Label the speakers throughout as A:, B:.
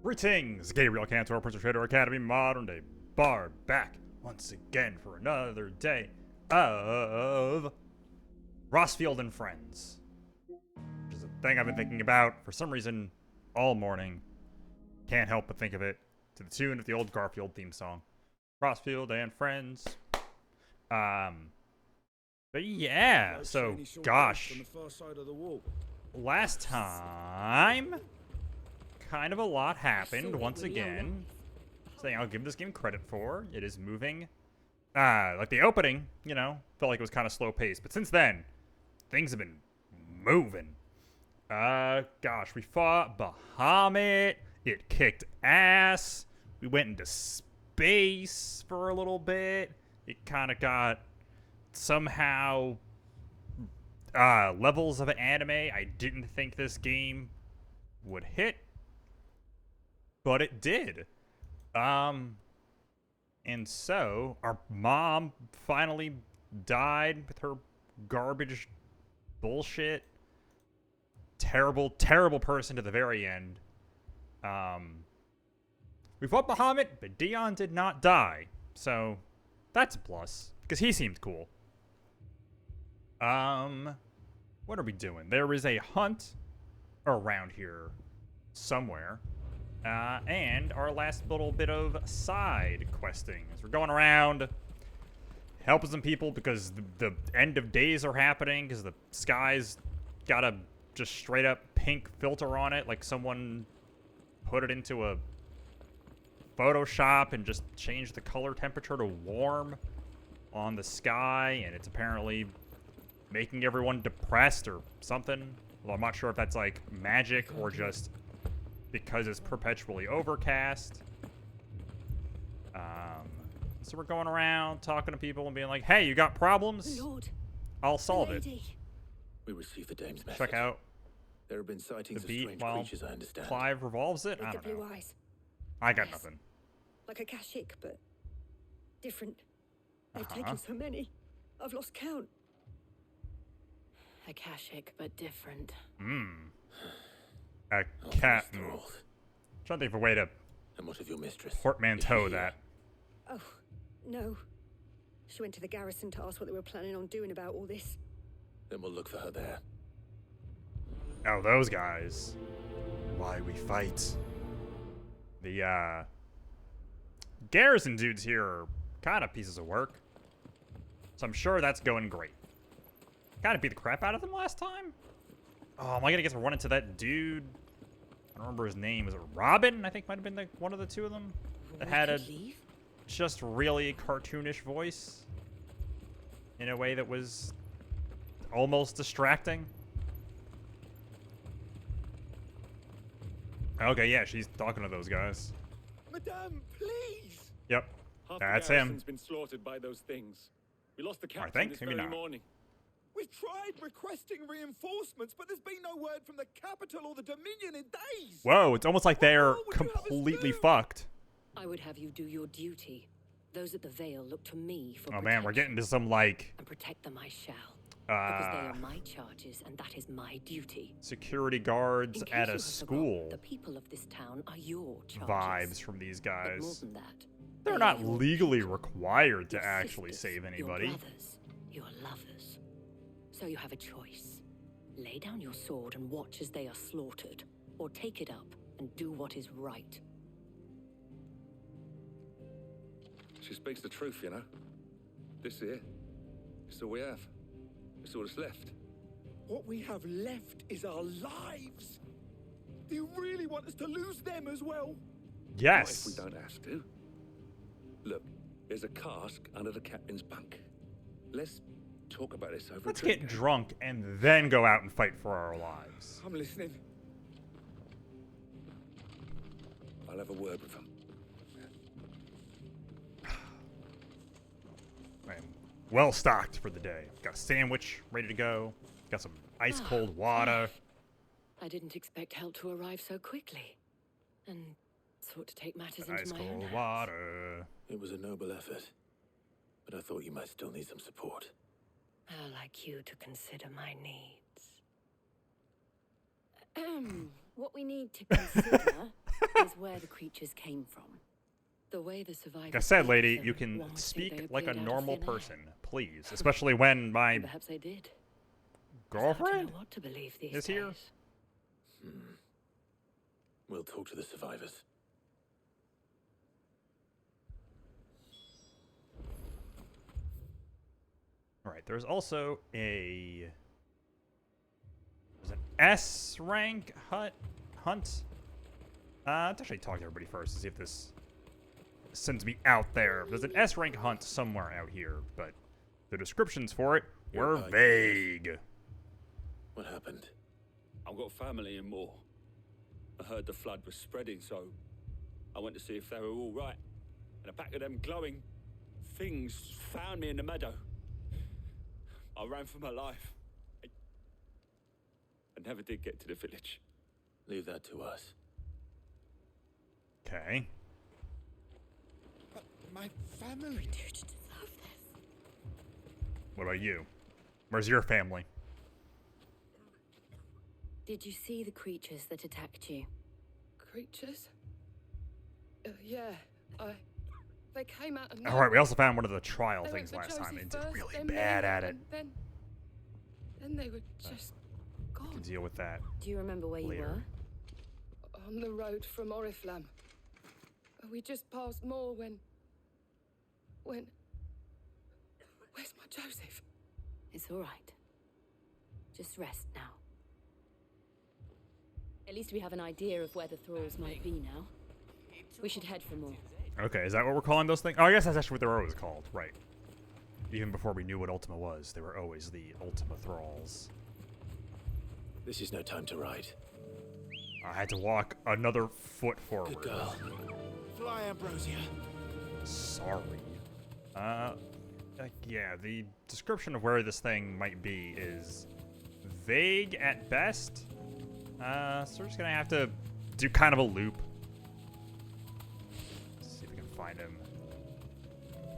A: Greetings, Gabriel Cantor, Prince of Trader Academy, modern day bard, back once again for another day of Rossfield and Friends. Which is a thing I've been thinking about for some reason all morning. Can't help but think of it to the tune of the old Garfield theme song. Rossfield and Friends. But yeah, so gosh. Last time, kind of a lot happened once again. Something I'll give this game credit for. It is moving. Like the opening, you know, felt like it was kind of slow paced. But since then, things have been moving. Gosh, we fought Bahamut. It kicked ass. We went into space for a little bit. It kind of got somehow levels of anime I didn't think this game would hit, but it did. And so our mom finally died with her garbage bullshit. Terrible, terrible person to the very end. We fought Bahamut, but Dion did not die, so that's a plus because he seemed cool. What are we doing? There is a hunt around here somewhere. And our last little bit of side questing as we're going around helping some people because the end of days are happening because the sky's got a just straight up pink filter on it, like someone put it into a Photoshop and just changed the color temperature to warm on the sky, and it's apparently making everyone depressed or something. Well, I'm not sure if that's like magic or just because it's perpetually overcast. So we're going around talking to people and being like, hey, you got problems?
B: Lord,
A: I'll solve it.
C: We received the dame's message.
A: Check out
C: There have been sightings
A: the beat
C: of strange
A: while
C: creatures, I understand.
A: Clive revolves it.
B: with
A: I
B: the
A: don't
B: blue
A: know.
B: eyes.
A: I got
B: Yes.
A: nothing.
B: Like a Kashik, but different. They've
A: Uh-huh.
B: taken so many. I've lost count.
D: A Kashik, but different.
A: A
C: Oh,
A: cat.
C: Mr. Old.
A: Trying to think of a way to
C: And what of your mistress?
A: portmanteau
C: Is she
A: that.
B: Oh, no. She went to the garrison to ask what they were planning on doing about all this.
C: Then we'll look for her there.
A: Oh, those guys. Why we fight. The, garrison dudes here are kind of pieces of work. So I'm sure that's going great. Gotta beat the crap out of them last time? Oh, am I gonna get to run into that dude? I don't remember his name. Was it Robin? I think might have been the, one of the two of them. That had a
D: Leave?
A: just really cartoonish voice. In a way that was almost distracting. Okay, yeah, she's talking to those guys.
E: Madame, please!
A: Yep,
E: Half
A: that's
E: the
A: him.
E: garrison's been slaughtered by those things. We lost the
A: I
E: captain
A: think,
E: this
A: maybe
E: very
A: not.
E: morning.
F: We've tried requesting reinforcements, but there's been no word from the capital or the Dominion in days.
A: Whoa, it's almost like they're
F: What more would you have us
A: completely
F: do?
A: fucked.
D: I would have you do your duty. Those at the Vale look to me for
A: Oh man, we're
D: protection,
A: getting to some like
D: and protect them I shall. Because they
A: uh
D: are my charges, and that is my duty.
A: security guards
D: In case
A: at
D: you
A: a
D: have
A: school
D: forgotten, the people of this town are your charges.
A: vibes from these
D: But more
A: guys.
D: than that,
A: They're
D: they
A: not
D: are your
A: legally
D: people,
A: required to
D: your
A: actually
D: sisters,
A: save
D: Your
A: anybody.
D: brothers, your lovers. So you have a choice. Lay down your sword and watch as they are slaughtered, or take it up and do what is right.
G: She speaks the truth, you know. This here, it's all we have. It's all that's left.
F: What we have left is our lives. Do you really want us to lose them as well?
A: Yes.
G: What if we don't have to? Look, there's a cask under the captain's bunk. Let's talk about this over
A: Let's
G: a drink.
A: get drunk and then go out and fight for our lives.
F: I'm listening.
G: I'll have a word with them.
A: Man, well stocked for the day. Got a sandwich ready to go. Got some ice cold water.
D: I didn't expect help to arrive so quickly, and sought to take matters
A: Ice
D: into my own
A: cold
D: hands.
A: water.
C: It was a noble effort, but I thought you might still need some support.
D: How like you to consider my needs. What we need to consider is where the creatures came from. The way the survivors.
A: Like I said, lady,
D: faced
A: you
D: them,
A: can
D: one would think
A: speak
D: they
A: like a
D: appeared out of
A: normal
D: thin air.
A: person, please. Especially when my
D: And perhaps they did. It's hard to
A: girlfriend
D: know what to believe these
A: is here.
D: days.
C: We'll talk to the survivors.
A: All right, there's also there's an S rank hunt. Let's actually talk to everybody first to see if this sends me out there. There's an S rank hunt somewhere out here, but the descriptions for it were vague.
C: What happened?
E: I've got family in Moore. I heard the flood was spreading, so I went to see if they were all right. And a pack of them glowing things found me in the meadow. I ran for my life. I never did get to the village.
C: Leave that to us.
A: Okay.
F: But my family.
A: What about you? Where's your family?
D: Did you see the creatures that attacked you?
H: Creatures? Yeah, they came out of
A: All right, we
H: nowhere.
A: also found one of the trial
H: They went
A: things
H: for
A: last time.
H: Josie
A: They did
H: first,
A: really
H: then
A: bad
H: me,
A: at it.
H: and then they were just
A: We can
H: gone.
A: deal with that.
D: Do you remember where
A: Later.
D: you were?
H: On the road from Oriflamme. We just passed Moore when... Where's my Joseph?
D: It's all right. Just rest now. At least we have an idea of where the thralls might be now. We should head for more.
A: Okay, is that what we're calling those things? Oh, I guess that's actually what they were always called, right? Even before we knew what Ultima was, they were always the Ultima Thralls.
C: This is no time to ride.
A: I had to walk another foot forward.
C: Good girl.
F: Fly, Ambrosia.
A: Sorry. Yeah, the description of where this thing might be is vague at best. So we're just gonna have to do kind of a loop. See if we can find him.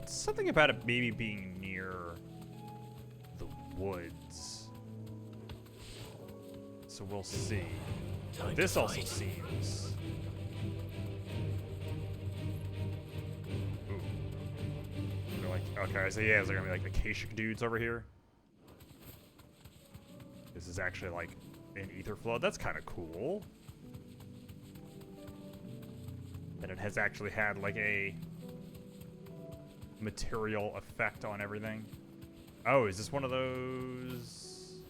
A: Something about it maybe being near the woods. So we'll see.
C: Time
A: This
C: to
A: also
C: fight.
A: seems... Ooh. They're like, okay, so yeah, is there gonna be like Akashic dudes over here? This is actually like an ether flood. That's kind of cool. And it has actually had like a material effect on everything. Oh, is this one of those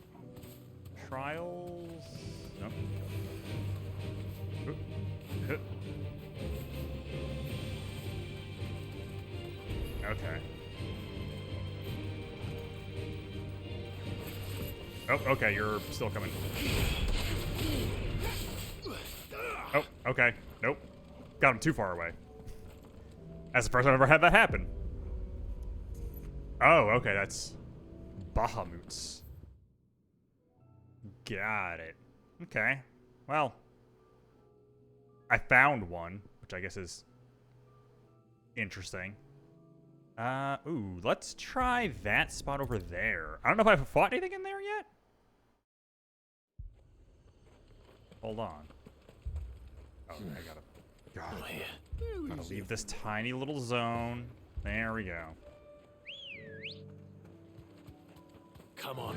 A: trials? No. Oop. Huh. Okay. Oh, okay, you're still coming. Oh, okay. Nope. Got him too far away. That's the first time I've ever had that happen. Oh, okay, that's Bahamut's. Got it. Okay. Well, I found one, which I guess is interesting. Ooh, let's try that spot over there. I don't know if I've fought anything in there yet. Hold on. Oh, I gotta... God.
C: Oh, here.
A: Gotta leave this tiny little zone. There we go.
C: Come on.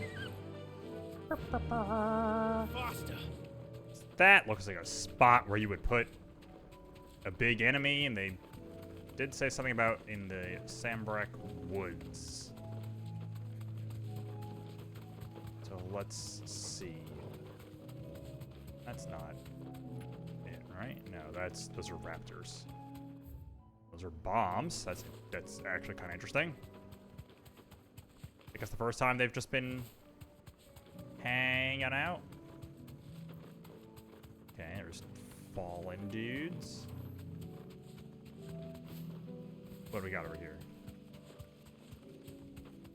F: Faster.
A: That looks like a spot where you would put a big enemy, and they did say something about in the Sambrek Woods. So let's see. That's not it, right? No, those are raptors. Those are bombs. That's actually kind of interesting. I guess the first time they've just been hanging out. Okay, there's fallen dudes. What do we got over here?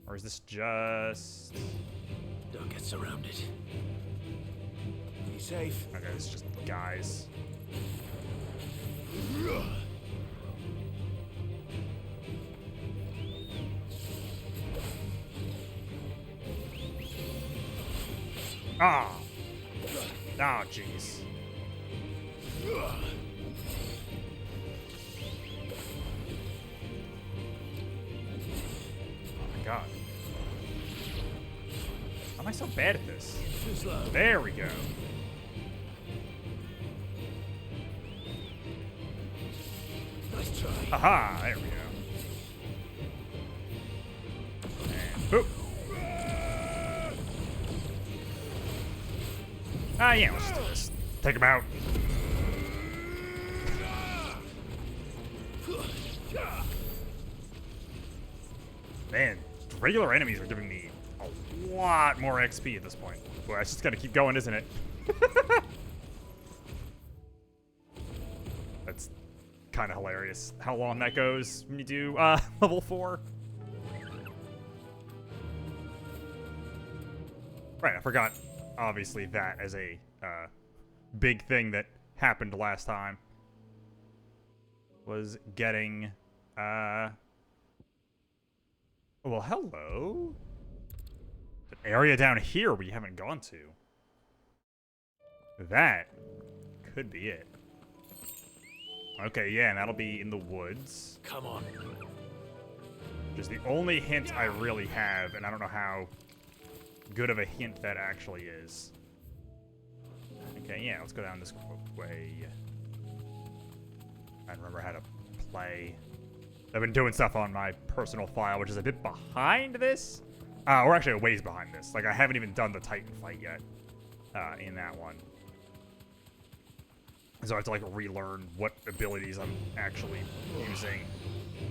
A: Or is this just...
C: Don't get surrounded.
F: Be safe.
A: Okay, it's just guys. Ah! Oh, jeez. Oh my god. How am I so bad at this? There we go.
C: Nice try.
A: Aha! There we go. And boop. Ah, yeah, let's just do this. Take him out. Man, regular enemies are giving me a lot more XP at this point. Boy, it's just gotta keep going, isn't it? That's kind of hilarious how long that goes when you do level 4. Right, I forgot, obviously, that as a big thing that happened last time was getting, well, hello? An area down here we haven't gone to. That could be it. Okay, yeah, and that'll be in the woods.
C: Come on.
A: Which is the only hint I really have, and I don't know how good of a hint that actually is. Okay, yeah, let's go down this way. I remember how to play. I've been doing stuff on my personal file, which is a bit behind this. Or actually a ways behind this. Like, I haven't even done the Titan fight yet in that one. So I have to, like, relearn what abilities I'm actually using.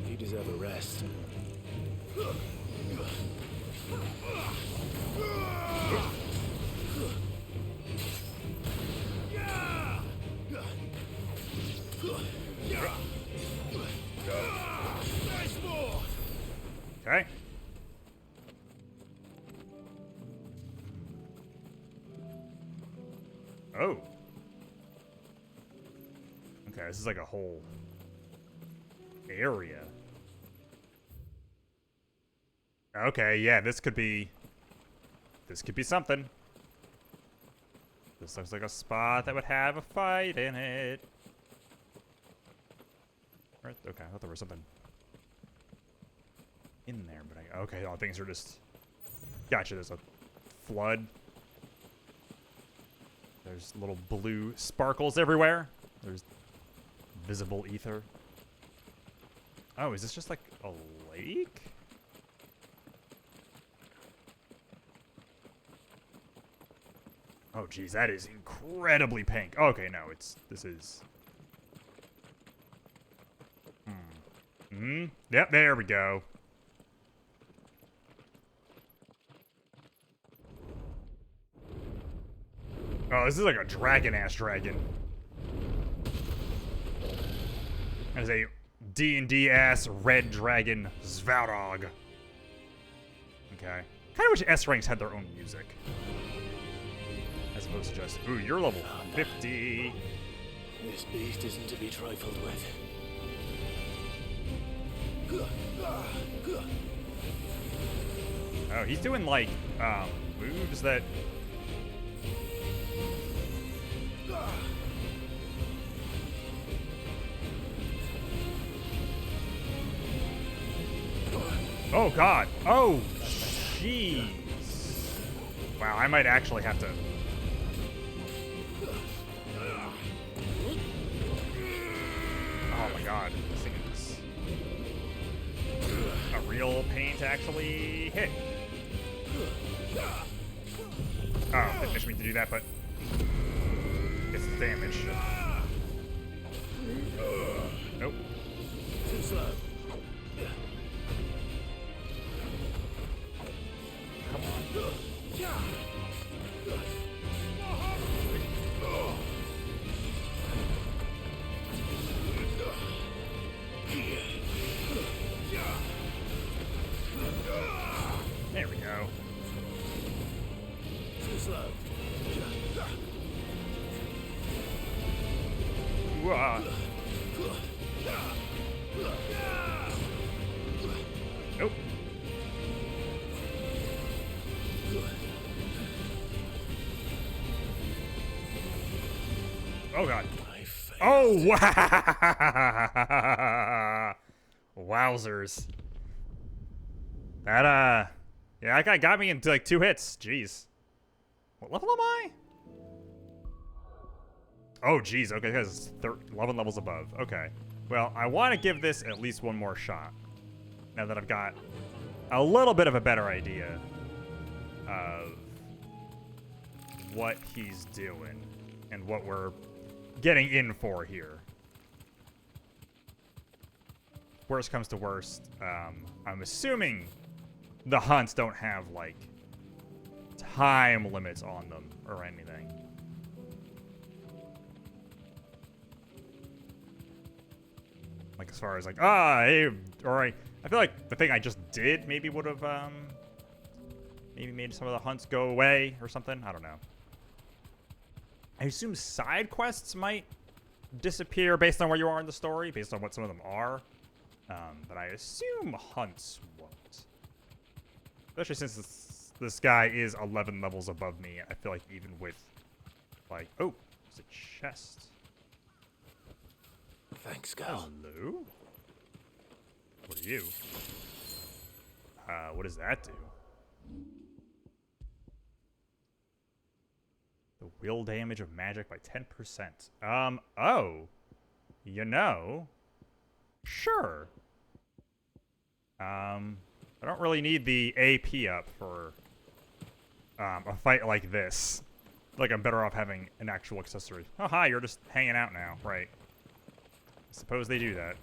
C: You deserve a rest.
A: Okay. Oh. Okay, this is like a whole area. Okay, yeah, this could be something. This looks like a spot that would have a fight in it. Right, okay, I thought there was something in there, but okay, all things are just... Gotcha, there's a flood. There's little blue sparkles everywhere. There's visible ether. Oh, is this just like a lake? Oh, geez, that is incredibly pink. Okay, no, this is... Yep, there we go. Oh, this is like a dragon-ass dragon. There's a D&D-ass red dragon, Svarog. Okay. Kind of wish S-ranks had their own music. As opposed to just, ooh, you're level 50.
C: This beast isn't to be trifled with.
A: Oh, he's doing like, moves that... Oh, God. Oh, jeez. Wow, I might actually have to... Oh, my God. This thing is a real pain to actually hit. Oh, didn't wish me to do that, but it's damage. Nope.
C: Too slow.
A: Come on. There we go.
C: Too slow.
A: Whoa. Nope. Oh, God.
C: I
A: Oh, wow. Wowzers. That, yeah, that guy got me into like 2 hits. Jeez. What level am I? Oh, jeez. Okay, because 11 levels above. Okay. Well, I want to give this at least one more shot. Now that I've got a little bit of a better idea of what he's doing and what we're getting in for here. Worst comes to worst, I'm assuming the hunts don't have, like, time limits on them or anything. Like, as far as, like, hey, alright. I feel like the thing I just did maybe would have, maybe made some of the hunts go away or something. I don't know. I assume side quests might disappear based on where you are in the story, based on what some of them are. But I assume hunts won't. Especially since this guy is 11 levels above me. I feel like even with, like, oh, there's a chest.
C: Thanks, Gal.
A: Hello? What are you? What does that do? The will damage of magic by 10%. Oh. You know. Sure. I don't really need the AP up for a fight like this. I feel like I'm better off having an actual accessory. Oh, hi, you're just hanging out now. Right. I suppose they do that.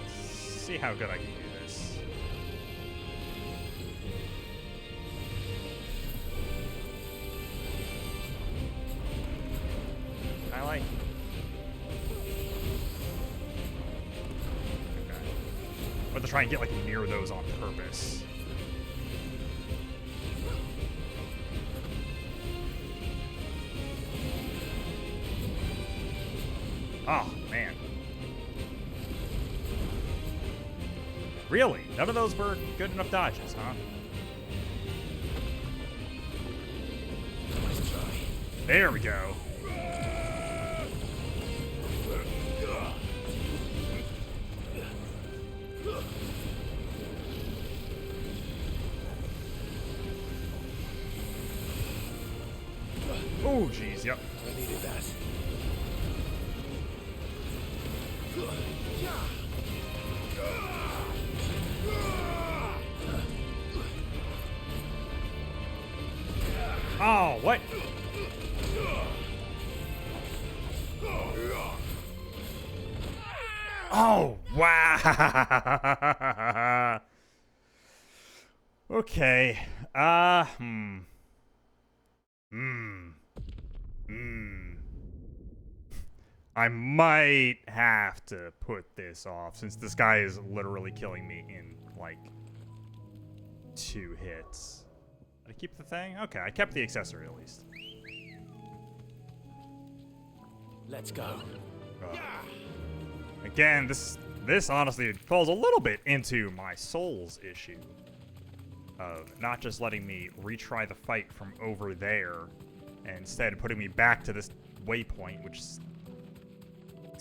A: Let's see how good I can do this. I like. Okay. But to try and get like near those on purpose. Oh, man. Really? None of those were good enough dodges, huh?
C: Nice try.
A: There we go. Oh, jeez, yep.
C: I needed that.
A: Oh, what? Oh, wow. Okay. I might have to put this off since this guy is literally killing me in, like, 2 hits. Did I keep the thing? Okay, I kept the accessory at least.
C: Let's go.
A: Again, this honestly falls a little bit into my soul's issue of not just letting me retry the fight from over there and instead putting me back to this waypoint, which is,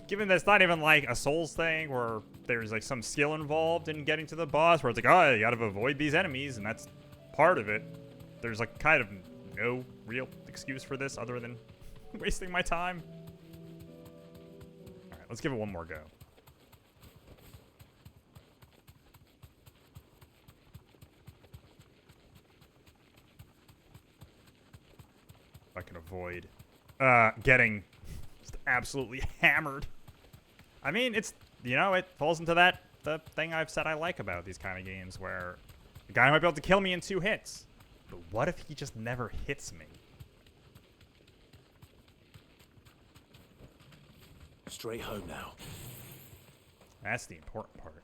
A: given that it's not even like a Souls thing where there's like some skill involved in getting to the boss where it's like, oh, you gotta avoid these enemies and that's part of it. There's like kind of no real excuse for this other than wasting my time. All right, let's give it one more go. If I can avoid getting just absolutely hammered. I mean, it's, you know, it falls into the thing I've said I like about these kind of games where the guy might be able to kill me in 2 hits. But what if he just never hits me?
C: Straight home now.
A: That's the important part.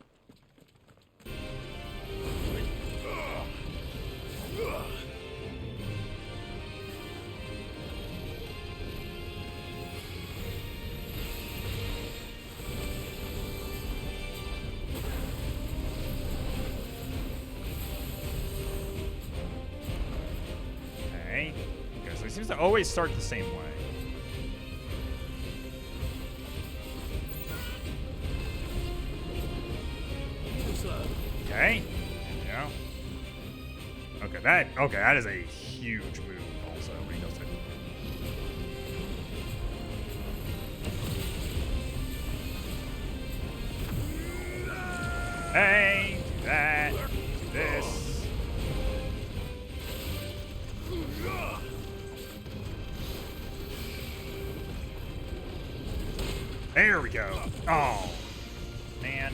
A: seems to always start the same way. Okay. Yeah. Okay, that is a huge move also when he does it. Hey, do that, do this. There we go. Oh, man.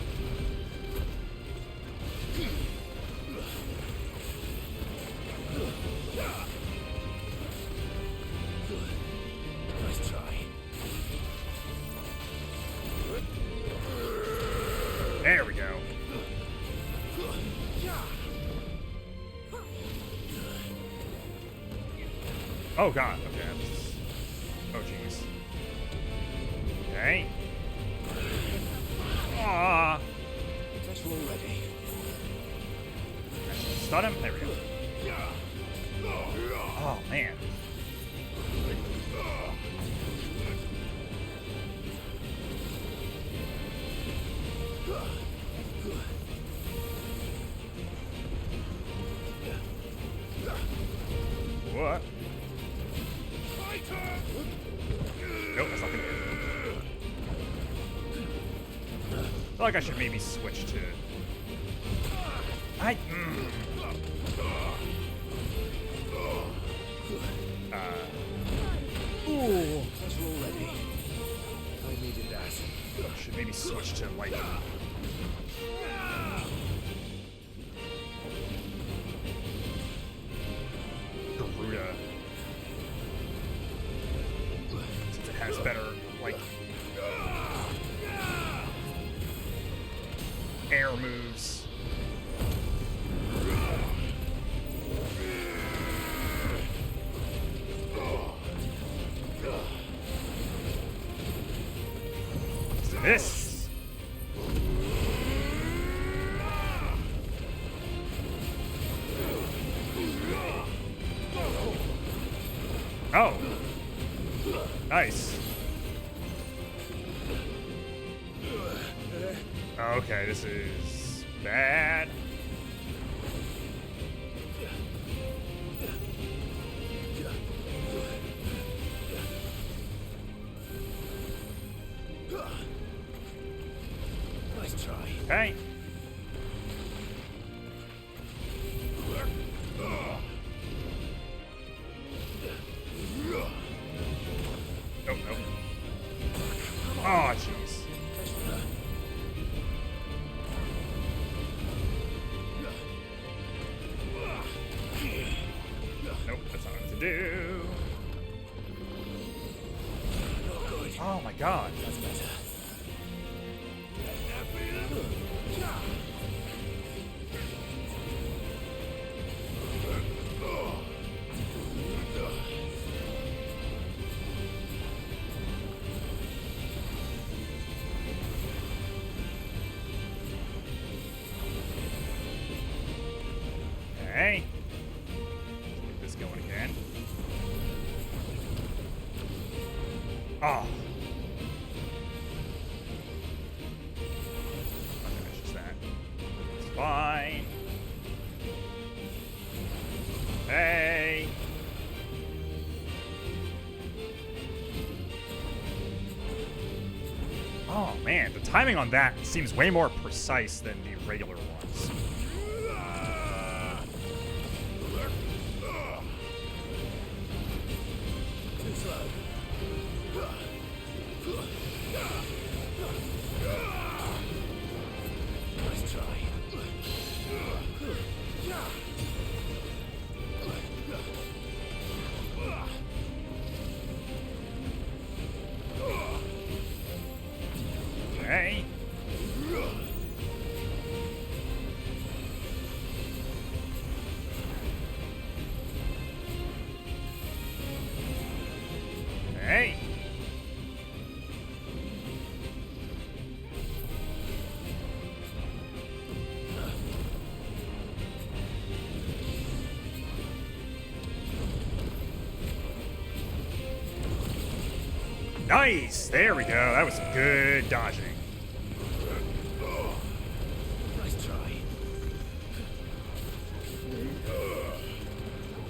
C: Nice try.
A: There we go. Oh god, okay. Oh jeez. Okay. Ah.
C: That's already.
A: Stun him. There we go. Oh man. What? Nope, that's not gonna hit. I feel like I should maybe switch to. Ooh.
C: That's already. I needed that.
A: Should maybe switch to like. Garuda. Since it has better, like. Air moves. This. Oh. Nice. Okay, this is bad.
C: Nice try.
A: Okay. Nope, nope. Oh, jeez. Nope, that's not what to do. Oh my god.
C: That's better.
A: Okay. Get this going again. Oh. Okay, it's just that. It's fine. Hey. Oh man, the timing on that seems way more precise than the regular ones.
C: Too slow. Nice try.
A: Okay. Nice! There we go. That was some good dodging.
C: Nice try.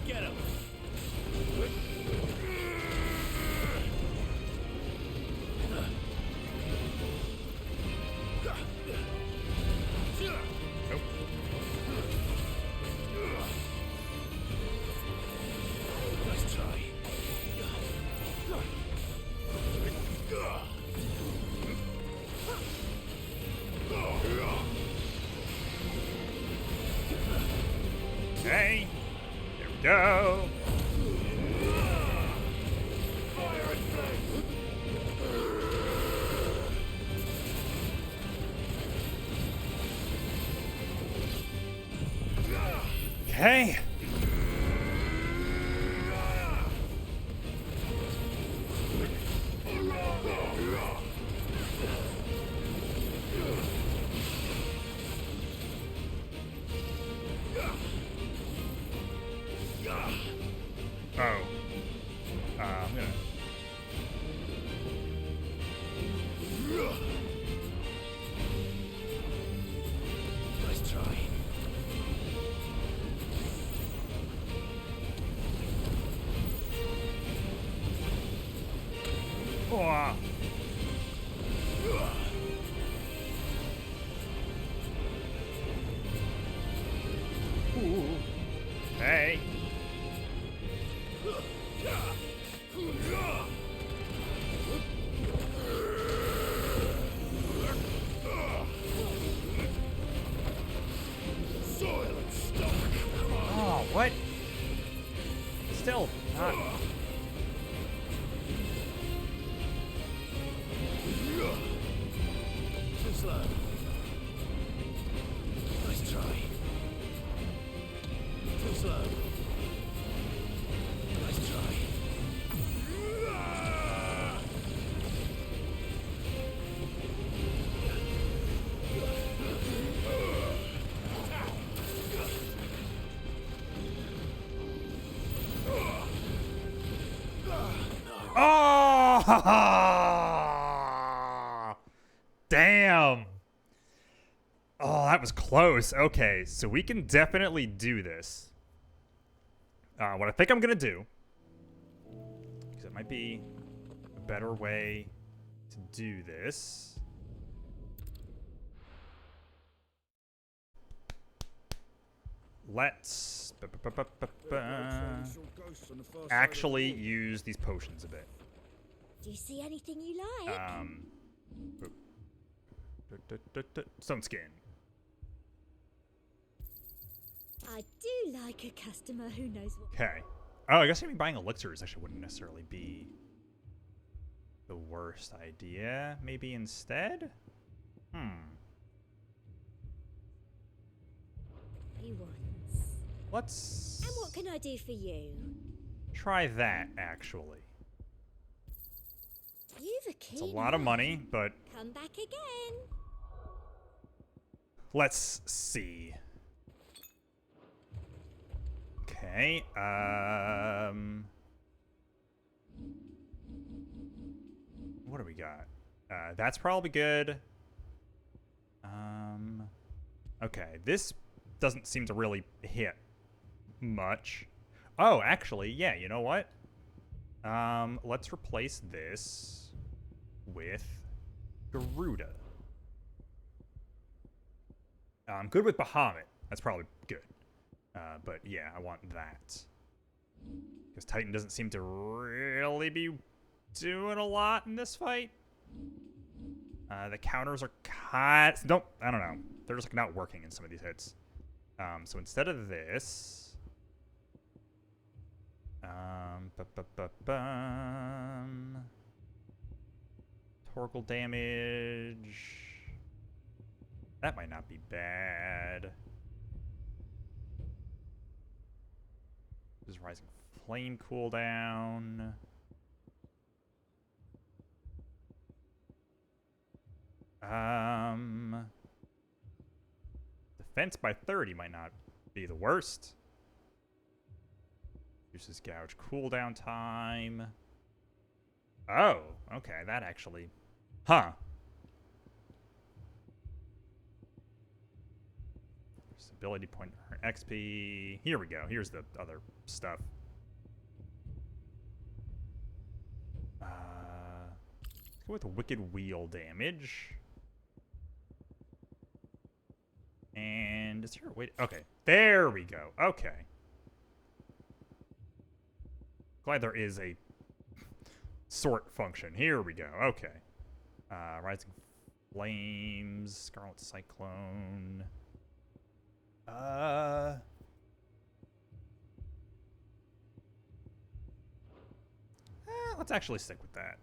C: Get him.
A: Nope.
C: Nice try.
A: Okay. There we go. Okay. Oh. I'm gonna.
C: Nice try.
A: Oh. Ooh. Hey. Oh, what? Still not.
C: Too slow. Nice try. Too slow. Nice try.
A: Oh! Damn. Oh, that was close. Okay, so we can definitely do this. What I think I'm gonna do, because it might be a better way to do this. Let's actually use these potions a bit.
I: Do you see anything you like?
A: Sun skin.
I: I do like a customer who knows what.
A: Okay. Oh, I guess maybe buying elixirs actually wouldn't necessarily be the worst idea. Maybe instead?
I: He wants.
A: Let's
I: And what can I do for you?
A: try that, actually.
I: You've a keen
A: It's a lot of money, but
I: Come back again.
A: let's see. Okay, what do we got? That's probably good. Okay, this doesn't seem to really hit much. Oh, actually, yeah, you know what? Let's replace this with Garuda. I'm good with Bahamut. That's probably good. But yeah, I want that. Because Titan doesn't seem to really be doing a lot in this fight. The counters are I don't know. They're just like not working in some of these hits. So instead of this, Torgal damage. That might not be bad. This is Rising Flame cooldown. Defense by 30 might not be the worst. Reduces gouge cooldown time. Oh, okay, that actually... Huh. Ability point, XP. Here we go. Here's the other stuff. Let's go with wicked wheel damage. And is there a way to, okay, there we go. Okay. Glad there is a sort function. Here we go. Okay. Rising Flames, Scarlet Cyclone. Let's actually stick with that.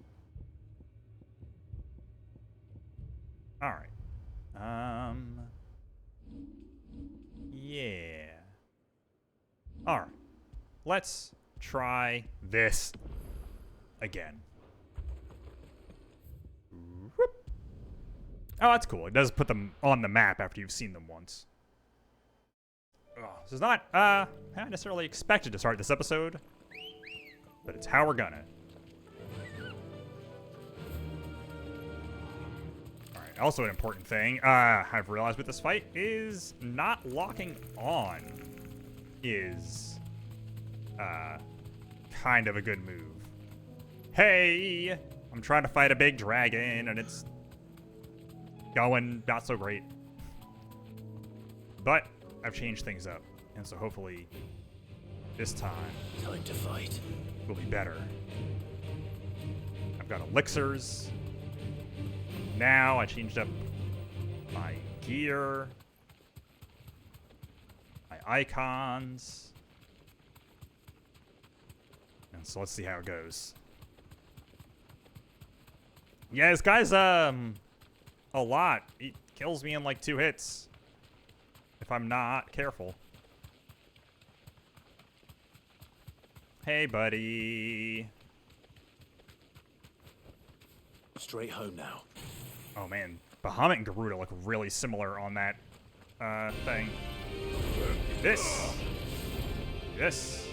A: All right. Yeah. All right. Let's try this again. Whoop. Oh, that's cool. It does put them on the map after you've seen them once. Oh, this is not how I necessarily expected to start this episode, but it's how we're gonna. Alright, also an important thing I've realized with this fight is not locking on is kind of a good move. Hey! I'm trying to fight a big dragon and it's going not so great. But I've changed things up, and so hopefully this time
C: to fight.
A: Will be better. I've got elixirs. Now I changed up my gear, my icons, and so let's see how it goes. Yeah, this guy's a lot. He kills me in like 2 hits. If I'm not careful. Hey, buddy.
C: Straight home now.
A: Oh, man. Bahamut and Garuda look really similar on that thing. This. This.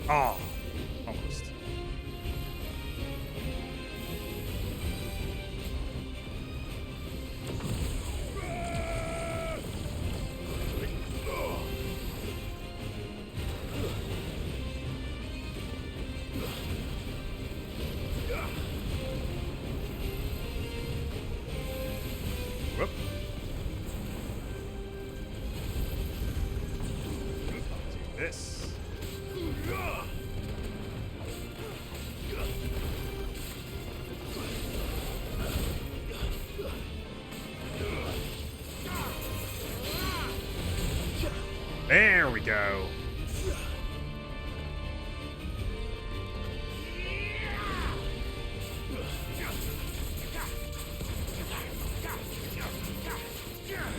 A: Oh, almost. Whoop. Do this. There we go.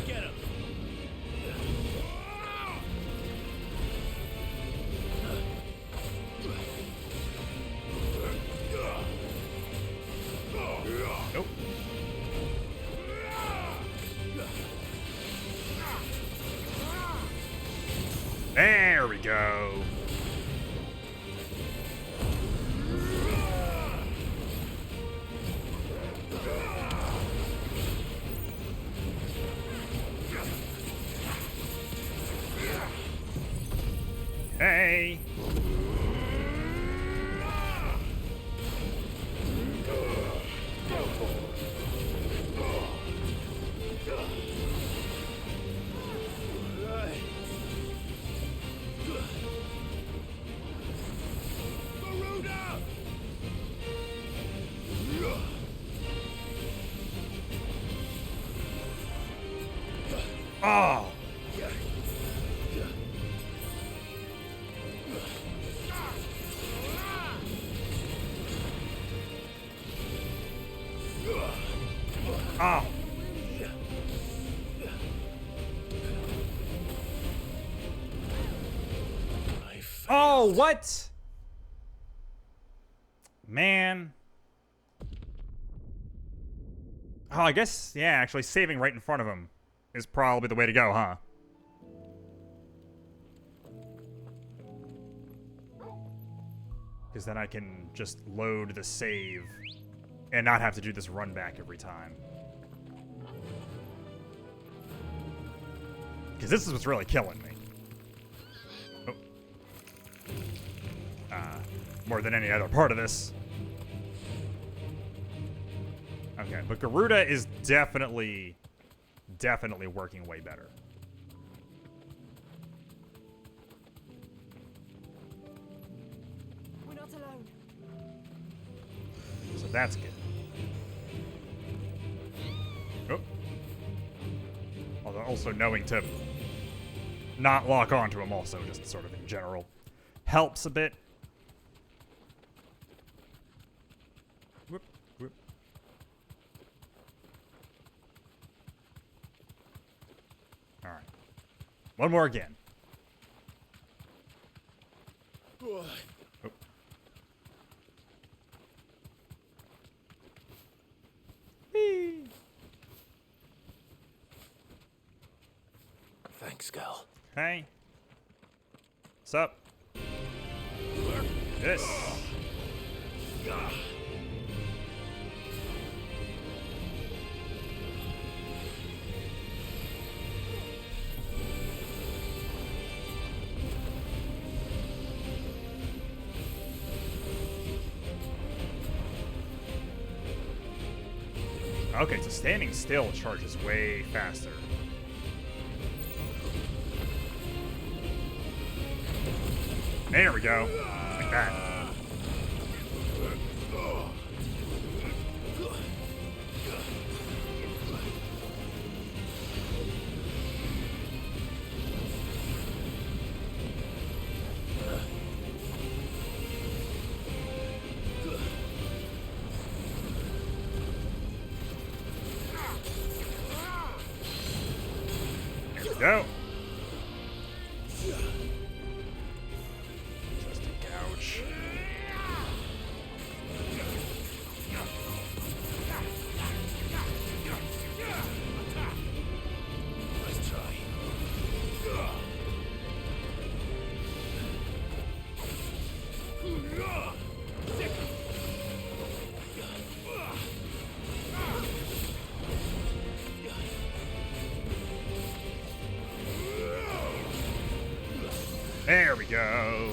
C: Get him.
A: Nope. There we go. Hey. Oh. Oh. No, what? Man. Oh, I guess, yeah, actually saving right in front of him is probably the way to go, huh? Because then I can just load the save and not have to do this run back every time. Because this is what's really killing me. Oh. More than any other part of this. Okay, but Garuda is definitely working way better.
H: We're not alone.
A: So that's good. Oh. Although also knowing to not lock onto him also, just sort of in general, helps a bit. Whoop, whoop. All right. One more again. Oh. Whee.
C: Thanks, Gal.
A: Hey. What's up? This. Okay, so standing still charges way faster. There we go. Like that. There we go. Just a couch.
C: Nice try.
A: There we go.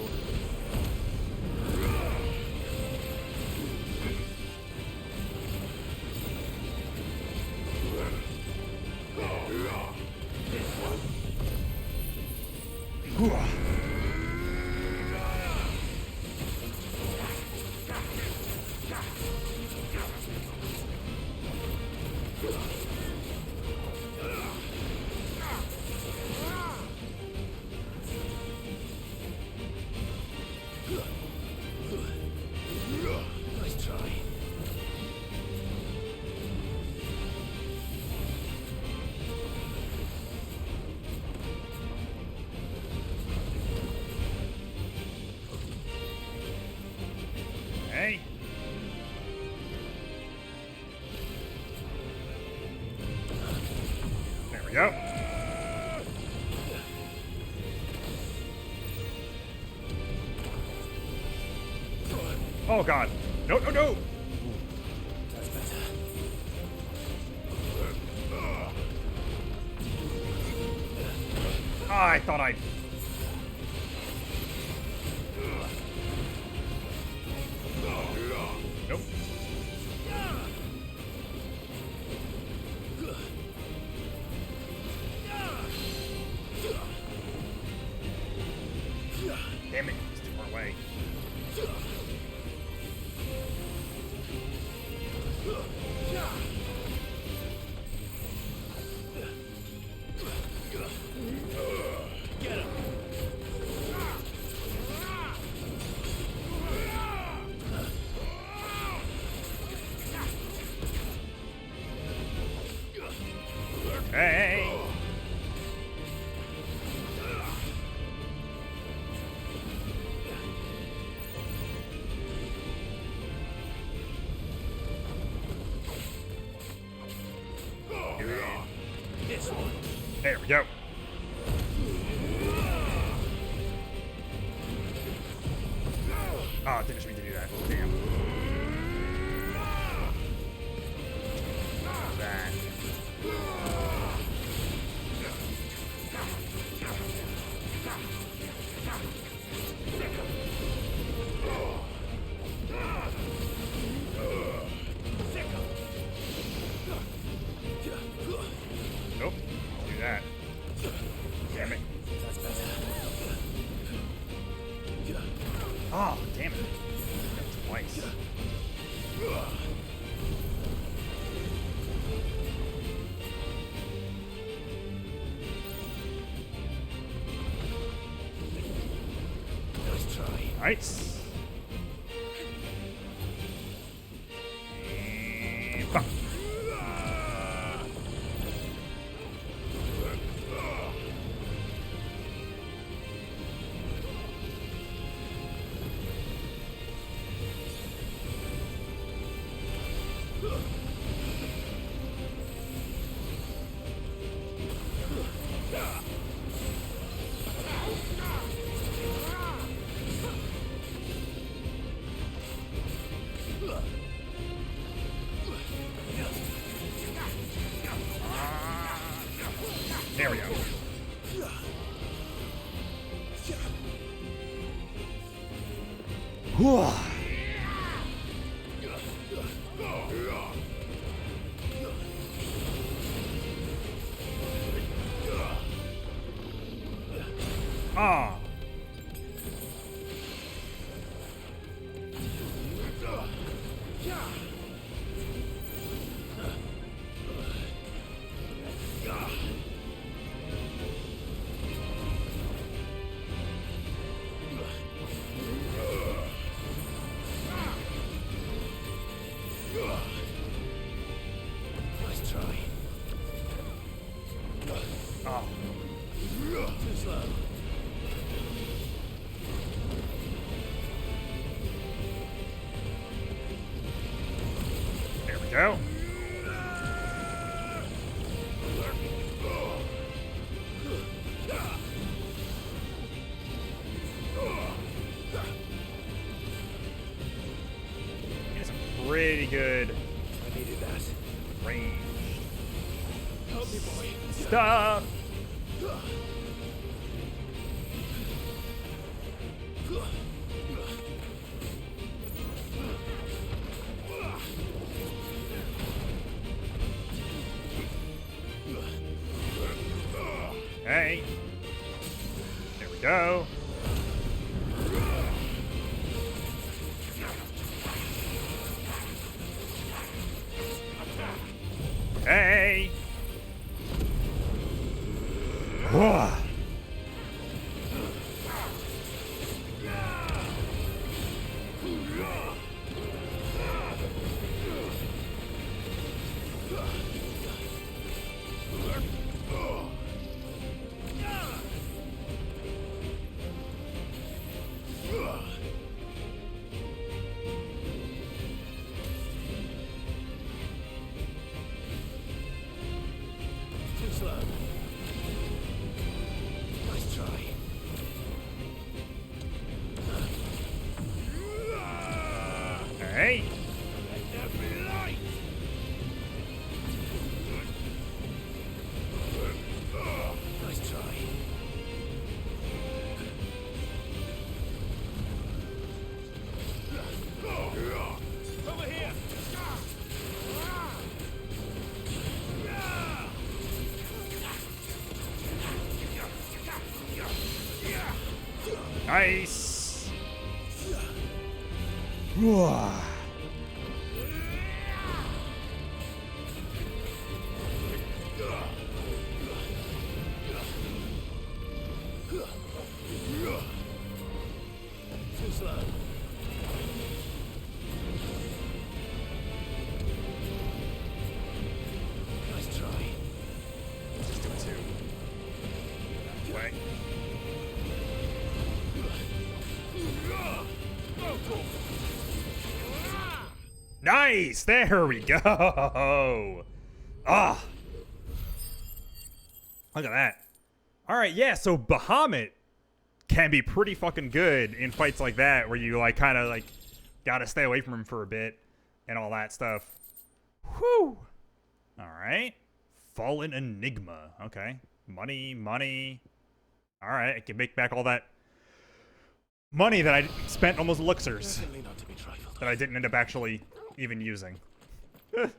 C: Nice try.
A: Hey. There we go. Oh god. No, no, no!
C: That's better.
A: Ah, I thought I... Nope. Damn it, it's too far away. There we go. Oh, it didn't mean to do that. Damn. That. Nope. Do that. Damn it. Oh, damn it. Twice.
C: Nice try.
A: Nice. And bump. There we go. Whew. Ah.
C: Nice try.
A: Oh.
C: Too slow.
A: There we go. It's a pretty good
C: I needed that.
A: range
C: Help me, boy.
A: stuff. Hey. There we go. Hey. Whoa.
C: Too slow. Nice try.
A: Hey.
C: Nice try. Over here.
A: Nice. Whoa.
C: Too slow. Nice try.
A: Let's do it too. That way. Nice! There we go! Ah! Look at that. All right, yeah, so Bahamut can be pretty fucking good in fights like that where you, like, kind of, like, gotta stay away from him for a bit and all that stuff. Whew. All right. Fallen Enigma. Okay. Money, money. All right, I can make back all that money that I spent on those elixirs that I didn't end up actually even using. Let's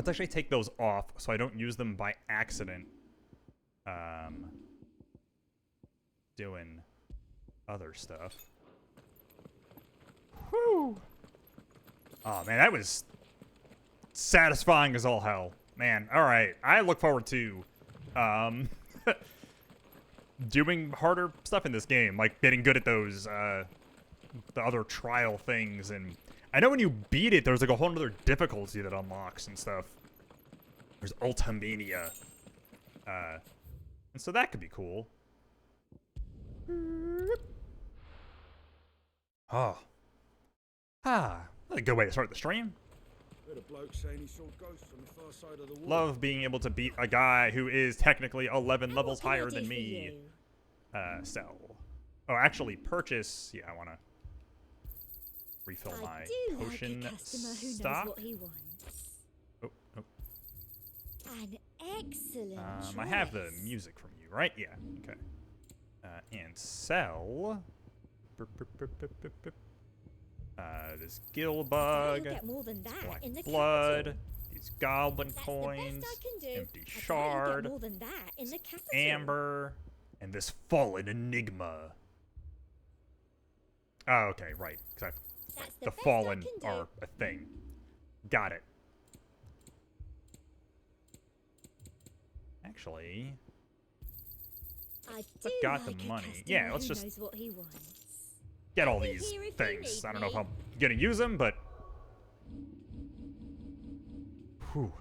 A: actually take those off so I don't use them by accident. Doing other stuff. Whew. Oh, man, that was satisfying as all hell. Man, all right. I look forward to doing harder stuff in this game, like getting good at those, the other trial things. And I know when you beat it, there's like a whole other difficulty that unlocks and stuff. There's Ultimania. And so that could be cool. Oh. That's a good way to start the stream. Love being able to beat a guy who is technically 11 levels higher than me. Sell. Oh, actually purchase. Yeah, I want to refill my potion stock. Oh, oh.
I: An excellent
A: I have the music from you, right? Yeah, okay. And sell. This gill bug.
I: Get more than that
A: Black
I: in the
A: blood.
I: capital.
A: These goblin
I: That's
A: coins.
I: the best I can do.
A: Empty
I: I
A: shard.
I: get more than that in the capital.
A: Amber. And this fallen enigma. Oh, okay, right.
I: That's
A: The
I: best
A: fallen
I: I can do.
A: are a thing. Got it. Actually,
I: I
A: I've
I: do
A: got
I: like
A: the
I: a
A: money.
I: customer
A: Yeah, let's
I: who
A: just
I: knows what he wants.
A: get all
I: I'll be
A: these
I: here if you
A: things.
I: need
A: I don't know if
I: me.
A: I'm gonna use them, but whew.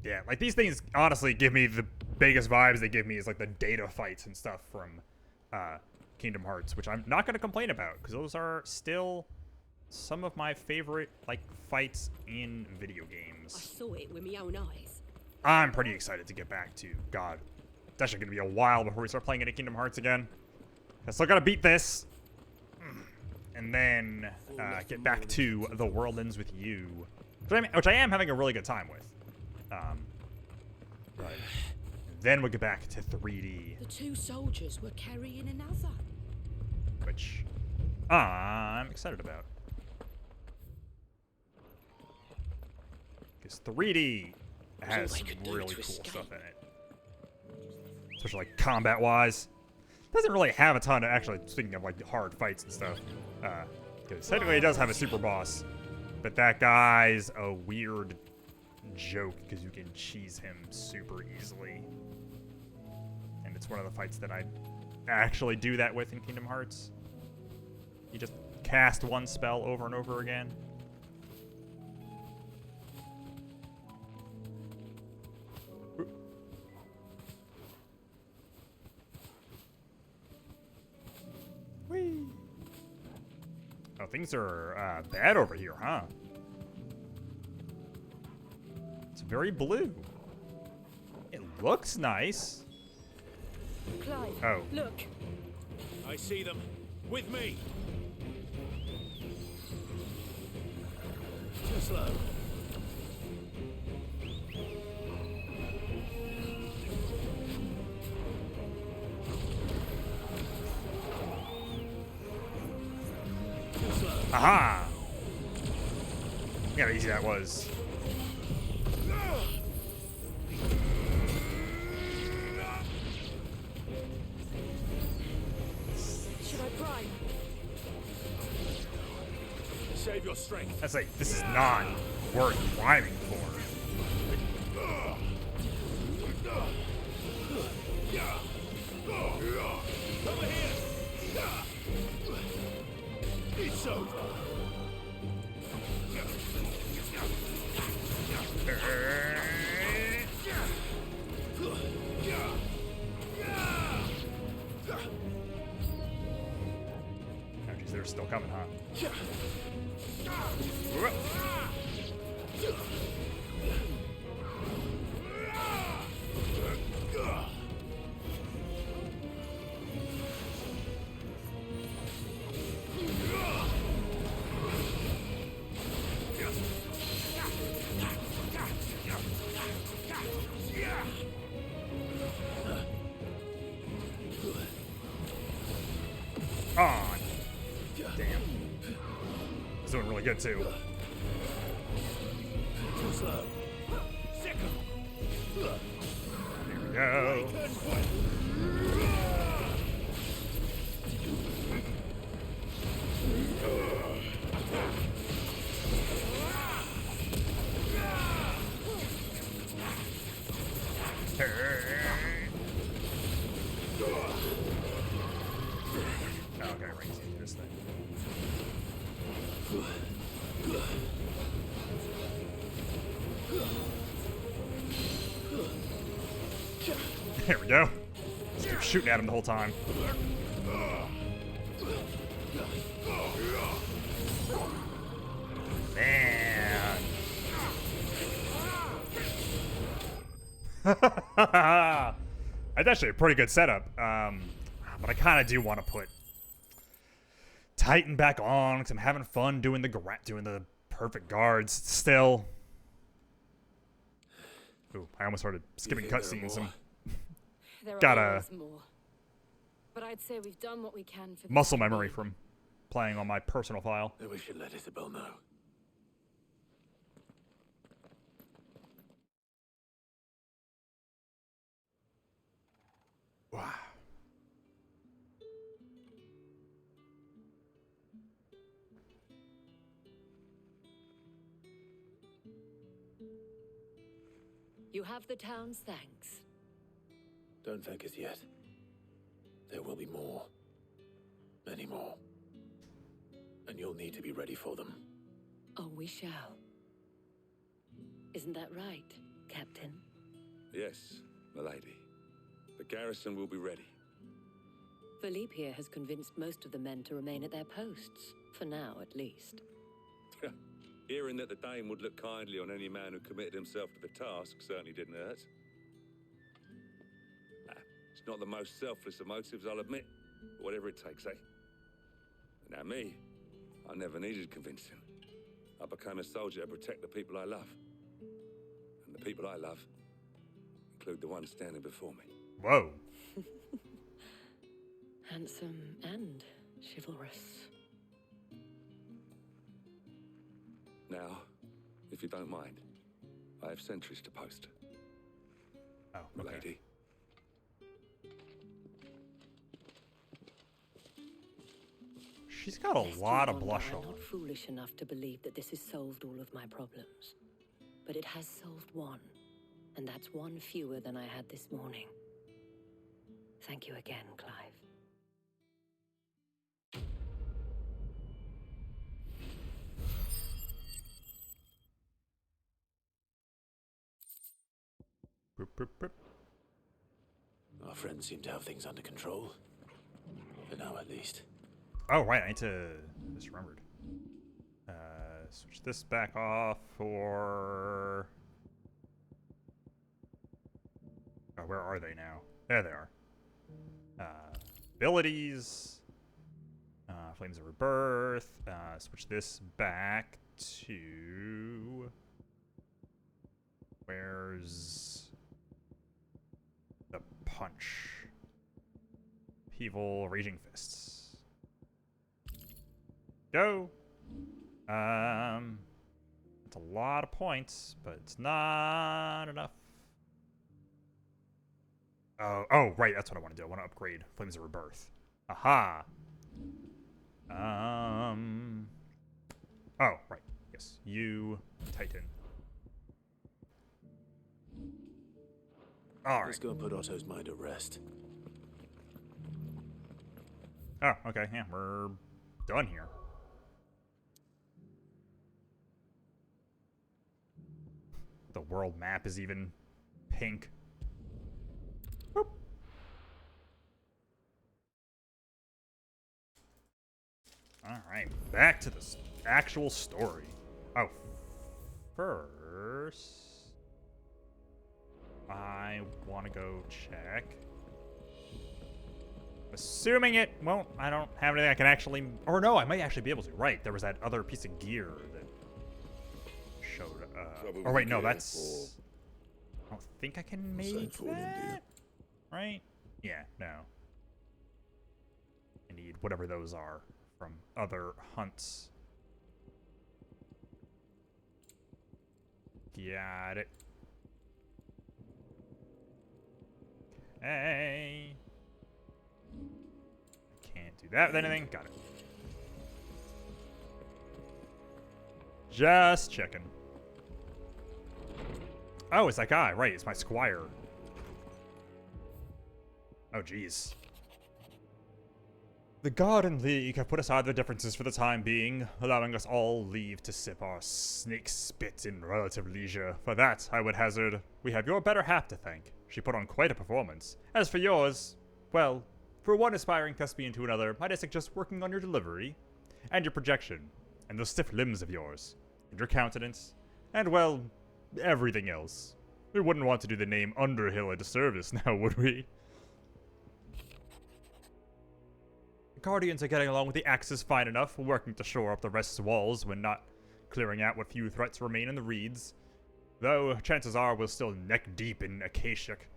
A: Yeah, like these things honestly give me the biggest vibes they give me is like the data fights and stuff from Kingdom Hearts, which I'm not gonna complain about because those are still some of my favorite like fights in video
D: I
A: games.
D: saw it with my own eyes.
A: I'm pretty excited to get back to God. It's actually gonna be a while before we start playing any Kingdom Hearts again. I still gotta beat this, and then get back to The World Ends With You, which I am having a really good time with. But then we'll get back to 3D,
D: The two soldiers were carrying another.
A: which I'm excited about. Because 3D has
D: all they
A: some
D: could do
A: really
D: to
A: cool
D: escape.
A: stuff in it. Especially like combat-wise. Doesn't really have a ton of, actually, speaking of like hard fights and stuff. Because technically it does have a super boss. But that guy's a weird joke because you can cheese him super easily. And it's one of the fights that I actually do that with in Kingdom Hearts. You just cast one spell over and over again. Whee! Oh, things are bad over here, huh? It's very blue. It looks nice.
H: Clive,
A: Oh.
H: look.
C: I see them. With me. Too slow. Too slow.
A: Aha! Look how easy that was.
H: Should I prime?
C: Save your strength.
A: That's like, this is not worth climbing for.
C: Over here. It's over.
A: Oh, geez, they're still coming, huh? On. Damn. It's doing really good too.
C: Too slow.
A: There we go. Okay, right, let's do this thing. There we go. Just keep shooting at him the whole time. Man. That's actually a pretty good setup. But I kind of do want to put Titan back on because I'm having fun doing the perfect guards still. Ooh, I almost started skipping cutscenes.
H: There
A: Got
H: are
A: a
H: always more. But I'd say we've done what we can for the
A: muscle
H: time
A: memory
H: being.
A: from playing on my personal file.
C: Then we should let Isabel know.
A: Wow.
D: You have the town's thanks.
C: Don't thank us yet. There will be more. Many more. And you'll need to be ready for them.
D: Oh, we shall. Isn't that right, Captain?
G: Yes, milady. The garrison will be ready.
D: Philippe here has convinced most of the men to remain at their posts. For now, at least.
G: Hearing that the Dane would look kindly on any man who committed himself to the task certainly didn't hurt. It's not the most selfless of motives, I'll admit. But whatever it takes, eh? Now me, I never needed convincing. I became a soldier to protect the people I love. And the people I love include the ones standing before me.
A: Whoa.
D: Handsome and chivalrous.
G: Now, if you don't mind, I have sentries to post.
A: Oh, okay.
G: Milady.
A: She's got a
D: Lest you
A: lot of
D: wonder,
A: blush
D: I'm
A: on.
D: not foolish enough to believe that this has solved all of my problems. But it has solved one. And that's one fewer than I had this morning. Thank you again, Clive.
A: Boop, boop, boop.
C: Our friends seem to have things under control. For now, at least.
A: Oh, right. I need to. Just remembered. Switch this back off for. Oh, where are they now? There they are. Abilities. Flames of Rebirth. Switch this back to. Where's the punch? Upheaval, Raging Fists. Go. It's a lot of points, but it's not enough. Oh, right. That's what I want to do. I want to upgrade Flames of Rebirth. Aha. Oh, right. Yes. You, Titan. All right.
C: Let's go and put Otto's mind at rest.
A: Oh, okay. Yeah, we're done here. The world map is even pink. Boop. All right, back to the actual story. Oh, first. I want to go check. Assuming it won't, I don't have anything I can actually, or no, I might actually be able to. Right, there was that other piece of gear that showed, or wait, no, that's, I don't think I can make that, right? Yeah, no. I need whatever those are from other hunts. Got it. Hey. Can't do that with anything. Got it. Just checking. Oh, it's that guy. Right, it's my squire. Oh, jeez. The God and League have put aside their differences for the time being, allowing us all leave to sip our snake spit in relative leisure. For that, I would hazard, we have your better half to thank. She put on quite a performance. As for yours, well, for one aspiring thespian to another, I'd suggest working on your delivery, and your projection, and those stiff limbs of yours, and your countenance, and, well, everything else. We wouldn't want to do the name Underhill a disservice now, would we? Guardians are getting along with the Axis fine enough, working to shore up the rest's walls when not clearing out what few threats remain in the reeds. Though, chances are we'll still neck-deep in Akashic.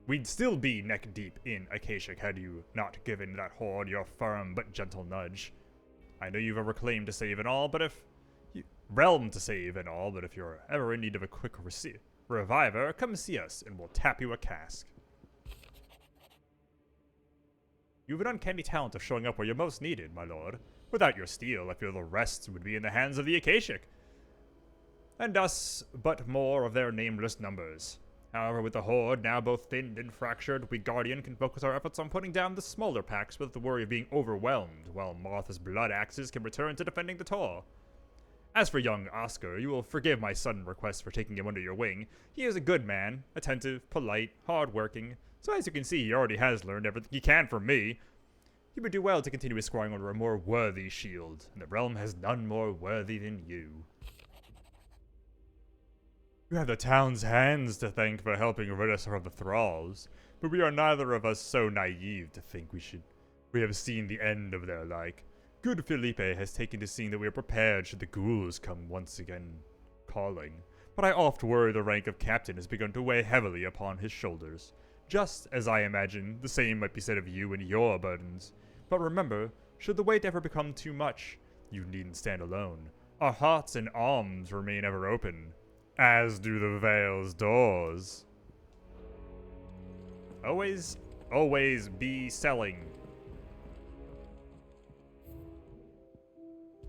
A: We'd still be neck-deep in Akashic had you not given that horde your firm but gentle nudge. I know you've a reclaim to save and all, but if... realm to save and all, but if you're ever in need of a quick reviver, come see us and we'll tap you a cask. You have an uncanny talent of showing up where you're most needed, my lord. Without your steel, I fear the rest would be in the hands of the Akashic. And us, but more of their nameless numbers. However, with the Horde now both thinned and fractured, we Guardian can focus our efforts on putting down the smaller packs without the worry of being overwhelmed, while Martha's blood axes can return to defending the Tor. As for young Oscar, you will forgive my sudden request for taking him under your wing. He is a good man, attentive, polite, hard-working, so as you can see, he already has learned everything he can from me. He would do well to continue his scoring under a more worthy shield, and the realm has none more worthy than you. You have the town's hands to thank for helping rid us of the thralls, but we are neither of us so naive to think we have seen the end of their like. Good Felipe has taken to seeing that we are prepared should the ghouls come once again calling, but I oft worry the rank of captain has begun to weigh heavily upon his shoulders. Just as I imagine, the same might be said of you and your burdens. But remember, should the weight ever become too much, you needn't stand alone. Our hearts and arms remain ever open, as do the Vale's doors. Always be selling.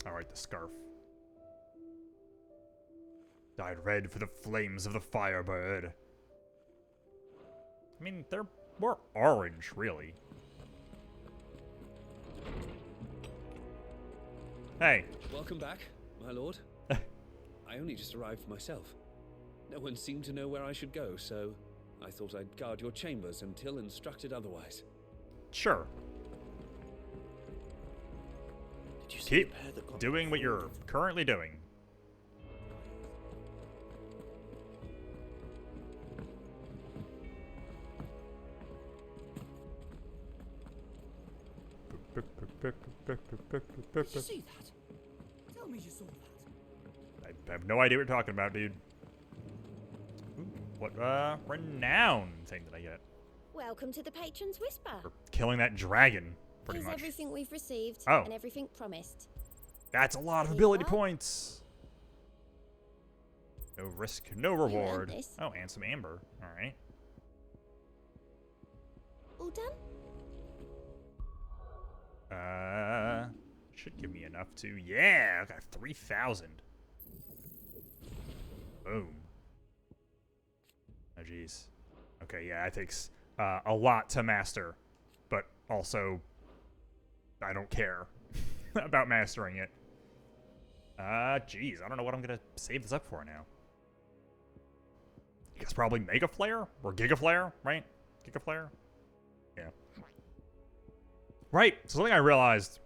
A: Alright, the scarf. Dyed red for the flames of the Firebird. I mean, they're more orange, really. Hey.
J: Welcome back, my lord. I only just arrived myself. No one seemed to know where I should go, so I thought I'd guard your chambers until instructed otherwise.
A: Sure. Keep doing what you're currently doing.
F: Did you see that? Tell me you saw that.
A: I have no idea what you're talking about, dude. Ooh, what renown thing did I get?
I: Welcome to the Patron's Whisper.
A: For killing that dragon, pretty
I: Here's
A: much.
I: everything we've received
A: Oh.
I: and everything promised.
A: That's a lot of
I: Here
A: ability
I: you are.
A: points. No risk, no
I: earned
A: reward.
I: this.
A: Oh, and some amber. All right.
I: All done?
A: Should give me enough to, yeah, I got 3,000. Boom. Oh, jeez. Okay, yeah, it takes a lot to master, but also I don't care about mastering it. Jeez, I don't know what I'm gonna save this up for now. I guess probably Mega Flare or Giga Flare, right? Giga Flare? Yeah. Right, so something I realized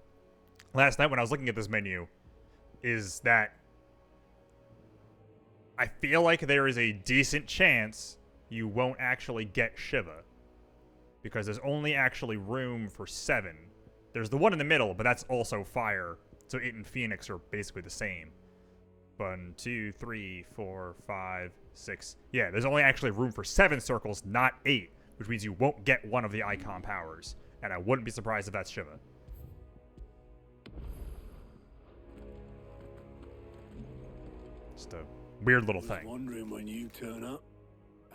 A: last night when I was looking at this menu is that I feel like there is a decent chance you won't actually get Shiva. Because there's only actually room for 7. There's the one in the middle, but that's also fire. So it and Phoenix are basically the same. 1, 2, 3, 4, 5, 6. Yeah, there's only actually room for 7 circles, not 8. Which means you won't get one of the icon powers. And I wouldn't be surprised if that's Shiva. Just a weird little thing.
C: Wondering when you turn up.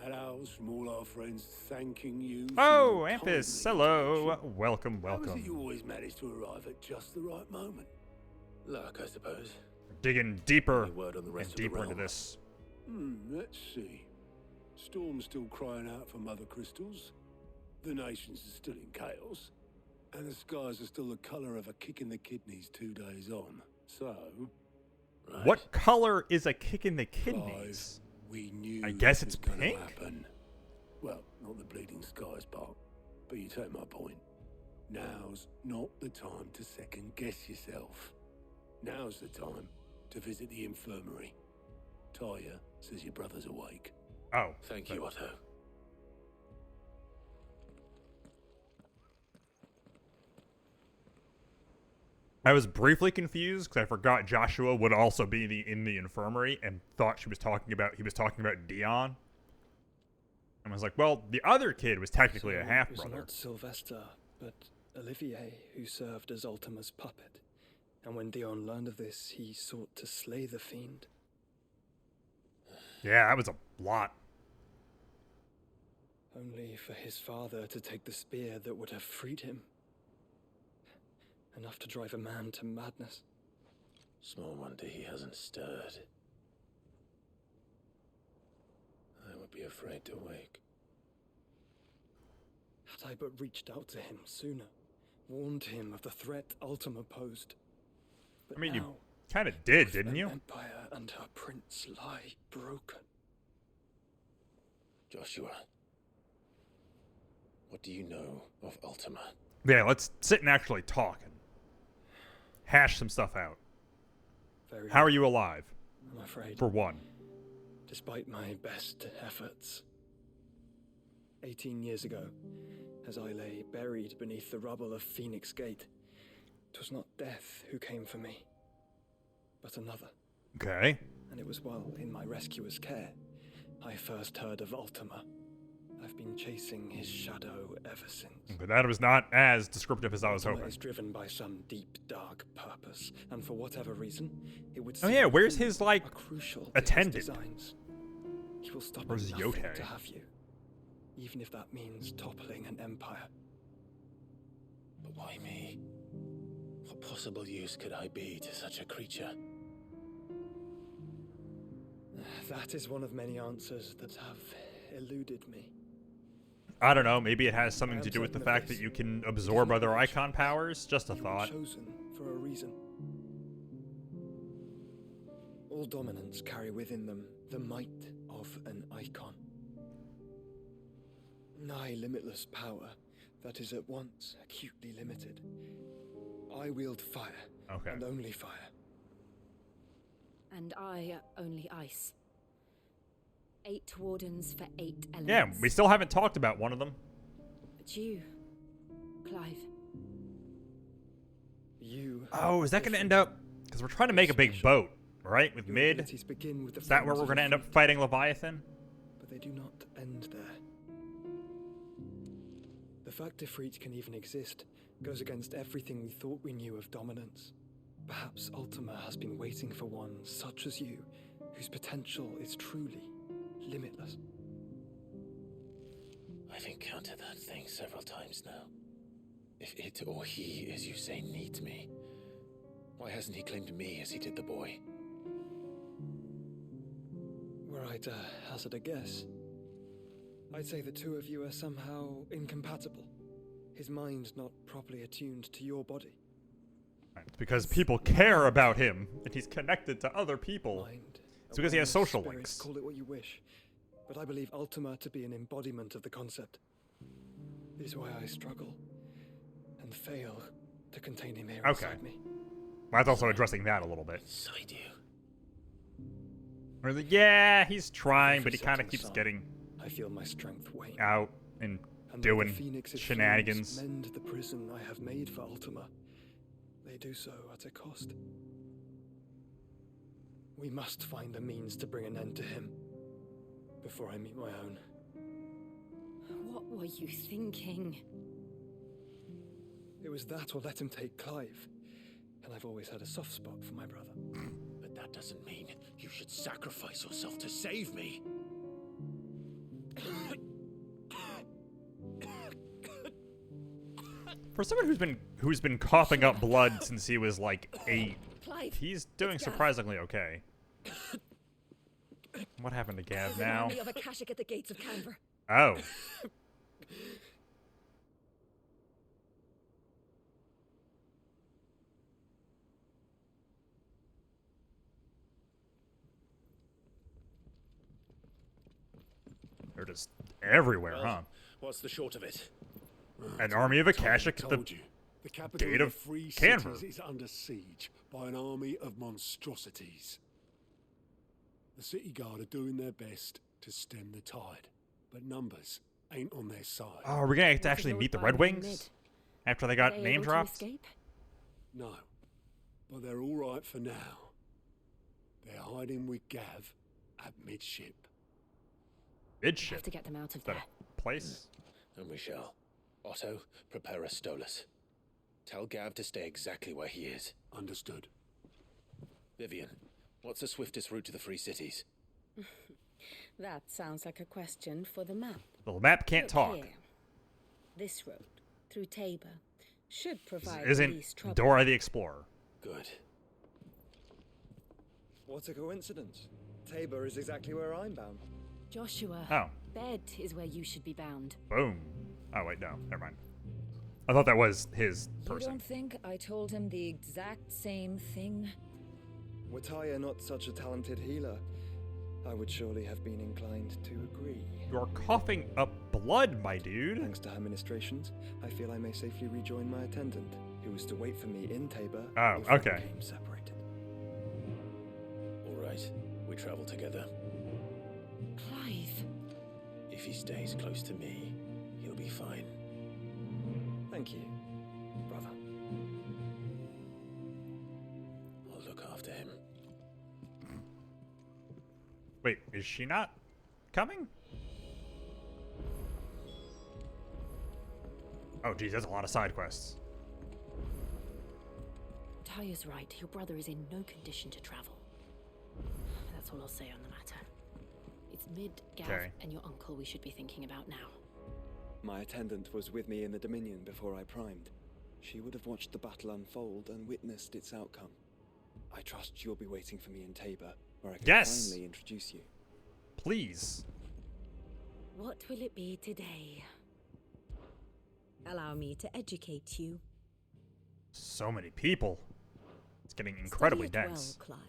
C: Hellos from all our friends thanking you.
A: Oh, Ampus, hello. Welcome,
C: How is it
A: welcome.
C: you always manage to arrive at just the right moment? Luck, I suppose.
A: Digging deeper
C: Any word on the rest
A: and
C: of the
A: deeper into
C: realm?
A: this.
C: Let's see. Storm's still crying out for Mother Crystals. The nations are still in chaos. And the skies are still the colour of a kick in the kidneys 2 days on. So... Right.
A: What color is a kick in the kidneys?
C: We knew
A: I guess
C: this
A: it's
C: was gonna
A: pink?
C: happen. Well, not the bleeding skies part, but you take my point. Now's not the time to second guess yourself. Now's the time to visit the infirmary. Talia says your brother's awake.
A: Oh.
C: Thank you, Otto.
A: I was briefly confused because I forgot Joshua would also be in the infirmary and thought he was talking about Dion. And I was like, well, the other kid was technically a half
K: It was
A: brother.
K: not Sylvester, but Olivier who served as Ultima's puppet. And when Dion learned of this, he sought to slay the fiend.
A: Yeah, that was a lot.
K: Only for his father to take the spear that would have freed him. Enough to drive a man to madness.
C: Small wonder he hasn't stirred. I would be afraid to wake.
K: Had I but reached out to him sooner, warned him of the threat Ultima posed. But
A: I mean, you
K: now,
A: kind of did,
K: both
A: didn't
K: an
A: you?
K: Empire and her prince lie broken.
C: Joshua, what do you know of Ultima?
A: Yeah, let's sit and actually talk and hash some stuff out.
K: Very
A: How are you alive?
K: I'm afraid.
A: For one.
K: Despite my best efforts. 18 years ago, as I lay buried beneath the rubble of Phoenix Gate, 'twas not death who came for me, but another.
A: Okay.
K: And it was while in my rescuer's care, I first heard of Ultima. I've been chasing his shadow ever since.
A: But that was not as descriptive as I was
K: Ultima
A: hoping.
K: is driven by some deep, dark purpose, and for whatever reason, it would
A: Oh
K: seem
A: yeah,
K: that
A: where's
K: you
A: his, like,
K: are crucial to his
A: attendant?
K: designs. He will stop
A: Where's
K: at nothing
A: Yotei?
K: to have you, even if that means toppling an empire.
C: But why me? What possible use could I be to such a creature?
K: That is one of many answers that have eluded me.
A: I don't know, maybe it has something
K: I
A: to
K: am
A: do with the
K: certain of
A: fact
K: this.
A: that you can absorb other icon powers. Just a
K: You were
A: thought.
K: chosen for a reason. All dominants carry within them the might of an icon. Nigh limitless power that is at once acutely limited. I wield fire,
A: Okay.
K: and only fire.
H: And I only ice. 8 wardens for 8 elements.
A: Yeah, we still haven't talked about one of them.
H: But you, Clive.
K: You.
A: Oh, is that going to end up... Because we're trying to make a big boat, right? With
K: Your
A: mid.
K: abilities begin with the
A: Is that where
K: flames
A: we're
K: of
A: going to
K: a
A: end up
K: fruit,
A: fighting Leviathan?
K: But they do not end there. The fact Ifrit can even exist goes against everything we thought we knew of dominance. Perhaps Ultima has been waiting for one such as you, whose potential is truly limitless.
C: I've encountered that thing several times now. If it or he, as you say, needs me, why hasn't he claimed me as he did the boy?
K: Were I to hazard a guess, I'd say the two of you are somehow incompatible. His mind not properly attuned to your body.
A: It's because people care about him, and he's connected to other people.
K: Mind,
A: It's because he has
K: awareness,
A: social
K: spirit,
A: links.
K: Call it what you wish, but I believe Ultima to be an embodiment of the concept. It is why I struggle and fail to contain him here
A: Okay.
K: inside me.
A: That's also addressing that a little bit.
C: Inside you.
A: We're like, yeah, he's trying, but he
K: Every
A: kind of
K: setting
A: keeps
K: sun,
A: getting
K: I feel my strength wane.
A: out and
K: And
A: doing
K: the Phoenix's
A: shenanigans.
K: flames mend the prison I have made for Ultima. They do so at a cost. We must find a means to bring an end to him before I meet my own.
H: What were you thinking?
K: It was that or let him take Clive. And I've always had a soft spot for my brother.
F: But that doesn't mean you should sacrifice yourself to save me.
A: For someone who's been coughing up blood since he was like 8,
B: Clive,
A: he's doing
B: it's Gav.
A: surprisingly okay. What happened to Gav
B: There's an
A: now?
B: army of Akashic at the gates of Canver.
A: Oh. They're just everywhere, huh?
F: What's the short of it?
A: An army of Akashic at the
C: Told you. The capital
A: gate
C: of
A: of
C: the free
A: Canver.
C: cities is under siege by an army of monstrosities. The city guard are doing their best to stem the tide, but numbers ain't on their side.
A: Oh, are we gonna have to
H: What
A: actually
H: did
A: meet the
H: Lord
A: Red
H: Byron
A: Wings
H: mid?
A: after they
H: Are
A: got
H: they
A: name
H: able to
A: dropped?
H: escape?
C: No, but they're all right for now. They're hiding with Gav at midship.
H: We
A: Midship.
H: have to get them out of
A: Is that
H: there.
A: a place?
F: And we shall. Otto, prepare a Stolas. Tell Gav to stay exactly where he is.
C: Understood.
F: Vivian, what's the swiftest route to the free cities?
H: That sounds like a question for the map.
A: The map can't
H: Look
A: talk.
H: here. This road, through Tabor, should provide
A: Isn't
H: least trouble.
A: Dora the Explorer?
F: Good.
K: What a coincidence. Tabor is exactly where I'm bound.
H: Joshua,
A: Oh.
H: bed is where you should be bound.
A: Boom. Oh, wait, no. Never mind. I thought that was his
L: You
A: person.
L: don't think I told him the exact same thing?
K: Were Taya not such a talented healer, I would surely have been inclined to agree.
A: You're coughing up blood, my dude.
K: Thanks to her ministrations, I feel I may safely rejoin my attendant, who was to wait for me in Tabor
A: Oh,
K: if we
A: okay.
K: became separated.
F: All right, we travel together.
H: Clive.
F: If he stays close to me, he'll be fine.
K: Thank you, brother.
F: I'll look after him.
A: Wait, is she not coming? Oh, geez, that's a lot of side quests.
H: Taya's right. Your brother is in no condition to travel. That's all I'll say on the matter. It's Gav,
A: Okay.
H: and your uncle we should be thinking about now.
K: My attendant was with me in the Dominion before I primed. She would have watched the battle unfold and witnessed its outcome. I trust you'll be waiting for me in Tabor, where I can
A: Yes!
K: finally introduce you.
A: Please.
H: What will it be today?
I: Allow me to educate you.
A: So many people. It's getting incredibly
I: Study it
A: dense.
I: well, Clive.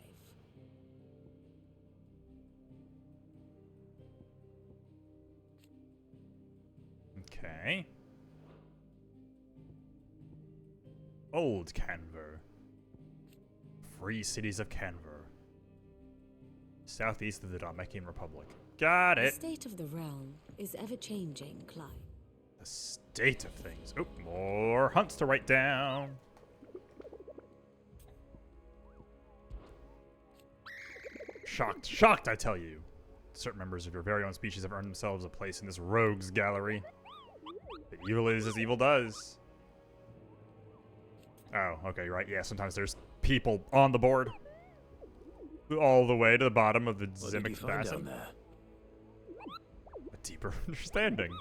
A: Okay. Old Canver. Free cities of Canver. Southeast of the Dominican Republic. Got
I: The
A: it.
I: state of the realm is ever changing, Clive.
A: The state of things. Oh, more hunts to write down. Shocked. Shocked, I tell you. Certain members of your very own species have earned themselves a place in this rogues gallery. The evil is as evil does. Oh, okay, you're right. Yeah, sometimes there's people on the board. All the way to the bottom of the
F: What did you
A: Zimic
F: find
A: Basin.
F: down there?
A: A deeper understanding.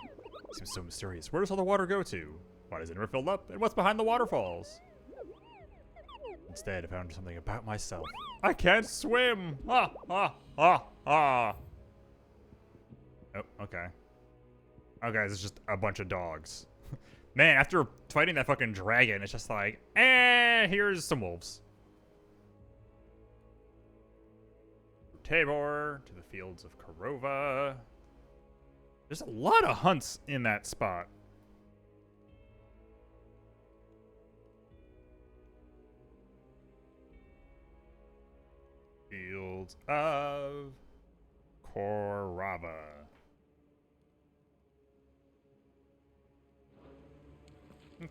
A: Seems so mysterious. Where does all the water go to? Why does it never fill up? And what's behind the waterfalls? Instead, I found something about myself. I can't swim! Ah, ah, ah, ah. Oh, okay. Okay, it's just a bunch of dogs. Man, after fighting that fucking dragon, it's just like, here's some wolves. Tabor, to the fields of Korova. There's a lot of hunts in that spot. Fields of Korova.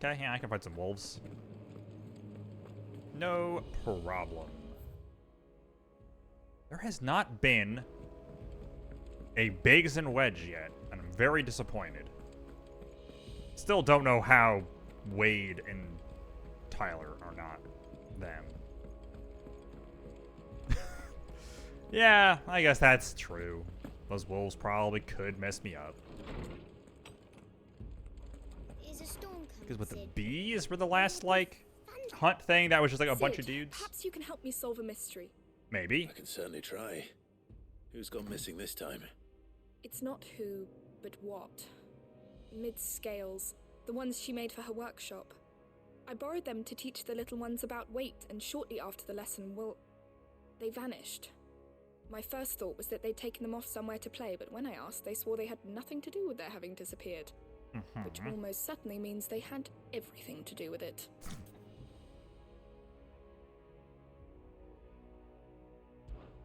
A: Okay, yeah, I can fight some wolves. No problem. There has not been a Biggs and Wedge yet, and I'm very disappointed. Still don't know how Wade and Tyler are not them. Yeah, I guess that's true. Those wolves probably could mess me up. Because with the bees were the last, like, hunt thing that was just like a bunch of dudes?
M: Perhaps you can help me solve a mystery.
A: Maybe.
N: I can certainly try. Who's gone missing this time?
M: It's not who, but what. Mid's scales, the ones she made for her workshop. I borrowed them to teach the little ones about weight, and shortly after the lesson, well, they vanished. My first thought was that they'd taken them off somewhere to play, but when I asked, they swore they had nothing to do with their having disappeared. Which almost certainly means they had everything to do with it.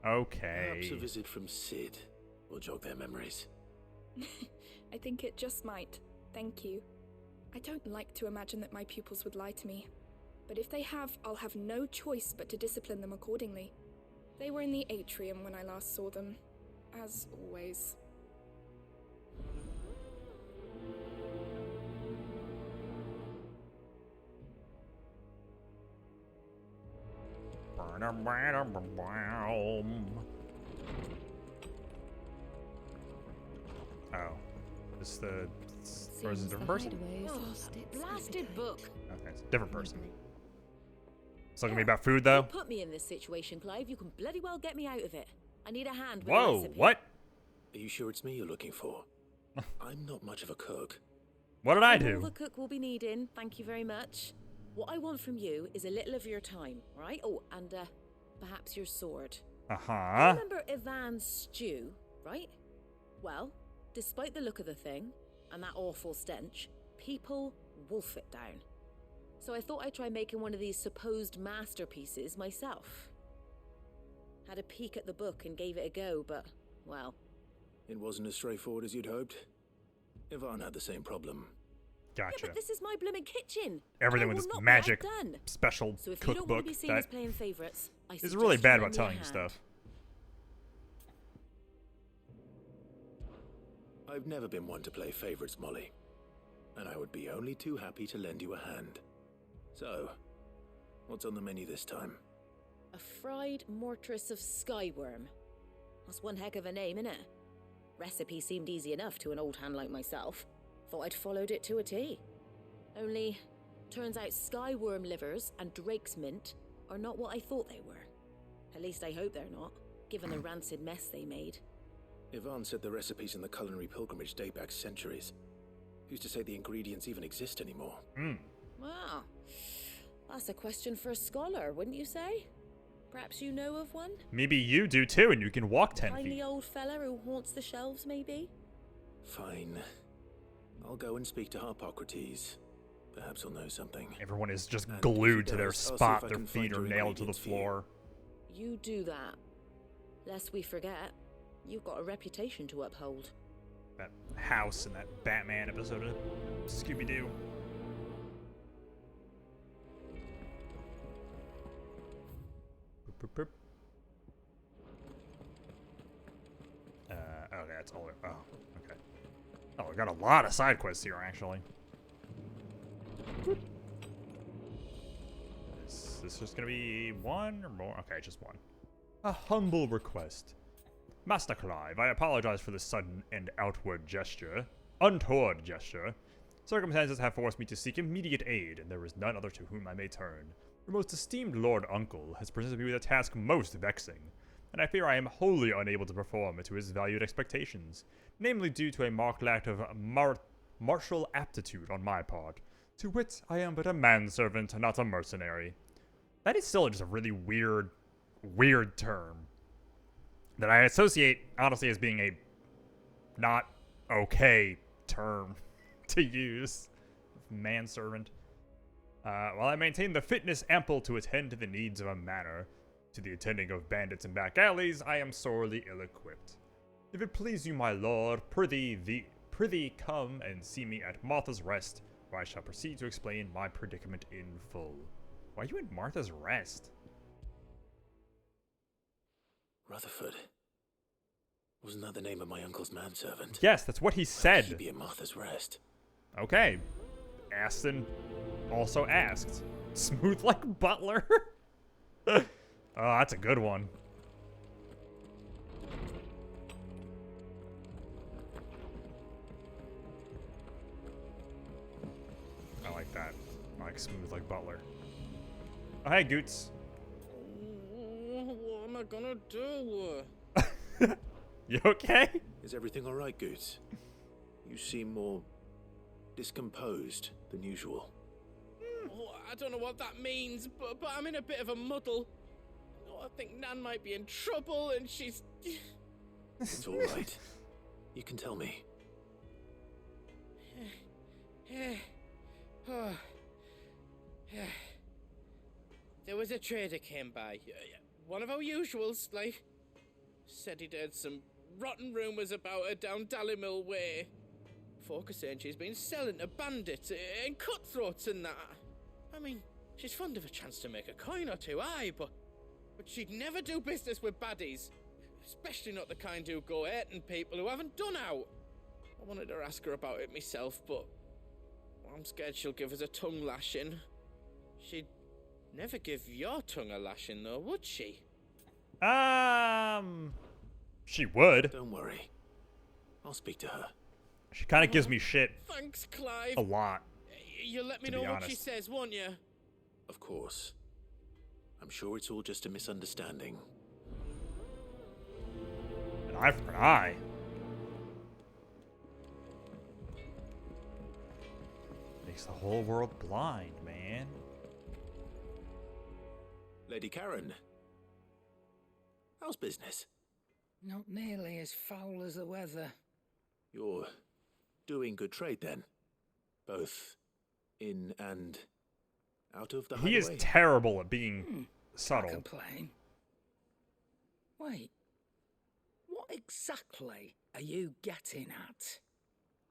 A: Okay.
N: Perhaps a visit from Sid will jog their memories.
M: I think it just might. Thank you. I don't like to imagine that my pupils would lie to me. But if they have, I'll have no choice but to discipline them accordingly. They were in the atrium when I last saw them. As always.
A: Oh. This is the... Or is it a different person?
H: Oh, that blasted book.
A: Okay, it's a different person. It's looking to be about food, though?
H: Put me in this situation, Clive. You can bloody well get me out of it. I need a hand with a
A: Whoa,
H: recipe.
A: what?
N: Are you sure it's me you're looking for? I'm not much of a cook.
A: What did I
H: All
A: do?
H: the cook will be needing. Thank you very much. What I want from you is a little of your time, right? Oh, and perhaps your sword.
A: Uh-huh.
H: Remember Ivan's stew, right? Well, despite the look of the thing and that awful stench, people wolf it down. So I thought I'd try making one of these supposed masterpieces myself. Had a peek at the book and gave it a go, but, well...
N: It wasn't as straightforward as you'd hoped. Ivan had the same problem.
A: Gotcha.
H: Yeah, but this is my blooming kitchen.
A: Everything with this magic special
H: so if you don't want to
A: cookbook
H: be seen as playing favorites, I
A: is really
H: suggest
A: bad
H: you
A: about
H: lend me a
A: telling you
H: hand.
A: stuff.
N: I've never been one to play favorites, Molly. And I would be only too happy to lend you a hand. So, what's on the menu this time?
H: A fried mortress of skyworm. That's one heck of a name, innit? Recipe seemed easy enough to an old hand like myself. Thought I'd followed it to a T. Only, turns out skyworm livers and drake's mint are not what I thought they were. At least I hope they're not, given the rancid mess they made.
N: Ivan said the recipes in the culinary pilgrimage date back centuries. Who's to say the ingredients even exist anymore?
H: Well, that's a question for a scholar, wouldn't you say? Perhaps you know of one?
A: Maybe you do too, and you can walk 10
H: Tiny
A: feet.
H: old fella who haunts the shelves, maybe?
N: Fine. I'll go and speak to Harpocrates. Perhaps he'll know something.
A: Everyone is just
N: And if
A: glued
N: he
A: to their
N: does, I'll see
A: spot.
N: if I
A: Their
N: can
A: feet
N: find
A: are
N: your
A: nailed to the
N: ingredients for you.
A: floor.
H: You do that. Lest we forget, you've got a reputation to uphold.
A: That house in that Batman episode of Scooby-Doo. Boop, boop, boop. Okay, that's all. Oh, okay. Oh, we got a lot of side quests here, actually. Is this just gonna be one or more? Okay, just one. A humble request. Master Clive, I apologize for this sudden and untoward gesture. Circumstances have forced me to seek immediate aid, and there is none other to whom I may turn. Your most esteemed Lord Uncle has presented me with a task most vexing, and I fear I am wholly unable to perform it to his valued expectations, namely due to a marked lack of martial aptitude on my part. To wit, I am but a manservant, not a mercenary. That is still just a really weird term that I associate, honestly, as being a not okay term to use. Manservant. While I maintain the fitness ample to attend to the needs of a manor, to the attending of bandits and back alleys, I am sorely ill-equipped. If it please you, my lord, prithee come and see me at Martha's Rest, where I shall proceed to explain my predicament in full. Why are you in Martha's Rest?
N: Rutherford. Wasn't that the name of my uncle's manservant?
A: Yes, that's what he said.
N: He'd be at Martha's Rest.
A: Okay. Aston also asked. Smooth like Butler? Oh, that's a good one. I like that. I like smooth like Butler. Oh, hey, Goots.
O: What am I gonna do?
A: You okay?
N: Is everything all right, Goots? You seem more discomposed than usual.
O: Oh, I don't know what that means, but I'm in a bit of a muddle. Oh, I think Nan might be in trouble, and she's...
N: It's all right. You can tell me.
O: There was a trader came by. One of our usuals, like... Said he'd heard some rotten rumours about her down Dallymill Way. Folk are saying she's been selling to bandits and cutthroats and that. I mean, she's fond of a chance to make a coin or two, aye, but she'd never do business with baddies. Especially not the kind who go hurting people who haven't done out. I wanted to ask her about it myself, but I'm scared she'll give us a tongue lashing. She'd never give your tongue a lashing, though, would she?
A: She would.
N: Don't worry. I'll speak to her.
A: She kind of gives me shit.
O: Thanks, Clive.
A: A lot.
O: You'll let me know what she says, won't you?
N: Of course. I'm sure it's all just a misunderstanding.
A: An eye for an eye. Makes the whole world blind, man.
N: Lady Karen. How's business?
P: Not nearly as foul as the weather.
N: You're doing good trade then? Both in and out of the hideaway?
A: He is terrible at being subtle.
P: Can't complain. Wait. What exactly are you getting at?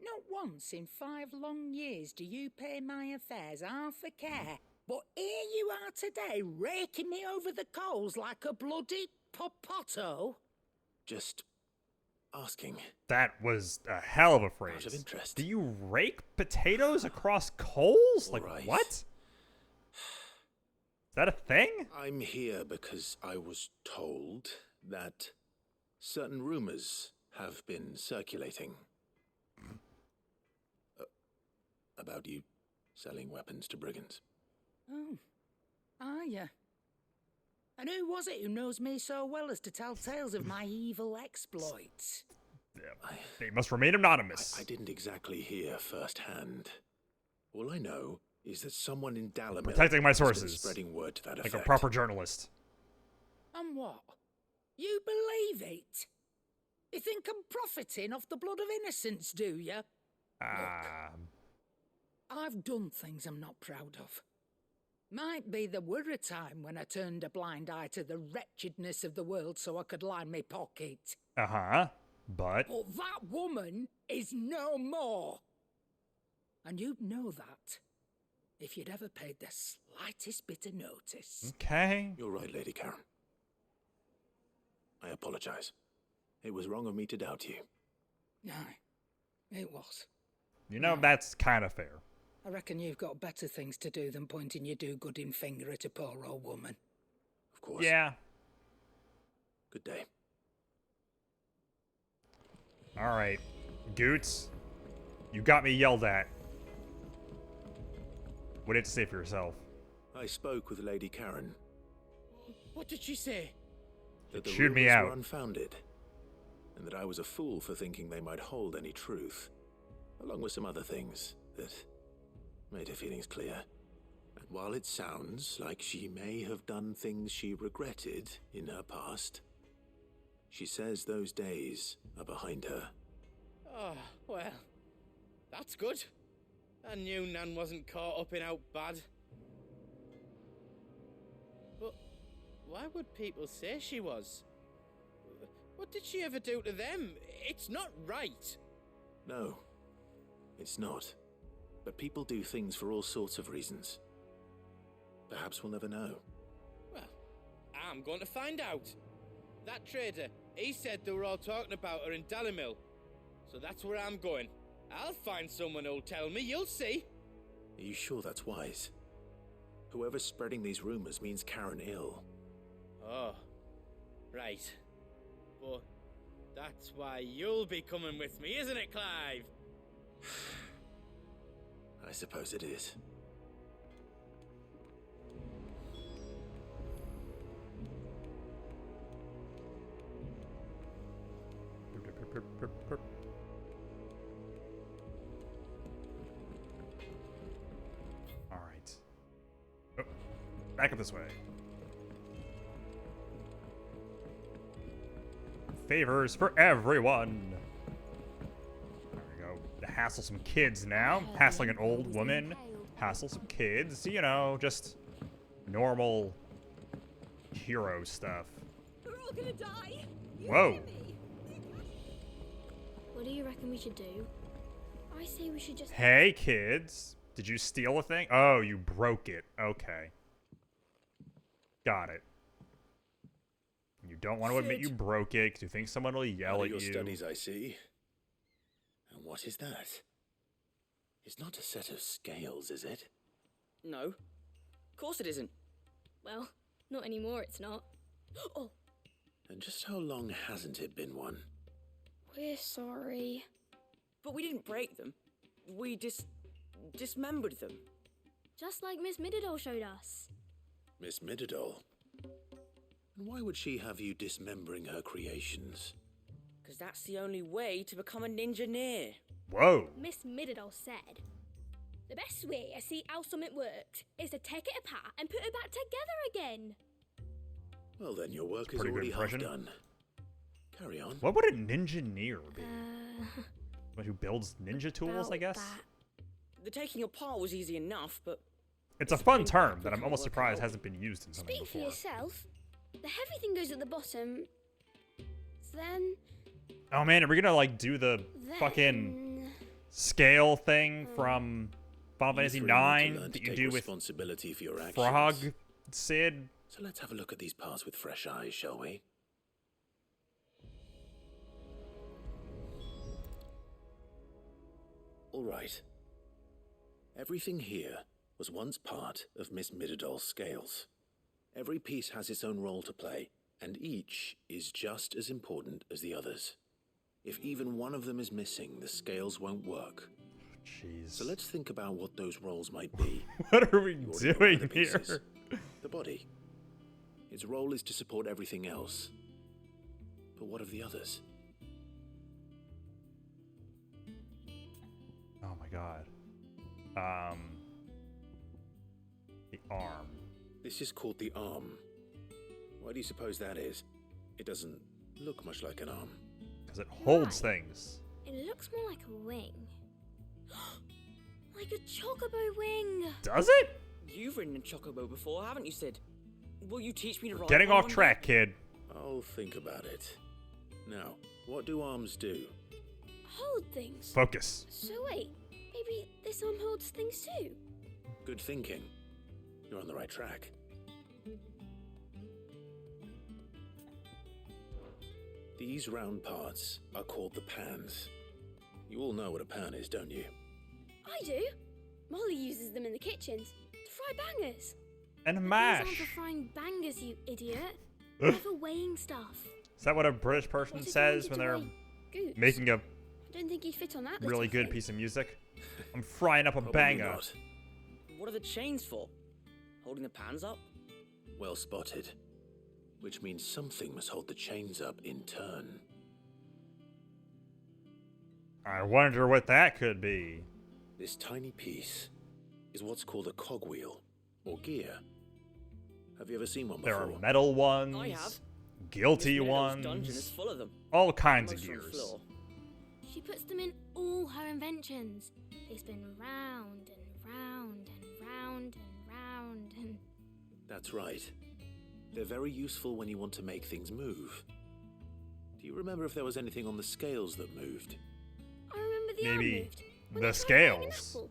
P: Not once in 5 long years do you pay my affairs half a care. But here you are today, raking me over the coals like a bloody popoto.
N: Just asking.
A: That was a hell of a phrase.
N: Out of interest.
A: Do you rake potatoes across coals?
N: All
A: Like,
N: right.
A: what? Is that a thing?
N: I'm here because I was told that certain rumors have been circulating. About you selling weapons to brigands.
P: Oh, are you? And who was it who knows me so well as to tell tales of my evil exploits?
A: Yeah, they must remain anonymous.
N: I didn't exactly hear firsthand. All I know is that someone in Dallymill
A: Protecting my
N: has been
A: sources.
N: spreading word to that
A: Like
N: effect.
A: a proper journalist.
P: And what? You believe it? You think I'm profiting off the blood of innocents, do you? I've done things I'm not proud of. Might be there were a time when I turned a blind eye to the wretchedness of the world so I could line my pocket.
A: Uh-huh. But
P: that woman is no more. And you'd know that if you'd ever paid the slightest bit of notice.
A: Okay.
N: You're right, Lady Karen. I apologize. It was wrong of me to doubt you.
P: Aye, it was.
A: You know, that's kind of fair.
P: I reckon you've got better things to do than pointing your do-gooding finger at a poor old woman.
N: Of course.
A: Yeah.
N: Good day.
A: Alright. Goots, you got me yelled at. What did you say for yourself?
N: I spoke with Lady Karen.
O: What did she say?
N: That the
A: chewed me
N: rumors
A: out.
N: were unfounded, and that I was a fool for thinking they might hold any truth, along with some other things that made her feelings clear. And while it sounds like she may have done things she regretted in her past, she says those days are behind her.
O: Oh, well, that's good. I knew Nan wasn't caught up in out bad. But why would people say she was? What did she ever do to them? It's not right.
N: No, it's not. but people do things for all sorts of reasons. Perhaps we'll never know.
O: Well, I'm going to find out. That trader, he said they were all talking about her in Dalimil. So that's where I'm going. I'll find someone who'll tell me, you'll see.
N: Are you sure that's wise? Whoever's spreading these rumors means Karen ill.
O: Oh, right. But that's why you'll be coming with me, isn't it, Clive?
N: I suppose it is.
A: All right. Oh, back up this way. Favors for everyone. There we go. To hassle some kids now. Hassling an old woman. Hassle some kids. You know, just normal hero stuff.
B: We're all gonna die.
A: Whoa.
Q: What do you reckon we should do? I say we should just...
A: Hey, kids. Did you steal a thing? Oh, you broke it. Okay. Got it. You don't want to admit you broke it because you think someone will yell at you.
N: Your studies, I see. And what is that? It's not a set of scales, is it?
R: No. Of course it isn't.
Q: Well, not anymore, it's not. Oh!
N: And just how long hasn't it been one?
Q: We're sorry.
R: But we didn't break them. We dismembered them.
Q: Just like Miss Mididol showed us.
N: Miss Mididol? And why would she have you dismembering her creations?
R: Because that's the only way to become a ninja-neer.
A: Whoa.
Q: Miss Mididol said, the best way I see how something works is to take it apart and put it back together again.
N: Well then, your work is
A: Pretty good
N: already half
A: impression.
N: done. Carry on.
A: What would a ninja-neer be? Someone who builds ninja tools, I guess?
R: The taking apart was easy enough, but...
A: It's a fun term that I'm almost surprised hasn't been used in something
Q: Speak for
A: before.
Q: yourself. The heavy thing goes at the bottom. Then...
A: Oh man, are we gonna like do the fucking scale thing from Final Fantasy
N: You three need to
A: IX
N: learn to
A: that you
N: take
A: do with
N: responsibility for your actions.
A: Frog Sid?
N: So let's have a look at these parts with fresh eyes, shall we? All right. Everything here was once part of Miss Mididol's scales. Every piece has its own role to play, and each is just as important as the others. If even one of them is missing, the scales won't work.
A: Jeez.
N: So let's think about what those roles might be.
A: What are we
N: You already know one of
A: doing
N: the pieces.
A: here?
N: The body. Its role is to support everything else. But what of the others?
A: Oh my god. The arm.
N: This is called the arm. Why do you suppose that is? It doesn't look much like an arm.
A: Because it holds things.
Q: It looks more like a wing. Like a chocobo wing.
A: Does it?
R: You've ridden a chocobo before, haven't you, Sid? Will you teach me to ride
A: Getting
R: one
A: off
R: one day?
A: track, kid.
N: I'll think about it. Now, what do arms do?
Q: Hold things.
A: Focus.
Q: So wait, maybe this arm holds things too?
N: Good thinking. You're on the right track. These round parts are called the pans. You all know what a pan is, don't you?
Q: I do. Molly uses them in the kitchens to fry bangers.
A: And
Q: These
A: mash.
Q: aren't for frying bangers, you idiot. They're for weighing stuff.
A: Is that what a British person
Q: What if I
A: says
Q: wanted
A: when
Q: to
A: they're
Q: weigh goods?
A: making a
Q: I don't think he'd fit on that
A: really
Q: little
A: good
Q: thing.
A: piece of music? I'm frying up a
N: Probably
A: banger.
N: not.
R: What are the chains for? Holding the pans up?
N: Well spotted. Which means something must hold the chains up in turn.
A: I wonder what that could be.
N: This tiny piece is what's called a cogwheel, or gear. Have you ever seen one
A: There
N: before?
A: are metal ones,
R: I have.
A: guilty
R: Miss Mididol's dungeon is
A: ones,
R: full of them.
A: all kinds of
R: Most on
A: gears.
R: floor.
Q: She puts them in all her inventions. They spin round and round and round and round and...
N: That's right. They're very useful when you want to make things move. Do you remember if there was anything on the scales that moved?
Q: I remember the arm
A: Maybe
Q: moved when
A: the
Q: I tried buying an
A: scales.
Q: apple.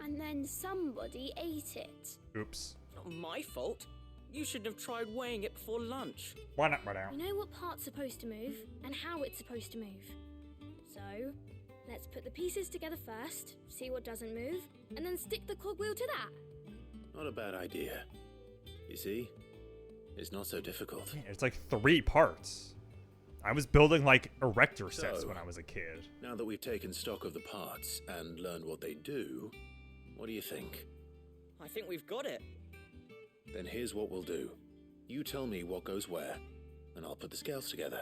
Q: and then somebody ate it.
A: Oops.
R: Not my fault. You should have tried weighing it before lunch.
A: Why not right now?
Q: We know what part's supposed to move and how it's supposed to move. So, let's put the pieces together first, see what doesn't move, and then stick the cogwheel to that.
N: Not a bad idea. You see? It's not so difficult.
A: Yeah, it's like 3 parts. I was building like erector sets
N: So,
A: when I was a kid.
N: Now that we've taken stock of the parts and learned what they do, what do you think?
R: I think we've got it.
N: Then here's what we'll do. You tell me what goes where, and I'll put the scales together.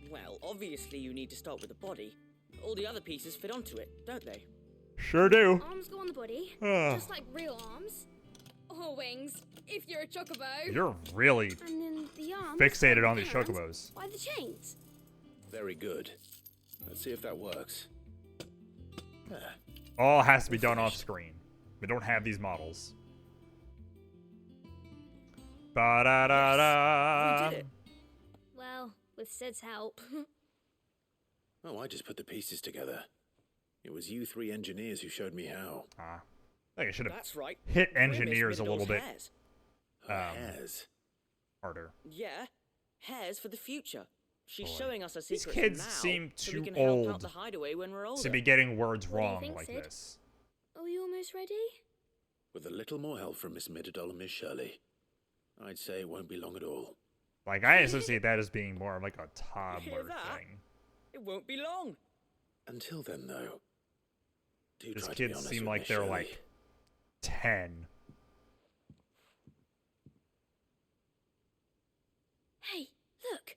R: Well, obviously you need to start with the body. All the other pieces fit onto it, don't they?
A: Sure do.
Q: Arms go on the body, just like real arms. Or wings, if you're a chocobo.
A: You're really
Q: And then the arms
A: fixated on these
Q: hands
A: chocobos.
Q: by the chains.
N: Very good. Let's see if that works. There.
A: All has to be done off screen. We don't have these models. Ba-da-da-da.
R: We did it.
Q: Well, with Sid's help.
N: Oh, I just put the pieces together. It was you 3 engineers who showed me how.
A: I think I should have
R: That's right.
A: hit
R: Grimace
A: engineers a
R: made
A: little
R: those
A: bit
R: hairs.
N: Hairs?
A: harder.
R: Yeah, hairs for the future. She's
A: Boy.
R: showing us her
A: These
R: secrets
A: kids
R: now,
A: seem
R: so
A: too
R: we can help out
A: old
R: the hideaway when we're older.
A: to be getting words
Q: What do you
A: wrong
Q: think,
A: like
Q: Sid?
A: this.
Q: Are we almost ready?
N: With a little more help from Miss Middledol and Miss Shirley, I'd say it won't be long at all.
A: Like, I associate that as being more of like a
R: Hear
A: toddler
R: that?
A: thing.
R: It won't be long.
N: Until then, though, do
A: These
N: try to be
A: kids
N: honest
A: seem
N: with
A: like
N: Miss
A: they're
N: Shirley.
A: like 10.
Q: Hey, look.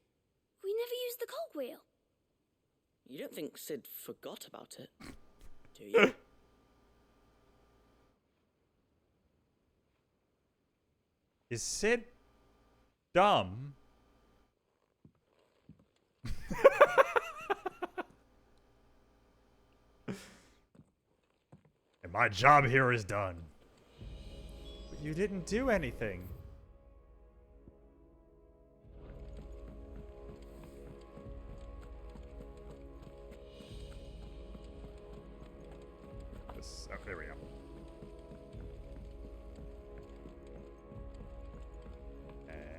Q: We never used the cogwheel.
R: You don't think Sid forgot about it, do you?
A: Is Sid dumb? And my job here is done. But you didn't do anything. Oh, there we go.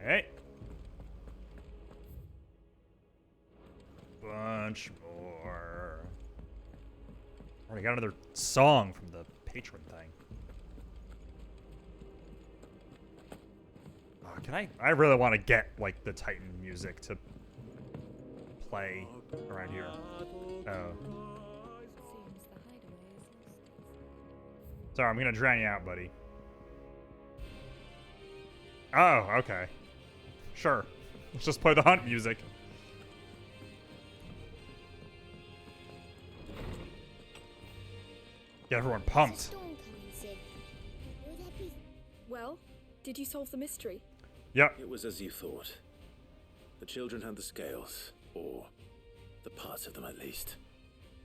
A: Hey. Bunch more. Already got another song from the patron thing. Oh, can I really want to get like the Titan music to play around here. Oh. Sorry, I'm gonna drown you out, buddy. Oh, okay. Sure. Let's just play the hunt music. Get everyone pumped.
M: Well, did you solve the mystery?
A: Yep.
N: It was as you thought. The children had the scales, or the parts of them at least.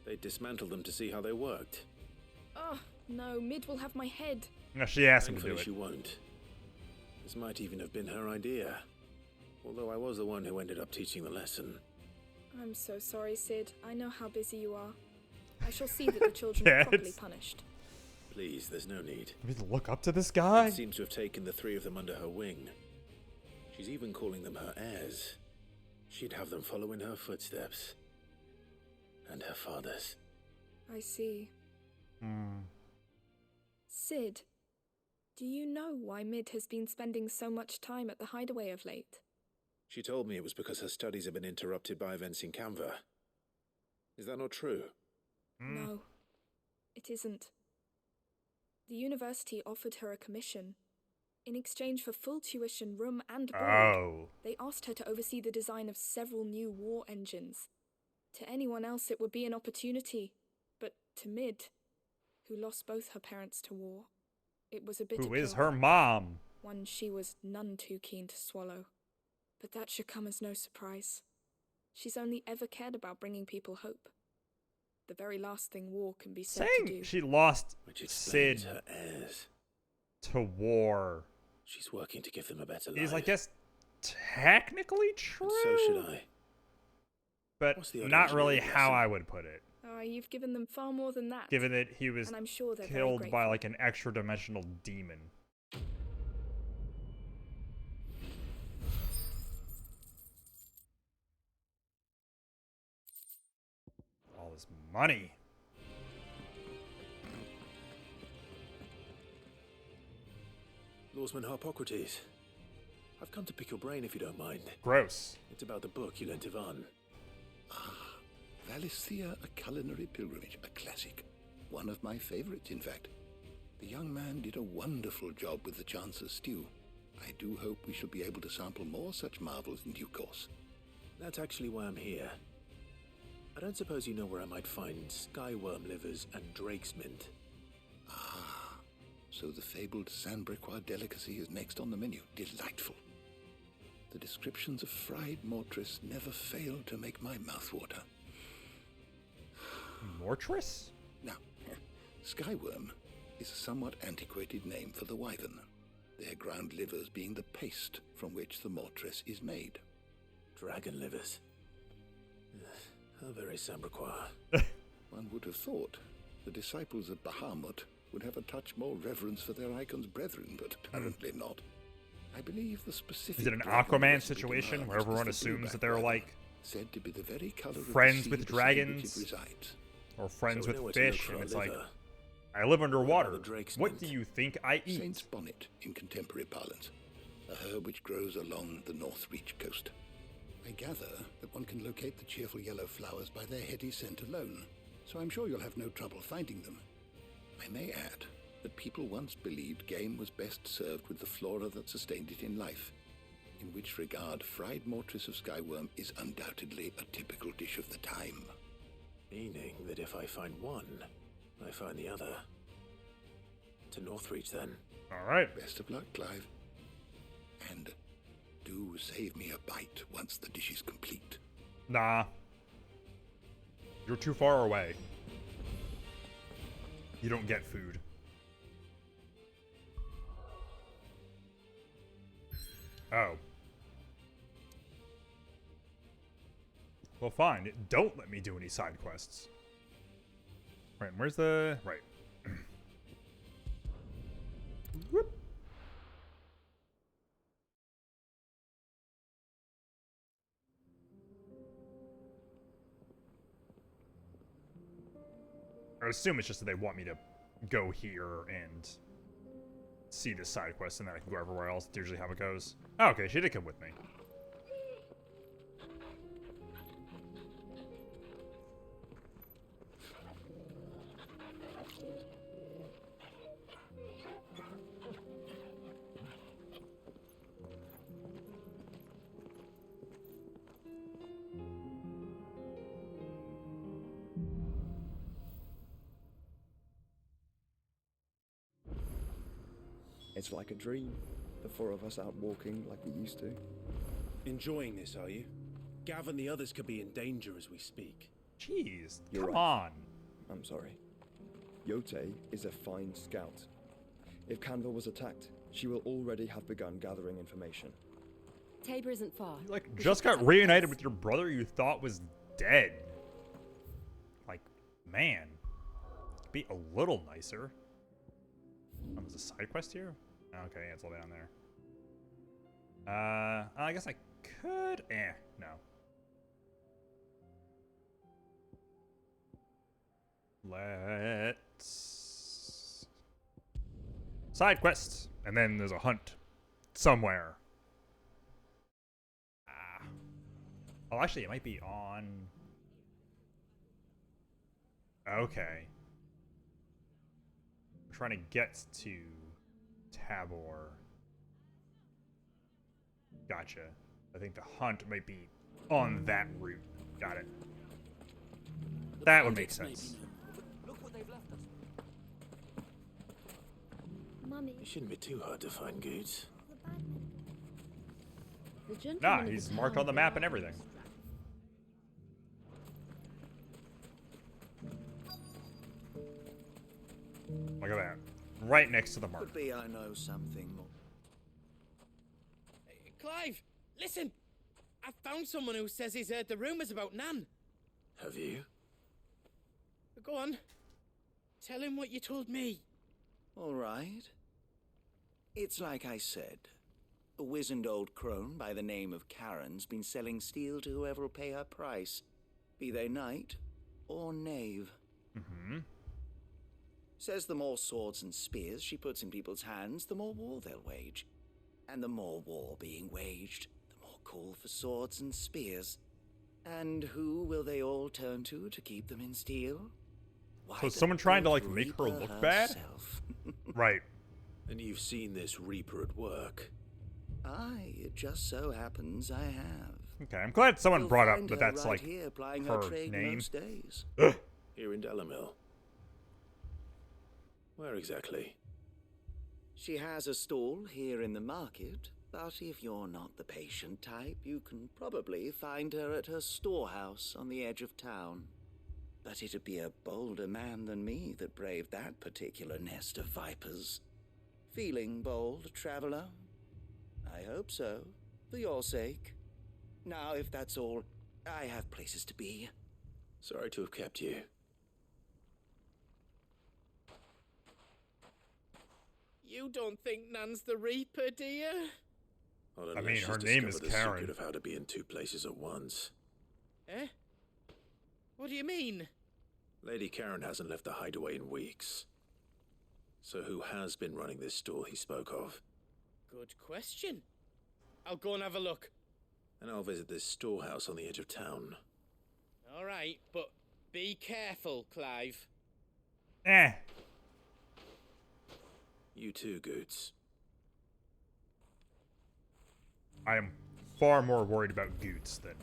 N: They dismantled them to see how they worked.
M: Oh, no, Mid will have my head.
A: No, she asked him to do
N: Thankfully,
A: it.
N: she won't. This might even have been her idea. Although I was the one who ended up teaching the lesson.
M: I'm so sorry, Sid. I know how busy you are. I shall see that the children are properly punished.
N: Please, there's no need.
A: I mean, look up to this guy.
N: It seems to have taken the 3 of them under her wing. She's even calling them her heirs. She'd have them follow in her footsteps. And her father's.
M: I see. Sid, do you know why Mid has been spending so much time at the hideaway of late?
N: She told me it was because her studies have been interrupted by events in Canva. Is that not true?
M: No, it isn't. The university offered her a commission. In exchange for full tuition, room and board, they asked her to oversee the design of several new war engines. To anyone else it would be an opportunity, but to Mid, who lost both her parents to war, it was a bitter
A: Who is
M: pill.
A: her mom?
M: One she was none too keen to swallow. But that should come as no surprise. She's only ever cared about bringing people hope. The very last thing war can be said to do.
A: Saying she lost Sid
N: her heirs.
A: to war
N: She's working to give them a better life.
A: is, I guess, technically true.
N: So should I.
A: But
N: What's the other
A: not really
N: engineering
A: how
N: lesson?
A: I would put it.
M: Oh, you've given them far more than that.
A: Given that he was
M: and I'm sure they're very
A: killed by
M: grateful.
A: like an extra-dimensional demon. All this money.
N: Lawsman Harpocrates, I've come to pick your brain if you don't mind.
A: Gross.
N: It's about the book you lent Ivan.
S: Valisthea, A Culinary Pilgrimage, a classic. One of my favorites, in fact. The young man did a wonderful job with the Chance's stew. I do hope we shall be able to sample more such marvels in due course.
N: That's actually why I'm here. I don't suppose you know where I might find skyworm livers and drake's mint.
S: So the fabled Sandbrequois delicacy is next on the menu. Delightful. The descriptions of fried mortress never fail to make my mouth water.
A: Mortress?
S: Now, skyworm is a somewhat antiquated name for the wyvern, their ground livers being the paste from which the mortress is made.
N: Dragon livers. How very Sandbrequois.
S: One would have thought the disciples of Bahamut would have a touch more reverence for their icon's brethren, but apparently not. I believe the specific...
A: Is it an
S: dragon
A: Aquaman
S: recipe
A: situation
S: demands
A: where everyone
S: was the
A: assumes that
S: blueback
A: they're
S: wyvern,
A: like
S: said to be the very color of the
A: friends
S: sea
A: with
S: beside which it
A: dragons?
S: resides.
A: Or friends
N: So we know
A: with
N: where to look
A: fish,
N: for
A: and
N: our
A: it's like,
N: liver.
A: I live underwater.
N: the drake's
A: What
N: mint?
A: do you think I eat?
S: Saint's bonnet in contemporary parlance, a herb which grows along the North Reach coast. I gather that one can locate the cheerful yellow flowers by their heady scent alone, so I'm sure you'll have no trouble finding them. I may add that people once believed game was best served with the flora that sustained it in life, in which regard fried mortress of skyworm is undoubtedly a typical dish of the time.
N: Meaning that if I find one, I find the other. To Northreach, then.
A: Alright.
S: Best of luck, Clive. And do save me a bite once the dish is complete.
A: Nah. You're too far away. You don't get food. Oh. Well, fine. Don't let me do any side quests. Right, where's the... Right. Whoop. I assume it's just that they want me to go here and see this side quest, and then I can go everywhere else. That's usually how it goes. Oh, okay, she did come with me.
K: It's like a dream. The four of us out walking like we used to.
J: Enjoying this, are you? Gav and the others could be in danger as we speak.
A: Jeez,
K: You're
A: come
K: right.
A: on.
K: I'm sorry. Yote is a fine scout. If Canva was attacked, she will already have begun gathering information.
T: Tabor isn't far.
A: You, like, just got reunited with your brother you thought was dead. Like, man. Be a little nicer. Oh, there's a side quest here? Okay, yeah, it's all down there. I guess I could... no. Let's... Side quests. And then there's a hunt. Somewhere. Oh, actually, it might be on... Okay. I'm trying to get to Tabor. Gotcha. I think the hunt might be on that route. Got it. That would make sense.
R: Look what they've left us.
Q: Mummy.
N: It shouldn't be too hard to find goods.
T: The gentleman
A: Nah,
T: of the
A: he's marked
T: town
A: on the map and everything. Look at that. Right next to the mark.
F: Could be I know something more.
O: Clive, listen! I found someone who says he's heard the rumours about Nan.
N: Have you?
O: Go on. Tell him what you told me.
U: All right. It's like I said. A wizened old crone by the name of Karen's been selling steel to whoever will pay her price, be they knight or knave.
A: Mm-hmm.
U: Says the more swords and spears she puts in people's hands, the more war they'll wage. And the more war being waged, the more call for swords and spears. And who will they all turn to keep them in steel? Why,
A: so is someone trying to, like, make her
U: Reaper
A: look bad?
U: herself.
A: Right.
N: And you've seen this Reaper at work.
U: Aye, it just so happens I have.
A: Okay, I'm glad someone
U: You'll
A: brought up
U: find
A: that
U: her
A: that's,
U: right
A: like,
U: here plying
A: her
U: trade
A: name.
U: most days.
N: Here in Delamil. Where exactly?
U: She has a stall here in the market, but if you're not the patient type, you can probably find her at her storehouse on the edge of town. But it'd be a bolder man than me that braved that particular nest of vipers. Feeling bold, traveler? I hope so, for your sake. Now, if that's all, I have places to be.
N: Sorry to have kept you.
O: You don't think Nan's the Reaper, do you?
N: Well,
A: I mean,
N: unless
A: her
N: she's
A: name is
N: discovered the
A: Karen.
N: secret of how to be in two places at once.
O: Eh? What do you mean?
N: Lady Karen hasn't left the hideaway in weeks. So who has been running this stall he spoke of?
O: Good question. I'll go and have a look.
N: And I'll visit this storehouse on the edge of town.
O: All right, but be careful, Clive.
A: Eh.
N: You too, Goots.
A: I am far more worried about Goots than...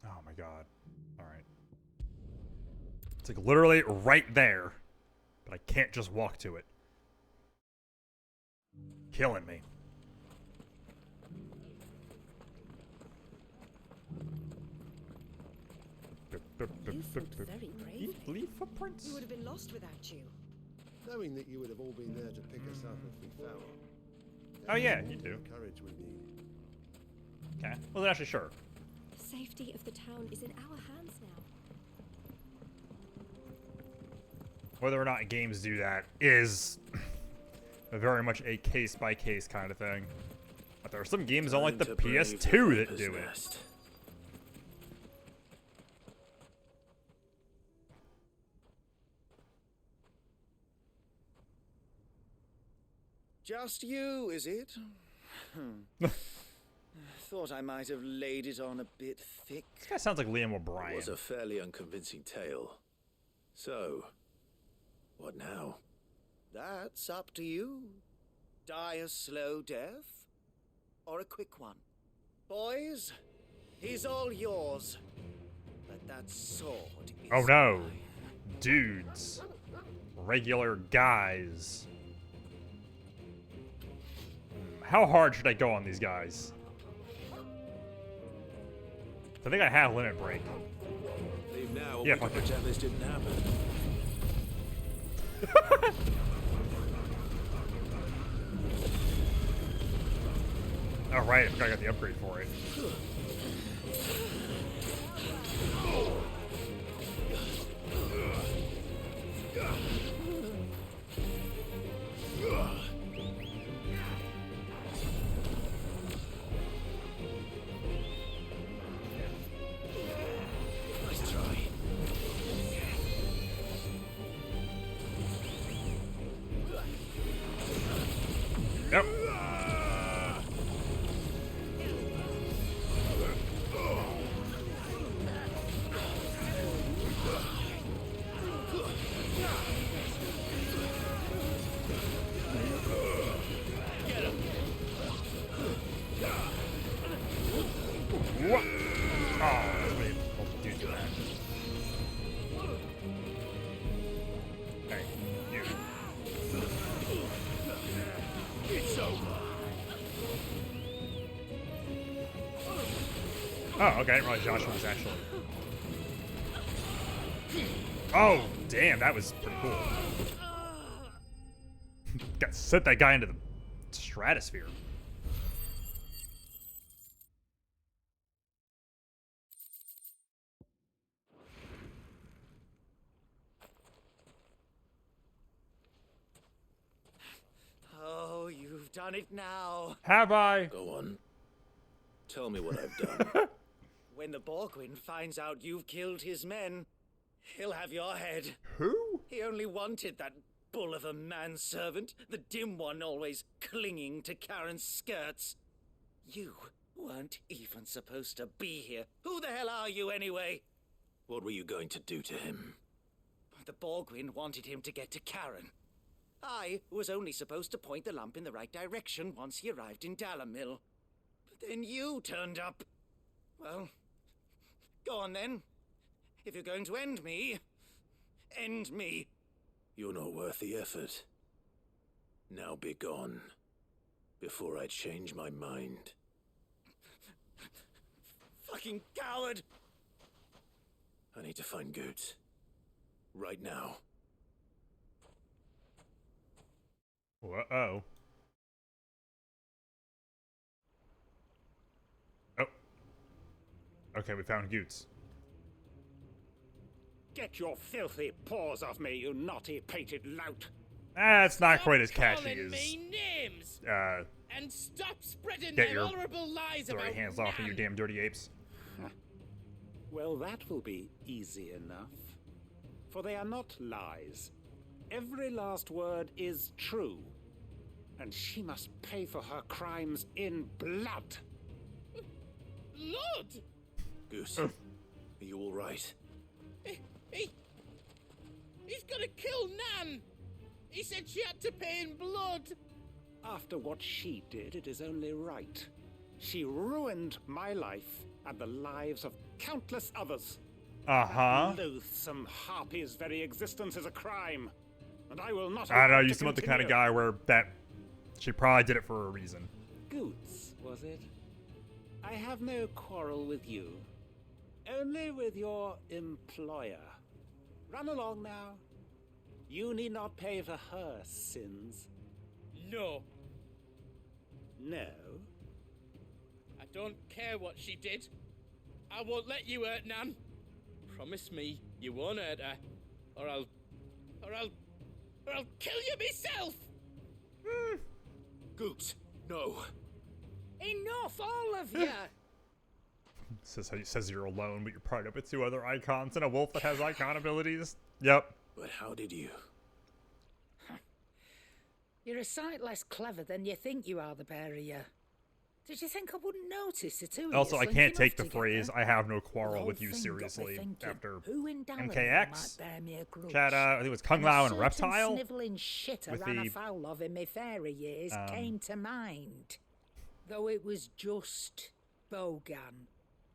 A: Oh my god. Alright. It's like literally right there. But I can't just walk to it. Killing me.
B: You fought very bravely.
A: Leave footprints.
B: We would have been lost without you.
V: Knowing that you would have all been there to pick us up if we fell.
A: Oh yeah, you do.
V: Courage we need.
A: Okay. Wasn't actually sure.
I: Safety of the town is in our hands now.
A: Whether or not games do that is very much a case-by-case kind of thing. But there are some games on like the PS2 that do it.
U: Just you, is it? Thought I might have laid it on a bit thick.
A: This guy sounds like Liam O'Brien.
N: It was a fairly unconvincing tale. So, what now?
U: That's up to you. Die a slow death, or a quick one. Boys, he's all yours. But that sword is
A: Oh no. Dudes. Regular guys. How hard should I go on these guys? I think I have limit break.
N: Leave now,
A: Yeah,
N: we can
A: fuck it.
N: pretend this didn't happen.
A: Oh right, I forgot I got the upgrade for it.
U: Nice try.
A: Yep. What? Oh, wait. Oh, dude, do that. Hey, you.
U: It's over.
A: Oh, okay. I didn't realize Joshua was actually. Oh, damn, that was pretty cool. Got sent that guy into the stratosphere.
U: You've done it now.
A: Have I?
N: Go on. Tell me what I've done.
U: When the Borgwin finds out you've killed his men, he'll have your head.
A: Who?
U: He only wanted that bull of a manservant, the dim one always clinging to Karen's skirts. You weren't even supposed to be here. Who the hell are you anyway?
N: What were you going to do to him?
U: The Borgwin wanted him to get to Karen. I was only supposed to point the lamp in the right direction once he arrived in Dalamil. But then you turned up. Well, go on then. If you're going to end me, end me.
N: You're not worth the effort. Now be gone, before I change my mind.
U: Fucking coward!
N: I need to find Goots. Right now.
A: Uh-oh. Oh. Okay, we found Goots.
E: Get your filthy paws off me, you naughty painted lout!
A: It's not quite as catchy
O: Calling
A: as
O: me names.
A: And
O: stop spreading
A: get
O: them
A: your
O: horrible lies
A: dirty
O: about
A: hands off of you damn dirty apes.
E: Well, that will be easy enough. For they are not lies. Every last word is true. And she must pay for her crimes in blood.
O: Blood?
N: Goose, are you all right?
O: He's gonna kill Nan! He said she had to pay in blood!
E: After what she did, it is only right. She ruined my life and the lives of countless others.
A: Uh-huh.
E: That loathsome harpy's very existence is a crime. And I will not
A: I don't know,
E: allow
A: you
E: to
A: seem like the kind of
E: continue.
A: guy where she probably did it for a reason.
E: Goots, was it? I have no quarrel with you. Only with your employer. Run along now. You need not pay for her sins.
O: No.
E: No?
O: I don't care what she did. I won't let you hurt Nan. Promise me you won't hurt her. Or I'll kill you myself!
N: Goots, no.
P: Enough, all of you!
A: Says you're alone, but you're partnered up with two other icons and a wolf that has icon abilities. Yep.
N: But how did you?
P: You're a sight less clever than you think you are, the pair of you. Did you think I wouldn't notice the two of you
A: Also, I can't
P: slinking
A: take
P: off
A: the
P: together?
A: phrase, I have no
P: The
A: quarrel
P: whole
A: with you
P: thing got me
A: seriously
P: thinking,
A: after
P: who in Dalamir
A: MKX.
P: might bear me a grudge?
A: Chat, I think it was Kung
P: And
A: Lao
P: a
A: and
P: certain
A: Reptile.
P: snivelling shit I
A: with
P: ran
A: the,
P: afoul of in my fairy years
A: um,
P: came to mind. Though it was just Bogan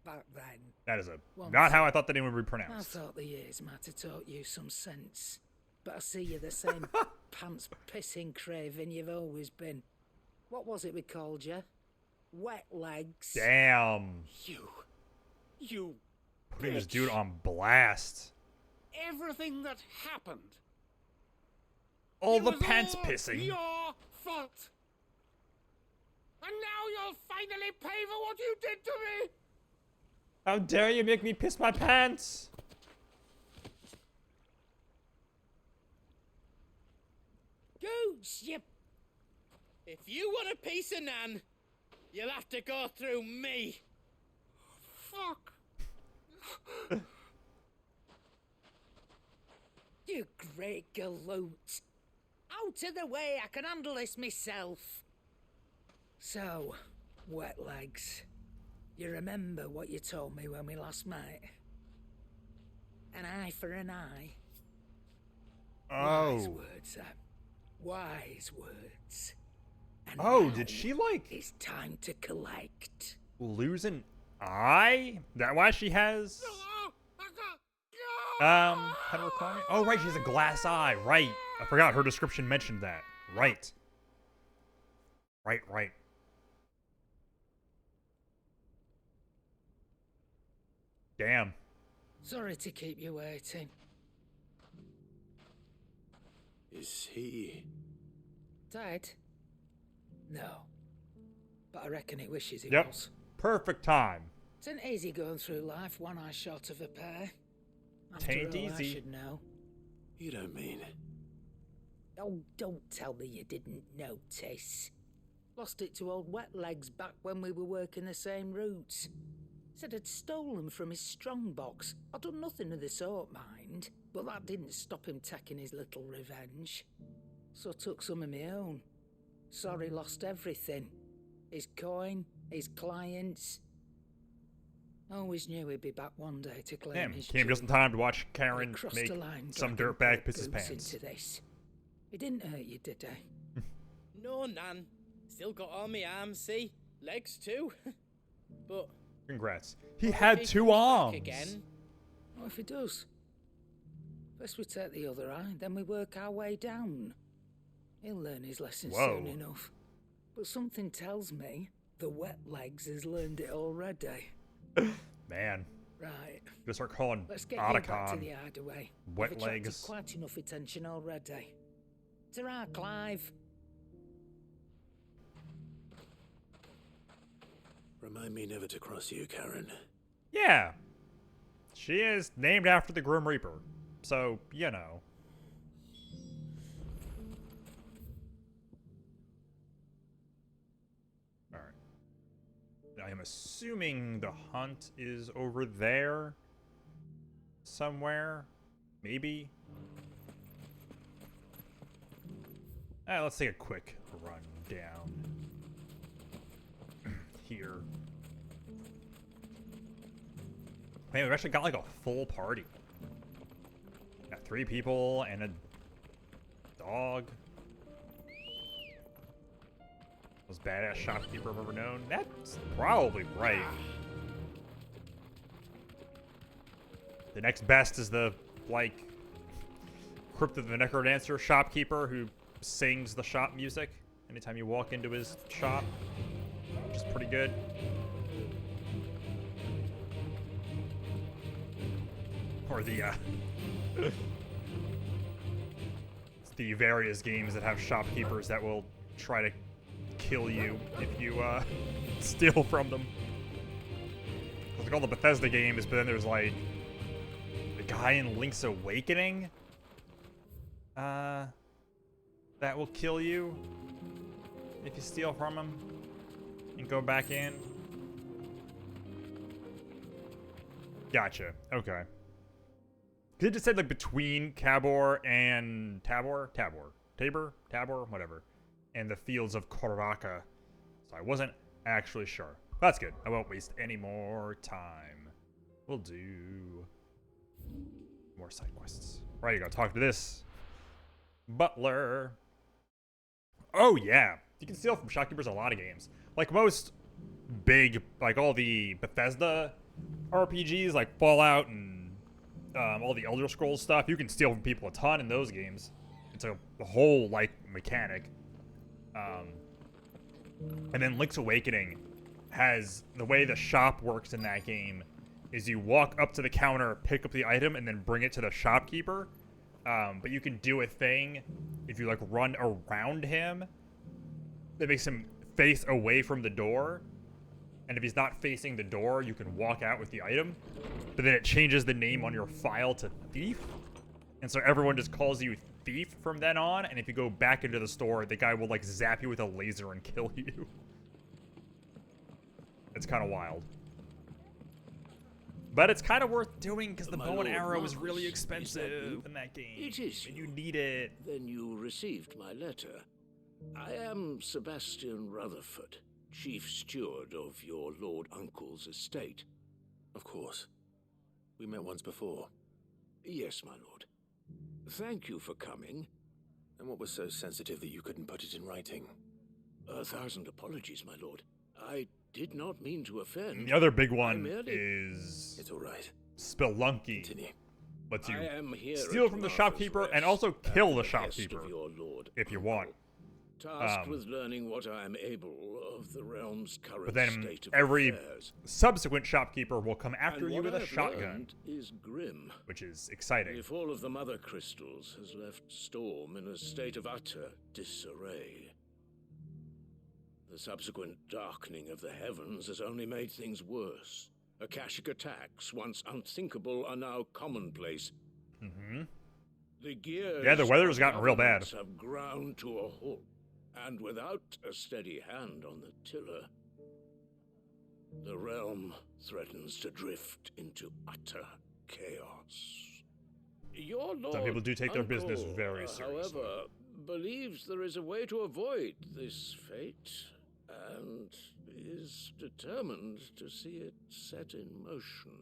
P: back then.
A: That is
P: Once
A: not how I thought the name would be
P: I
A: pronounced.
P: thought the years might have taught you some sense. But I see you're the same pants-pissing craven you've always been. What was it we called you? Wet legs.
A: Damn.
E: You
A: Putting this
E: bitch.
A: dude on blast.
E: Everything that happened.
A: All
E: It
A: the
E: was
A: pants
E: all
A: pissing.
E: Your fault. And now you'll finally pay for what you did to me.
A: How dare you make me piss my pants?
P: Gooch, you...
O: If you want a piece of Nan, you'll have to go through me.
E: Fuck.
P: You great galoot. Out of the way, I can handle this myself. So, wet legs. You remember what you told me when we last met? An eye for an eye. Wise
A: Oh.
P: words, that. Wise words. And
A: Oh,
P: now
A: did she like
P: it's time to collect.
A: lose an eye? That why she has kind of requirement? Oh right, she has a glass eye. Right. I forgot her description mentioned that. Right. Right. Damn.
P: Sorry to keep you waiting.
N: Is he?
P: Dead? No. But I reckon he wishes he
A: Yep.
P: was.
A: Perfect time.
P: It ain't easy going through life one eye short of a pair. After
A: Tain't
P: all, I
A: easy.
P: should know.
N: You don't mean?
P: Oh, don't tell me you didn't notice. Lost it to old Wet Legs back when we were working the same routes. Said I'd stolen from his strongbox. I'd done nothing of the sort, mind, but that didn't stop him taking his little revenge. So I took some of my own. Sorry, lost everything. His coin, his clients. Always knew he'd be back one day to claim
A: Damn,
P: his
A: came just in time to watch Karen
P: crossed
A: make
P: the line,
A: some
P: dragging
A: dirtbag
P: poor
A: piss his
P: Boots
A: pants.
P: into this. It didn't hurt you, did it?
O: No, Nan. Still got all my arms, see? Legs too. But...
A: Congrats. He had 2 arms!
O: Again?
P: What if he does? First we take the other eye, then we work our way down. He'll learn his lesson soon enough. But something tells me the Wet Legs has learned it already.
A: Man.
P: Right.
A: Gonna start calling
P: Let's get you back to
A: Otacon
P: the hideaway.
A: Wet
P: We've attracted
A: Legs.
P: quite enough attention already. Ta-ra, Clive.
N: Remind me never to cross you, Karen.
A: Yeah. She is named after the Grim Reaper. So, you know. Alright. I am assuming the hunt is over there. Somewhere. Maybe. Let's take a quick run down. Here. Man, we've actually got like a full party. Got 3 people and a dog. Most badass shopkeeper I've ever known. That's probably right. The next best is the, like, Crypt of the Necrodancer shopkeeper who sings the shop music anytime you walk into his shop, which is pretty good. Or the, the various games that have shopkeepers that will try to kill you if you, steal from them. Like all the Bethesda games, but then there's, like, the guy in Link's Awakening, that will kill you if you steal from him and go back in. Gotcha. Okay. Because it just said, like, between Tabor, whatever, and the fields of Koraka. So I wasn't actually sure. That's good. I won't waste any more time. We'll do more side quests. Right, you go talk to this butler. Oh, yeah. You can steal from shopkeepers in a lot of games. Like most big, like all the Bethesda RPGs, like Fallout and all the Elder Scrolls stuff, you can steal from people a ton in those games. It's a whole, like, mechanic. And then Link's Awakening has, the way the shop works in that game is you walk up to the counter, pick up the item, and then bring it to the shopkeeper. But you can do a thing if you, like, run around him that makes him face away from the door. And if he's not facing the door, you can walk out with the item. But then it changes the name on your file to Thief. And so everyone just calls you Thief from then on. And if you go back into the store, the guy will, like, zap you with a laser and kill you. It's kind of wild. But it's kind of worth doing because the bow and arrow is really expensive in that game.
C: It is.
A: And you need it.
C: Then you received my letter. I am Sebastian Rutherford, Chief Steward of your Lord Uncle's estate.
N: Of course. We met once before.
C: Yes, my lord. Thank you for coming.
N: And what was so sensitive that you couldn't put it in writing?
C: 1,000 apologies, my lord. I did not mean to offend.
A: And the other big one is...
N: It's all right.
A: Spelunky.
N: Continue.
A: Lets you
C: I am here
A: steal from the shopkeeper and also kill the
C: at behest
A: shopkeeper
C: of your lord
A: if you want.
C: Tasked with learning what I am able of the realm's current
A: But then
C: state of
A: every
C: affairs.
A: subsequent shopkeeper will come after
C: And
A: you
C: what
A: with a
C: I've
A: shotgun,
C: learned is grim.
A: which is exciting.
C: If all of the mother crystals has left Storm in a state of utter disarray. The subsequent darkening of the heavens has only made things worse. Akashic attacks, once unthinkable, are now commonplace.
A: Mm-hmm.
C: The gears
A: Yeah, the weather's
C: of
A: gotten real bad.
C: governments have ground to a halt, And without a steady hand on the tiller, the realm threatens to drift into utter chaos. Your lord,
A: Some people do take their business
C: uncle,
A: very seriously.
C: however, believes there is a way to avoid this fate, and is determined to see it set in motion.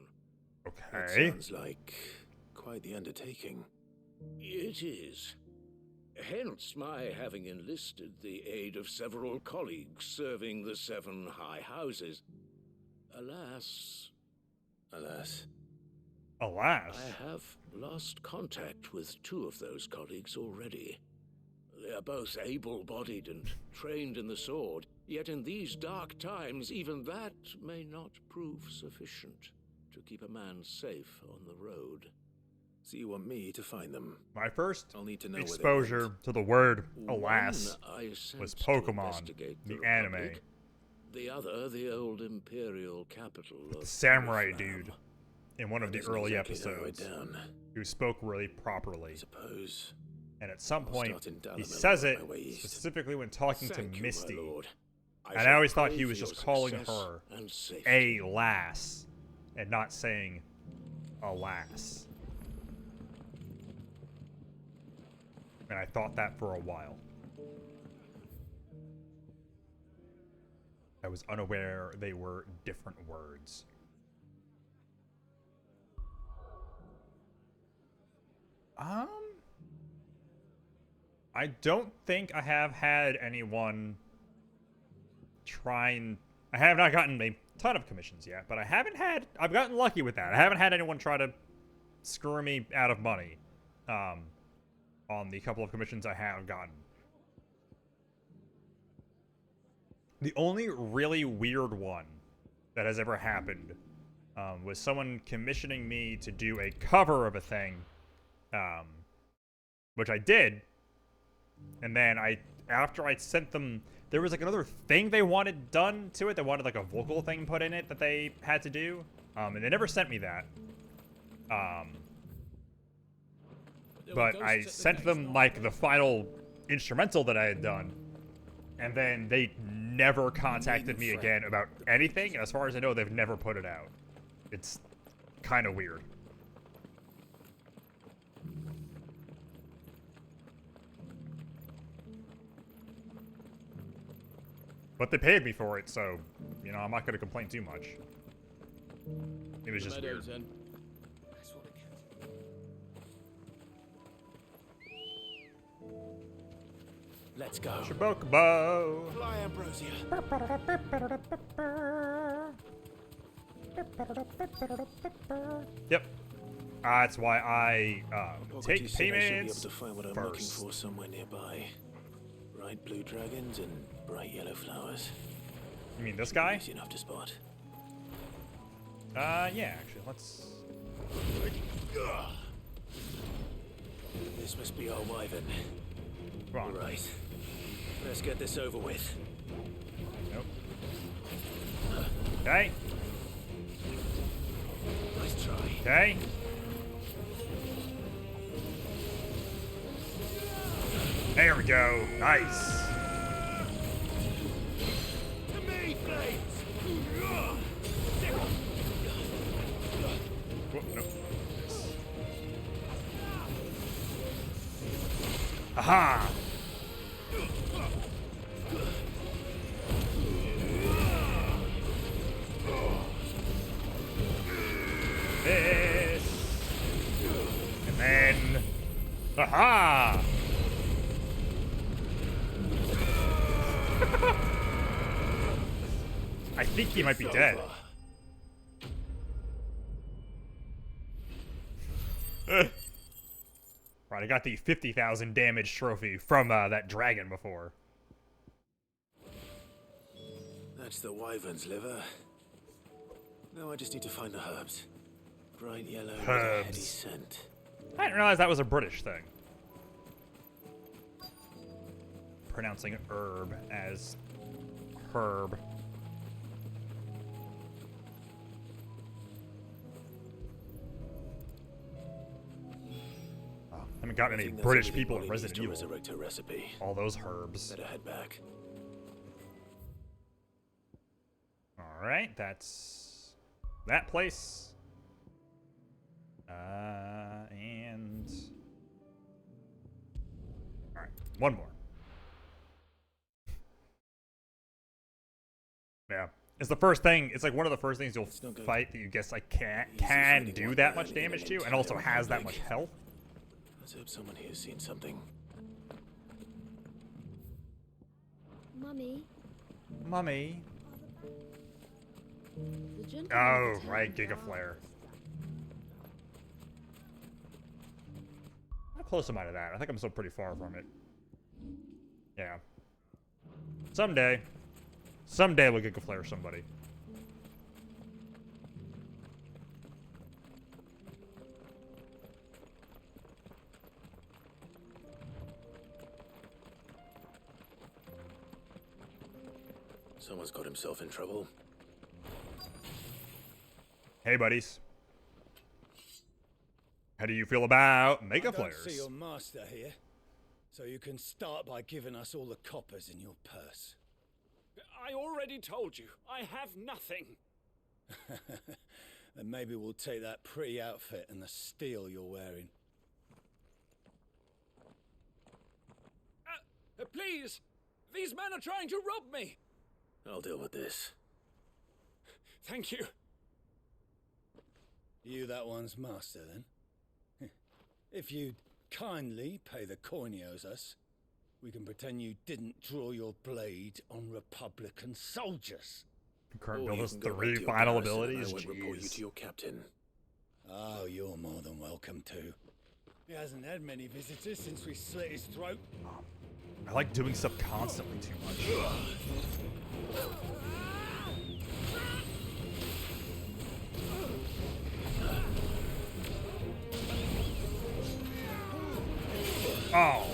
N: That
A: Okay.
N: sounds like quite the undertaking.
C: It is. Hence my having enlisted the aid of several colleagues serving the 7 high houses. Alas,
N: Alas.
A: Alas.
C: I have lost contact with 2 of those colleagues already. They are both able-bodied and trained in the sword, yet in these dark times, even that may not prove sufficient to keep a man safe on the road.
N: So you want me to find them?
A: My first
N: I'll need to know where they
A: exposure
N: went.
A: to the word
C: One
A: alas
C: I sent
A: was
C: to
A: Pokemon,
C: investigate
A: the
C: Republic,
A: anime.
C: The other, the old imperial capital of
A: The samurai
C: Oriflamme.
A: dude in one of the
N: That isn't
A: early
N: exactly narrowed
A: episodes
N: down.
A: who spoke really properly.
N: Suppose.
A: And at some
N: I'll
A: point,
N: start in
A: he
N: Dalamil
A: says
N: on
A: it
N: my way east.
A: specifically when talking
C: Thank
A: to
C: you, my
A: Misty.
C: lord.
A: And I
C: shall
A: always thought
C: pray
A: he was
C: for
A: just
C: your
A: calling
C: success
A: her
C: and safety.
A: a lass and not saying alas. And I thought that for a while. I was unaware they were different words. I don't think I have had anyone trying. I have not gotten a ton of commissions yet, but I've gotten lucky with that. I haven't had anyone try to screw me out of money on the couple of commissions I have gotten. The only really weird one that has ever happened was someone commissioning me to do a cover of a thing, which I did. And then after I sent them, there was like another thing they wanted done to it. They wanted like a vocal thing put in it that they had to do. And they never sent me that. But I sent them like the final instrumental that I had done. And then they never contacted me again about anything. And as far as I know, they've never put it out. It's kind of weird. But they paid me for it, so, you know, I'm not going to complain too much. It was just weird.
N: Let's go.
A: Shabokubo.
N: Fly, Ambrosia.
A: Yep. That's why I take
N: You said I should be able
A: payments
N: to find what I'm looking for somewhere nearby. Bright blue dragons and bright yellow flowers.
A: You mean this guy?
N: Easy enough to spot.
A: Yeah, actually, let's...
N: This must be our wyvern.
A: Come on.
N: Right. Let's get this over with.
A: Nope. Okay.
N: Nice try.
A: Okay. There we go. Nice.
C: To me, blades!
A: Whoop, nope. Aha! This. And then. Aha! I think he might be dead. Right, I got the 50,000 damage trophy from that dragon before.
N: That's the wyvern's liver. Now I just need to find the herbs. Bright yellow with a heady
A: Herbs.
N: scent.
A: I didn't realize that was a British thing. Pronouncing herb as herb. haven't gotten any
N: I think that's
A: British
N: everything
A: people in
N: Molly needs
A: Resident
N: to
A: Evil.
N: resurrect her recipe.
A: All those herbs.
N: Better head back.
A: Alright, that's that place. And... Alright, one more. Yeah. It's the first thing, it's like one of the first things you'll fight that you guess like can do that much damage to, and also has that much health.
N: Let's hope someone here has seen something.
Q: Mummy.
A: Mummy.
Q: The gentleman
A: Oh,
Q: in town
A: right,
Q: died.
A: Giga Flare. How close am I to that? I think I'm still pretty far from it. Yeah. Someday we'll Giga Flare somebody.
N: Someone's got himself in trouble.
A: Hey, buddies. How do you feel about Mega
F: I don't
A: Flares?
F: see your master here, so you can start by giving us all the coppers in your purse.
D: I already told you, I have nothing.
F: Then maybe we'll take that pretty outfit and the steel you're wearing.
D: Please! These men are trying to rob me!
N: I'll deal with this.
D: Thank you.
F: You that one's master, then? If you'd kindly pay the coin he owes us, we can pretend you didn't draw your blade on Republican soldiers.
A: Current
N: Or
A: build
N: you
A: has
N: can go back
A: 3
N: to your
A: final
N: garrison and
A: abilities.
N: I won't report you
A: Jeez.
N: to your captain.
F: Oh, you're more than welcome to. He hasn't had many visitors since we slit his throat.
A: I like doing stuff constantly too much. Oh.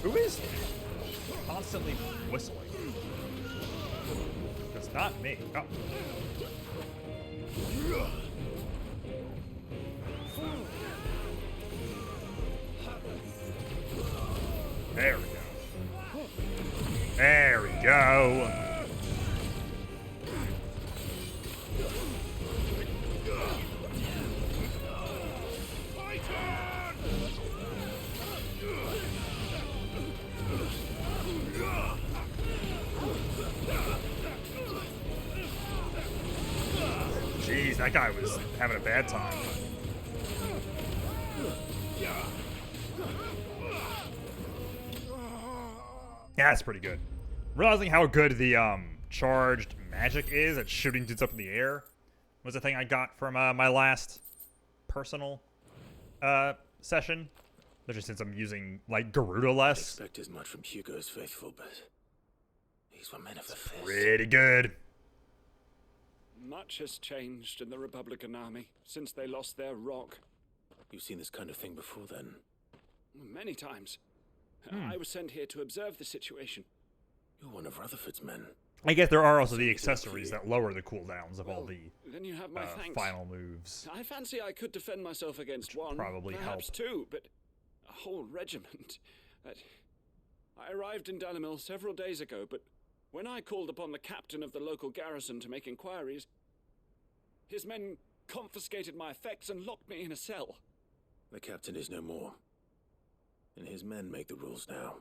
A: Who is constantly whistling? It's not me. Oh. There we go. There we go. Jeez, that guy was having a bad time. Yeah, that's pretty good. Realizing how good the charged magic is at shooting dudes up in the air was the thing I got from my last personal session. Especially since I'm using like Garuda
N: I
A: less.
N: expect as much from Hugo's faithful, but these were men of the fist.
A: Pretty good.
D: Much has changed in the Republican Army since they lost their rock.
N: You've seen this kind of thing before, then?
D: Many times. I was sent here to observe the situation.
N: You're one of Rutherford's men.
A: I guess there are also the accessories that lower the cooldowns of all the
D: Then you have my thanks.
A: final moves.
D: I fancy I could defend myself against one,
A: probably
D: perhaps
A: help.
D: two, but a whole regiment. I arrived in Dalimil several days ago, but when I called upon the captain of the local garrison to make inquiries, his men confiscated my effects and locked me in a cell.
N: The captain is no more, and his men make the rules now.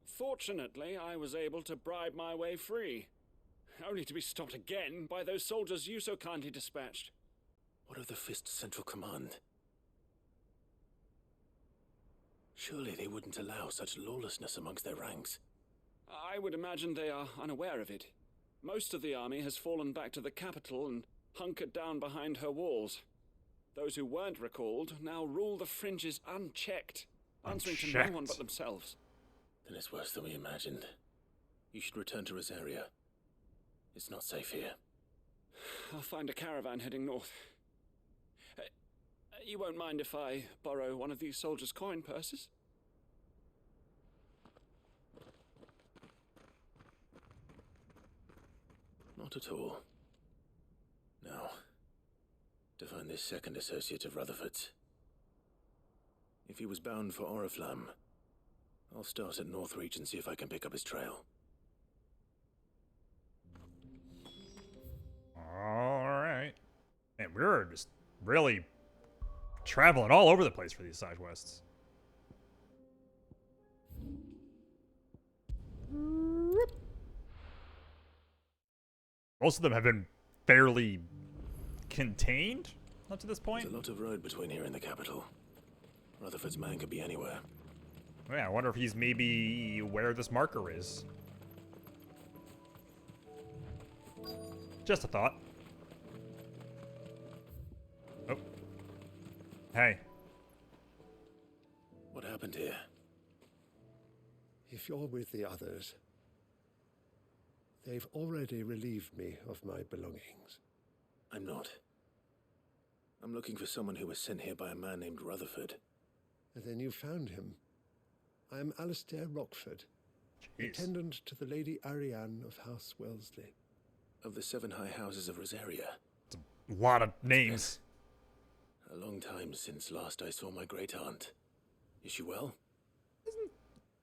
D: Fortunately, I was able to bribe my way free, only to be stopped again by those soldiers you so kindly dispatched.
N: What of the Fist's Central Command? Surely they wouldn't allow such lawlessness amongst their ranks.
D: I would imagine they are unaware of it. Most of the army has fallen back to the capital and hunkered down behind her walls. Those who weren't recalled now rule the fringes unchecked, answering to no one but themselves.
N: Then it's worse than we imagined. You should return to Rosaria. It's not safe here.
D: I'll find a caravan heading north. You won't mind if I borrow one of these soldiers' coin purses?
N: Not at all. Now, to find this second associate of Rutherford's. If he was bound for Oriflamme, I'll start at Northreach and see if I can pick up his trail.
A: Alright. And we're just really traveling all over the place for these side quests. Most of them have been fairly contained up to this point.
N: There's a lot of road between here and the capital. Rutherford's man could be anywhere.
A: Yeah, I wonder if he's maybe where this marker is. Just a thought. Oh. Hey.
N: What happened here?
V: If you're with the others, they've already relieved me of my belongings.
N: I'm not. I'm looking for someone who was sent here by a man named Rutherford.
V: And then you found him. I am Alistair Rockford,
A: Jeez.
V: attendant to the Lady Ariane of House Wellesley.
N: Of the 7 high houses of Rosaria.
A: It's a lot of names.
N: A long time since last I saw my great-aunt. Is she well?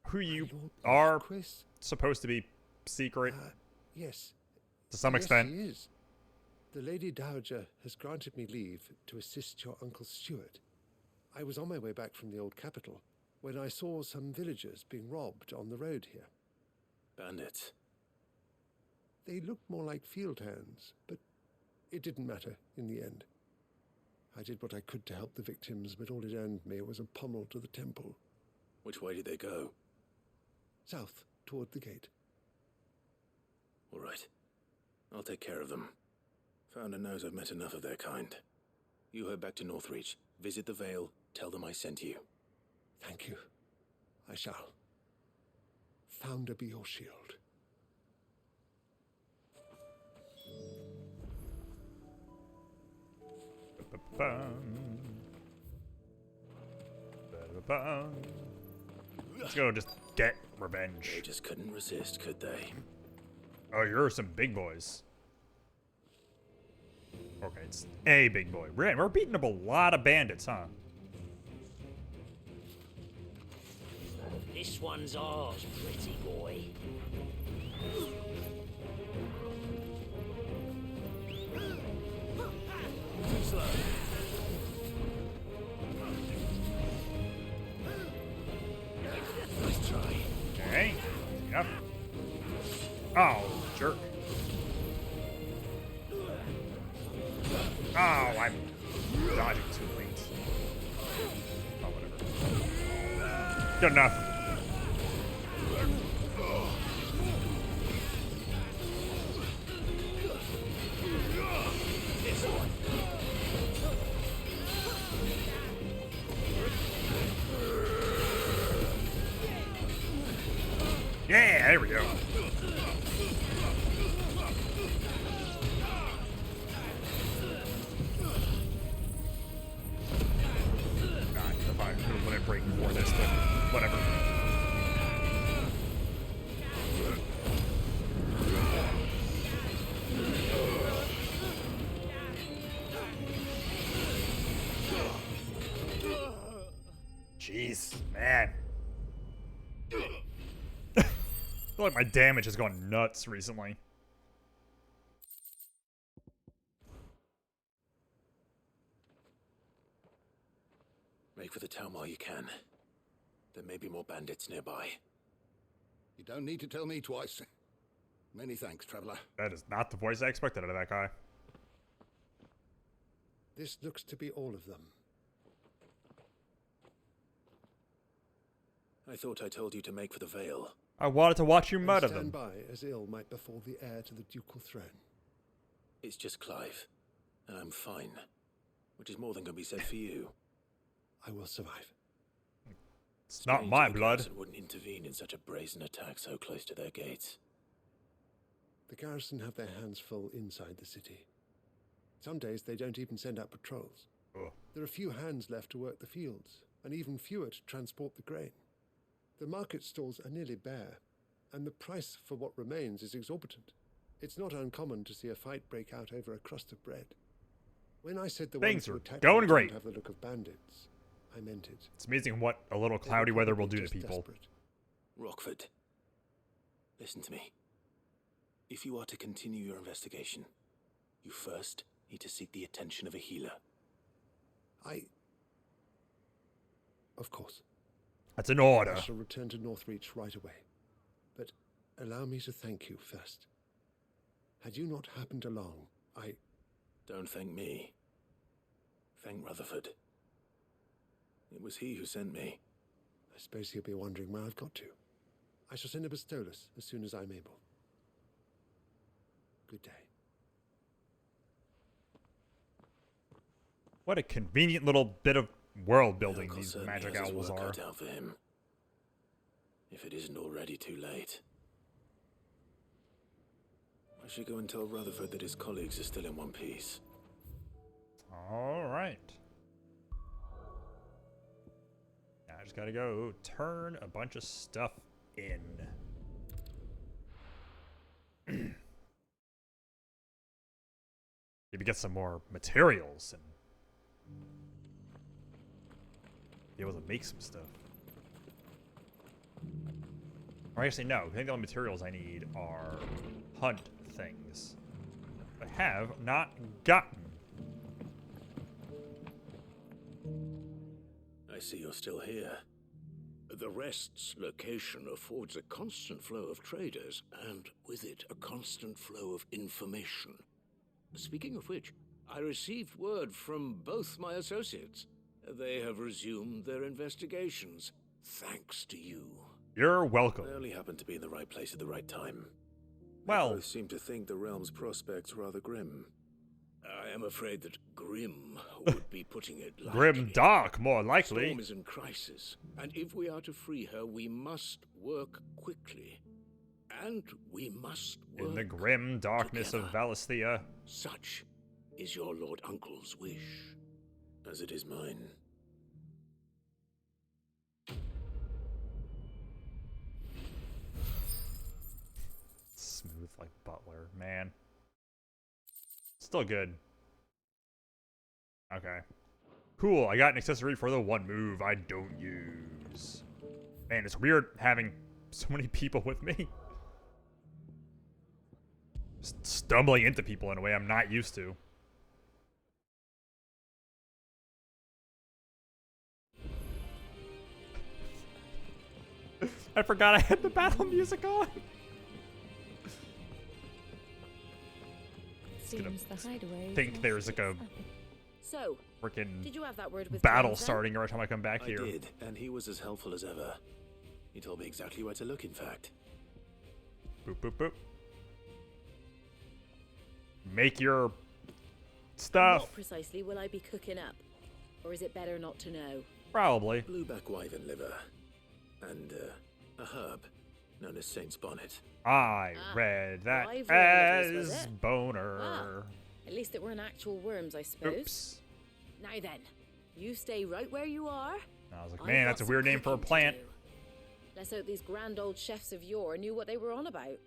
A: Who you are supposed to be secret?
V: Yes.
A: To some
V: Yes,
A: extent.
V: she is. The Lady Dowager has granted me leave to assist your Uncle Stuart. I was on my way back from the old capital when I saw some villagers being robbed on the road here.
N: Bandits.
V: They looked more like field hands, but it didn't matter in the end. I did what I could to help the victims, but all it earned me was a pummel to the temple.
N: Which way did they go?
V: South, toward the gate.
N: All right. I'll take care of them. Founder knows I've met enough of their kind. You head back to Northreach, visit the Vale, tell them I sent you.
V: Thank you. I shall. Founder be your shield.
A: Let's go just get revenge.
N: They just couldn't resist, could they?
A: Oh, you're some big boys. Okay, it's a big boy. We're beating up a lot of bandits, huh?
G: This one's ours, pretty boy.
N: Slow. Nice try.
A: Okay. Yep. Oh, jerk. Oh, I'm dodging too late. Oh, whatever. Good enough. Yeah, there we go. God, if I could have let it break before this, but whatever. Jeez, man. I feel like my damage has gone nuts recently.
N: Make for the town while you can. There may be more bandits nearby.
S: You don't need to tell me twice. Many thanks, traveler.
A: That is not the voice I expected out of that guy.
V: This looks to be all of them.
N: I thought I told you to make for the Vale.
A: I wanted to watch you
V: And
A: murder
V: stand
A: them.
V: by as ill might befall the heir to the ducal throne.
N: It's just Clive, and I'm fine. Which is more than can be said for you.
V: I will survive.
A: It's not my
N: the
A: blood.
N: garrison wouldn't intervene in such a brazen attack so close to their gates.
V: The garrison have their hands full inside the city. Some days they don't even send out patrols.
A: Oh.
V: There are few hands left to work the fields, and even fewer to transport the grain. The market stalls are nearly bare, and the price for what remains is exorbitant. It's not uncommon to see a fight break out over a crust of bread. When I said the
A: Things
V: ones who
A: are
V: attacked
A: going
V: me
A: great.
V: don't have the look of bandits, I meant it.
A: It's amazing what a little cloudy weather will do to people.
N: Rockford, listen to me. If you are to continue your investigation, you first need to seek the attention of a healer.
V: Of course.
A: That's an order.
V: I shall return to Northreach right away. But allow me to thank you first. Had you not happened along,
N: Don't thank me. Thank Rutherford. It was he who sent me.
V: I suppose he'll be wondering where I've got to. I shall send a Pistolus as soon as I'm able. Good day.
A: What a convenient little bit of world building
N: Uncle
A: these
N: certainly
A: magic
N: has his
A: owls
N: work
A: are.
N: cut out for him. If it isn't already too late. I should go and tell Rutherford that his colleagues are still in one piece.
A: Alright. Now I just gotta go turn a bunch of stuff in. Maybe get some more materials and be able to make some stuff. Or actually, no. I think the only materials I need are hunt things. I have not gotten.
N: I see you're still here.
H: The Rest's location affords a constant flow of traders, and with it, a constant flow of information. Speaking of which, I received word from both my associates. They have resumed their investigations, thanks to you.
A: You're welcome.
N: I only happened to be in the right place at the right time.
A: Well,
N: They both seem to think the realm's prospects rather grim.
H: I am afraid that grim would be putting it lightly.
A: Grim dark, more likely.
H: Storm is in crisis, and if we are to free her, we must work quickly. And we must work
A: In the grim darkness
H: together.
A: of Valisthea.
H: Such is your Lord Uncle's wish.
N: As it is mine.
A: Smooth like Butler, man. Still good. Okay. Cool, I got an accessory for the one move I don't use. Man, it's weird having so many people with me. Just stumbling into people in a way I'm not used to. I forgot I had the battle music on.
T: Seems the hideaway.
A: Think there's like a
L: So,
A: freaking
L: did you have that word with
A: battle
L: James, then?
A: starting every time I come back
N: I
A: here.
N: did, and he was as helpful as ever. He told me exactly where to look, in fact.
A: Boop, boop, boop. Make your stuff.
L: What precisely will I be cooking up? Or is it better not to know?
A: Probably.
N: Blueback wyvern liver. And, a herb known as Saint's Bonnet.
A: I read that
L: live worms, was
A: as
L: it?
A: boner.
L: At least it weren't actual worms, I suppose.
A: Oops.
L: Now then, you stay right where you are.
A: I was like,
L: I've
A: man,
L: got
A: that's a
L: some
A: weird name for a
L: cooking to
A: plant.
L: do. Let's hope these grand old chefs of yore knew what they were on about.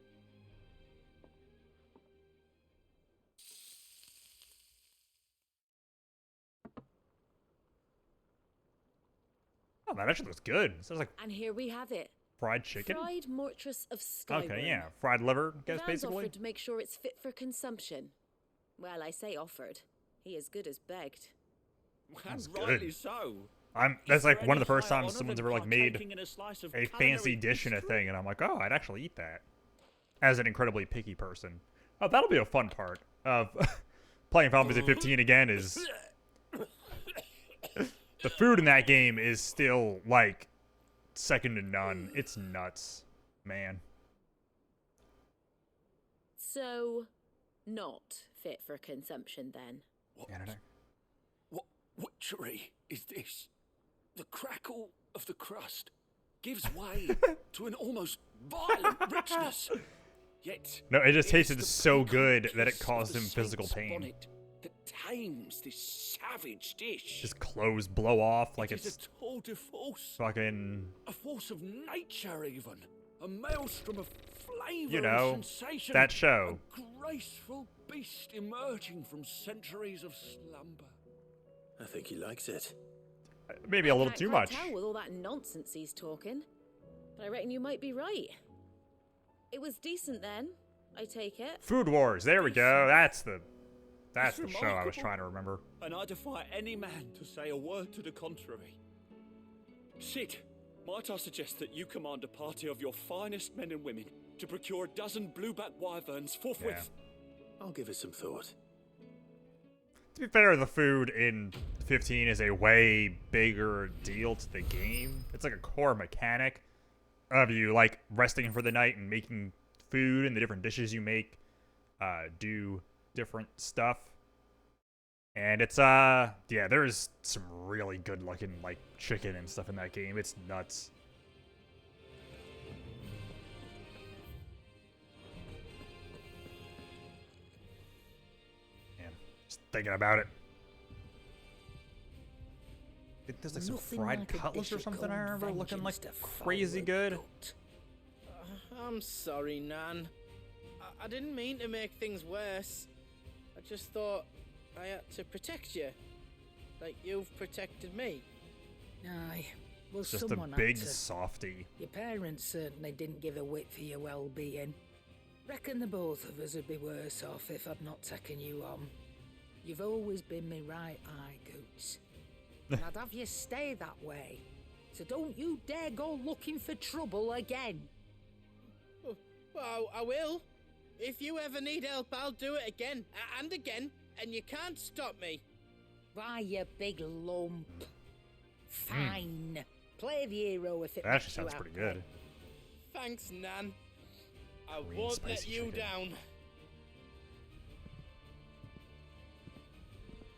A: Oh, that actually looks good. Sounds like
L: And here we have it.
A: fried chicken.
L: Fried mortress of Skyrim.
A: Okay, yeah, fried liver, I guess
L: Van's
A: basically.
L: offered to make sure it's fit for consumption. Well, I say offered. He as good as begged.
A: That's
W: rightly
A: good.
W: so.
A: That's like
W: there
A: one of
W: any
A: the first
W: higher
A: times
W: honour
A: someone's
W: than
A: ever like made
W: partaking in a slice of
A: a
W: culinary
A: fancy dish in a
W: history?
A: thing, and I'm like, oh, I'd actually eat that. As an incredibly picky person. Oh, that'll be a fun part of playing Final Fantasy 15 again. Is the food in that game is still like second to none. It's nuts, man.
L: So, not fit for consumption then.
H: What witchery is this? The crackle of the crust gives way to an almost violent richness. Yet
A: No, it just
H: it is
A: tasted
H: the
A: so
H: pungent
A: good that it
H: kiss of
A: caused
H: the
A: him physical
H: saint's
A: pain.
H: bonnet that tames this savage dish.
A: His clothes blow off like
H: It is
A: it's
H: a tour de force,
A: fucking,
H: a force of nature even, a maelstrom of flavour
A: you know,
H: and sensation.
A: that show.
H: A
C: graceful beast emerging from centuries of slumber.
N: I think he likes it.
A: Maybe a little
L: Can't
A: too
L: quite
A: much.
L: tell with all that nonsense he's talking, but I reckon you might be right. It was decent then, I take it.
A: Food Wars. There we go. That's the show I was
D: remarkable.
A: trying to remember.
D: And I defy any man to say a word to the contrary. Sid, might I suggest that you command a party of your finest men and women to procure a dozen blueback wyverns forthwith?
N: I'll give it some thought.
A: To be fair, the food in 15 is a way bigger deal to the game. It's like a core mechanic of you like resting for the night and making food, and the different dishes you make do different stuff. And it's yeah, there's some really good looking like chicken and stuff in that game. It's nuts. Man, just thinking about it. There's like some
P: Nothing
A: fried
P: like a
A: cutlets
P: dish
A: or
P: of
A: something I
P: cold
A: remember looking like
P: vengeance to
A: crazy
P: follow
A: good.
P: gut.
O: I'm sorry, Nan. I didn't mean to make things worse. I just thought I had to protect you. Like you've protected me.
P: Aye. Well,
A: Just a
P: someone had
A: big
P: to.
A: softy.
P: Your parents certainly didn't give a whit for your well-being. Reckon the both of us would be worse off if I'd not taken you on. You've always been me right eye, Goots. And I'd have you stay that way. So don't you dare go looking for trouble again.
O: Well, I will. If you ever need help, I'll do it again and again, and you can't stop me.
P: Why, you big lump. Fine. Play the hero if it
A: That
P: makes
A: actually
P: you
A: sounds pretty
P: happy.
A: good.
O: Thanks, Nan. I
A: Green
O: won't let
A: spicy
O: you
A: chicken.
O: down.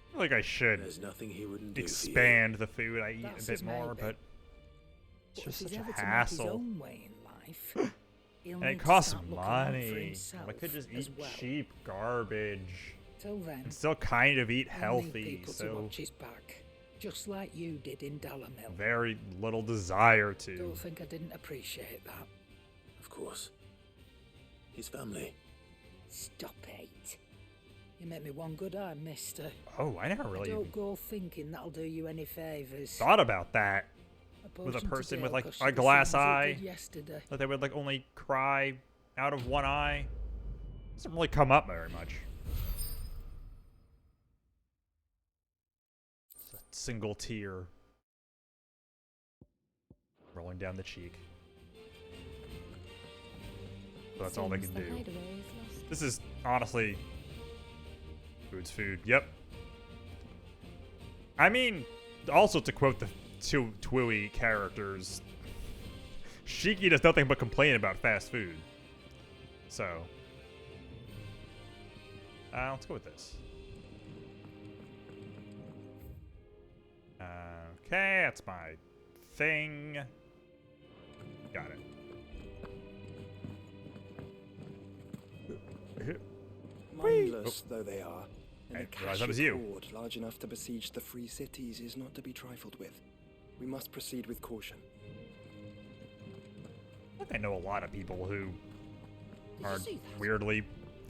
A: I feel like I should
N: There's nothing he wouldn't do for you.
A: expand the food I eat
P: That's
A: a bit
P: his
A: more,
P: maybe.
A: but it's
P: But
A: just
P: if
A: such
P: he's
A: a
P: ever to make his
A: hassle.
P: own way in life, he'll
A: And it
P: need to
A: costs
P: start looking out for
A: money.
P: himself
A: I could just
P: as
A: eat
P: well.
A: cheap garbage
P: Till then,
A: and still kind of eat
P: he'll need
A: healthy,
P: people to
A: so
P: watch his back, just like you did in Dalamil.
A: very little desire to.
P: Don't think I didn't appreciate that.
N: Of course. His family.
P: Stop it. You make me one good eye, mister.
A: Oh, I never really
P: Don't go thinking that'll do you any favours.
A: thought about that with a
P: potion
A: person
P: today
A: with
P: will
A: like
P: cost you
A: a
P: the
A: glass
P: same as it
A: eye.
P: did yesterday.
A: That they would like only cry out of one eye. Doesn't really come up very much. It's a single tear rolling down the cheek. So that's all they can do. This is honestly food's food. Yep. I mean, also to quote the two Twiwi characters, Shiki does nothing but complain about fast food. So, let's go with this. Okay, that's my thing. Got it.
K: Mindless though they are, and
A: I
K: the
A: realized
K: cash
A: that was you.
K: hoard large enough to besiege the free cities is not to be trifled with. We must proceed with caution.
A: I know a lot of people who are
K: see that?
A: weirdly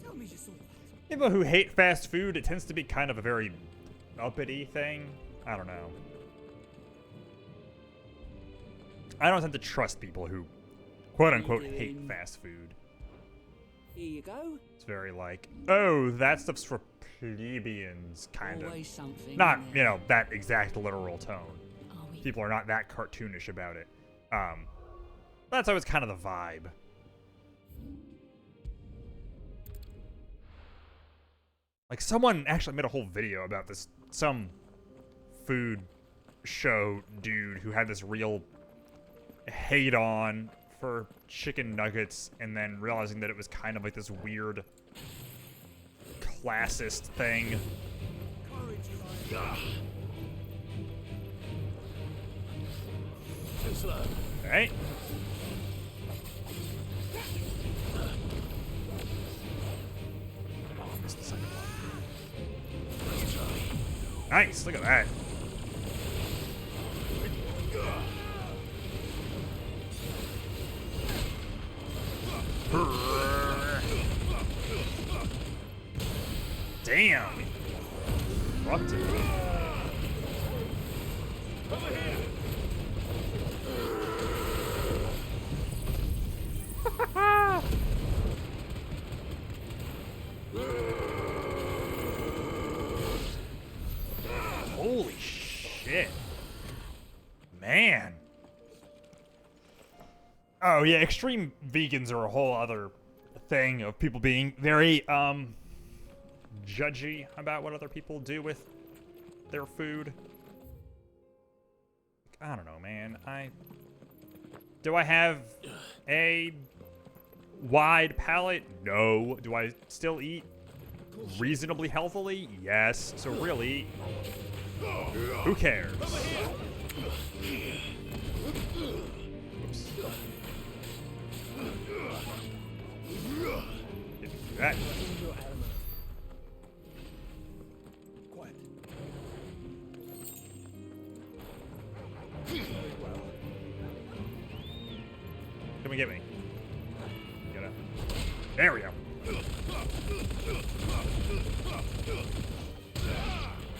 K: Tell me you saw that.
A: people who hate fast food. It tends to be kind of a very uppity thing. I don't know. I don't tend to trust people who quote unquote hate fast food.
G: Here you go.
A: It's very like, oh, that stuff's for plebeians, kind of.
G: Always something
A: Not,
G: in
A: you
G: there.
A: know, that exact literal tone.
G: Are we-
A: People are not that cartoonish about it. That's always kind of the vibe. Like, someone actually made a whole video about this. Some food show dude who had this real hate on for chicken nuggets, and then realizing that it was kind of like this weird classist thing.
C: Too slow.
A: Right? Oh, I missed the second one. Nice, look at that. Damn. Fucked it. Holy shit. Man. Oh yeah, extreme vegans are a whole other thing of people being very judgy about what other people do with their food. I don't know, man. Do I have a wide palate? No. Do I still eat reasonably healthily? Yes. So really, who cares? Oops. Didn't do that.
K: Quiet.
A: Come and get me. Get up. There we go.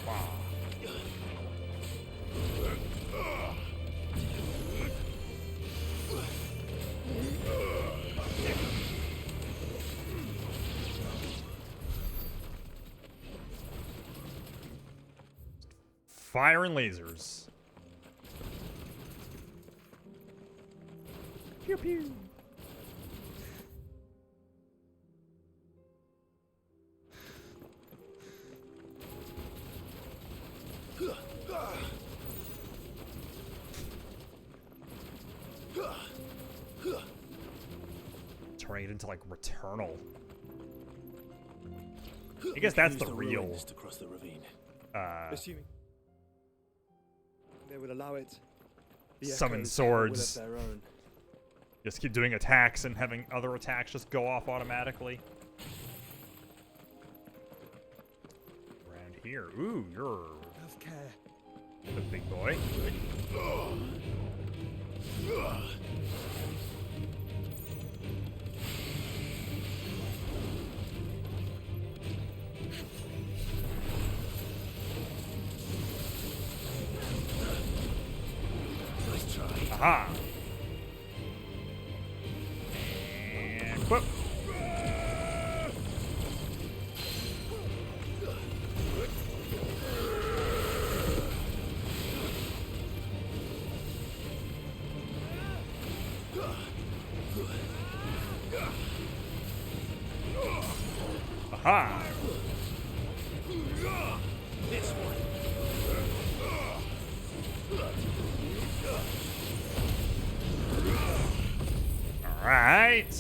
A: Wow. Fire and lasers. Pew pew. Turning it into like Returnal. I guess that's the real.
K: To cross the ravine. Assuming they will allow it. The
A: Summon
K: echoes
A: swords.
K: will of their own.
A: Just keep doing attacks and having other attacks just go off automatically. Around here. Ooh, you're
K: Have care.
A: the big boy.
H: Nice try.
A: Aha! And whoop! Aha!
H: This one.
A: All right.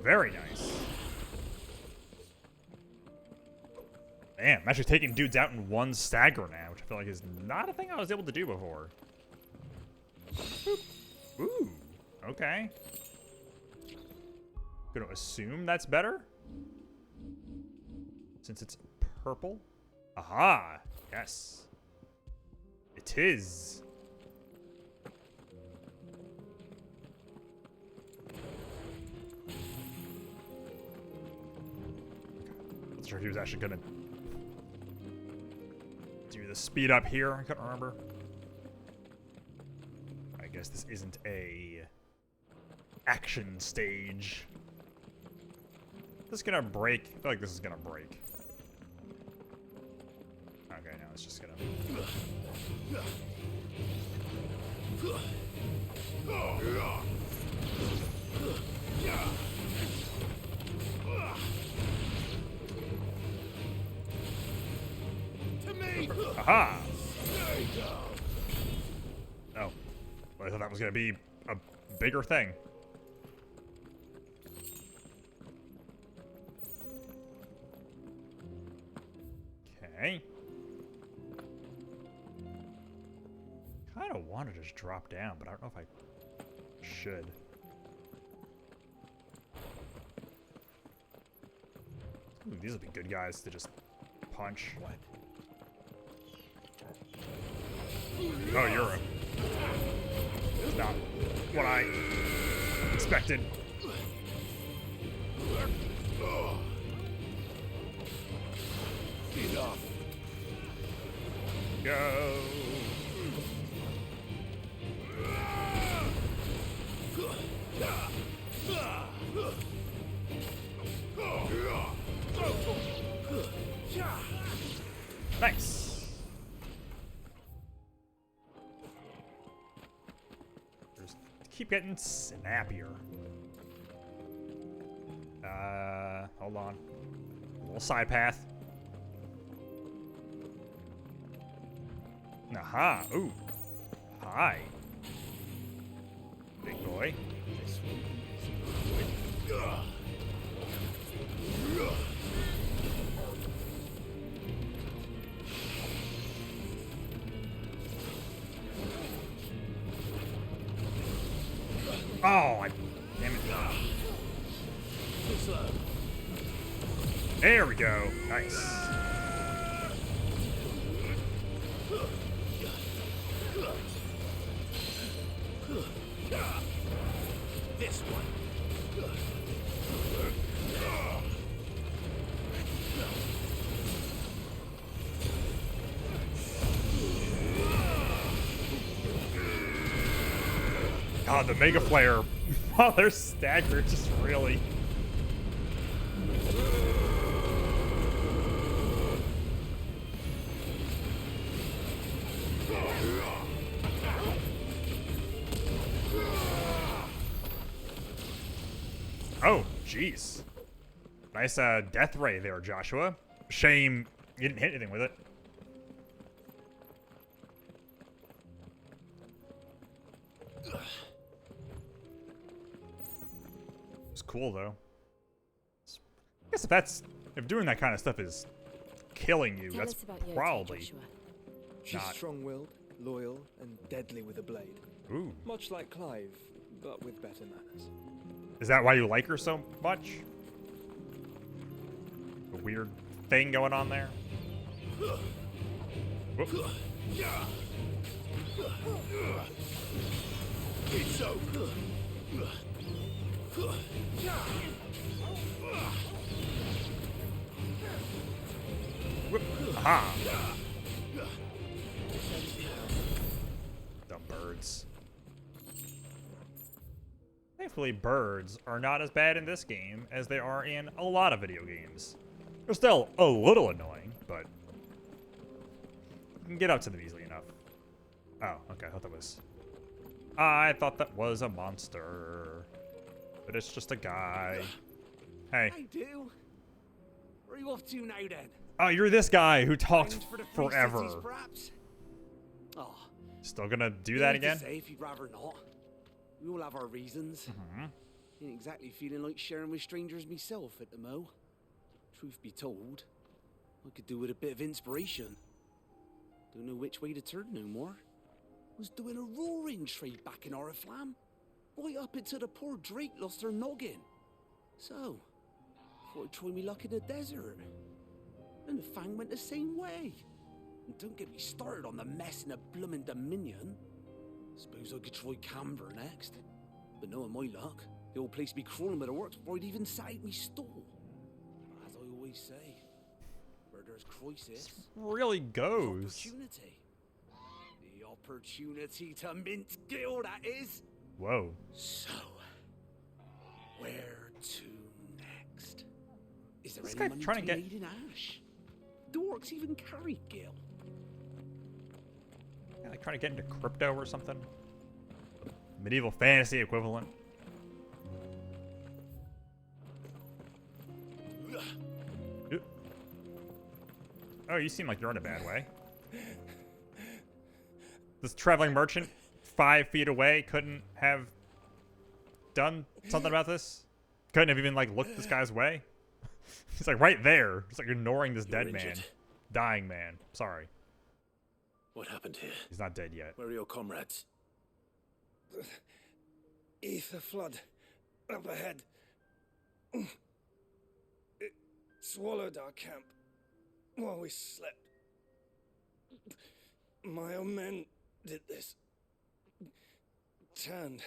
A: Very nice. Man, I'm actually taking dudes out in one stagger now, which I feel like is not a thing I was able to do before. Boop. Ooh, okay. Gonna assume that's better? Since it's purple? Aha! Yes. It is. Not sure if he was actually gonna do the speed up here. I couldn't remember. I guess this isn't a action stage. This is gonna break. I feel like this is gonna break. Okay, now it's just gonna.
H: To me.
A: Aha! Oh, well, I thought that was gonna be a bigger thing. Okay. Kind of want to just drop down, but I don't know if I should. Ooh, these will be good guys to just punch. Oh, you're a... It's not what I expected.
C: Enough.
A: Go. Nice. Just keep getting snappier. Hold on. A little side path. Aha. Ooh. Hi. Big boy. Oh, damn it. There we go. Nice.
C: This one.
A: God, the Mega Flare, while they're staggered, just really... Oh, jeez. Nice death ray there, Joshua. Shame you didn't hit anything with it. It's cool, though. I guess if doing that kind of stuff is killing you, that's probably
K: She's
A: not...
K: strong-willed, loyal, and deadly with a blade.
A: Ooh.
K: Much like Clive, but with better manners.
A: Is that why you like her so much? A weird thing going on there? Whoop.
C: It's over.
A: Whoop. Aha. Dumb birds. Thankfully, birds are not as bad in this game as they are in a lot of video games. They're still a little annoying, but you can get up to them easily enough. Oh, okay, I thought that was a monster. But it's just a guy. Hey.
J: I do. Where are you off to now then?
A: Oh, you're this guy who talked
J: For the free
A: forever.
J: cities, perhaps? Oh,
A: Still gonna do that again?
J: Say if you'd rather not. We all have our reasons. Ain't exactly feeling like sharing with strangers myself at the mo. Truth be told, I could do with a bit of inspiration. Don't know which way to turn no more. Was doing a roaring trade back in Oriflamme. Right up until the poor Drake lost her noggin. So, thought I'd try me luck in the desert. And the Fang went the same way. And don't get me started on the mess in the bloomin' Dominion. Suppose I could try Canberra next. But knowing my luck, the old place be crawling with the works before I'd even sat out me stall. As I always say, where there's crisis,
A: really goes.
J: Opportunity. The opportunity to mint Gil, that is.
A: Whoa.
J: So, where to next? Is there
A: This
J: any
A: guy
J: money
A: trying
J: to
A: to
J: be
A: get-
J: made in Ash? Do orcs even carry Gil?
A: Yeah, like trying to get into crypto or something? Medieval fantasy equivalent. Oh, you seem like you're in a bad way. This traveling merchant 5 feet away couldn't have done something about this? Couldn't have even, like, looked this guy's way? He's, like, right there. He's, like, ignoring this dead man. Dying man. Sorry.
N: What happened here?
A: He's not dead yet.
N: Where are your comrades?
K: Ether flood. Up ahead. It swallowed our camp while we slept. My own men did this. Turned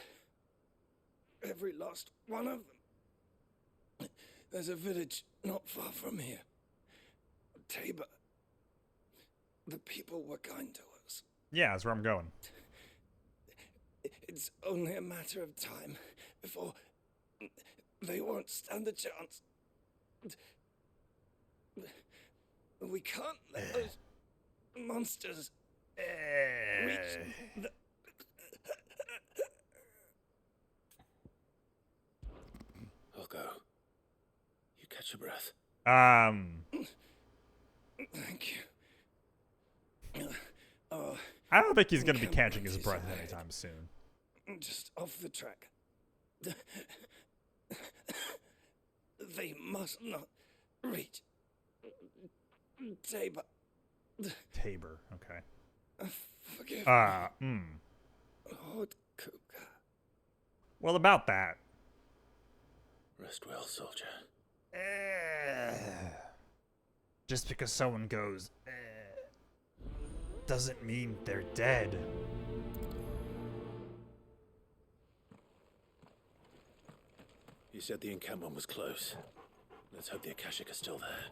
K: every last one of them. There's a village not far from here. Tabor. The people were kind to us.
A: Yeah, that's where I'm going.
K: It's only a matter of time before they won't stand a chance. We can't let those monsters reach the...
N: I'll go. You catch your breath.
K: Thank you.
A: I don't think he's going to be catching his breath anytime soon.
K: Just off the track. They must not reach Tabor.
A: Tabor, okay.
K: Forgive me. Lord Kuka.
A: Well, about that.
N: Rest well, soldier.
A: Just because someone goes, doesn't mean they're dead.
N: You said the encampment was close. Let's hope the Akashic are still there.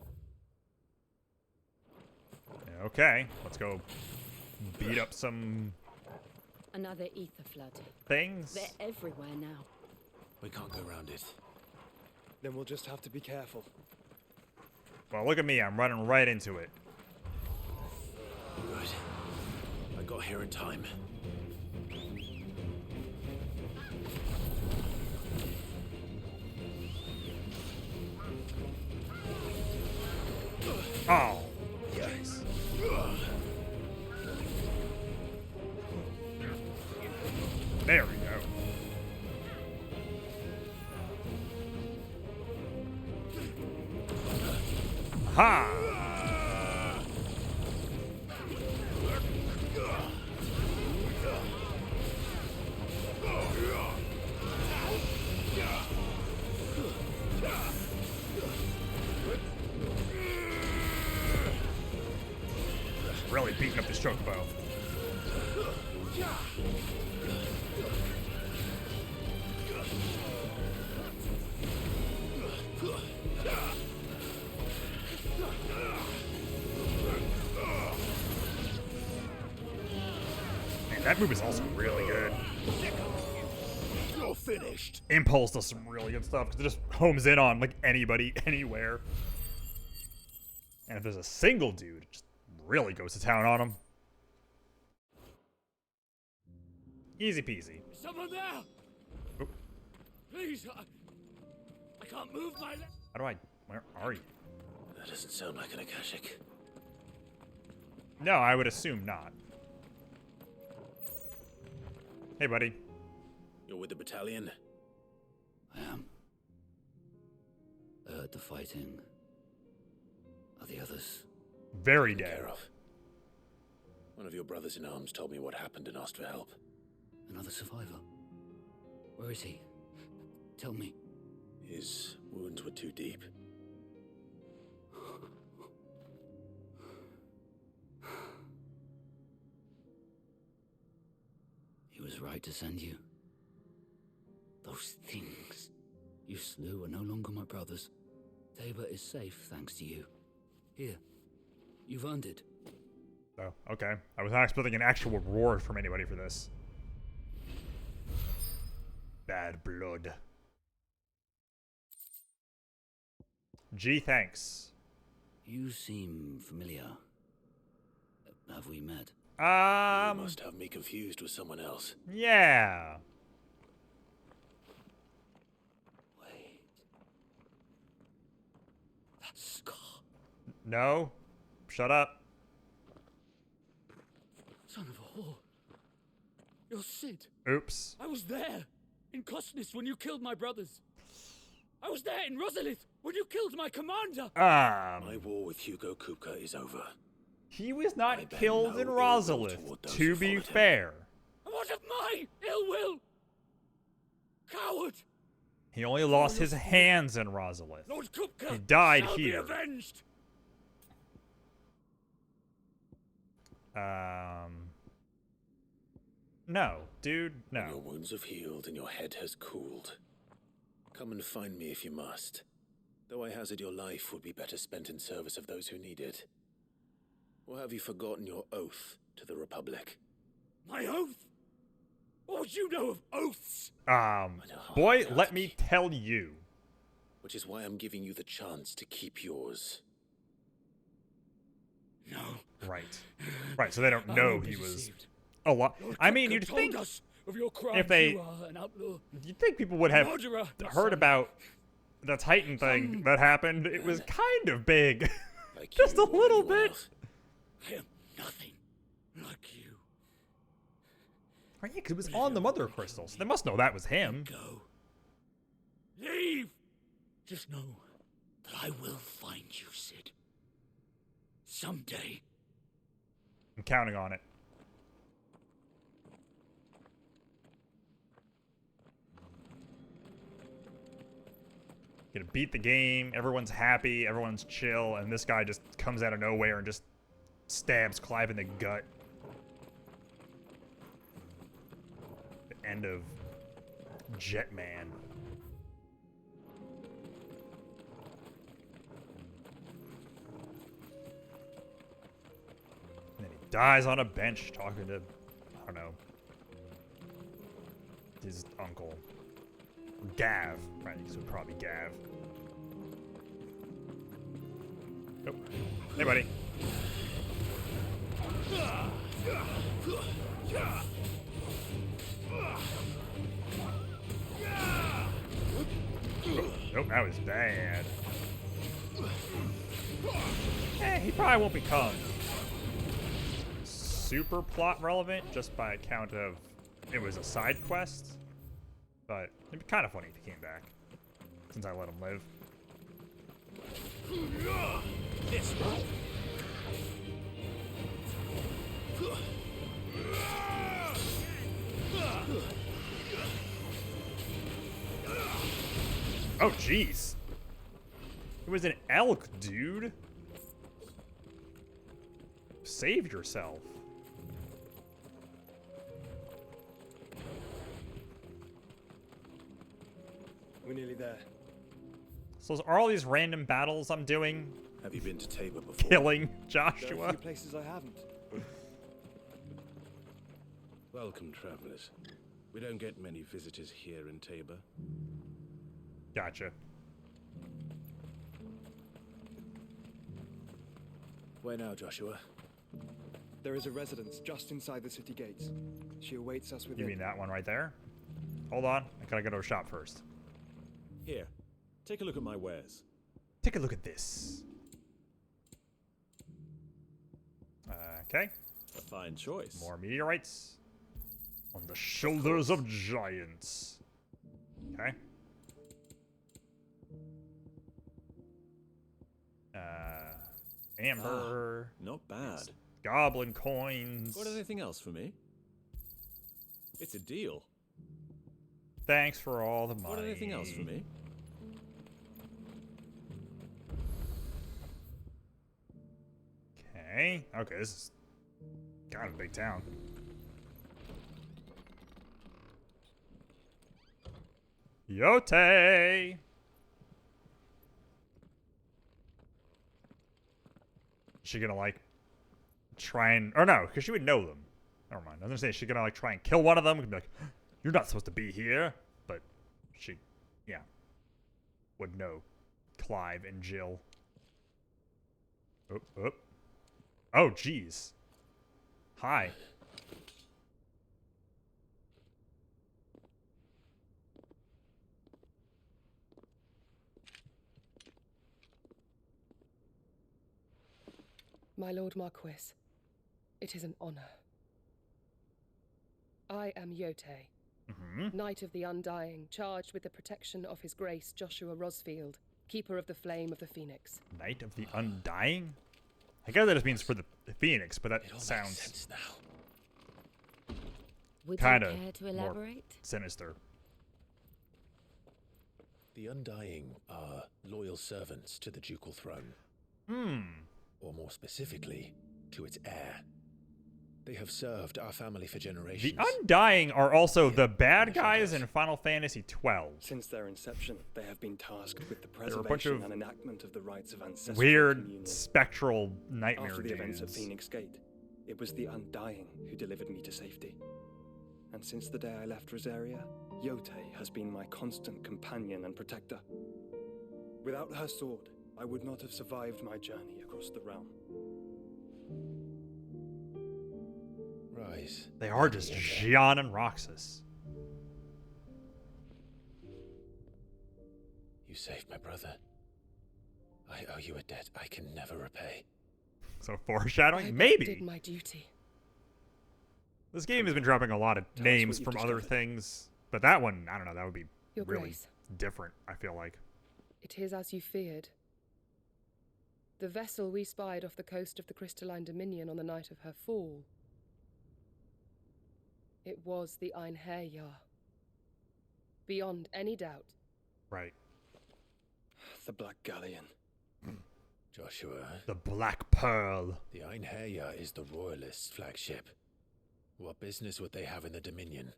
A: Okay, let's go beat up some
T: Another ether flood.
A: things.
T: They're everywhere now.
N: We can't go around it.
K: Then we'll just have to be careful.
A: Well, look at me, I'm running right into it.
N: Good. I got here in time.
A: Oh, yes. There we go. Ha! Really beating up this chocobo. Man, that move is also really good.
N: You're finished.
A: Impulse does some really good stuff because it just homes in on like anybody, anywhere. And if there's a single dude, it just really goes to town on him. Easy peasy.
M: Someone there!
A: Oop.
M: Please, I can't move my leg.
A: How do I... Where are you?
N: That doesn't sound like an Akashic.
A: No, I would assume not. Hey, buddy.
N: You're with the battalion?
R: I am. I heard the fighting. Are the others?
A: Very
N: Taken
A: dead.
N: care of. One of your brothers in arms told me what happened and asked for help.
R: Another survivor? Where is he? Tell me.
N: His wounds were too deep.
R: He was right to send you. Those things you slew are no longer my brothers. Tabor is safe thanks to you. Here, you've earned it.
A: Oh, okay. I was not expecting an actual reward from anybody for this. Bad blood. Gee, thanks.
R: You seem familiar. Have we met?
N: You must have me confused with someone else.
A: Yeah.
R: Wait. That scar.
A: No. Shut up.
M: Son of a whore. You're Sid.
A: Oops.
M: I was there in Kosnis when you killed my brothers. I was there in Rosalith when you killed my commander.
N: My war with Hugo Kupka is over.
A: He was not killed in Rosalith, to be fair.
M: What of my ill will? Coward!
A: He only lost his hands in Rosalith.
M: Lord Kupka
A: He died
M: shall
A: here.
M: Be avenged.
A: No, dude, no.
N: When your wounds have healed and your head has cooled, come and find me if you must. Though I hazard your life would be better spent in service of those who need it. Or have you forgotten your oath to the Republic?
M: My oath? What would you know of oaths?
A: Boy, let me tell you.
N: Which is why I'm giving you the chance to keep yours.
M: No.
A: Right. Right, so they don't know he was a lot. I mean, you'd think
M: us of your crimes,
A: if they,
M: you are an outlaw.
A: you'd think people would have
M: Murderer, my
A: heard
M: son.
A: about the Titan thing that happened. It was kind of big.
N: Like
A: Just a
N: you or
A: little
N: anyone
A: bit.
N: else.
M: I am nothing like you.
A: Right, yeah, 'cause it was on the Mother Crystal, so they must know that was him.
M: Go. Leave! Just know that I will find you, Sid. Someday.
A: I'm counting on it. Gonna beat the game, everyone's happy, everyone's chill, and this guy just comes out of nowhere and just stabs Clive in the gut. The end of Jetman. And then he dies on a bench talking to, I don't know, his uncle. Gav, right? This would probably be Gav. Nope. Hey, buddy. Nope, that was bad. He probably won't become super plot relevant just by account of it was a side quest. But it'd be kind of funny if he came back, since I let him live. Oh, jeez. It was an elk, dude. Save yourself.
K: We're nearly there.
A: So are all these random battles I'm doing?
N: Have you been to Tabor before?
A: Killing
K: There are a
A: Joshua?
K: few places I haven't.
B: Welcome, travelers. We don't get many visitors here in Tabor.
A: Gotcha.
N: Where now, Joshua?
K: There is a residence just inside the city gates. She awaits us within.
A: You mean that one right there? Hold on. I gotta go to a shop first.
I: Here, take a look at my wares.
A: Take a look at this. Okay.
I: A fine choice.
A: More meteorites. On the shoulders of giants. Okay. Amber.
I: Not bad.
A: Goblin coins.
I: Got anything else for me? It's a deal.
A: Thanks for all the money.
I: Got anything else for me?
A: Okay. Okay, this is kind of a big town. Yote! Is she gonna like try and, or no, because she would know them. Never mind. I was gonna say she's gonna like try and kill one of them and be like, you're not supposed to be here. But she, yeah, would know Clive and Jill. Oh, jeez. Hi.
W: My Lord Marquis, it is an honor. I am Yote, Knight of the Undying, charged with the protection of His Grace Joshua Rosfield, Keeper of the Flame of the Phoenix.
A: Knight of the Undying? I guess that just means for the Phoenix, but that sounds
L: Would
A: kind
L: you
A: of
L: care to
A: more
L: elaborate?
A: sinister.
N: The Undying are loyal servants to the ducal throne. Or more specifically, to its heir. They have served our family for generations.
A: The Undying are also the bad guys in Final Fantasy XII.
K: Since their inception, they have been tasked with the
A: They're a bunch
K: preservation
A: of
K: and enactment of the rights of ancestral
A: weird,
K: communion.
A: spectral nightmare
K: After the events at
A: dudes.
K: Phoenix Gate, it was the Undying who delivered me to safety. And since the day I left Rosaria, Yotei has been my constant companion and protector. Without her sword, I would not have survived my journey across the realm.
N: Rise.
A: They are just Xion and Roxas.
N: You saved my brother. I owe you a debt I can never repay.
A: So foreshadowing?
W: I
A: Maybe.
W: did my duty.
A: This game has been dropping a lot of
W: Tell us
A: names
W: what
A: from
W: you've
A: other
W: discovered.
A: things, but that one, I don't know, that would be
W: Your
A: really
W: Grace.
A: different, I feel like.
W: It is as you feared. The vessel we spied off the coast of the Crystalline Dominion on the night of her fall. It was the Einherjar. Beyond any doubt.
A: Right.
K: The Black Galleon.
N: Joshua.
A: The Black Pearl.
N: The Einherjar is the Royalists' flagship. What business would they have in the Dominion?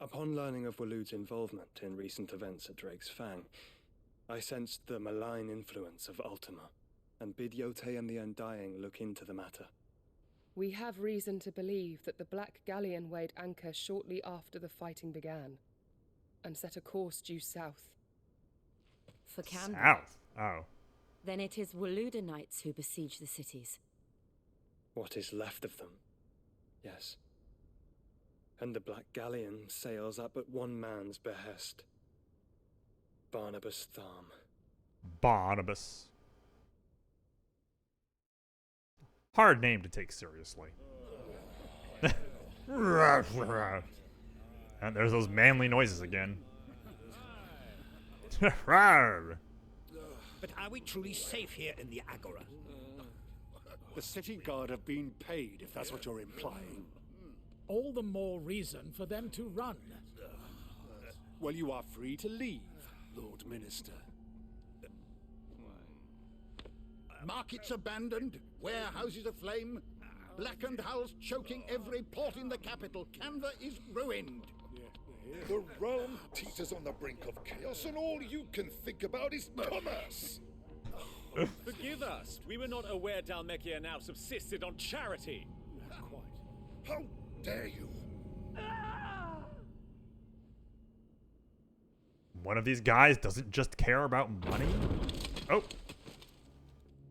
K: Upon learning of Waloed's involvement in recent events at Drake's Fang, I sensed the malign influence of Ultima, and bid Yotei and the Undying look into the matter.
W: We have reason to believe that the Black Galleon weighed anchor shortly after the fighting began, and set a course due south.
T: For Canberra.
A: South? Oh.
T: Then it is Waloedanites who besiege the cities.
K: What is left of them? Yes. And the Black Galleon sails up at one man's behest. Barnabas Thaam.
A: Barnabas. Hard name to take seriously. And there's those manly noises again.
E: But are we truly safe here in the Agora?
C: The city guard have been paid, if that's what you're implying.
Q: All the more reason for them to run.
C: Well, you are free to leave, Lord Minister.
S: Markets abandoned, warehouses aflame, blackened hulls choking every port in the capital. Canva is ruined.
U: The realm teeters on the brink of chaos, and all you can think about is commerce.
X: Forgive us. We were not aware Dhalmekia now subsisted on charity.
U: How dare you?
A: One of these guys doesn't just care about money? Oh.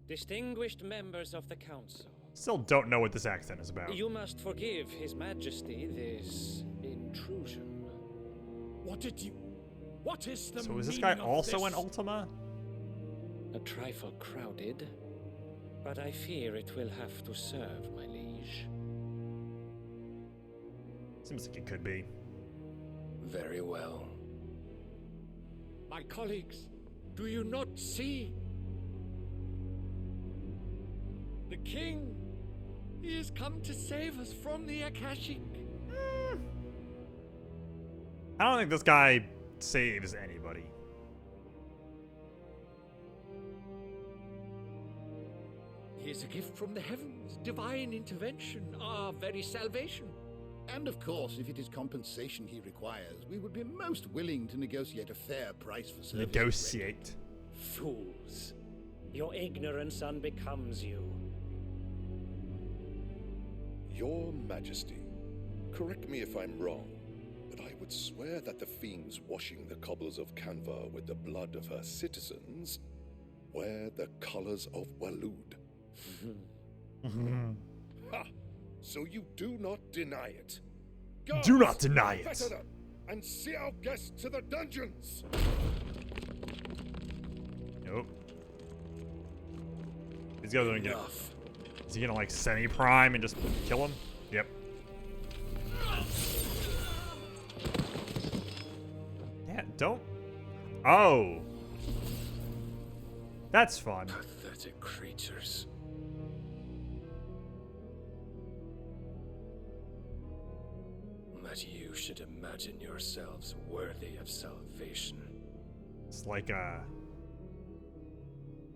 Y: Distinguished members of the council.
A: Still don't know what this accent is about.
Y: You must forgive His Majesty this intrusion.
Q: What is the
A: So is this guy also an Ultima?
Y: A trifle crowded, but I fear it will have to serve, my liege.
A: Seems like it could be.
Y: Very well.
Q: My colleagues, do you not see? The king, he has come to save us from the Akashic.
A: I don't think this guy saves anybody.
E: He is a gift from the heavens, divine intervention, our very salvation.
S: And of course, if it is compensation he requires, we would be most willing to negotiate a fair price for service.
A: Negotiate.
Y: Fools. Your ignorance unbecomes you.
U: Your Majesty, correct me if I'm wrong, but I would swear that the fiends washing the cobbles of Canva with the blood of her citizens wear the colors of Waloed. Ha! So you do not deny it. Guards,
A: Do not deny it.
U: fetter them and see our guests to the dungeons.
A: Nope. These guys are gonna get. Is he gonna like semi-prime and just kill him? Yep. Yeah, don't. Oh. That's fun.
Y: Pathetic creatures. That you should imagine yourselves worthy of salvation.
A: It's like the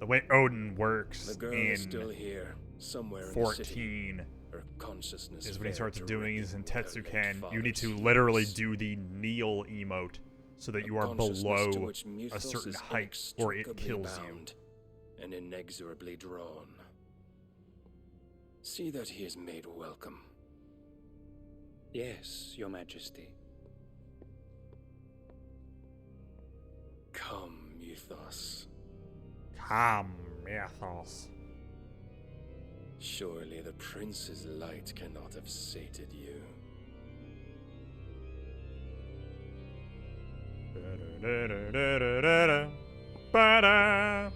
A: way Odin works
Y: The girl
A: in
Y: is still here.
K: somewhere in the
A: 14
K: city, her consciousness
A: is when he starts
K: failed
A: doing
K: to
A: his in
K: reckon with her
A: Tetsuken.
K: late
A: You need to
K: father's
A: literally
K: sins.
A: do the kneel emote so that you are
K: Consciousness to
A: below
K: which
A: a
K: Mythos
A: certain
K: is
A: height or it
K: inextricably
A: kills you.
K: bound and inexorably drawn. See that he is made welcome.
Y: Yes, Your Majesty.
K: Come, Mythos.
A: Come, Mythos.
K: Surely the prince's light cannot have sated you.
A: Ba-da.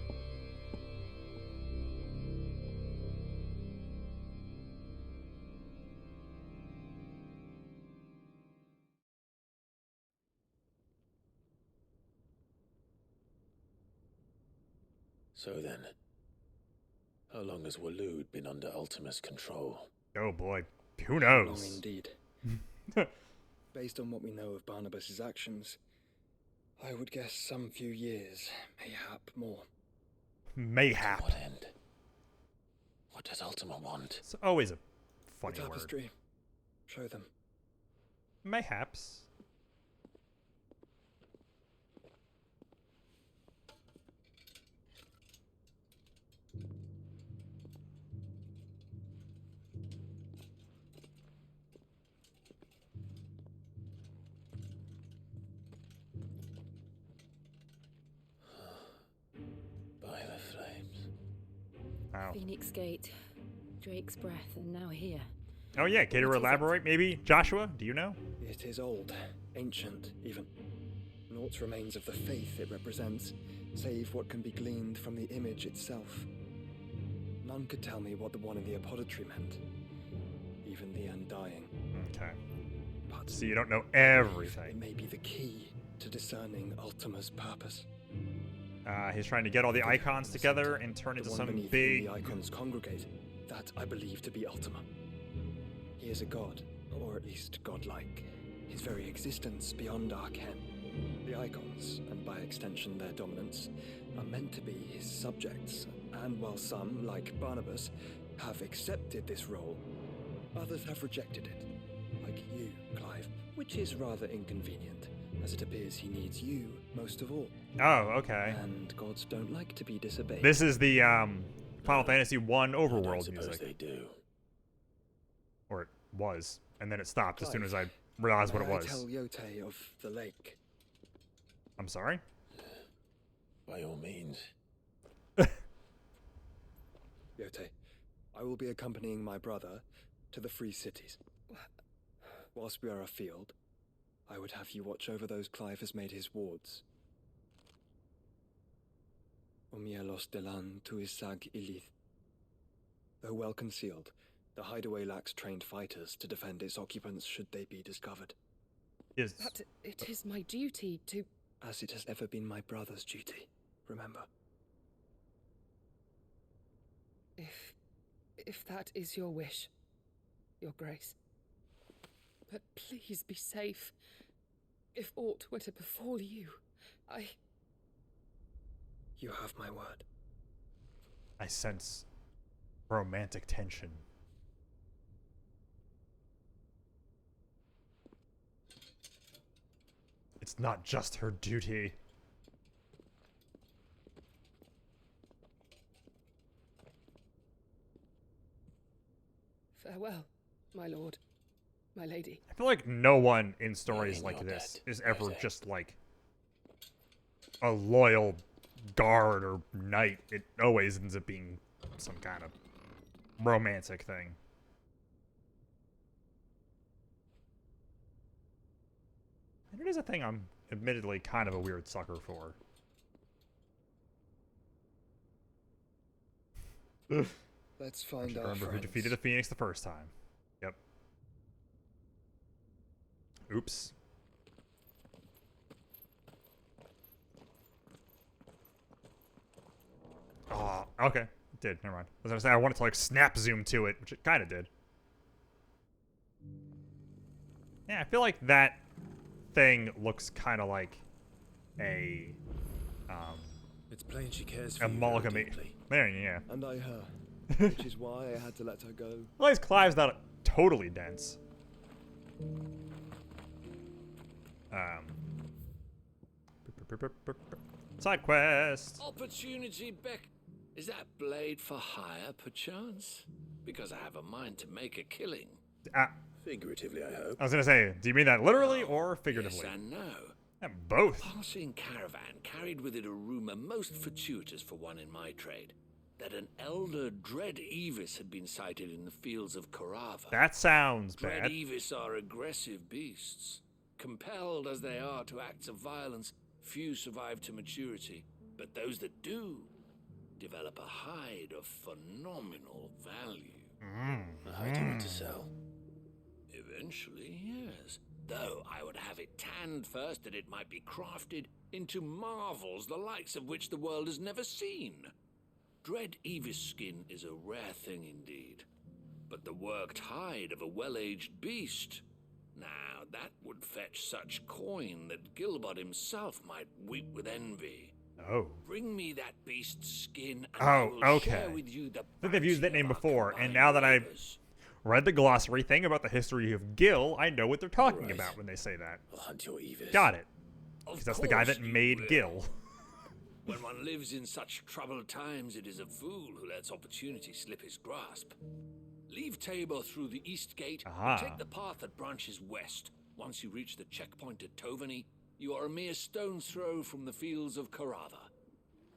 N: So then, how long has Waloed been under Ultima's control?
A: Oh boy, who
K: Long
A: knows?
K: indeed. Based on what we know of Barnabas's actions, I would guess some few years, mayhap more.
A: Mayhap.
N: To what end? What does Ultima want?
A: It's always a funny
K: The
A: word.
K: tapestry. Show them.
A: Mayhaps.
N: By the flames.
A: Wow.
T: Phoenix Gate, Drake's breath, and now here.
A: Oh yeah, care to elaborate maybe? Joshua, do you know?
K: It is old, ancient even. Naught remains of the faith it represents, save what can be gleaned from the image itself. None could tell me what the one in the apothecary meant, even the Undying.
A: Okay.
K: But
A: so you don't know
K: it
A: everything.
K: may be the key to discerning Ultima's purpose.
A: He's trying to get all the icons together and turn
K: The
A: into
K: one
A: some
K: beneath whom
A: big...
K: the icons congregate, that I believe to be Ultima. He is a god, or at least godlike. His very existence beyond our ken. The icons, and by extension their dominance, are meant to be his subjects, and while some, like Barnabas, have accepted this role, others have rejected it, like you, Clive, which is rather inconvenient, as it appears he needs you most of all.
A: Oh, okay.
K: And gods don't like to be disobeyed.
A: This is the Final Fantasy 1
N: I
A: overworld
N: suppose
A: music.
N: they do.
A: Or it was, and then it stopped as soon as I realized what it
K: May I
A: was.
K: tell Yote of the lake?
A: I'm sorry?
N: By all means.
K: Yote, I will be accompanying my brother to the Free Cities. Whilst we are afield, I would have you watch over those Clive has made his wards. Omielos delan tuisag ilith. Though well concealed, the hideaway lacks trained fighters to defend its occupants should they be discovered.
A: Yes.
W: But it is my duty to...
K: As it has ever been my brother's duty, remember.
W: If that is your wish, Your Grace. But please be safe. If aught were to befall you,
K: You have my word.
A: I sense romantic tension. It's not just her duty.
W: Farewell, my lord, my lady.
A: I feel like no one in stories like this is ever just like a loyal guard or knight. It always ends up being some kind of romantic thing. And it is a thing I'm admittedly kind of a weird sucker for.
K: Let's find out.
A: Remember who defeated the Phoenix the first time. Yep. Oops. Oh, okay. It did. Never mind. I was gonna say I wanted to like snap zoom to it, which it kind of did. Yeah, I feel like that thing looks kind of like a
B: It's plain she cares for
A: a
B: you very
A: amalgamate.
B: deeply.
A: There, yeah.
K: And I her. which is why I had to let her go.
A: At least Clive's not totally dense. Side quest.
H: Opportunity Beck. Is that blade for hire, perchance? Because I have a mind to make a killing.
N: Figuratively, I hope.
A: I was gonna say, do you mean that literally or figuratively?
H: Yes and no.
A: Both.
H: A passing caravan carried with it a rumor most fortuitous for one in my trade, that an elder Dread Evis had been sighted in the fields of Carava.
A: That sounds
H: Dread
A: bad.
H: Evis are aggressive beasts. Compelled as they are to acts of violence, few survive to maturity, but those that do develop a hide of phenomenal value.
N: A hide you want to sell?
H: Eventually, yes. Though I would have it tanned first that it might be crafted into marvels the likes of which the world has never seen. Dread Evis skin is a rare thing indeed. But the worked hide of a well-aged beast, now that would fetch such coin that Gilbert himself might weep with envy.
A: Oh.
H: Bring me that beast's skin and I will
A: okay.
H: share with you the
A: I think they've used that name before, and now that I've read the glossary thing about the history of Gil, I know what they're talking about when they say that.
N: I'll hunt your Evis.
A: Got it. Because that's the guy that made Gil.
H: When one lives in such troubled times, it is a fool who lets opportunity slip his grasp. Leave Tabor through the east gate and take the path that branches west. Once you reach the checkpoint at Tovany, you are a mere stone's throw from the fields of Carava.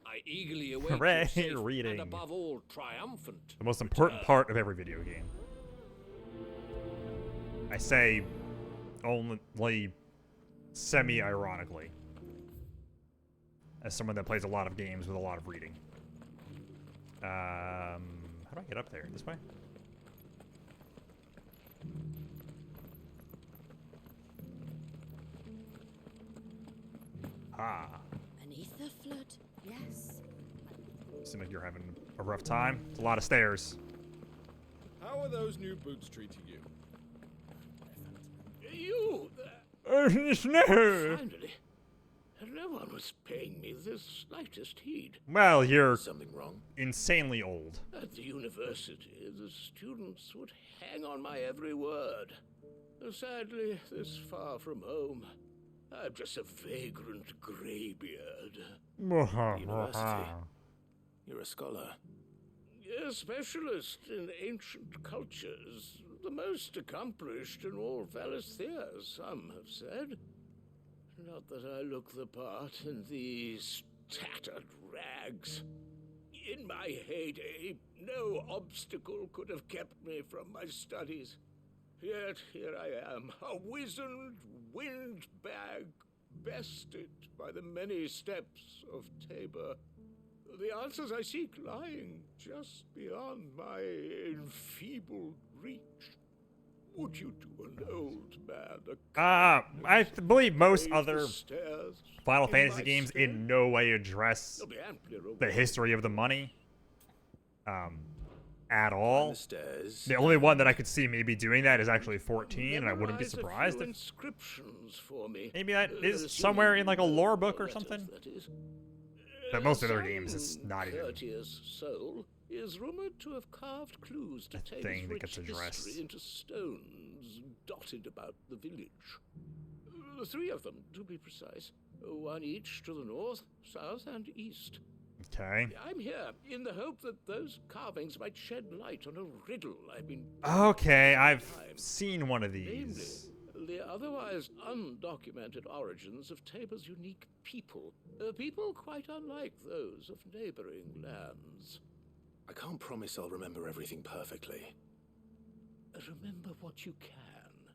H: I eagerly await your safe
A: reading.
H: and above all triumphant.
A: The most important part of every video game. I say only semi-ironically. As someone that plays a lot of games with a lot of reading. How do I get up there? This way? Ah.
T: Beneath the flood, yes.
A: Seems like you're having a rough time. It's a lot of stairs.
I: How are those new boots treating you?
H: You!
A: No!
H: Finally. No one was paying me the slightest heed.
A: Well, you're
N: something wrong.
A: Insanely old.
H: At the university, the students would hang on my every word. Sadly, this far from home, I'm just a vagrant greybeard.
N: University. You're a scholar.
H: A specialist in ancient cultures. The most accomplished in all Valisthea, some have said. Not that I look the part in these tattered rags. In my heyday, no obstacle could have kept me from my studies. Yet here I am, a wizened windbag, bested by the many steps of Tabor. The answers I seek lying just beyond my enfeebled reach. Would you do an old man
A: I believe most other Final Fantasy games in no way address the history of the money at all. The only one that I could see maybe doing that is actually 14, and I wouldn't be surprised if maybe that is somewhere in like a lore book or something. But most of their games, it's not even
H: soul is rumored to have carved clues to Tabor's rich history into stones dotted about the village. 3 of them, to be precise. 1 each to the north, south, and east.
A: Okay.
H: I'm here in the hope that those carvings might shed light on a riddle I've been...
A: Okay, I've seen one of these.
H: Namely, the otherwise undocumented origins of Tabor's unique people. People quite unlike those of neighboring lands.
N: I can't promise I'll remember everything perfectly.
H: Remember what you can.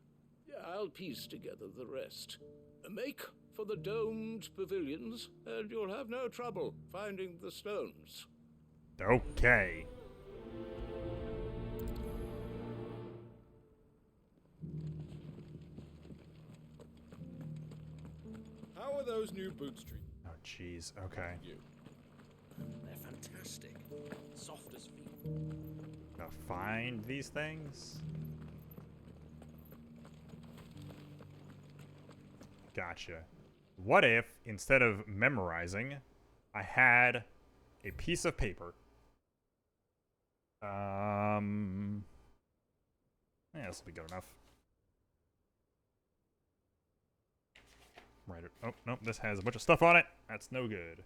H: I'll piece together the rest. Make for the domed pavilions, and you'll have no trouble finding the stones.
A: Okay.
I: How are those new boots treating?
A: Oh, jeez. Okay.
E: They're fantastic. Soft as feet.
A: Now find these things. Gotcha. What if, instead of memorizing, I had a piece of paper Yeah, this will be good enough. Right. Oh, nope. This has a bunch of stuff on it. That's no good.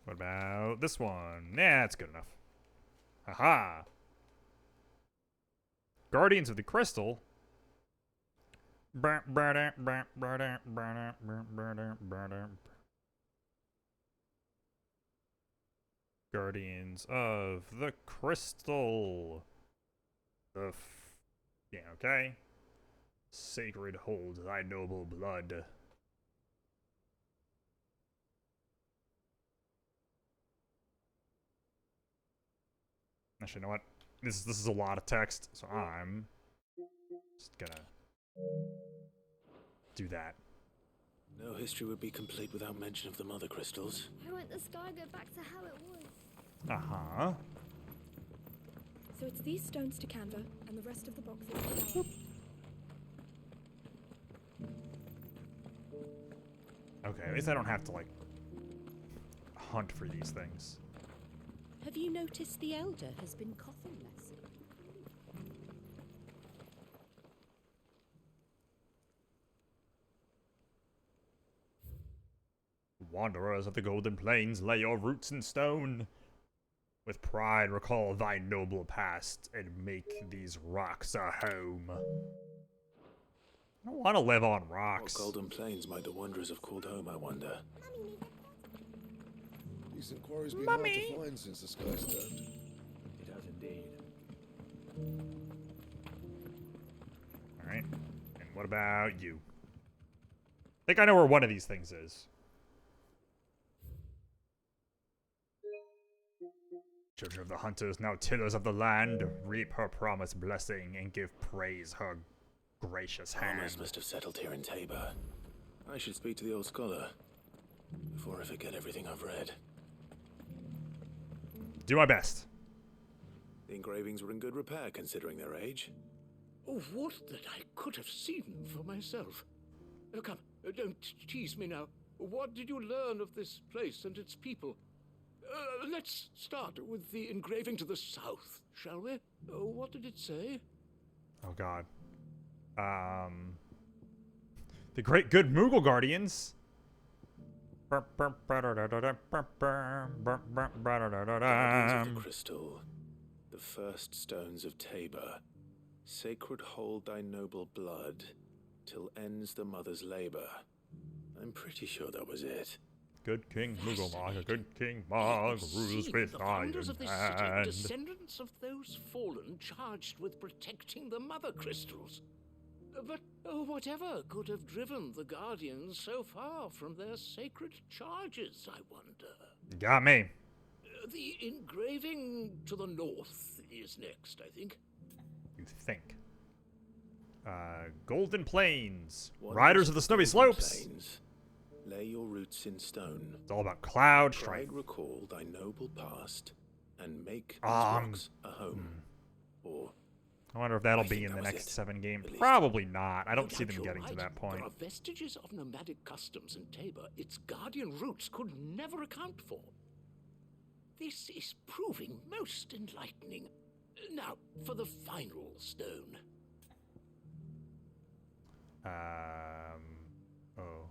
A: What about this one? Yeah, that's good enough. Haha. Guardians of the Crystal. Guardians of the Crystal. Yeah, okay. Sacred hold thy noble blood. Actually, you know what? This is a lot of text, so I'm just gonna do that.
N: No history would be complete without mention of the mother crystals.
D: Why won't the sky go back to how it was?
A: Uh-huh.
D: So it's these stones to Canva, and the rest of the boxes to Tower.
A: Okay, at least I don't have to, like, hunt for these things.
T: Have you noticed the Elder has been coughing less?
A: Wanderers of the Golden Plains, lay your roots in stone. With pride recall thy noble past, and make these rocks a home. I don't want to live on rocks.
N: What Golden Plains might the wanderers have called home, I wonder?
U: Decent quarry's been
A: Mummy.
U: hard to find since the sky's turned.
J: It has indeed.
A: Alright. And what about you? I think I know where one of these things is. Children of the hunters, now tillers of the land, reap her promised blessing and give praise her gracious hand.
N: Farmers must have settled here in Tabor. I should speak to the old scholar before I forget everything I've read.
A: Do my best.
N: The engravings were in good repair considering their age.
E: Oh, what that I could have seen for myself. Come, don't tease me now. What did you learn of this place and its people? Let's start with the engraving to the south, shall we? What did it say?
A: Oh god. The great good Moogle Guardians.
N: Guardians of the Crystal, the first stones of Tabor, sacred hold thy noble blood, till ends the mother's labor. I'm pretty sure that was it.
A: Good King Moogle a good King Mog rules with
E: the
A: iron
E: founders of this city are
A: hand.
E: descendants of those fallen charged with protecting the mother crystals. But whatever could have driven the Guardians so far from their sacred charges, I wonder?
A: Got me.
E: The engraving to the north is next, I think.
A: You think. Golden Plains.
N: Wonders
A: Riders of the Snowy
N: Golden
A: Slopes.
N: Plains, lay your roots in stone.
A: It's all about cloud strife.
N: Pride recall thy noble past, and make these
A: Um,
N: rocks a home. Or
A: I wonder if that'll
N: I
A: be
N: think
A: in
N: that
A: the
N: was
A: next
N: it.
A: 7 games.
N: At least.
A: Probably not. I don't
E: No
A: see
E: doubt
A: them
E: you're
A: getting to
E: right.
A: that point.
E: There are vestiges of nomadic customs in Tabor its guardian roots could never account for. This is proving most enlightening. Now, for the final stone.
A: Oh.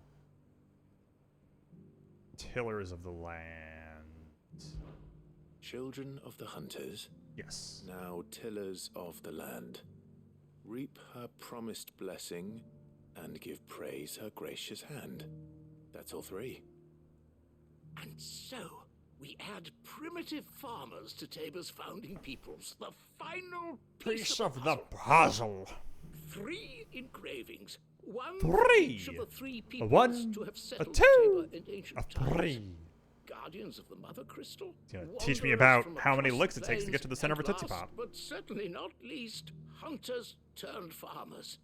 A: Tillers of the land.
N: children of the hunters,
A: yes,
N: now tillers of the land, reap her promised blessing and give praise her gracious hand. That's all 3.
E: And so, we add primitive farmers to Tabor's founding peoples, the final piece of
A: the puzzle.
E: 3 engravings, 1
A: 3.
E: for each of the 3 peoples
A: 1,
E: to have
A: a
E: settled
A: 2,
E: Tabor in ancient
A: a
E: times.
A: 3.
E: Guardians of the Mother Crystal.
A: It's gonna teach me
E: Wanderers
A: about
E: from
A: how many
E: across
A: licks it takes to get to the center of a
E: plains,
A: Tootsie
E: and
A: Pop.
E: last, but certainly not least, hunters turned farmers.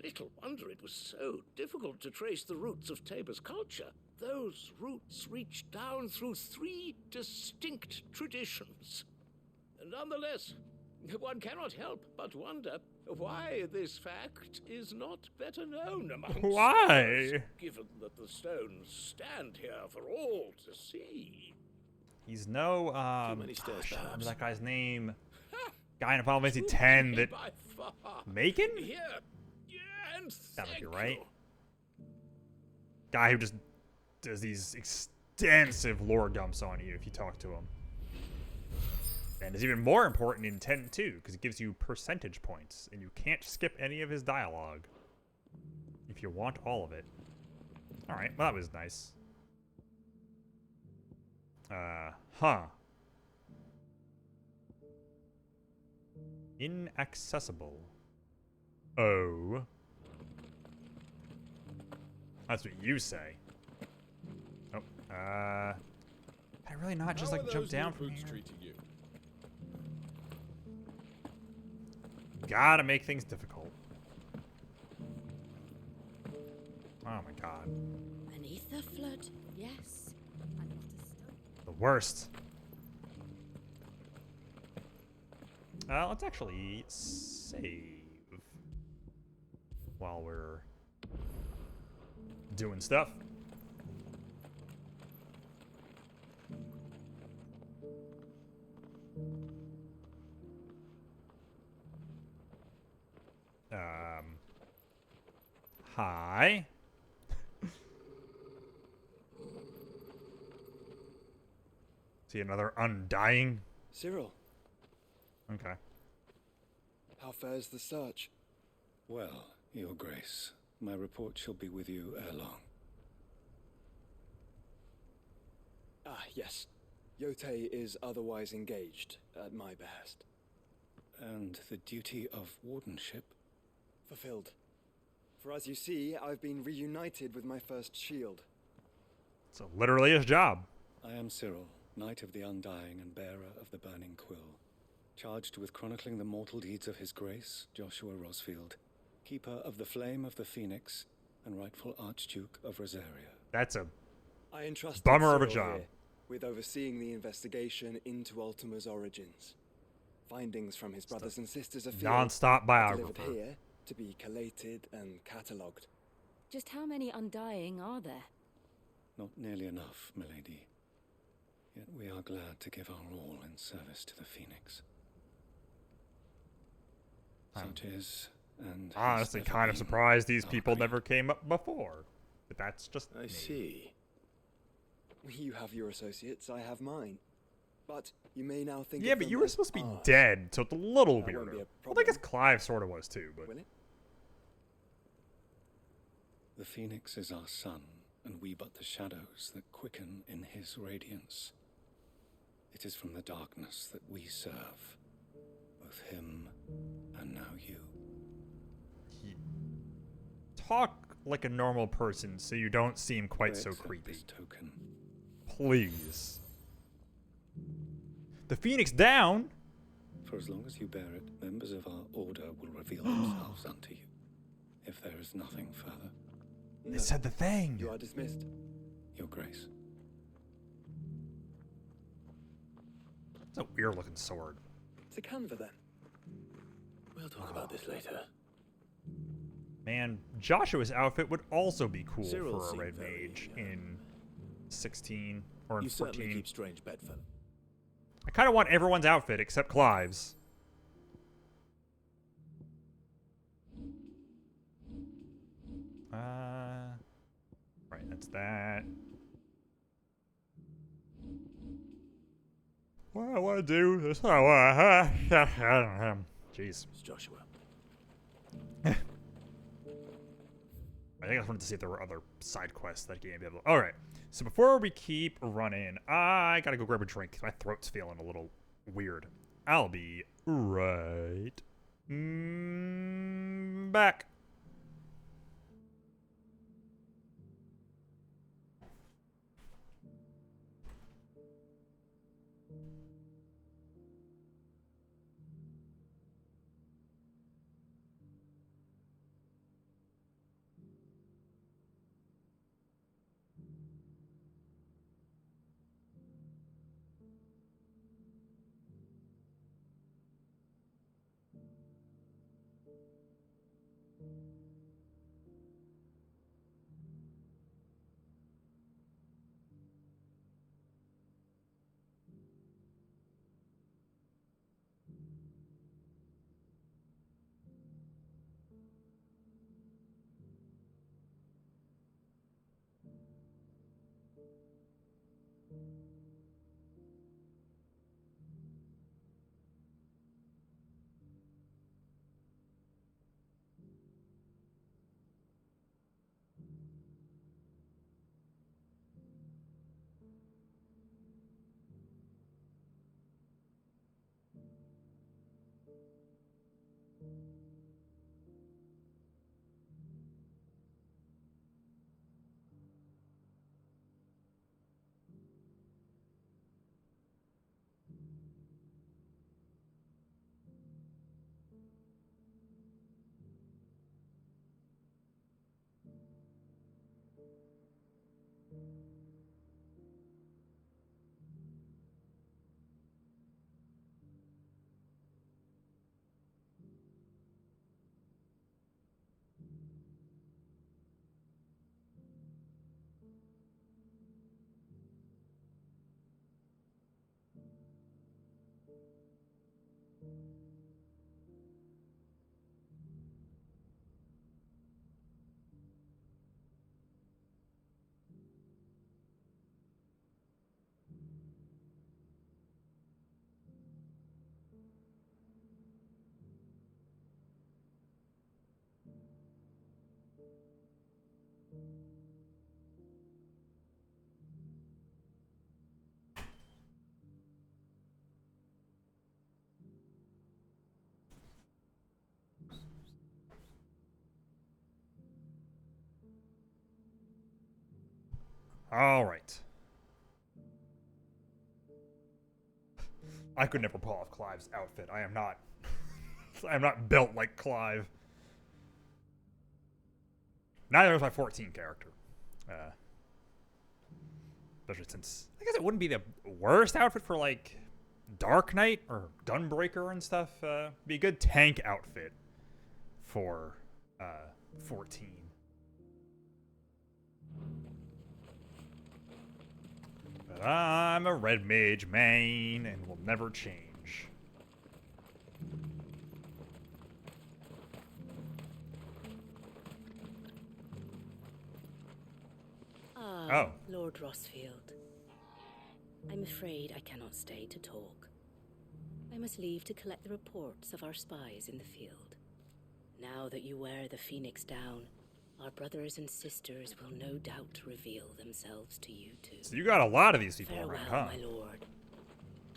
E: Little wonder it was so difficult to trace the roots of Tabor's culture. Those roots reach down through 3 distinct traditions. Nonetheless, one cannot help but wonder
H: why this fact is not better known amongst
A: Why?
H: us, given that the stones stand here for all to see.
A: He's no,
N: many stairs,
A: I remember
N: perhaps.
A: that guy's name. Guy in Final Fantasy X that...
H: By far.
A: Macon?
H: Here, yeah, and
A: That might be
H: thank
A: right.
H: you.
A: Guy who just does these extensive lore dumps on you if you talk to him. And it's even more important in 10 too, because it gives you percentage points, and you can't skip any of his dialogue if you want all of it. Alright, well, that was nice. Huh. Inaccessible. Oh. That's what you say. Oh, can I really not just like jump down from here?
U: You?
A: Gotta make things difficult. Oh my god.
T: Beneath the flood, yes. And not a stone.
A: The worst. Let's actually save while we're doing stuff. Hi. See another undying?
K: Cyril,
A: Okay.
K: how fares the search?
F: Well, Your Grace, my report shall be with you ere long.
K: Ah, yes. Yotei is otherwise engaged, at my behest.
F: And the duty of wardenship?
K: Fulfilled. For as you see, I've been reunited with my first shield.
A: So literally his job.
F: I am Cyril, Knight of the Undying and bearer of the Burning Quill, charged with chronicling the mortal deeds of His Grace, Joshua Rosfield, keeper of the Flame of the Phoenix and rightful Archduke of Rosaria.
A: That's a
K: I entrusted
A: bummer of a
K: Cyril
A: job.
K: here with overseeing the investigation into Ultima's origins. Findings from his brothers and sisters afield
A: non-stop
K: are
A: biographer.
K: delivered here to be collated and catalogued.
T: Just how many Undying are there?
F: Not nearly enough, milady. Yet we are glad to give our all in service to the Phoenix. Such is, and has
A: Honestly,
F: never
A: kind of
F: been
A: surprised these
F: our
A: people
F: creed.
A: never came up before. But that's just
N: I
A: me.
N: see.
K: You have your associates, I have mine. But you may now think
A: Yeah,
K: of
A: but
K: them
A: you were
K: as
A: supposed to be
K: ours.
A: dead, so it's a little
K: That won't
A: weirder.
K: be a
A: Well, I guess
K: problem.
A: Clive sort of was too, but
K: Will it?
F: The Phoenix is our sun, and we but the shadows that quicken in his radiance. It is from the darkness that we serve, both him and now you.
A: talk like a normal person so you don't seem quite
F: Pray
A: so
F: accept
A: creepy.
F: this token.
A: Please. The Phoenix down?
F: For as long as you bear it, members of our order will reveal themselves unto you, if there is nothing further.
A: They said the thing.
K: You are dismissed.
F: Your Grace.
A: It's a weird looking sword.
K: To Canva then.
N: We'll talk about this later.
A: Man, Joshua's outfit would also be cool
N: Cyril
A: for a
N: seemed
A: red
N: very,
A: mage in 16 or in
N: You
A: 14.
N: certainly keep strange bedfellow.
A: I kind of want everyone's outfit except Clive's. Right, that's that. What I want to do is jeez.
N: It's Joshua.
A: I think I wanted to see if there were other side quests that game able. All right. So before we keep running, I gotta go grab a drink 'cause my throat's feeling a little weird. I'll be right back. All right. I could never pull off Clive's outfit. I am not. I am not built like Clive. Neither is my 14 character. Especially since I guess it wouldn't be the worst outfit for like Dark Knight or Gunbreaker and stuff. Be a good tank outfit for 14. But I'm a red mage main and will never change.
T: Ah, Lord Rosfield. I'm afraid I cannot stay to talk. I must leave to collect the reports of our spies in the field. Now that you wear the Phoenix down, our brothers and sisters will no doubt reveal themselves to you too.
A: So you got a lot of these people
T: Farewell,
A: around, huh?
T: my lord.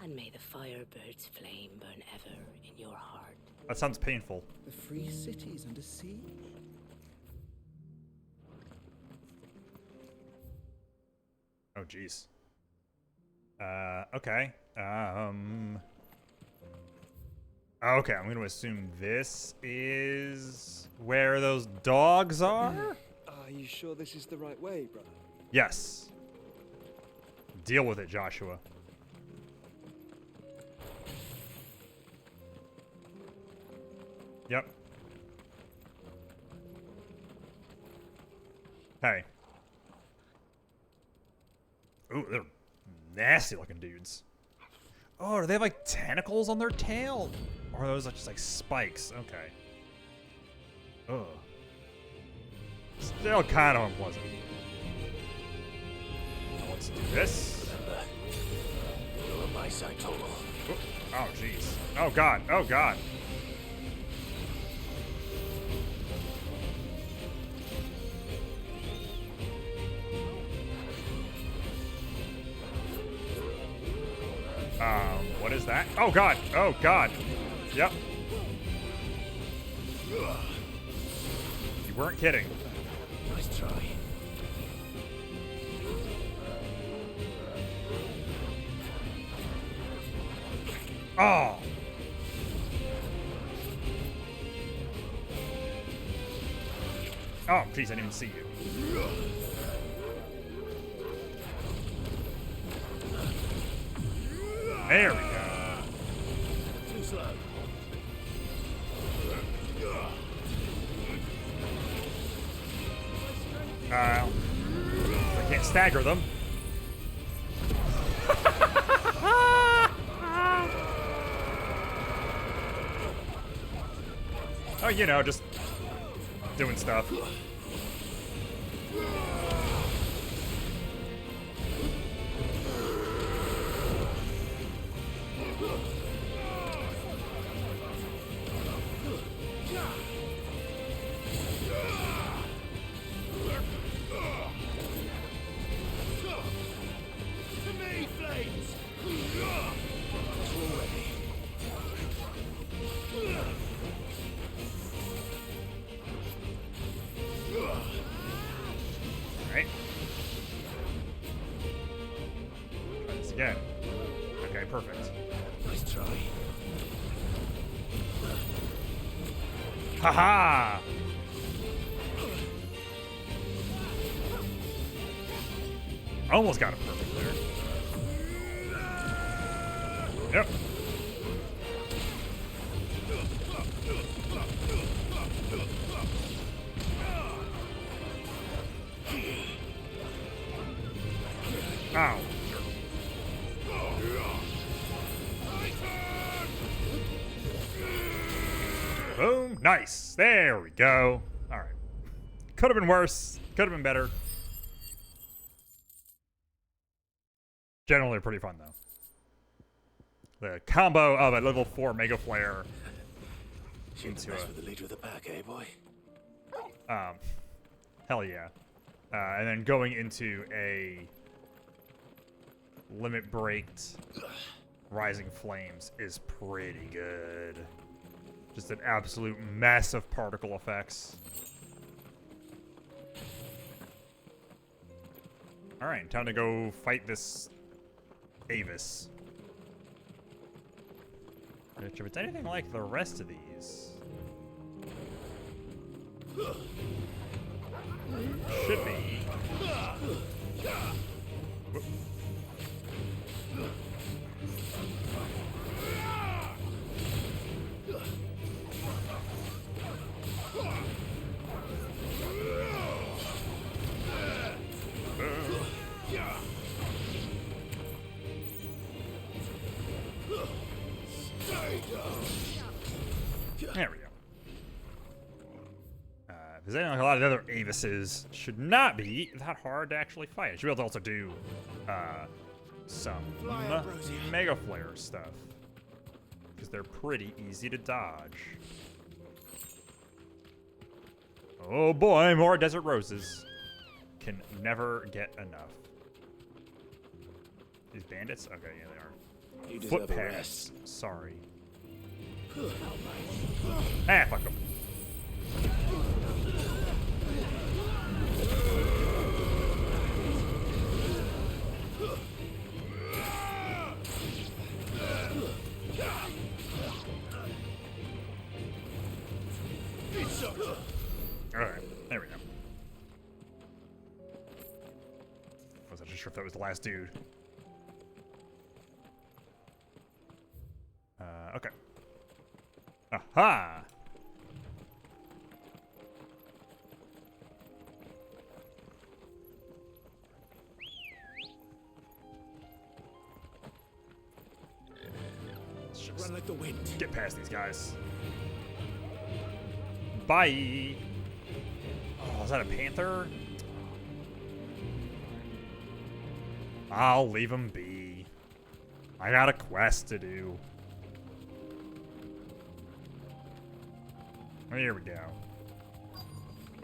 T: And may the Firebird's flame burn ever in your heart.
A: That sounds painful.
J: The free city's under siege.
A: Oh, jeez. Okay. Okay, I'm going to assume this is where those dogs are?
K: Are you sure this is the right way, brother?
A: Yes. Deal with it, Joshua. Yep. Hey. Ooh, they're nasty looking dudes. Oh, do they have like tentacles on their tail? Or are those just like spikes? Okay. Ugh. Still kind of unpleasant. Let's do this.
N: You're my side total.
A: Oh, jeez. Oh, God. Oh, God. What is that? Oh, God. Oh, God. Yep. You weren't kidding.
N: Nice try.
A: Oh. Oh, jeez, I didn't even see you. There we go.
N: Too slow.
A: I can't stagger them. Oh, you know, just doing stuff. Alright. Try this again. Okay, perfect.
N: Nice try.
A: Haha! Almost got it perfect there. Yep. Ow. Boom. Nice. There we go. All right. Could have been worse. Could have been better. Generally pretty fun, though. The combo of a level 4 Mega Flare into
N: Mess with the leader of the pack, eh, boy?
A: hell yeah. And then going into a limit breaked Rising Flames is pretty good. Just an absolute mess of particle effects. Alright, time to go fight this Avis. Which, if it's anything like the rest of these, should be. Whoop. There we go. If there's anything like a lot of the other Avises, should not be that hard to actually fight. Should be able to also do some Mega Flare stuff, because they're pretty easy to dodge. Oh boy, more Desert Roses. Can never get enough. These bandits? Okay, yeah, they are. Footpaths. Sorry. Ah, fuck them. Alright, there we go. I wasn't sure if that was the last dude. Okay. Aha! Let's just run like the wind. Get past these guys. Bye! Oh, is that a panther? I'll leave him be. I got a quest to do. Oh, here we go.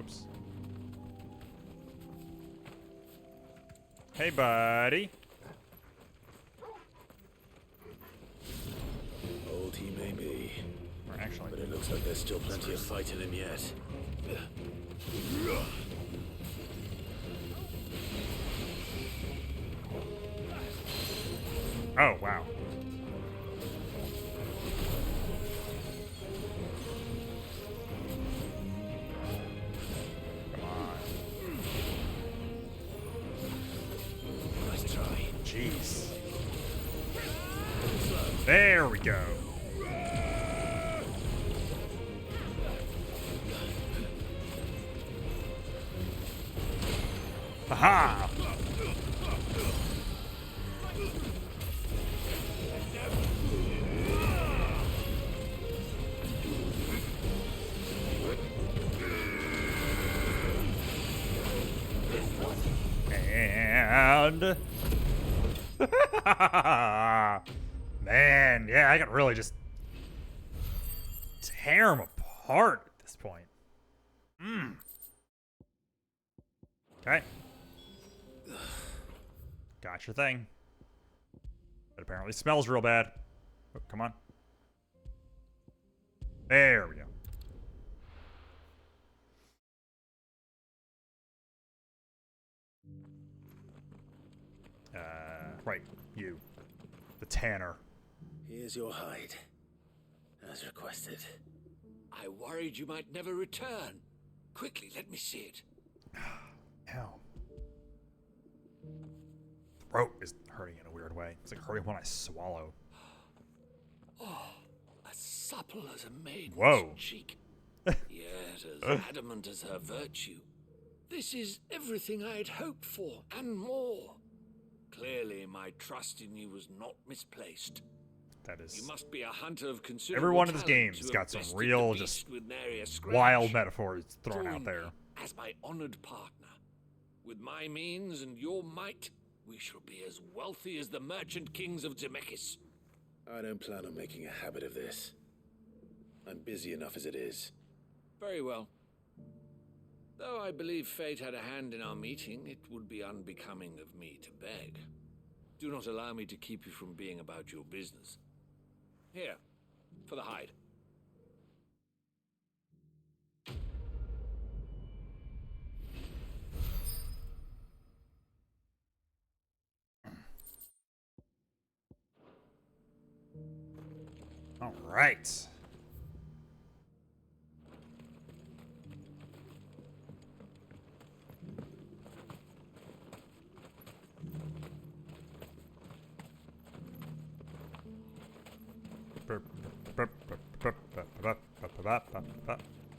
A: Oops. Hey, buddy.
N: Old he may be.
A: Or actually,
N: but it looks like there's still plenty of fight in him yet.
A: Oh, wow. Jeez. There we go. Aha! And man, yeah, I can really just tear them apart at this point. Okay. Got your thing. It apparently smells real bad. Oh, come on. There we go. Right, you. The tanner.
N: Here's your hide, as requested.
E: I worried you might never return. Quickly, let me see it.
A: Hell. Throat is hurting in a weird way. It's like hurting when I swallow.
E: Oh, as supple as a maiden's
A: Whoa.
E: cheek. Yet as adamant as her virtue. This is everything I had hoped for, and more. Clearly, my trust in you was not misplaced.
A: That is.
E: You must be a hunter of considerable
A: Every one of his
E: talent
A: game's
E: to have
A: got some
E: bested
A: real,
E: the
A: just
E: beast with nary a scratch.
A: wild metaphors thrown
E: Join
A: out there.
E: me as my honored partner. With my means and your might, we shall be as wealthy as the merchant kings of Zemeckis.
N: I don't plan on making a habit of this. I'm busy enough as it is.
E: Very well. Though I believe fate had a hand in our meeting, it would be unbecoming of me to beg. Do not allow me to keep you from being about your business. Here, for the hide.
A: All right.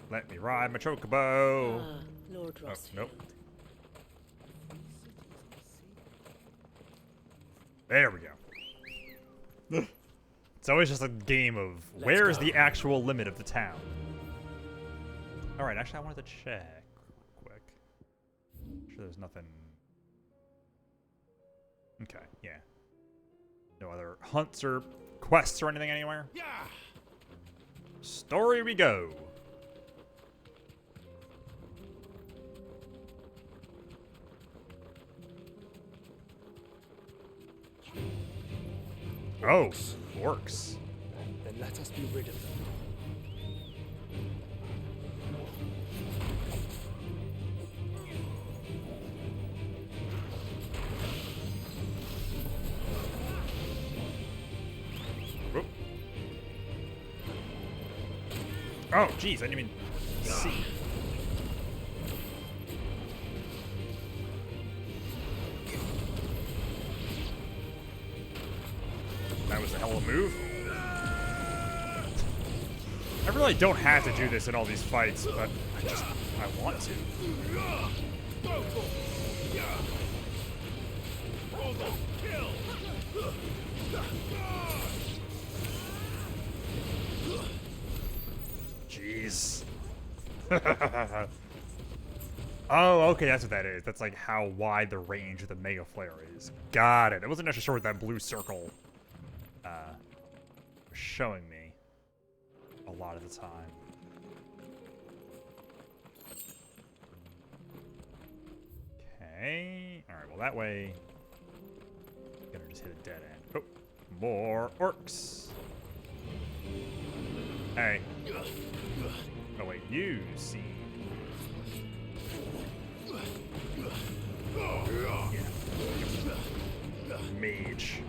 A: Let me ride my chocobo.
T: Ah, Lord Rossfield.
A: Oh, nope. There we go. It's always just a game of where's the actual limit of the town. All right, actually, I wanted to check real quick. Sure, there's nothing. Okay, yeah. No other hunts or quests or anything anywhere.
E: Yeah.
A: Story we go. Oh, orcs.
K: Then let us be rid of them.
A: Whoop. Oh, jeez, I didn't even see. That was a hell of a move. I really don't have to do this in all these fights, but I want to. Jeez. Oh, okay, that's what that is. That's like how wide the range of the Mega Flare is. Got it. I wasn't actually sure what that blue circle showing me a lot of the time. Okay. Alright, well that way I'm gonna just hit a dead end. Oh, more orcs. Hey. Oh wait, you see. Yeah. Mage.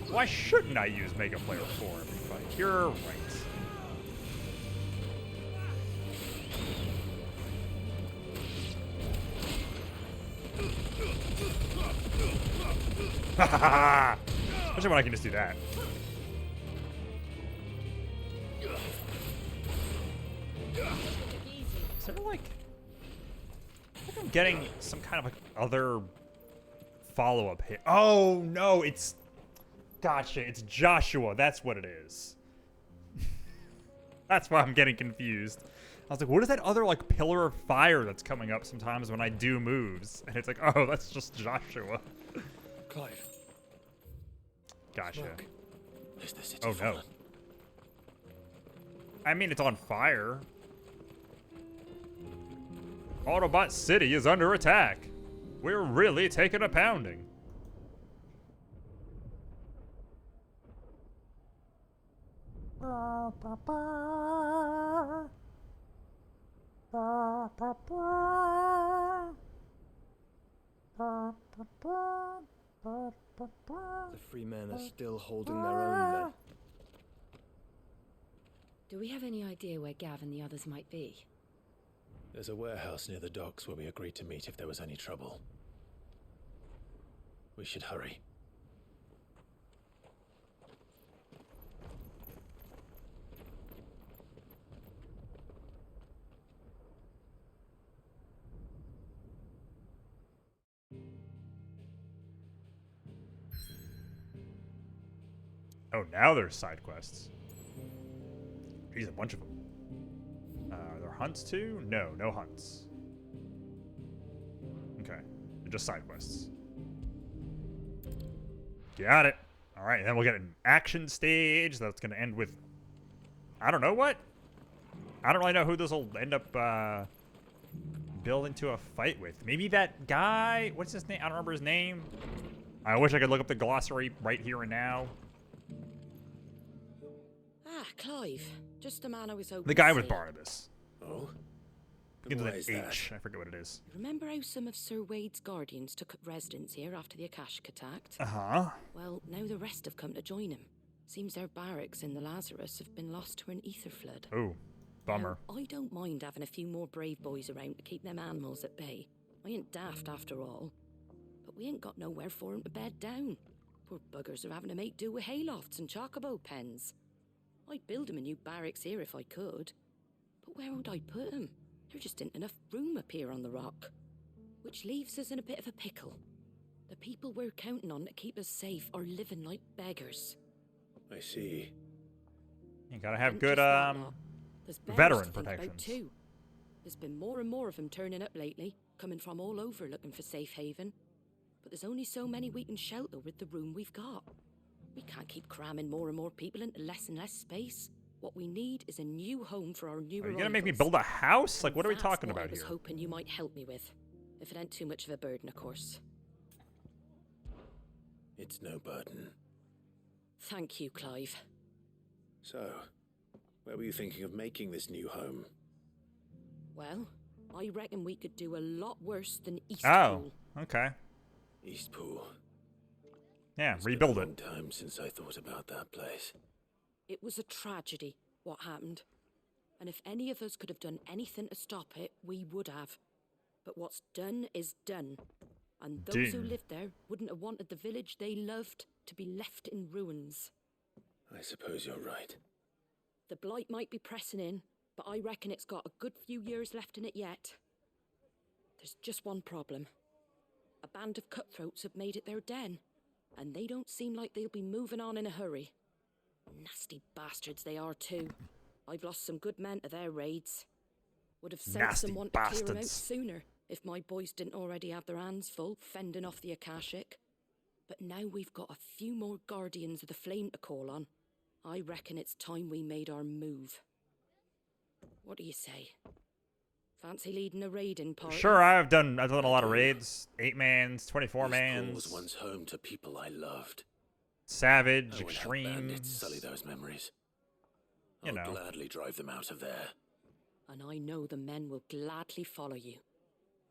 A: Why shouldn't I use Mega Flare 4 every fight? You're right. Ha ha ha! Especially when I can just do that. Is there like... I think I'm getting some kind of like other follow-up hit. Oh no, it's... Gotcha, it's Joshua. That's what it is. That's why I'm getting confused. I was like, what is that other like pillar of fire that's coming up sometimes when I do moves? And it's like, oh, that's just Joshua.
K: Clive.
A: Gotcha.
N: Is the city
A: Oh no.
N: fallen?
A: I mean, it's on fire. Autobot City is under attack. We're really taking a pounding.
K: The free men are still holding their own then.
T: Do we have any idea where Gav and the others might be?
N: There's a warehouse near the docks where we agreed to meet if there was any trouble. We should hurry.
A: Oh, now there's side quests. Geez, a bunch of them. Are there hunts too? No, no hunts. Okay, they're just side quests. Got it. All right, then we'll get an action stage that's going to end with... I don't know what? I don't really know who this will end up building to a fight with. Maybe that guy... What's his name? I don't remember his name. I wish I could look up the glossary right here and now.
T: Ah, Clive. Just the man I was hoping
A: The guy
T: to
A: with
T: see.
A: Barnabas.
N: Oh?
A: Begins
N: Why
A: with
N: is
A: an
N: that?
A: H. I forget what it is.
T: Remember how some of Sir Wade's guardians took up residence here after the Akashic attacked?
A: Uh-huh.
T: Well, now the rest have come to join him. Seems their barracks in the Lazarus have been lost to an ether flood.
A: Ooh, bummer.
T: Now, I don't mind having a few more brave boys around to keep them animals at bay. I ain't daft after all. But we ain't got nowhere for 'em to bed down. Poor buggers are having to make do with haylofts and chocobo pens. I'd build 'em a new barracks here if I could. But where would I put 'em? There just ain't enough room up here on the rock. Which leaves us in a bit of a pickle. The people we're counting on to keep us safe are living like beggars.
N: I see.
A: You gotta have
T: And
A: good,
T: just that lot. There's bears
A: veteran
T: to think about
A: protections.
T: too. There's been more and more of them turning up lately, coming from all over looking for safe haven. But there's only so many we can shelter with the room we've got. We can't keep cramming more and more people into less and less space. What we need is a new home for our new
A: Are you gonna make me
T: arrivals.
A: build a house? Like,
T: And
A: what are we
T: that's
A: talking
T: what
A: about
T: I was
A: here?
T: hoping you might help me with. If it ain't too much of a burden, of course.
N: It's no burden.
T: Thank you, Clive.
N: So, where were you thinking of making this new home?
T: Well, I reckon we could do a lot worse than East
A: Oh,
T: Pool.
A: okay.
N: Eastpool.
A: Yeah,
N: It's
A: rebuild
N: been a
A: it.
N: long time since I thought about that place.
T: It was a tragedy, what happened. And if any of us could have done anything to stop it, we would have. But what's done is done. And those who
A: Done.
T: lived there wouldn't have wanted the village they loved to be left in ruins.
N: I suppose you're right.
T: The blight might be pressing in, but I reckon it's got a good few years left in it yet. There's just one problem. A band of cutthroats have made it their den, and they don't seem like they'll be moving on in a hurry. Nasty bastards they are too. I've lost some good men to their raids. Would have sent
A: Nasty
T: someone to clear 'em out
A: bastards.
T: sooner if my boys didn't already have their hands full fending off the Akashic. But now we've got a few more guardians of the flame to call on. I reckon it's time we made our move. What do you say? Fancy leading a raiding party?
A: Sure, I've done a lot of raids. 8-mans, 24-mans.
N: Eastpool was once home to people I loved.
A: Savage,
N: I would have bandits
A: extreme.
N: sully those memories.
A: You
N: I'll
A: know.
N: gladly drive them out of there.
T: And I know the men will gladly follow you.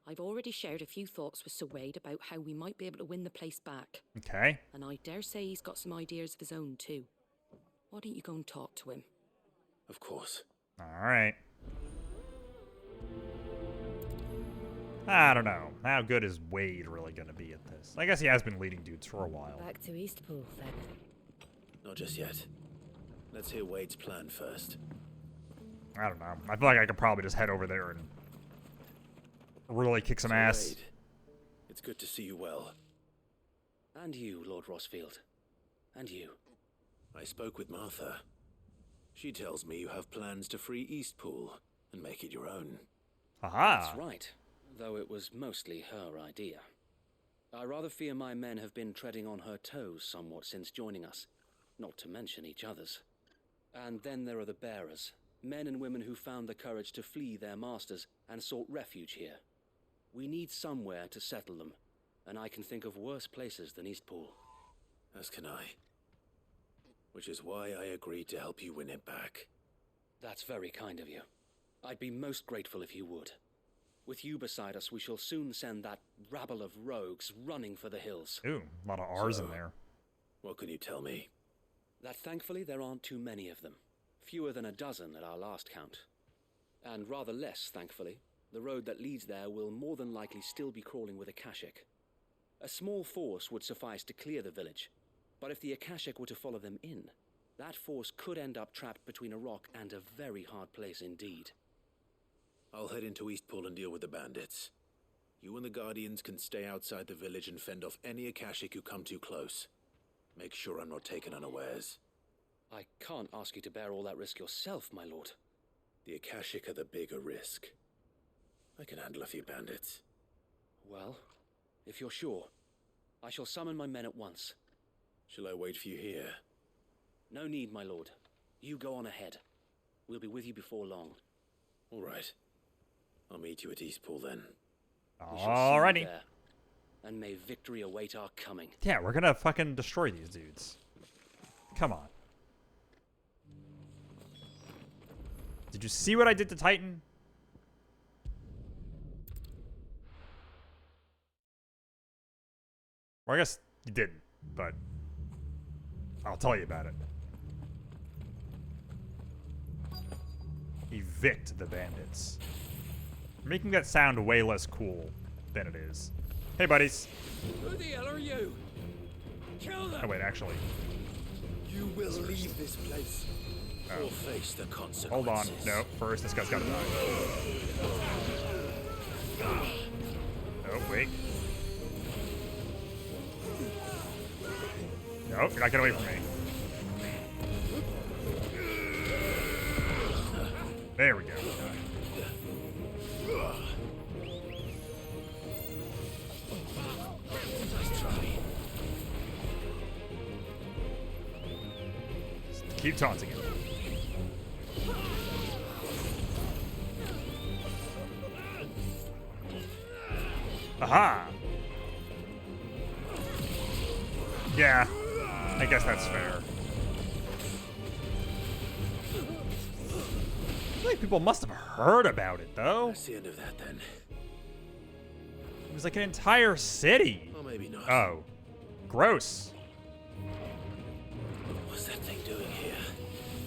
T: I've already shared a few thoughts with Sir Wade about how we might be able to win the place back.
A: Okay.
T: And I dare say he's got some ideas of his own too. Why don't you go and talk to him?
N: Of course.
A: All right. I don't know. How good is Wade really going to be at this? I guess he has been leading dudes for a while.
T: Back to Eastpool, then.
N: Not just yet. Let's hear Wade's plan first.
A: I don't know. I feel like I could probably just head over there and really kick some
N: So,
A: ass.
N: Wade, it's good to see you well.
F: And you, Lord Rosfield. And you.
N: I spoke with Martha. She tells me you have plans to free Eastpool and make it your own.
A: Aha!
F: That's right, though it was mostly her idea. I rather fear my men have been treading on her toes somewhat since joining us, not to mention each other's. And then there are the bearers, men and women who found the courage to flee their masters and sought refuge here. We need somewhere to settle them, and I can think of worse places than Eastpool.
N: As can I. Which is why I agreed to help you win it back.
F: That's very kind of you. I'd be most grateful if you would. With you beside us, we shall soon send that rabble of rogues running for the hills.
A: Ooh, a lot of R's in
N: So,
A: there.
N: What can you tell me?
F: That thankfully there aren't too many of them. Fewer than a dozen at our last count. And rather less, thankfully. The road that leads there will more than likely still be crawling with Akashic. A small force would suffice to clear the village, but if the Akashic were to follow them in, that force could end up trapped between a rock and a very hard place indeed.
N: I'll head into Eastpool and deal with the bandits. You and the Guardians can stay outside the village and fend off any Akashic who come too close. Make sure I'm not taken unawares.
F: I can't ask you to bear all that risk yourself, my lord.
N: The Akashic are the bigger risk. I can handle a few bandits.
F: Well, if you're sure, I shall summon my men at once.
N: Shall I wait for you here?
F: No need, my lord. You go on ahead. We'll be with you before long.
N: All right. I'll meet you at Eastpool then.
F: We shall see you
A: Alrighty.
F: there. And may victory await our coming.
A: Yeah, we're gonna fucking destroy these dudes. Come on. Did you see what I did to Titan? Or I guess you didn't, but I'll tell you about it. Evict the bandits. Making that sound way less cool than it is. Hey, buddies.
M: Who the hell are you? Kill them!
A: Oh, wait, actually.
J: You will leave this place.
A: Oh.
H: Or face the consequences.
A: Hold on. No, first this guy's gotta die. Oh, wait. Nope, you're not getting away from me. There we go. Keep taunting him. Aha! Yeah, I guess that's fair. I feel like people must have heard about it, though.
H: That's the end of that, then.
A: It was like an entire city.
H: Or maybe not.
A: Oh. Gross.
H: What's that thing doing here?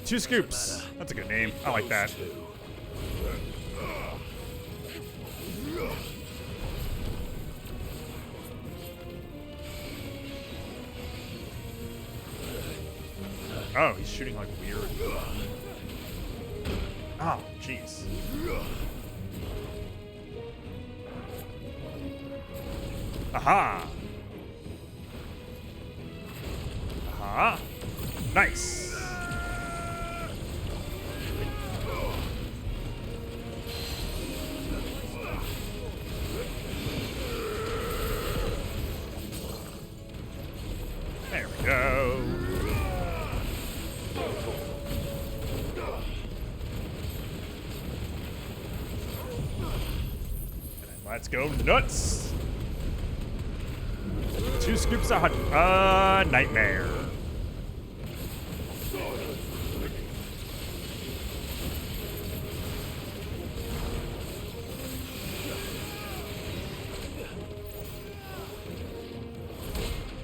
A: Two Scoops. That's a good name. I like that. Oh, he's shooting like weird. Oh, jeez. Aha! Aha! Nice! There we go. Let's go nuts! Two Scoops a nightmare.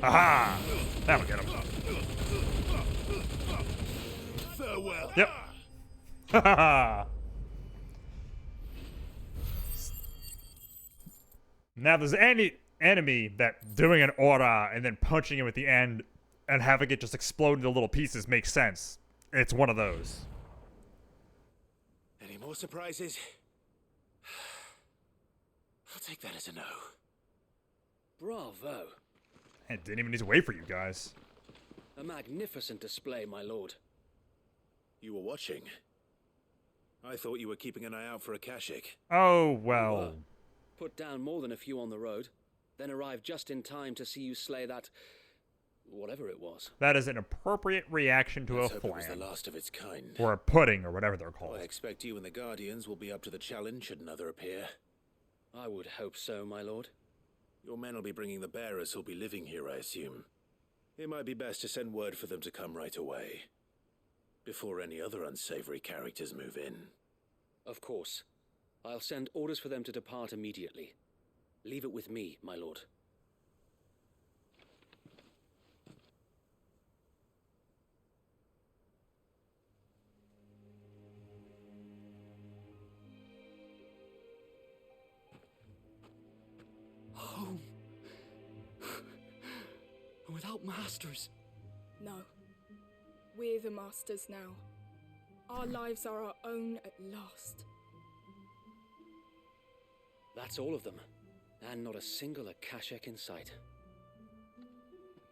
A: Aha! That'll get him.
C: Farewell.
A: Yep. Haha. Now, there's any enemy that doing an aura and then punching him at the end and having it just explode into little pieces makes sense. It's one of those.
H: Any more surprises? I'll take that as a no.
G: Bravo.
A: It didn't even need to wait for you guys.
G: A magnificent display, my lord.
N: You were watching. I thought you were keeping an eye out for a Kashik.
A: Oh, well.
G: Put down more than a few on the road, then arrived just in time to see you slay that... whatever it was.
A: That is an appropriate reaction to
N: Let's
A: a
N: hope it was
A: flan.
N: the last of its kind.
A: Or a pudding, or whatever they're called.
N: I expect you and the Guardians will be up to the challenge should another appear.
G: I would hope so, my lord.
N: Your men will be bringing the bearers who'll be living here, I assume. It might be best to send word for them to come right away, before any other unsavory characters move in.
G: Of course. I'll send orders for them to depart immediately. Leave it with me, my lord.
K: Home. Without masters.
D: No. We're the masters now. Our lives are our own at last.
G: That's all of them, and not a single Akashik in sight.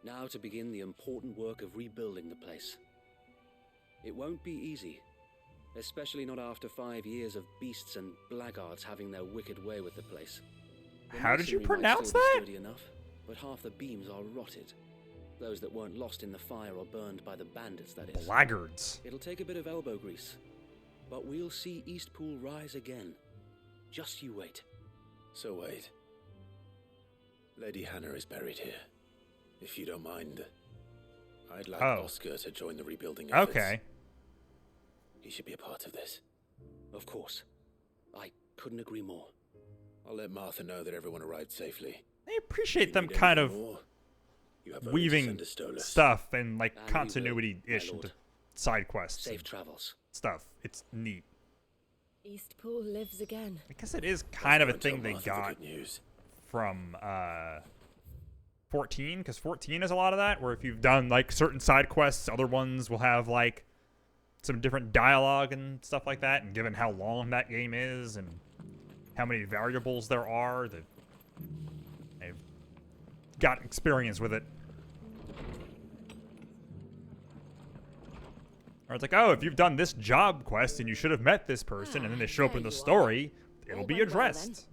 G: Now to begin the important work of rebuilding the place. It won't be easy, especially not after 5 years of beasts and blackguards having their wicked way with the place. The
A: How did you
G: masonry might
A: pronounce
G: still be
A: that?
G: sturdy enough, but half the beams are rotted. Those that weren't lost in the fire or burned by the bandits, that is.
A: Blackguards.
G: It'll take a bit of elbow grease, but we'll see Eastpool rise again. Just you wait.
N: So wait. Lady Hannah is buried here. If you don't mind, I'd like Oscar to join the rebuilding efforts.
A: Okay.
N: He should be a part of this.
G: Of course. I couldn't agree more.
N: I'll let Martha know that everyone arrived safely.
A: I appreciate them kind of weaving stuff and like
G: And
A: continuity-ish into side quests.
G: Safe travels.
A: Stuff. It's neat.
T: Eastpool lives again.
A: I guess it is kind of a thing they
N: Martha the
A: got
N: good news.
A: from 14, because 14 has a lot of that, where if you've done like certain side quests, other ones will have like some different dialogue and stuff like that, and given how long that game is and how many variables there are, that I've got experience with it. Or it's like, oh, if you've done this job quest and you should have met this person, and then they show up in the story, it'll be addressed.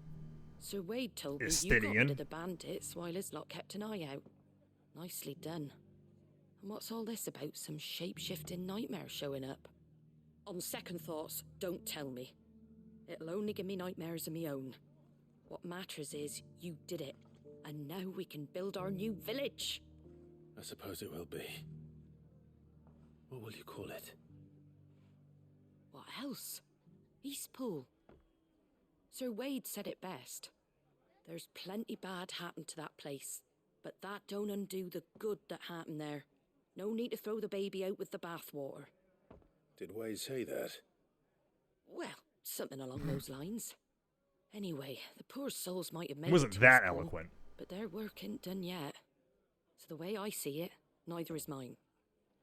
T: Sir Wade told me you got
A: Estidian.
T: rid of the bandits while his lot kept an eye out. Nicely done. And what's all this about some shape-shifting nightmare showing up? On second thoughts, don't tell me. It'll only give me nightmares of me own. What matters is you did it, and now we can build our new village.
N: I suppose it will be. What will you call it?
T: What else? Eastpool. Sir Wade said it best. There's plenty bad happened to that place, but that don't undo the good that happened there. No need to throw the baby out with the bathwater.
N: Did Wade say that?
T: Well, something along those lines. Anyway, the poor souls might have made
A: It wasn't
T: to
A: that
T: Eastpool,
A: eloquent.
T: but their work ain't done yet. So the way I see it, neither is mine.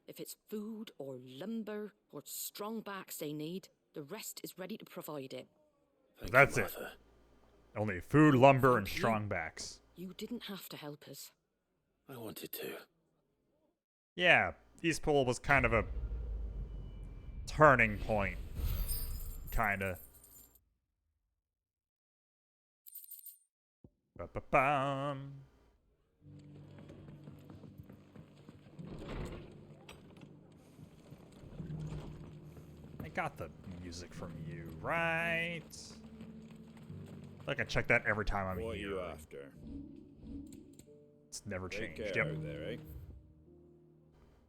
T: If it's food or lumber or strong backs they need, the rest is ready to provide it.
A: That's it. Only food, lumber, and strong backs.
T: You didn't have to help us.
N: I wanted to.
A: Yeah, Eastpool was kind of a turning point. Kinda. Ba-ba-bum. I got the music from you, right? Like I check that every time I'm
X: What
A: here.
X: are you after?
A: It's never
X: Take
A: changed.
X: care
A: Yep.
X: out there, eh?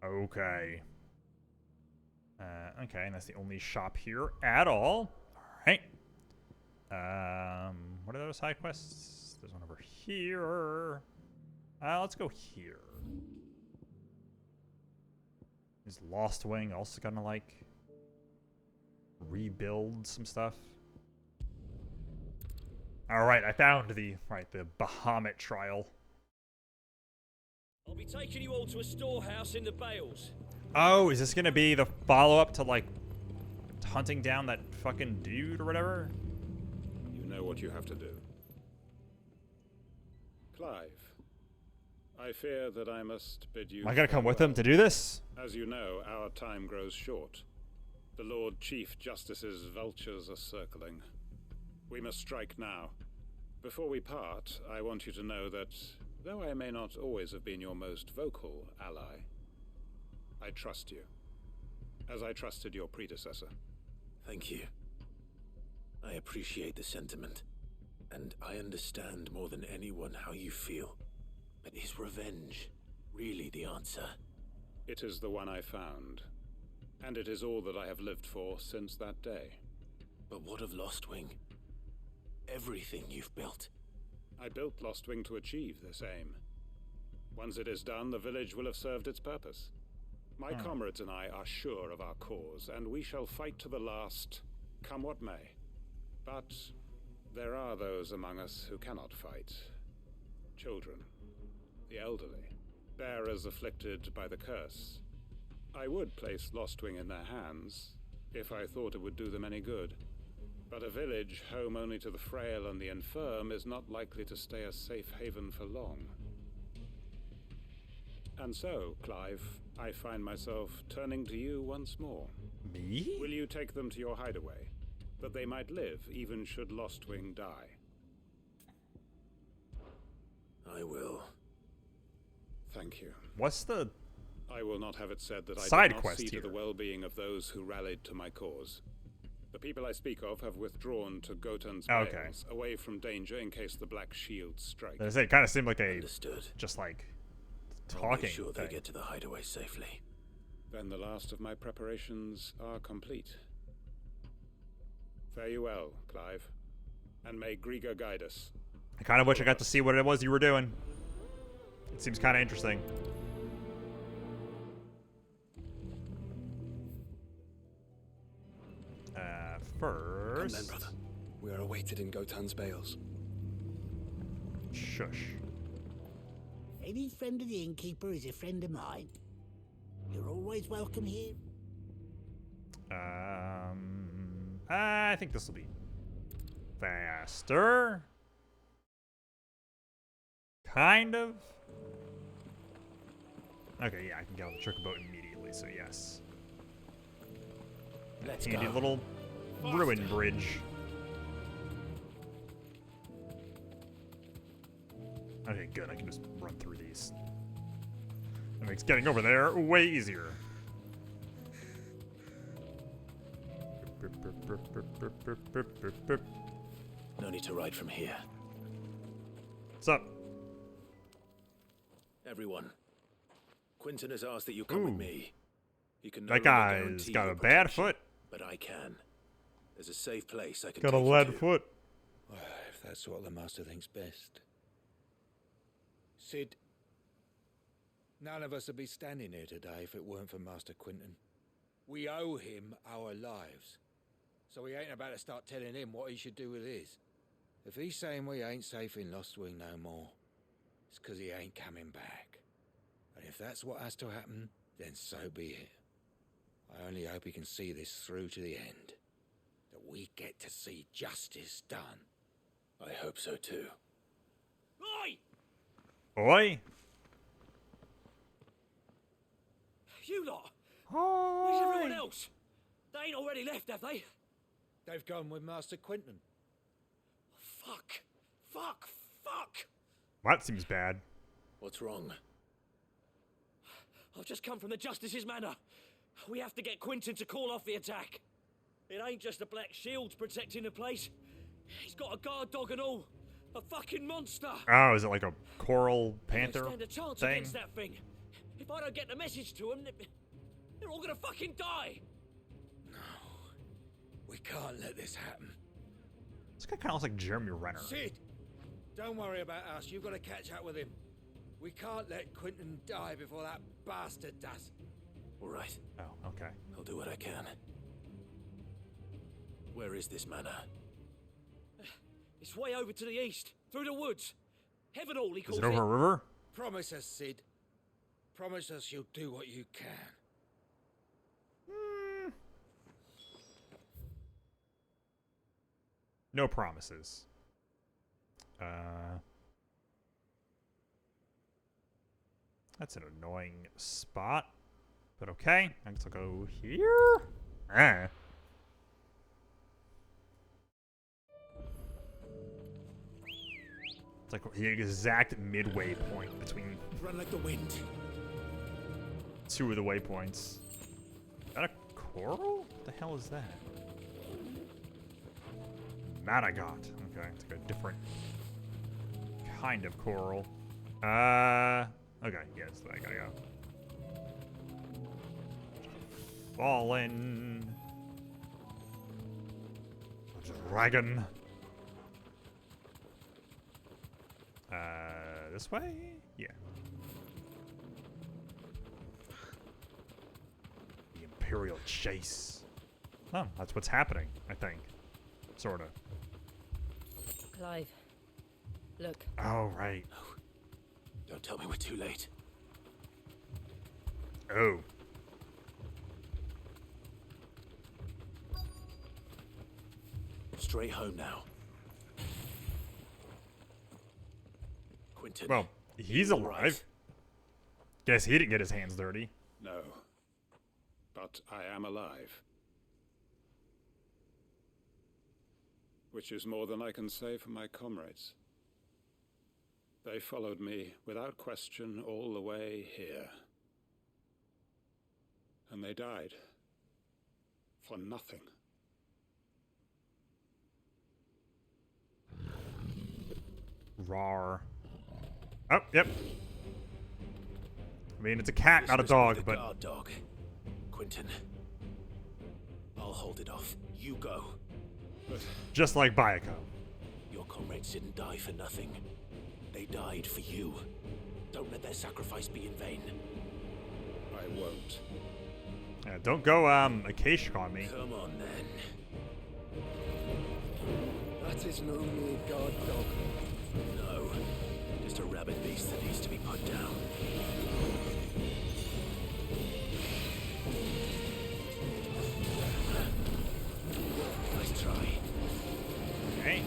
A: Okay. Okay, and that's the only shop here at all. Alright. What are those side quests? There's one over here. Let's go here. Is Lost Wing also gonna, like, rebuild some stuff? Alright, I found the Bahamut trial.
M: I'll be taking you all to a storehouse in the Bales.
A: Oh, is this gonna be the follow-up to, like, hunting down that fucking dude or whatever?
L: You know what you have to do. Clive, I fear that I must bid you
A: Am I gonna come with
L: farewell.
A: him to do this?
L: As you know, our time grows short. The Lord Chief Justice's vultures are circling. We must strike now. Before we part, I want you to know that, though I may not always have been your most vocal ally, I trust you, as I trusted your predecessor.
N: Thank you. I appreciate the sentiment, and I understand more than anyone how you feel. But is revenge really the answer?
L: It is the one I found, and it is all that I have lived for since that day.
N: But what of Lostwing? Everything you've built.
L: I built Lostwing to achieve this aim. Once it is done, the village will have served its purpose. My comrades and I are sure of our cause, and we shall fight to the last, come what may. But there are those among us who cannot fight. Children, the elderly, bearers afflicted by the curse. I would place Lostwing in their hands, if I thought it would do them any good. But a village home only to the frail and the infirm is not likely to stay a safe haven for long. And so, Clive, I find myself turning to you once more.
A: Me?
L: Will you take them to your hideaway, that they might live even should Lostwing die?
N: I will.
L: Thank you.
A: What's the
L: I will not have it said that I
A: side
L: did not
A: quest
L: see
A: here?
L: to the well-being of those who rallied to my cause. The people I speak of have withdrawn to Gotan's
A: Okay.
L: Bales, away from danger in case the Black Shields strike.
A: As I say, it kind of seemed like a
N: Understood.
A: just like
N: I'll
A: talking
N: make sure they
A: thing.
N: get to the hideaway safely.
L: Then the last of my preparations are complete. Fare you well, Clive, and may Griga guide us.
A: I kind of wish I got to see what it was you were doing. It seems kind of interesting.
F: Come then,
A: first...
F: brother. We are awaited in Gotan's bales.
A: Shush.
O: Any friend of the innkeeper is a friend of mine. You're always welcome here.
A: I think this will be faster. Kind of. Okay, yeah, I can get on the trick boat immediately, so yes.
O: Let's
A: Handy
O: go.
A: little ruin bridge. Okay, good. I can just run through these. That makes getting over there way easier.
N: No need to ride from here.
A: What's up?
N: Everyone. Quentin has asked that you come with me. He can no
A: That
N: longer
A: guy's
N: guarantee
A: got
N: your
A: a bad
N: protection,
A: foot.
N: but I can. There's a safe place I can
A: Got a
N: take you
A: lead
N: to.
A: foot.
H: Well, if that's what the master thinks best. Sid, none of us would be standing here today if it weren't for Master Quentin. We owe him our lives. So we ain't about to start telling him what he should do with his. If he's saying we ain't safe in Lost Wing no more, it's 'cause he ain't coming back. And if that's what has to happen, then so be it. I only hope he can see this through to the end. That we get to see justice done.
N: I hope so too.
M: Oi!
A: Oi!
M: You lot! Where's everyone else? They ain't already left, have they?
H: They've gone with Master Quentin.
M: Fuck! Fuck! Fuck!
A: Well, that seems bad.
N: What's wrong?
M: I've just come from the Justice's manor. We have to get Quentin to call off the attack. It ain't just the Black Shields protecting the place. He's got a guard dog and all. A fucking monster.
A: Oh, is it like a coral panther
M: They stand a chance
A: thing?
M: against that thing. If I don't get the message to them, they're all gonna fucking die.
H: We can't let this happen.
A: This guy kind of looks like Jeremy Renner.
H: Sid, don't worry about us. You've got to catch up with him. We can't let Quentin die before that bastard does.
N: All right.
A: Oh, okay.
N: I'll do what I can. Where is this manor?
M: It's way over to the east, through the woods. Heaven all, he
A: Is
M: calls
A: it over a river?
H: Promise us, Sid. Promise us you'll do what you can.
A: No promises. That's an annoying spot. But okay, I guess I'll go here. Ah. It's like the exact midway point between
O: Run like the wind.
A: two of the waypoints. Is that a coral? What the hell is that? Madagot. Okay, it's like a different kind of coral. Okay, yes, I gotta go. Fallen. Dragon. This way? Yeah. The Imperial Chase. Oh, that's what's happening, I think. Sorta.
T: Clive, look.
A: Oh, right.
N: Don't tell me we're too late.
A: Oh.
N: Straight home now. Quentin.
A: Well, he's
N: all
A: alive.
N: right?
A: Guess he didn't get his hands dirty.
L: No. But I am alive. Which is more than I can say for my comrades. They followed me without question all the way here. And they died. For nothing.
A: Rawr. Oh, yep. I mean, it's a cat, not a dog, but...
N: Guard dog. Quentin. I'll hold it off. You go.
A: Just like Bayako.
N: Your comrades didn't die for nothing. They died for you. Don't let their sacrifice be in vain.
L: I won't.
A: Yeah, don't go, Akashic on me.
N: Come on, then.
J: That is no mere guard dog.
N: No, just a rabid beast that needs to be put down. Nice try.
A: Okay.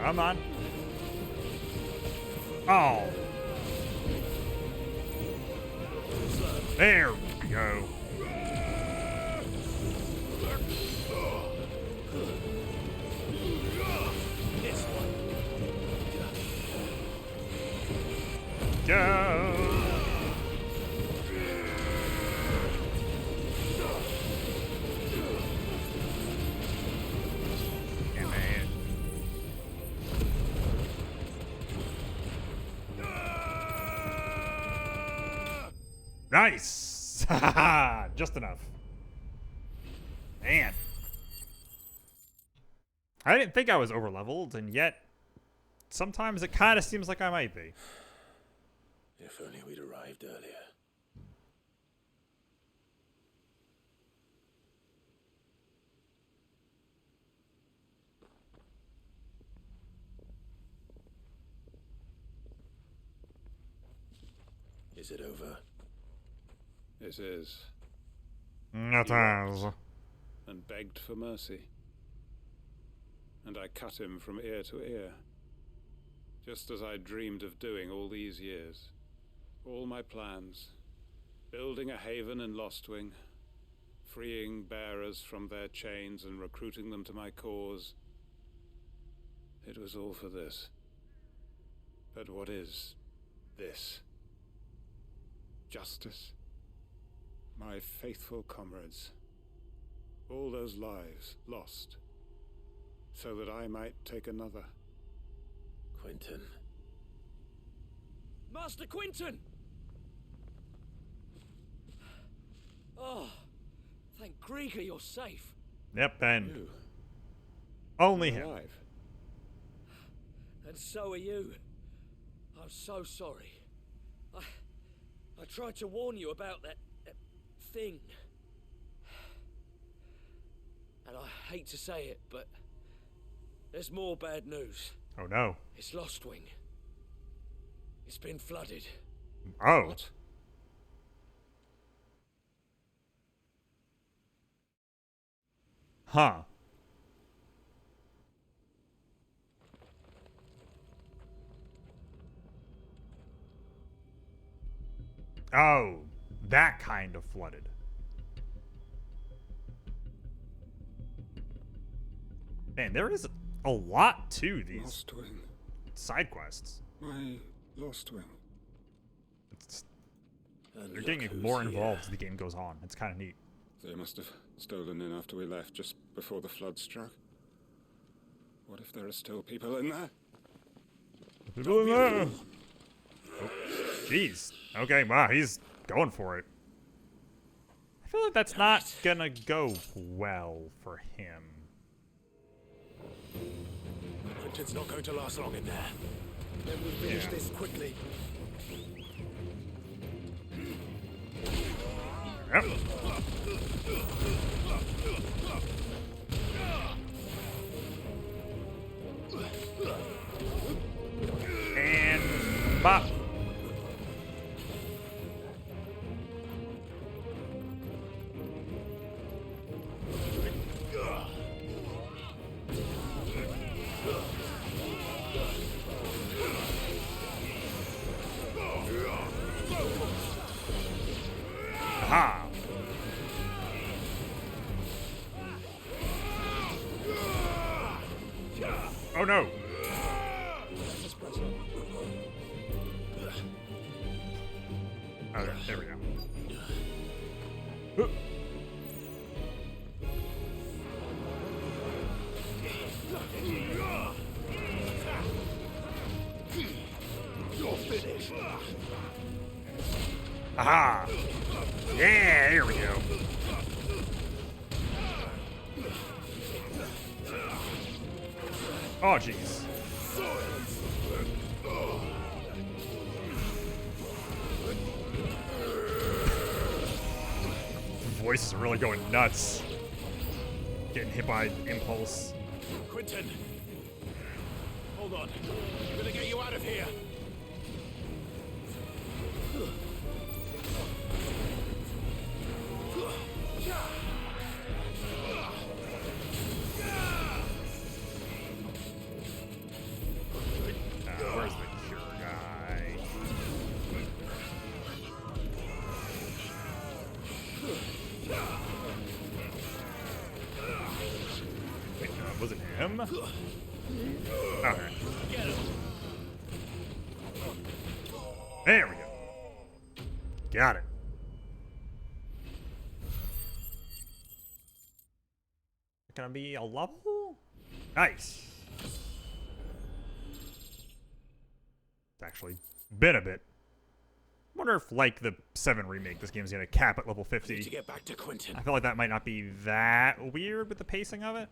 A: Come on. Oh. There we go.
N: This one.
A: Go. Yeah, man. Nice! Just enough. Man. I didn't think I was overleveled, and yet sometimes it kind of seems like I might be.
N: If only we'd arrived earlier. Is it over?
L: It is.
A: It
L: He wept
A: is.
L: and begged for mercy. And I cut him from ear to ear, just as I dreamed of doing all these years. All my plans, building a haven in Lostwing, freeing bearers from their chains and recruiting them to my cause. It was all for this. But what is this? Justice? My faithful comrades. All those lives lost, so that I might take another.
N: Quentin.
M: Master Quinton! Oh, thank Grieger you're safe.
A: Yep, and only him.
L: Alive.
M: And so are you. I'm so sorry. I tried to warn you about that thing. And I hate to say it, but there's more bad news.
A: Oh no.
M: It's Lostwing. It's been flooded.
A: Oh.
L: What?
A: Huh. Oh, that kind of flooded. Man, there is a lot to these
F: Lost Wing.
A: side quests.
F: My Lost Wing.
A: They're getting more involved as the game goes on. It's kind of neat.
L: They must have stolen in after we left, just before the flood struck. What if there are still people in there?
A: People in there. Oh, jeez. Okay, wow, he's going for it. I feel like that's not gonna go well for him.
N: Quentin's not going to last long in there.
J: Then we'll finish this quickly.
A: Yep. And bop. Aha. Oh no. Okay, there we go.
N: You're finished.
A: Aha! Yeah, here we go. Oh, jeez. voices are really going nuts. Getting hit by impulse.
H: Quentin! Hold on. I'm gonna get you out of here!
A: Where's the cure guy? Wait, was it him? Okay. There we go. Got it. Gonna be a level? Nice. It's actually been a bit. Wonder if, like the 7 remake, this game's gonna cap at level 50.
H: Need to get back to Quentin.
A: I feel like that might not be that weird with the pacing of it.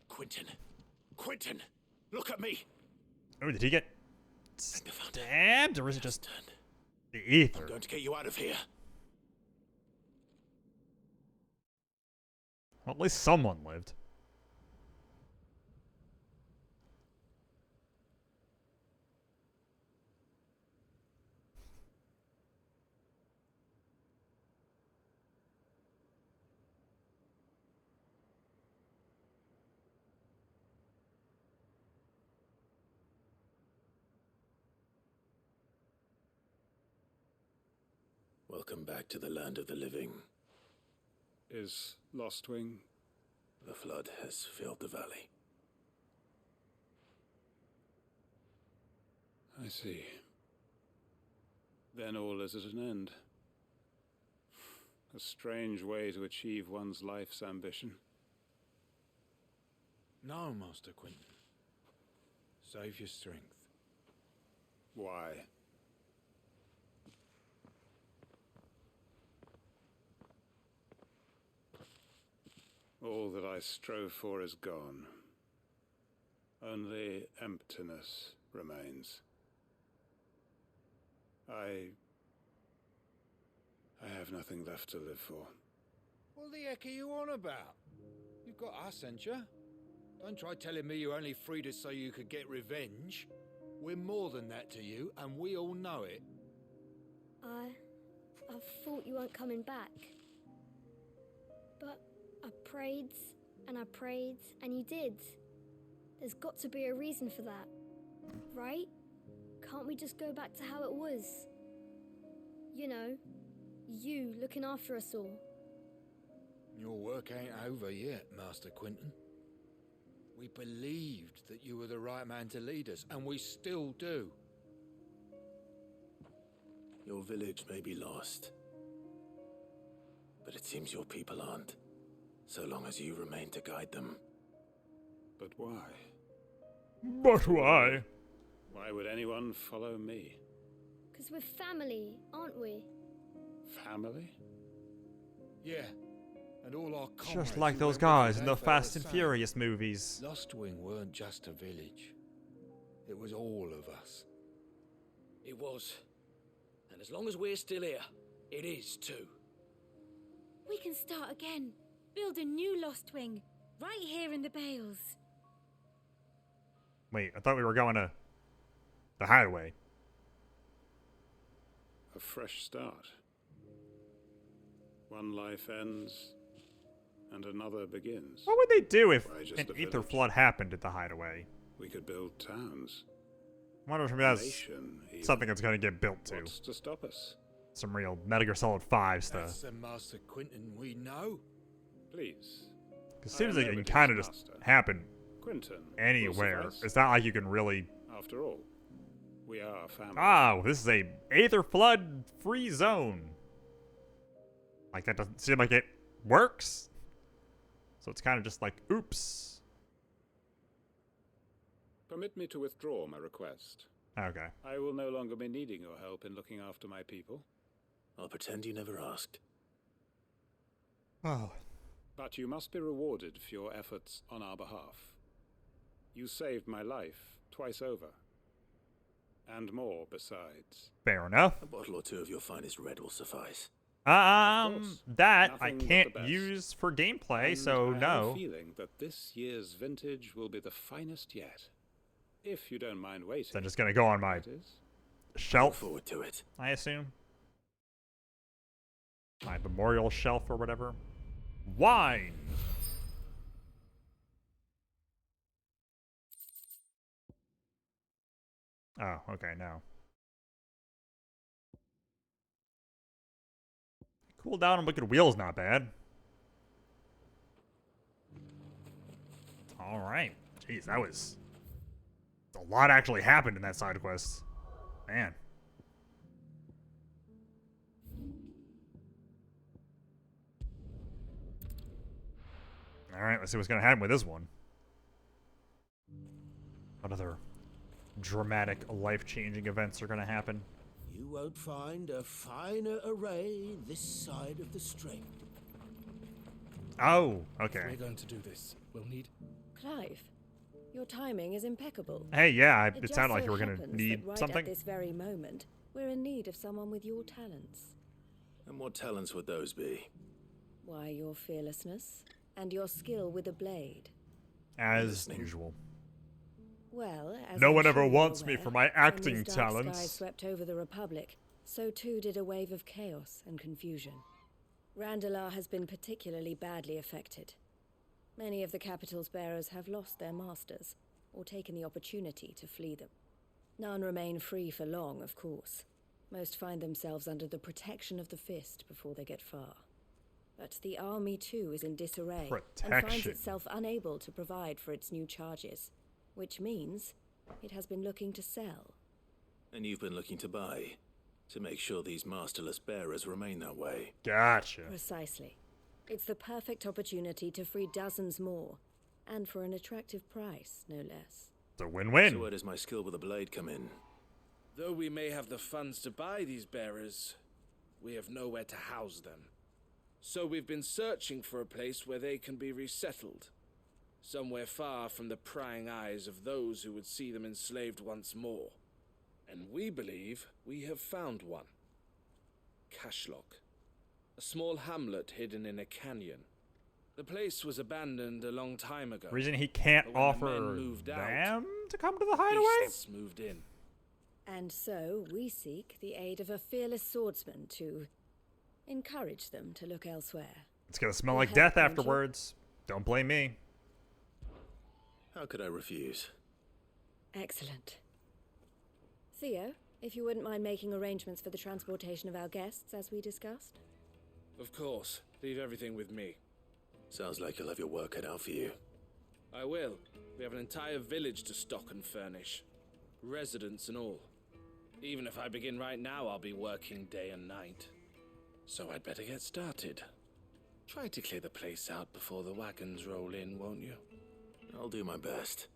H: Quentin. Quentin! Look at me!
A: Oh, did he get stabbed, or is it just the ether?
H: I'm going to get you out of here.
A: Well, at least someone lived.
N: Welcome back to the land of the living.
L: Is Lostwing?
N: The flood has filled the valley.
L: I see. Then all is at an end. A strange way to achieve one's life's ambition.
P: No, Master Quentin. Save your strength.
L: Why? All that I strove for is gone. Only emptiness remains. I have nothing left to live for.
P: What the heck are you on about? You've got us, ain't you? Don't try telling me you only freed us so you could get revenge. We're more than that to you, and we all know it.
Q: I thought you weren't coming back. But I prayed, and you did. There's got to be a reason for that, right? Can't we just go back to how it was? You know, you looking after us all.
P: Your work ain't over yet, Master Quentin. We believed that you were the right man to lead us, and we still do.
N: Your village may be lost, but it seems your people aren't, so long as you remain to guide them.
L: But why?
A: But why?
L: Why would anyone follow me?
Q: 'Cause we're family, aren't we?
L: Family?
P: Yeah. And all our comrades
A: Just like
P: who
A: those
P: went with
A: guys
P: us,
A: in
P: they
A: the
P: felt
A: Fast
P: the
A: and
P: same.
A: Furious movies.
P: Lostwing weren't just a village. It was all of us.
M: It was. And as long as we're still here, it is too.
R: We can start again. Build a new Lostwing. Right here in the Bales.
A: Wait, I thought we were going to the hideaway.
L: A fresh start. One life ends, and another begins.
A: What would they do if
L: Why just
A: an
L: a
A: ether
L: village?
A: flood happened at the hideaway?
L: We could build towns.
A: I wonder if maybe that's
L: Nation, even.
A: something that's going to get built to.
L: What's to stop us?
A: Some real Metal Gear Solid 5 stuff.
P: That's the Master Quentin we know.
L: Please.
A: As soon as
L: I
A: it
L: am
A: can
L: nobody's
A: kind of just
L: master.
A: happen
L: Quentin will
A: anywhere,
L: suffice.
A: it's not like you can really...
L: After all, we are family.
A: Oh, this is a Aether Flood free zone. Like, that doesn't seem like it works. So it's kind of just like, oops.
L: Permit me to withdraw my request.
A: Okay.
L: I will no longer be needing your help in looking after my people.
N: I'll pretend you never asked.
A: Oh.
L: But you must be rewarded for your efforts on our behalf. You saved my life twice over. and more besides.
A: Fair enough.
N: A bottle or two of your finest red will suffice.
A: That I
L: Nothing but
A: can't
L: the best.
A: use for gameplay,
L: And
A: so
L: I have
A: no.
L: a feeling that this year's vintage will be the finest yet. If you don't mind waiting.
A: So I'm just gonna go on my
L: that is.
A: shelf.
N: Look forward to it.
A: I assume. My memorial shelf or whatever. Wine. Oh, okay, no. Cool down and wicked wheel's not bad. Alright. Jeez, that was... A lot actually happened in that side quest. Man. Alright, let's see what's gonna happen with this one. What other dramatic, life-changing events are gonna happen?
O: You won't find a finer array this side of the strait.
A: Oh, okay.
B: We're going to do this. We'll need...
T: Clive, your timing is impeccable.
A: Hey, yeah,
T: It
A: it
T: just
A: sounded like
T: so
A: you were gonna
T: happens
A: need
T: that right
A: something.
T: at this very moment, we're in need of someone with your talents.
N: And what talents would those be?
T: Why, your fearlessness and your skill with a blade.
A: As usual.
T: Well, as
A: No
T: I'm
A: one
T: sure
A: ever
T: you're
A: wants me
T: aware,
A: for my
T: when
A: acting
T: these dark
A: talents.
T: skies swept over the Republic, so too did a wave of chaos and confusion. Randalar has been particularly badly affected. Many of the capital's bearers have lost their masters, or taken the opportunity to flee them. None remain free for long, of course. Most find themselves under the protection of the Fist before they get far. But the army too is in disarray, and finds
A: Protection.
T: itself unable to provide for its new charges, which means it has been looking to sell.
N: And you've been looking to buy, to make sure these masterless bearers remain that way.
A: Gotcha.
T: Precisely. It's the perfect opportunity to free dozens more, and for an attractive price, no less.
A: It's a win-win.
N: So where does my skill with a blade come in?
B: Though we may have the funds to buy these bearers, we have nowhere to house them. So we've been searching for a place where they can be resettled. Somewhere far from the prying eyes of those who would see them enslaved once more. And we believe we have found one. Cashlock. A small hamlet hidden in a canyon. The place was abandoned a long time ago.
A: Reason he can't
B: but when the
A: offer
B: men moved out,
A: them to come to the hideaway?
B: beasts moved in.
T: And so we seek the aid of a fearless swordsman to encourage them to look elsewhere.
A: It's gonna smell
T: Will
A: like
T: help,
A: death
T: won't you?
A: afterwards. Don't blame me.
N: How could I refuse?
T: Excellent. Theo, if you wouldn't mind making arrangements for the transportation of our guests, as we discussed.
B: Of course. Leave everything with me.
N: Sounds like you'll have your work cut out for you.
B: I will. We have an entire village to stock and furnish. Residents and all. Even if I begin right now, I'll be working day and night. So I'd better get started. Try to clear the place out before the wagons roll in, won't you?
N: I'll do my best.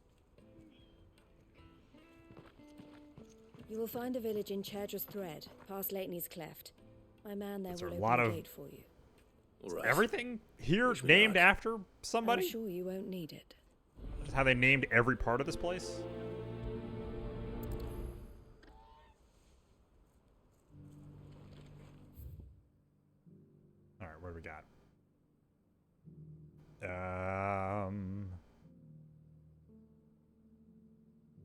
T: You will find a village in Chadra's Thread, past Lateney's Cleft. My man there
A: Is there
T: will
A: a
T: open
A: lot
T: the
A: of-
T: gate for you.
A: Everything here
N: Wish we
A: named
N: had.
A: after somebody?
T: I'm sure you won't need it.
A: Just how they named every part of this place? Alright, what do we got?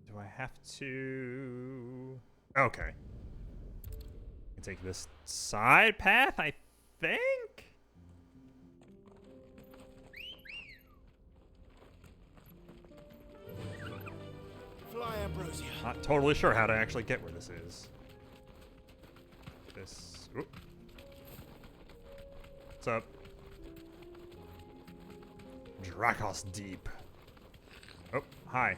A: Do I have to... Okay. I can take this side path, I think?
O: Fly, Ambrosia.
A: Not totally sure how to actually get where this is. This... Oop. What's up? Drakos Deep. Oh, hi.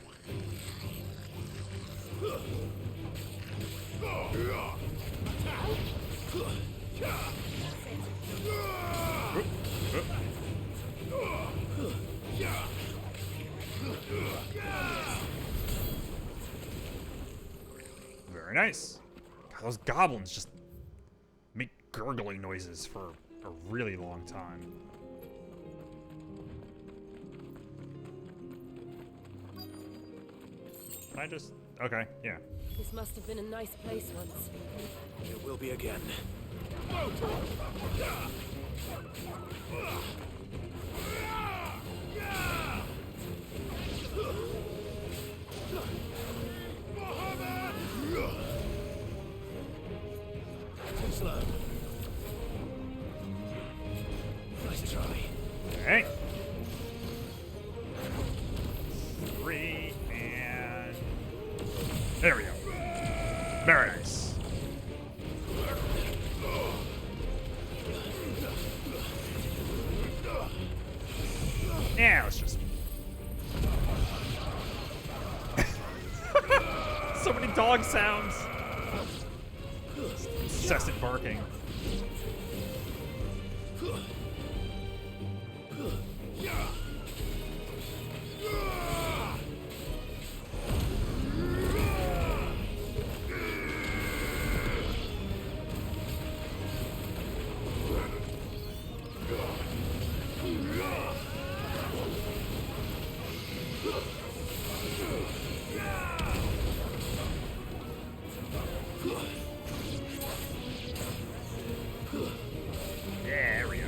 A: Very nice. God, those goblins just make gurgling noises for a really long time. Can I just Okay, yeah.
T: This must have been a nice place once.
N: It will be again. Too slow. Nice try.
A: Okay. 3 and there we go. Very nice. Yeah, let's just. So many dog sounds. Incessant barking. There we go.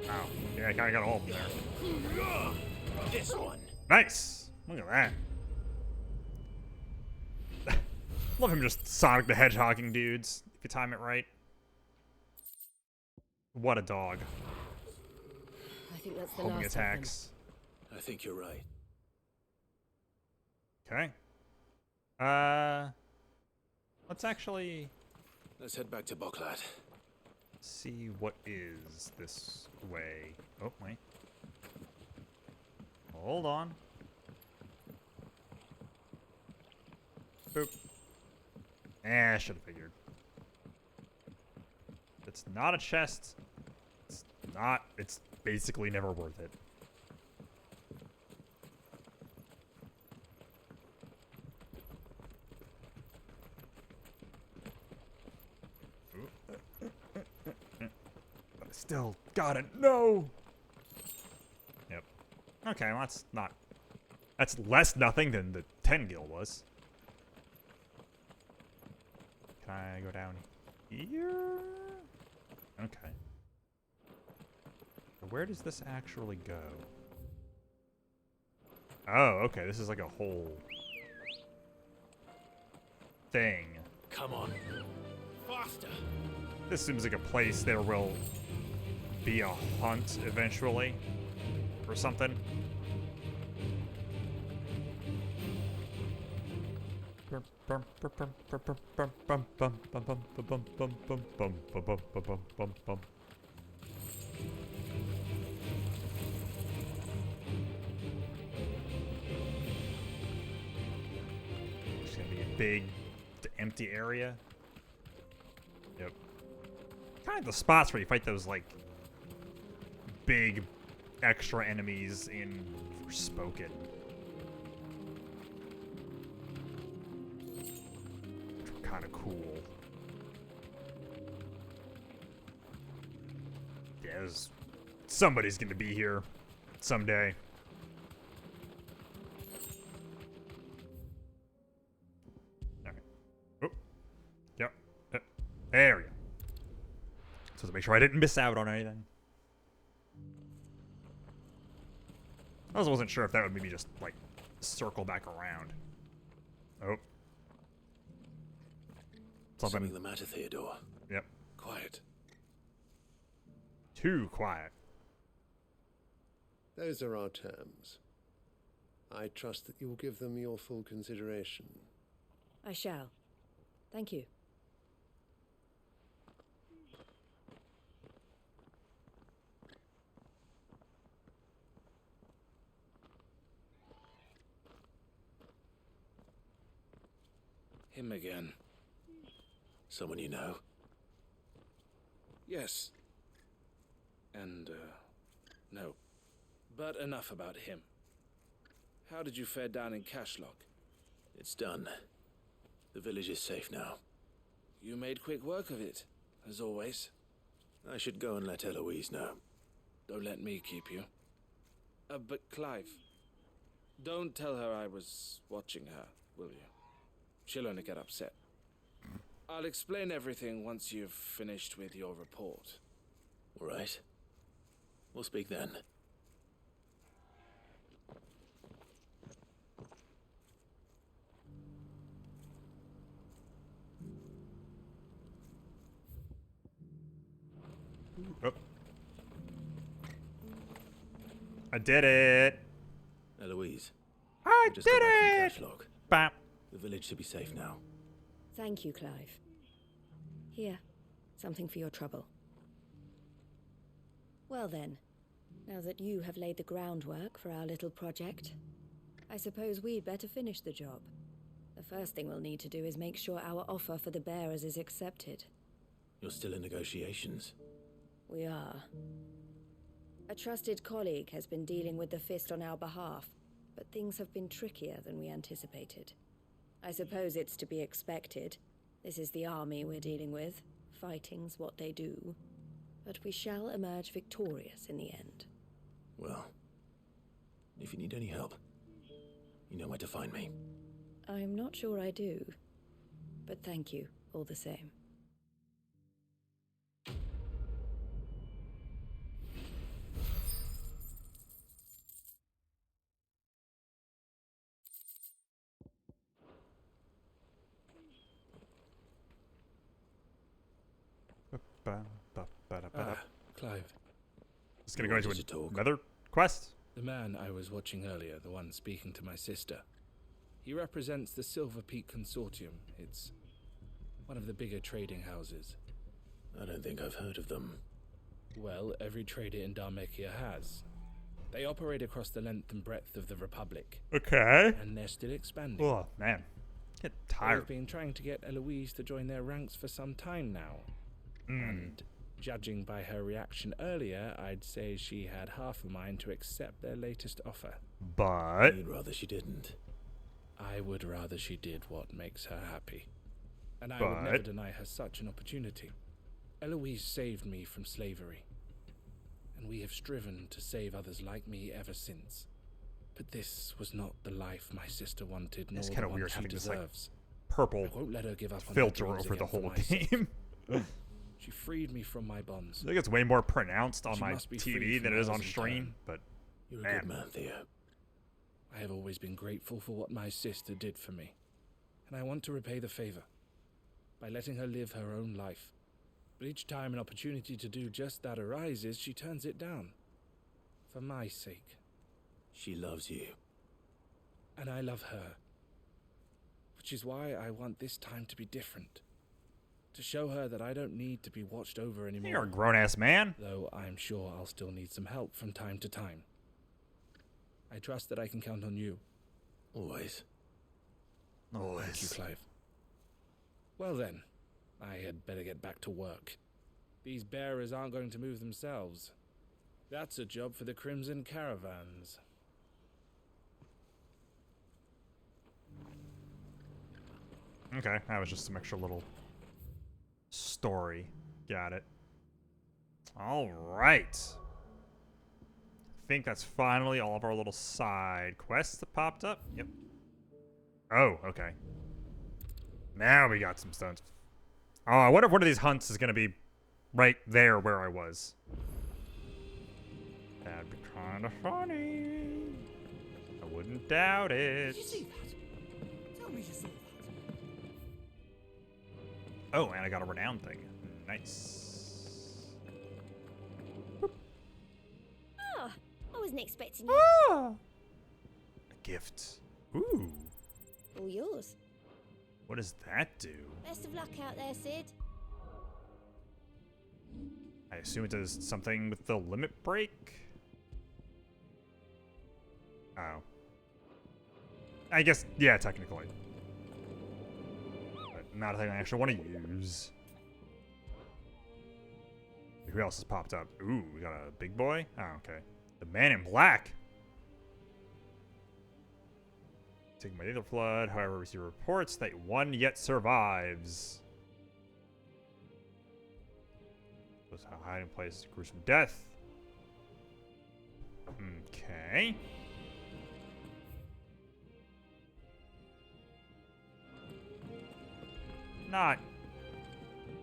A: Wow. Yeah, I kinda got all of them there.
N: This one.
A: Nice! Look at that. Love him just Sonic the Hedgehogging dudes, if you time it right. What a dog.
T: I think that's the
A: Homing
T: last of them.
A: attacks.
N: I think you're right.
A: Okay. Let's actually
N: Let's head back to Boklat.
A: see what is this way. Oh, wait. Hold on. Boop. I should have figured. It's not a chest. It's basically never worth it. But I still got it. No! Yep. Okay, well, that's less nothing than the 10 gil was. Can I go down here? Okay. So where does this actually go? Oh, okay. This is like a whole thing.
N: Come on. Faster.
A: This seems like a place there will be a hunt eventually or something. It's gonna be a big, empty area. Yep. Kind of the spots where you fight those like big, extra enemies in Forspoken. Kind of cool. Yeah, somebody's gonna be here someday. All right. Oh. Yep. There we go. So to make sure I didn't miss out on anything. I also wasn't sure if that would maybe just like circle back around. Oh.
N: Something the matter, Theodore?
A: Yep.
N: Quiet.
A: Too quiet.
I: Those are our terms. I trust that you'll give them your full consideration.
T: I shall. Thank you.
B: Him again.
N: Someone you know?
B: Yes. And, no. But enough about him. How did you fare down in Cashlock?
N: It's done. The village is safe now.
B: You made quick work of it, as always.
N: I should go and let Eloise know.
B: Don't let me keep you. But Clive, don't tell her I was watching her, will you? She'll only get upset. I'll explain everything once you've finished with your report.
N: All right. We'll speak then.
A: Oh. I did it.
N: Eloise.
A: I
N: just
A: did
N: got back from
A: it.
N: cash log.
A: Bam.
N: The village should be safe now.
T: Thank you, Clive. Here, something for your trouble. Well then, now that you have laid the groundwork for our little project, I suppose we'd better finish the job. The first thing we'll need to do is make sure our offer for the bearers is accepted.
N: You're still in negotiations.
T: We are. A trusted colleague has been dealing with the Fist on our behalf, but things have been trickier than we anticipated. I suppose it's to be expected. This is the army we're dealing with. Fighting's what they do. But we shall emerge victorious in the end.
N: Well, if you need any help, you know where to find me.
T: I'm not sure I do, but thank you all the same.
B: Clive.
A: Just gonna go into another quest?
B: The man I was watching earlier, the one speaking to my sister, he represents the Silver Peak Consortium. It's one of the bigger trading houses.
N: I don't think I've heard of them.
B: Well, every trader in Dharmekia has. They operate across the length and breadth of the Republic.
A: Okay.
B: And they're still expanding.
A: Oh, man. Get tired.
B: They've been trying to get Eloise to join their ranks for some time now. And judging by her reaction earlier, I'd say she had half a mind to accept their latest offer.
A: But
N: you'd rather she didn't.
B: I would rather she did what makes her happy. And I would never deny her such an opportunity. Eloise saved me from slavery. And we have striven to save others like me ever since. But this was not the life my sister wanted, nor
A: it's
B: the
A: kind of
B: one
A: weird
B: she
A: having this like
B: deserves.
A: purple
B: I won't let her give up on
A: filter
B: her dreams
A: over the
B: again for
A: whole
B: my sake.
A: game.
B: She freed me from my bonds.
A: I think it's way more pronounced on
B: She
A: my
B: must be
A: TV
B: free
A: than
B: from
A: it is on
B: hers in
A: stream,
B: turn.
A: but
N: You're a good man, Theo.
B: I have always been grateful for what my sister did for me, and I want to repay the favor by letting her live her own life. But each time an opportunity to do just that arises, she turns it down. For my sake.
N: She loves you.
B: And I love her. Which is why I want this time to be different. To show her that I don't need to be watched over anymore.
A: You're a grown-ass man.
B: Though I'm sure I'll still need some help from time to time. I trust that I can count on you.
N: Always.
A: Always.
B: Thank you, Clive. Well then, I had better get back to work. These bearers aren't going to move themselves. That's a job for the Crimson Caravans.
A: Okay, that was just some extra little story. Got it. All right. I think that's finally all of our little side quests that popped up. Yep. Oh, okay. Now we got some stones. Oh, I wonder if one of these hunts is going to be right there where I was. That'd be kind of funny. I wouldn't doubt it.
J: Did you see that? Tell me you saw that.
A: Oh, and I got a renown thing. Nice.
Q: Ah, I wasn't expecting you.
A: A gift. Ooh.
Q: All yours.
A: What does that do?
Q: Best of luck out there, Sid.
A: I assume it does something with the limit break? Oh. I guess, yeah, technically. But not a thing I actually want to use. Who else has popped up? Ooh, we got a big boy? Oh, okay. The Man in Black. Taken by the flood, however, we receive reports that one yet survives. So knows how hiding place gruesome death. Okay. Not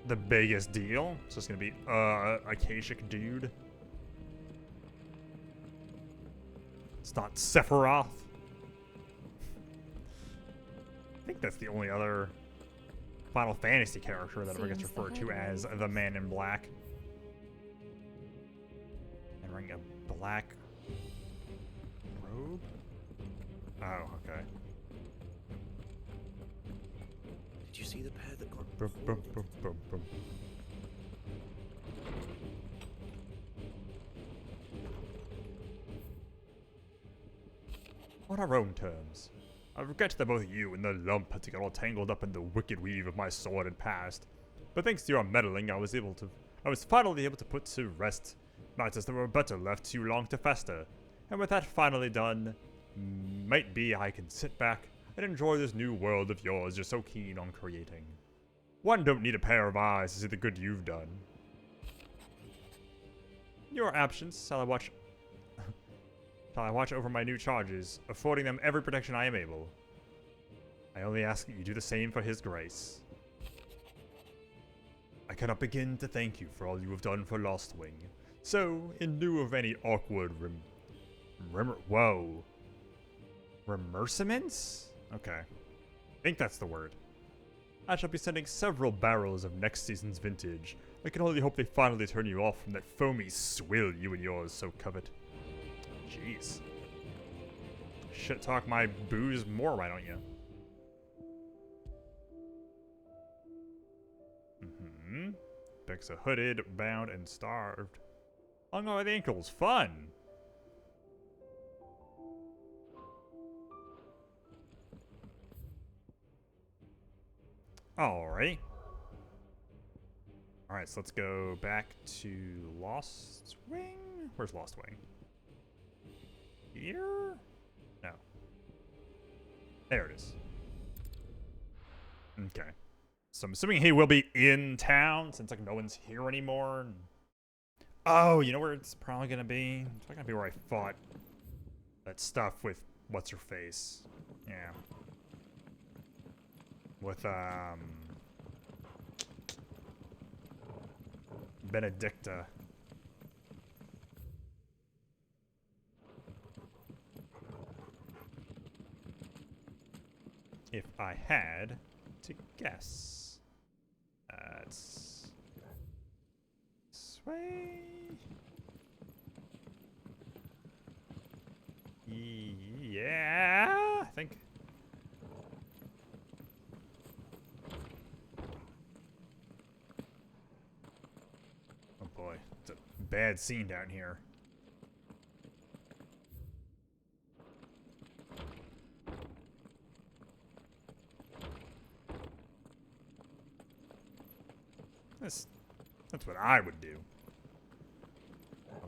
A: the biggest deal. It's just gonna be Akashic dude. It's not Sephiroth. I think that's the only other Final Fantasy character that ever gets referred to as the Man in Black. And wearing a black robe? Oh, okay.
J: Did you see the pair that got
A: On our own terms. I regret that both you and the lump had to get all tangled up in the wicked weave of my sordid past. But thanks to your meddling, I was finally able to put to rest matters that were better left too long to fester. And with that finally done, might be I can sit back and enjoy this new world of yours you're so keen on creating. One don't need a pair of eyes to see the good you've done. In your absence, shall I watch over my new charges, affording them every protection I am able. I only ask that you do the same for His grace. I cannot begin to thank you for all you have done for Lostwing. So, in lieu of any awkward remerciements? Okay. I think that's the word. I shall be sending several barrels of next season's vintage. I can only hope they finally turn you off from that foamy swill you and yours so covet. Jeez. Shit talk my booze more, why don't you? Beck's a hooded, bound, and starved. Hung over the ankles. Fun! Alright. Alright, so let's go back to Lost Wing? Where's Lost Wing? Here? No. There it is. Okay. So I'm assuming he will be in town since like no one's here anymore. Oh, you know where it's probably gonna be? It's probably gonna be where I fought that stuff with what's her face. Yeah. With Benedicta. If I had to guess. That's this way. Yeah, I think. Oh boy, it's a bad scene down here. That's what I would do.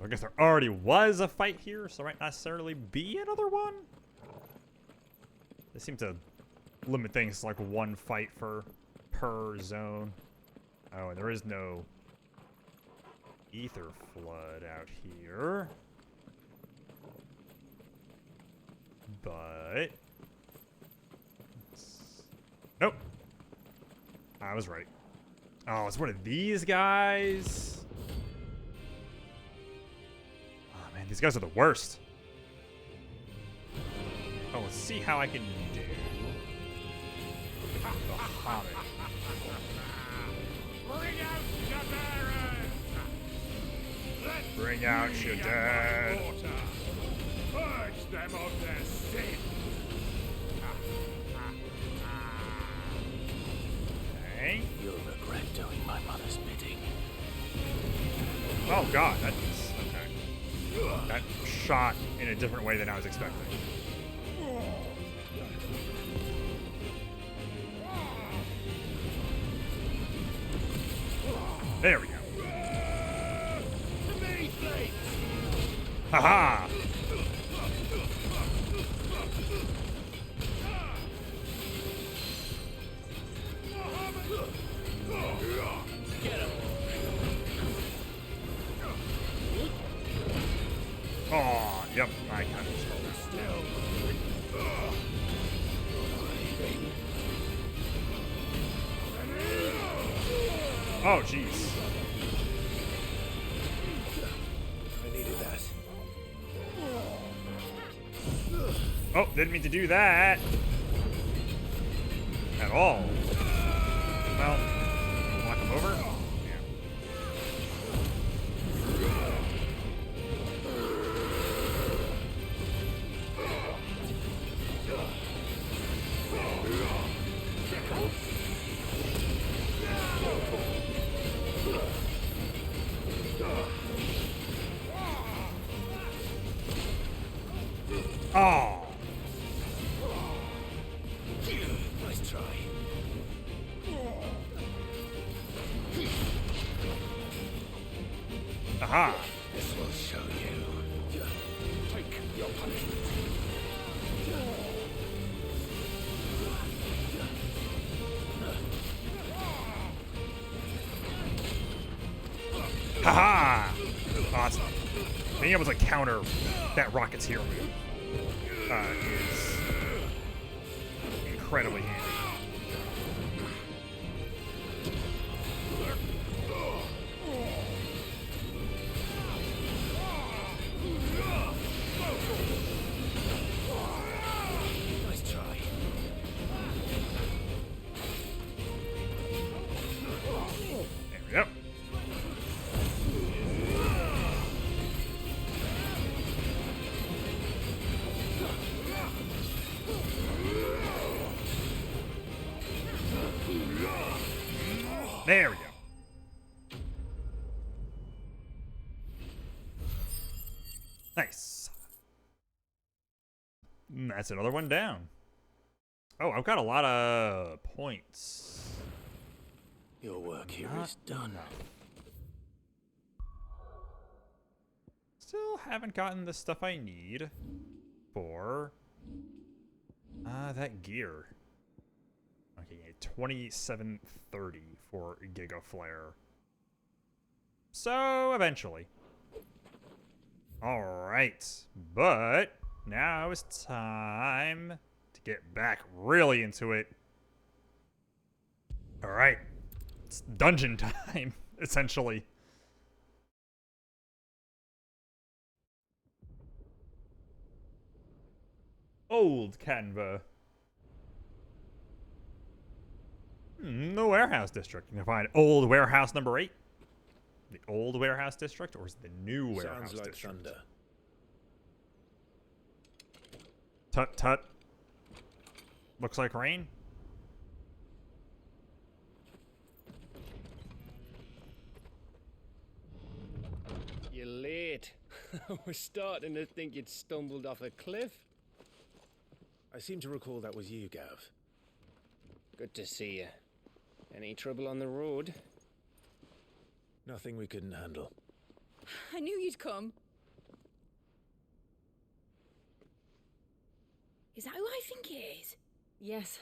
A: I guess there already was a fight here, so there might not necessarily be another one. They seem to limit things to like one fight per zone. Oh, and there is no ether flood out here. But nope. I was right. Oh, it's one of these guys. Oh man, these guys are the worst. Oh, let's see how I can do the Hobbit. Bring out your dad.
H: Purge them of their sin.
A: Okay.
N: You'll regret doing my mother's bidding.
A: Oh god, that's okay. That shot in a different way than I was expecting. There we go. Haha! Oh, jeez.
N: I needed that.
A: Oh, didn't mean to do that. At all. Well, knock him over. Oh.
N: Nice try.
A: Aha.
N: This will show you. Take your punishment.
A: Haha! Awesome. Being able to counter that Rocketeer move is incredibly handy.
N: Nice try.
A: There we go. There we go. Nice. That's another one down. Oh, I've got a lot of points.
N: Your work here is done.
A: Still haven't gotten the stuff I need for that gear. Okay, 2730 for Giga Flare. So eventually. All right, but now it's time to get back really into it. All right, it's dungeon time, essentially. Old Canva. The warehouse district. You can find old warehouse number 8. The old warehouse district, or is it the new warehouse
N: Sounds like
A: district?
N: thunder.
A: Tut tut. Looks like rain.
S: You're late. We're starting to think you'd stumbled off a cliff.
N: I seem to recall that was you, Gav.
S: Good to see you. Any trouble on the road?
N: Nothing we couldn't handle.
U: I knew you'd come. Is that who I think it is? Yes.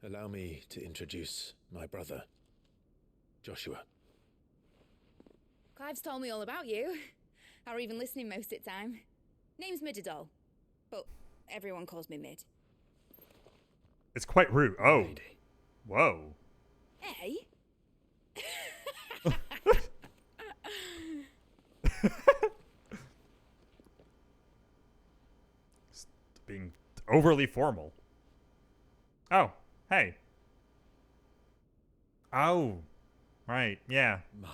N: Allow me to introduce my brother, Joshua.
U: Clive's told me all about you. Or even listening most of the time. Name's Midadol, but everyone calls me Mid.
A: It's quite rude. Oh. Whoa.
U: Hey?
A: Being overly formal. Oh, hey. Oh, right, yeah.
C: My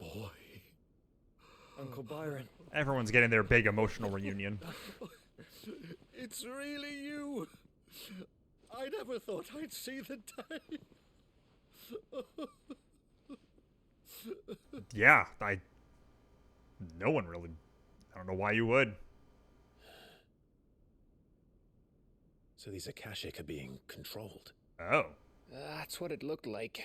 C: boy.
K: Uncle Byron.
A: Everyone's getting their big emotional reunion.
P: It's really you. I never thought I'd see the day.
A: Yeah, no one really, I don't know why you would.
N: So these Akashic are being controlled.
A: Oh.
S: That's what it looked like.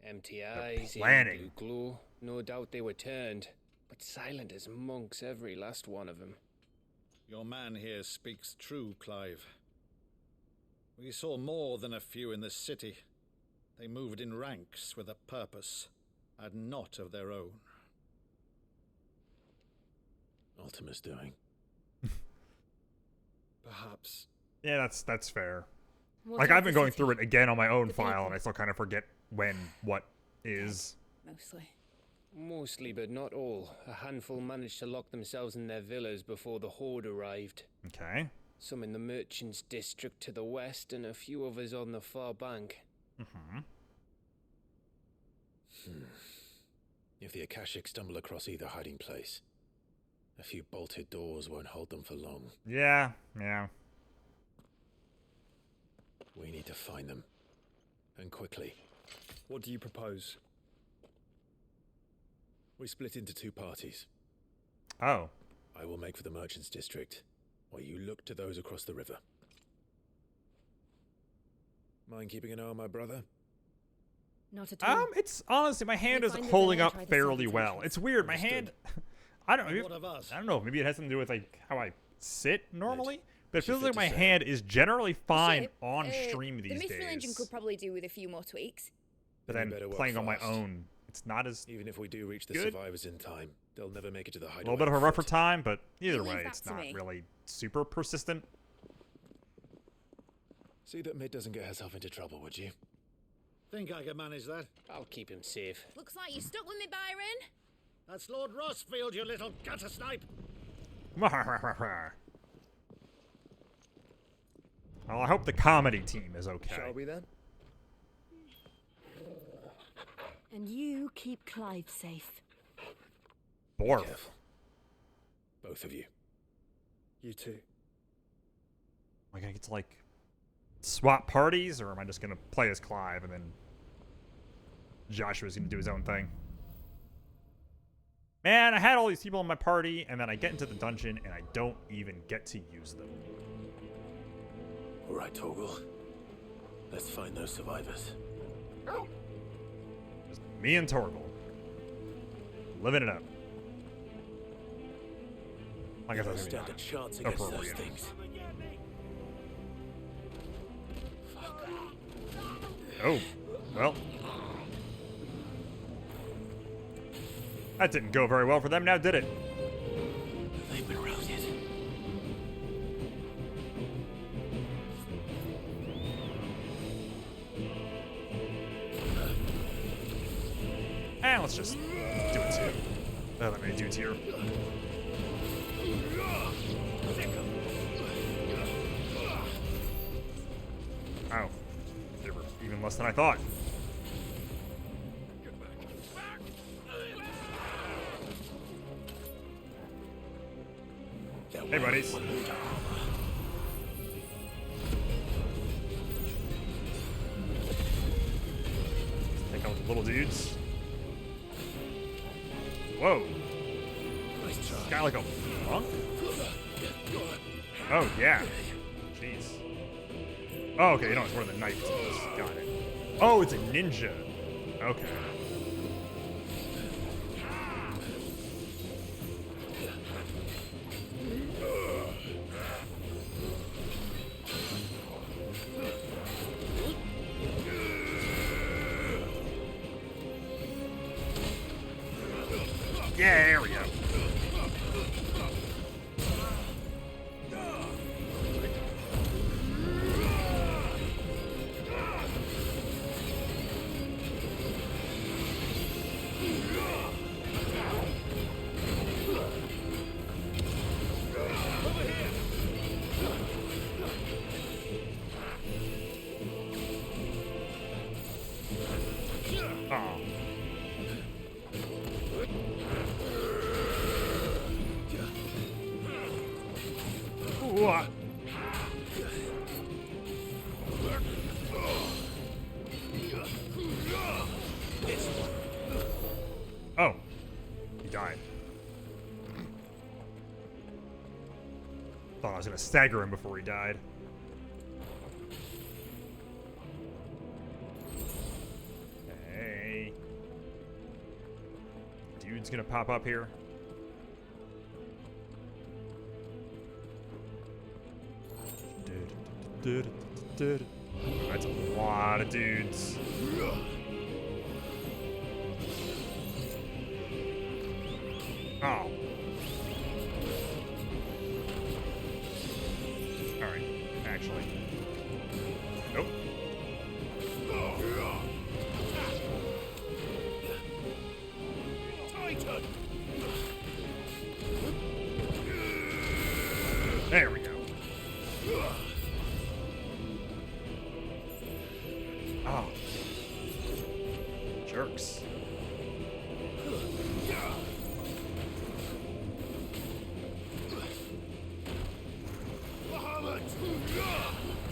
S: Empty eyes,
A: planning.
S: blue glow. No doubt they were turned, but silent as monks, every last one of them.
P: Your man here speaks true, Clive. We saw more than a few in the city. They moved in ranks with a purpose, and not of their own.
N: Ultima's doing.
K: Perhaps.
A: Yeah, that's fair. Like, I've been going through it again on my own file, and I still kind of forget when what is.
U: Mostly.
S: Mostly, but not all. A handful managed to lock themselves in their villas before the horde arrived.
A: Okay.
S: Some in the merchants' district to the west, and a few others on the far bank.
N: If the Akashic stumble across either hiding place, a few bolted doors won't hold them for long.
A: Yeah, yeah.
N: We need to find them. And quickly.
K: What do you propose?
N: We split into two parties.
A: Oh.
N: I will make for the merchants' district, while you look to those across the river. Mind keeping an eye on my brother?
R: Not at all.
A: It's honestly, my hand is holding up fairly well. It's weird. My hand, I don't know. Maybe it has something to do with like how I sit normally, but it feels like my hand is generally fine on stream these
U: the Mithril engine
A: days.
U: could probably do with a few more tweaks.
A: But then playing on my own, it's not as
N: Even if we do reach the
A: good.
N: survivors in time, they'll never make it to the
A: A
N: hideaway.
A: little bit of a rougher time, but either
U: You leave
A: way,
U: that
A: it's
U: to
A: not
U: me.
A: really super persistent.
N: See that Mid doesn't get herself into trouble, would you?
P: Think I can manage that?
S: I'll keep him safe.
U: Looks like you stuck with me, Byron.
P: That's Lord Rossfield, you little gutter snipe!
A: Well, I hope the comedy team is okay.
K: Shall we then?
R: And you keep Clive safe.
A: Borf.
N: Both of you.
K: You too.
A: Am I gonna get to like swap parties, or am I just gonna play as Clive and then Joshua's gonna do his own thing? Man, I had all these people in my party, and then I get into the dungeon and I don't even get to use them.
N: All right, Torgal. Let's find those survivors.
A: Just me and Torgal. Living it up. I guess that's
N: stand a chance against those
A: appropriate.
N: things.
A: Oh, well. That didn't go very well for them now, did it?
N: They've been routed.
A: And let's just do it too. That many dudes here. Oh. They were even less than I thought. Hey, buddies. Take out the little dudes. Whoa. This guy like a monk? Oh, yeah. Jeez. Oh, okay, you know, it's one of the knife teams. Got it. Oh, it's a ninja. Okay. Yeah, there we go. Oh. Ooh. Oh, he died. Thought I was gonna stagger him before he died. Hey. Dude's gonna pop up here. That's a lot of dudes. Oh. Alright, actually. There we go. Oh. Jerks.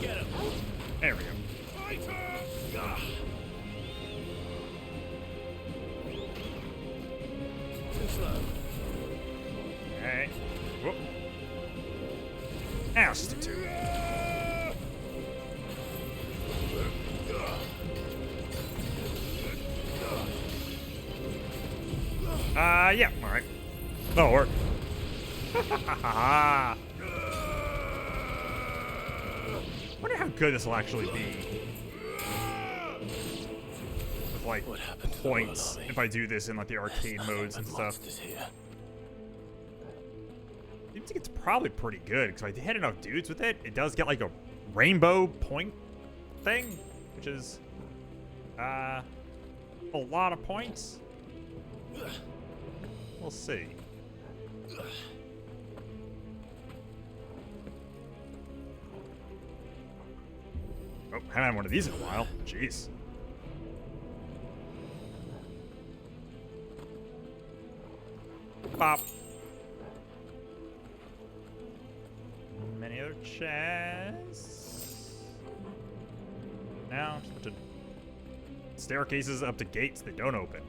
X: Get him.
A: There we go.
X: Too slow.
A: Okay. Whoop. Altitude. Yeah, alright. That'll work. Wonder how good this will actually be. With, like, points, if I do this in, like, the arcade modes and stuff. I think it's probably pretty good, because if I hit enough dudes with it, it does get, like, a rainbow point thing, which is, a lot of points. We'll see. Oh, haven't had one of these in a while. Jeez. Pop. Many other chests. Now, just a bunch of staircases up to gates that don't open.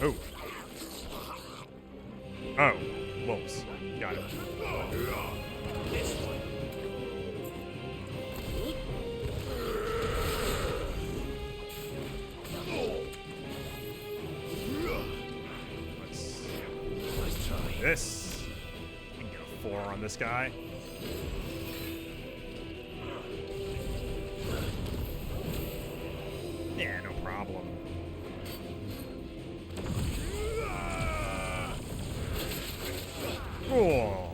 A: Oh. Oh. Wolves. Got it. Let's try this. We can get a 4 on this guy. Yeah, no problem. Oh.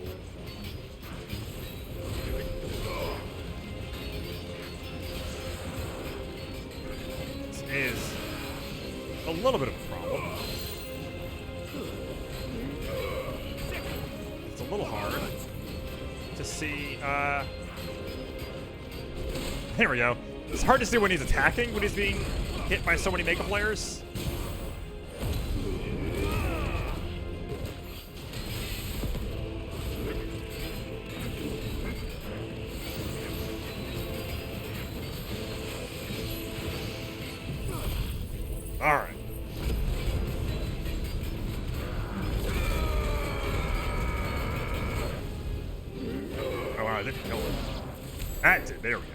A: This is a little bit of a problem. It's a little hard to see. There we go. It's hard to see when he's attacking, when he's being hit by so many Mega players. All right. Oh, wow, I didn't kill him. That's it. There we go.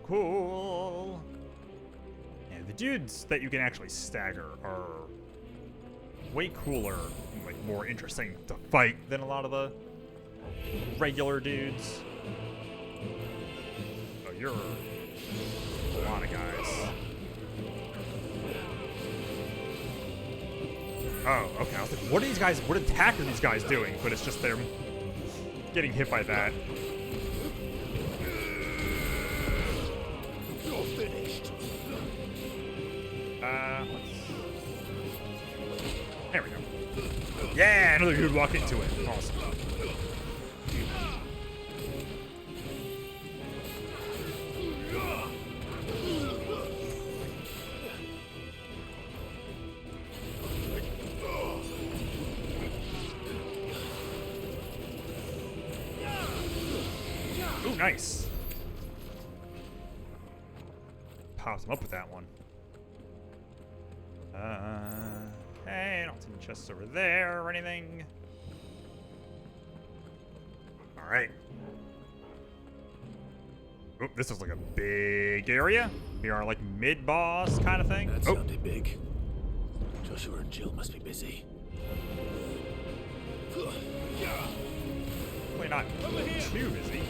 A: Cool. And the dudes that you can actually stagger are way cooler and like more interesting to fight than a lot of the regular dudes. Oh, you're a lot of guys. Oh, okay. I was like, what are these guys? What attack are these guys doing? But it's just them getting hit by that. There we go. Yeah, another dude walk into it. Awesome. Ooh, nice. Pops him up with that one. Okay, I don't see any chests over there or anything. Alright. Oh, this is like a big area. We are like mid-boss kind of thing.
N: That sounded big. Joshua and Jill must be busy.
A: Hopefully not too busy.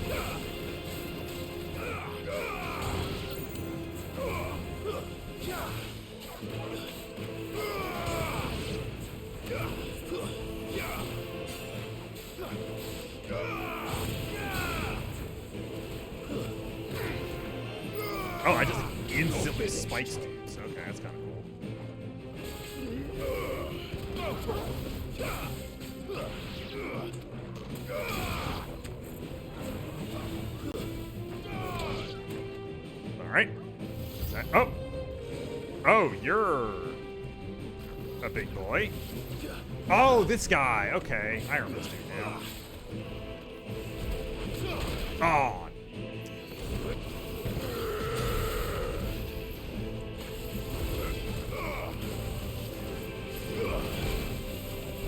A: Oh, I just instantly spiked dudes. Okay, that's kind of cool. Alright. Oh! Oh, you're a big boy. Oh, this guy. Okay, I remember this dude now. Oh.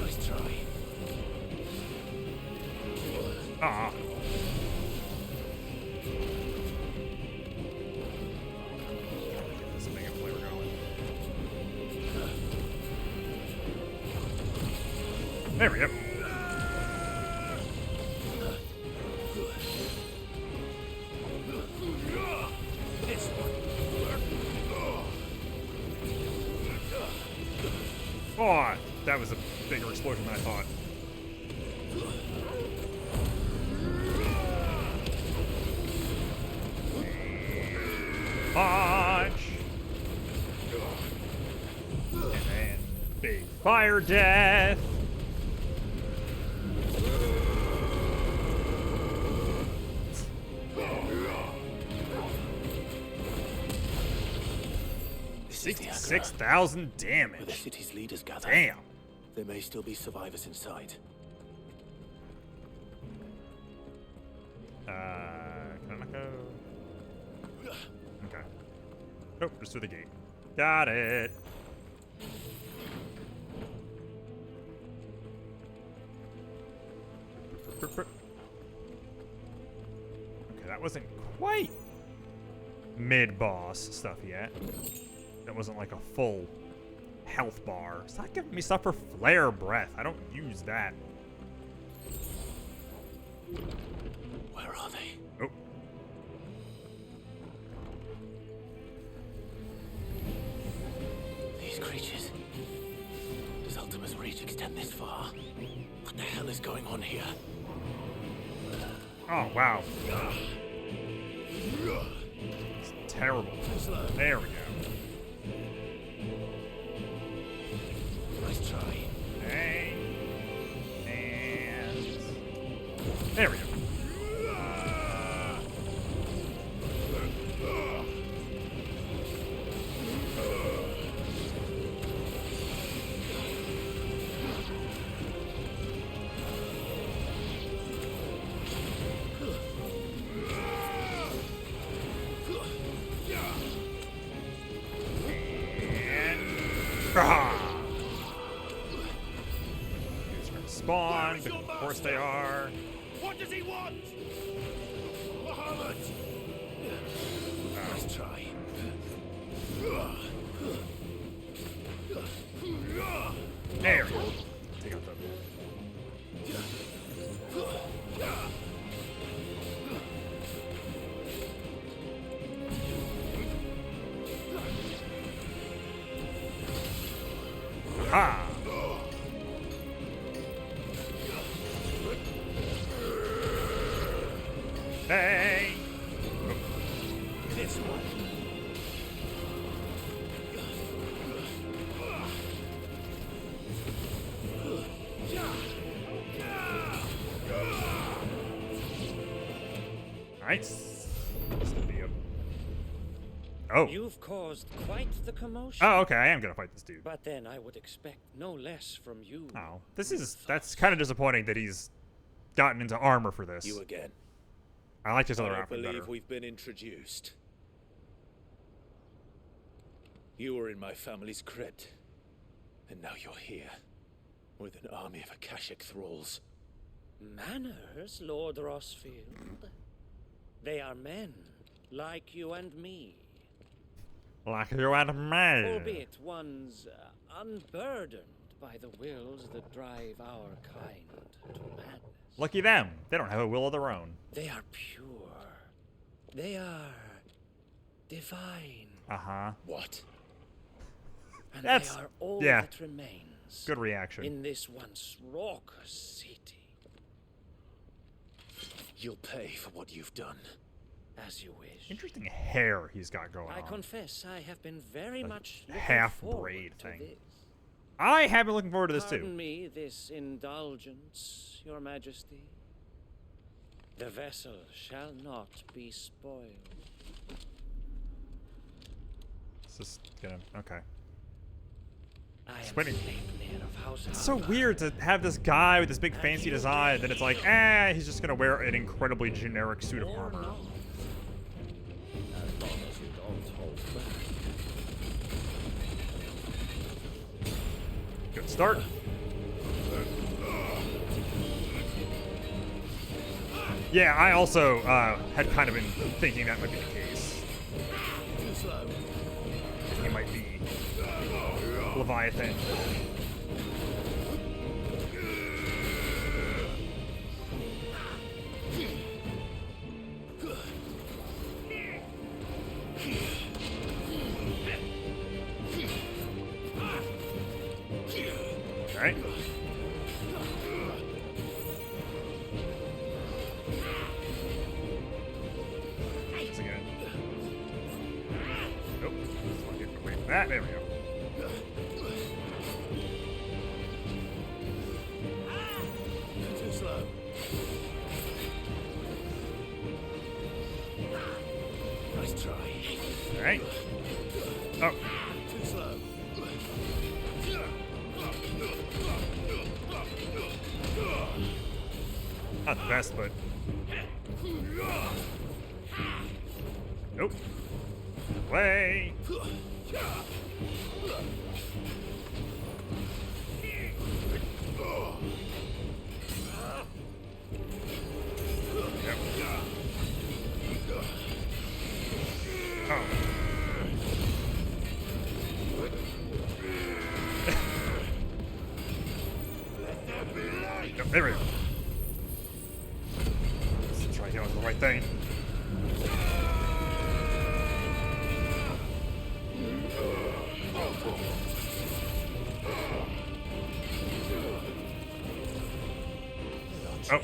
N: Nice try.
A: Ah. This thing of flavor going. There we go. Oh, that was a bigger explosion than I thought. Punch! And then big fire death!
N: This is the
A: 66,000 damage.
N: Where the city's leaders gather.
A: Damn.
N: There may still be survivors inside.
A: Can I not go? Okay. Oh, just through the gate. Got it. Okay, that wasn't quite mid-boss stuff yet. That wasn't like a full health bar. It's not giving me stuff for flare breath. I don't use that.
N: Where are they?
A: Oh.
N: These creatures. Does Ultima's reach extend this far? What the hell is going on here?
A: Oh, wow. It's terrible. There we go.
N: Nice try.
A: Okay. And there we go. Spawn, because of course they are.
N: What does he want? Muhammad! Nice try.
A: There we go. Take out the... Aha! Hey!
N: This one.
A: Nice. This could be a... Oh.
M: You've caused quite the commotion.
A: Oh, okay. I am gonna fight this dude.
M: But then I would expect no less from you.
A: Oh, that's kind of disappointing that he's gotten into armor for this.
N: You again.
A: I like his other
H: I
A: outfit
H: believe
A: better.
H: we've been introduced. You were in my family's crypt, and now you're here, with an army of Akashic thralls.
M: Manners, Lord Rossfield. They are men, like you and me.
A: Like you and me.
M: Albeit ones unburdened by the wills that drive our kind to madness.
A: Lucky them. They don't have a will of their own.
M: They are pure. They are divine.
A: Uh-huh.
H: What?
M: And
A: That's...
M: they are all
A: yeah.
M: that remains
A: Good reaction.
M: in this once raucous city.
N: You'll pay for what you've done.
M: As you wish.
A: Interesting hair he's got going
M: I
A: on.
M: confess I have been very much looking
A: Half
M: forward
A: braid
M: to
A: thing.
M: this.
A: I have been looking forward to this
M: Pardon
A: too.
M: me this indulgence, Your Majesty. The vessel shall not be spoiled.
A: It's just gonna okay.
M: I am
A: Spinning.
M: Sleipnir of House
A: It's so
M: Harvard.
A: weird to have this guy with this big fancy design, then it's like, he's just gonna wear an incredibly generic suit of armor.
M: As long as you don't hold back.
A: Good start. Yeah, I also had kind of been thinking that might be the case. He might be Leviathan. Alright. Once again. Nope. Just want to get away from that. There we go.
C: Too slow. Nice try.
A: Alright. Oh.
C: Too slow.
A: Not the best, but. Nope. Way. Oh. Yep, there we go. Let's try doing the right thing. Oh.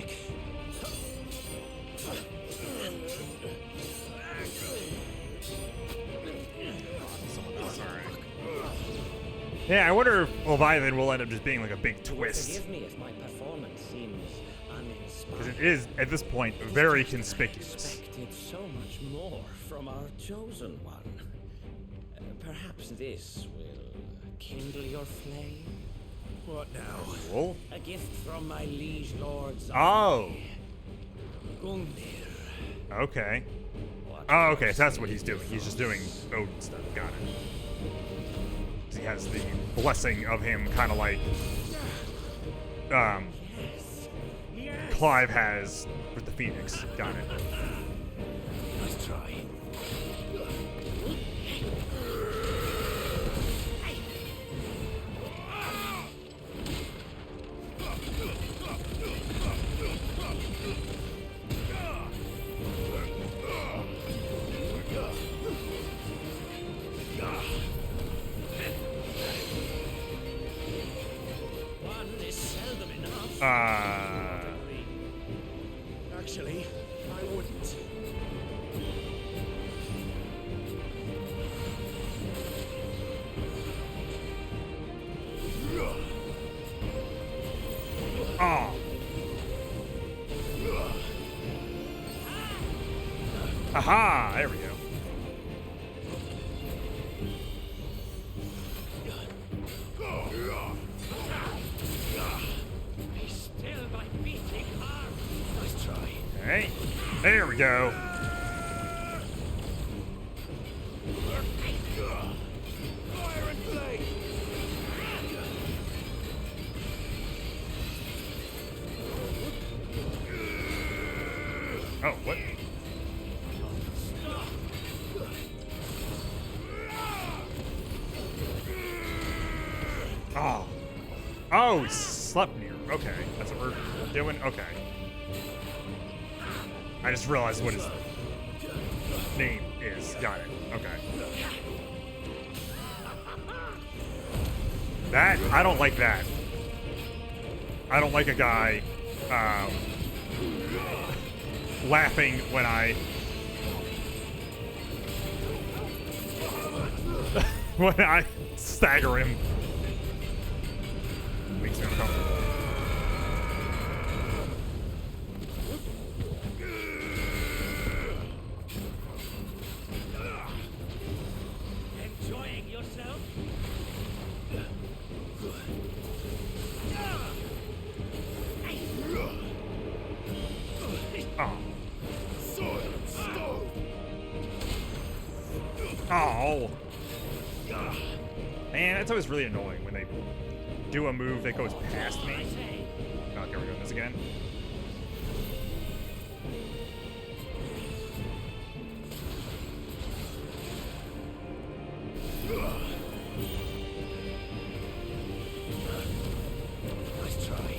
A: Yeah, I wonder if Leviathan will end up just being like a big twist.
M: Forgive me if my performance seems uninspired.
A: Because it is, at this point, very conspicuous.
M: Expected so much more from our chosen one. Perhaps this will kindle your flame.
C: What now?
A: Cool.
M: A gift from my liege lords.
A: Oh.
M: Gungnir.
A: Okay. Oh, okay, so that's what he's doing. He's just doing Odin stuff. Got it. 'Cause he has the blessing of him, kind of like Clive has with the Phoenix. Got it.
C: Nice try.
M: One is seldom enough.
C: Actually, I wouldn't.
A: Oh. Aha! There we go.
M: Be still my beating heart.
C: Nice try.
A: Alright. There we go.
C: Fire and flame.
A: Oh, what? Oh. Oh, Sleipnir. Okay. That's what we're doing? Okay. I just realized what his name is. Got it. Okay. That, I don't like that. I don't like a guy laughing when I when I stagger him. Makes me uncomfortable.
M: Enjoying yourself?
A: Oh. Man, it's always really annoying when they do a move that goes past me. Oh, here we go. This again.
N: Nice try.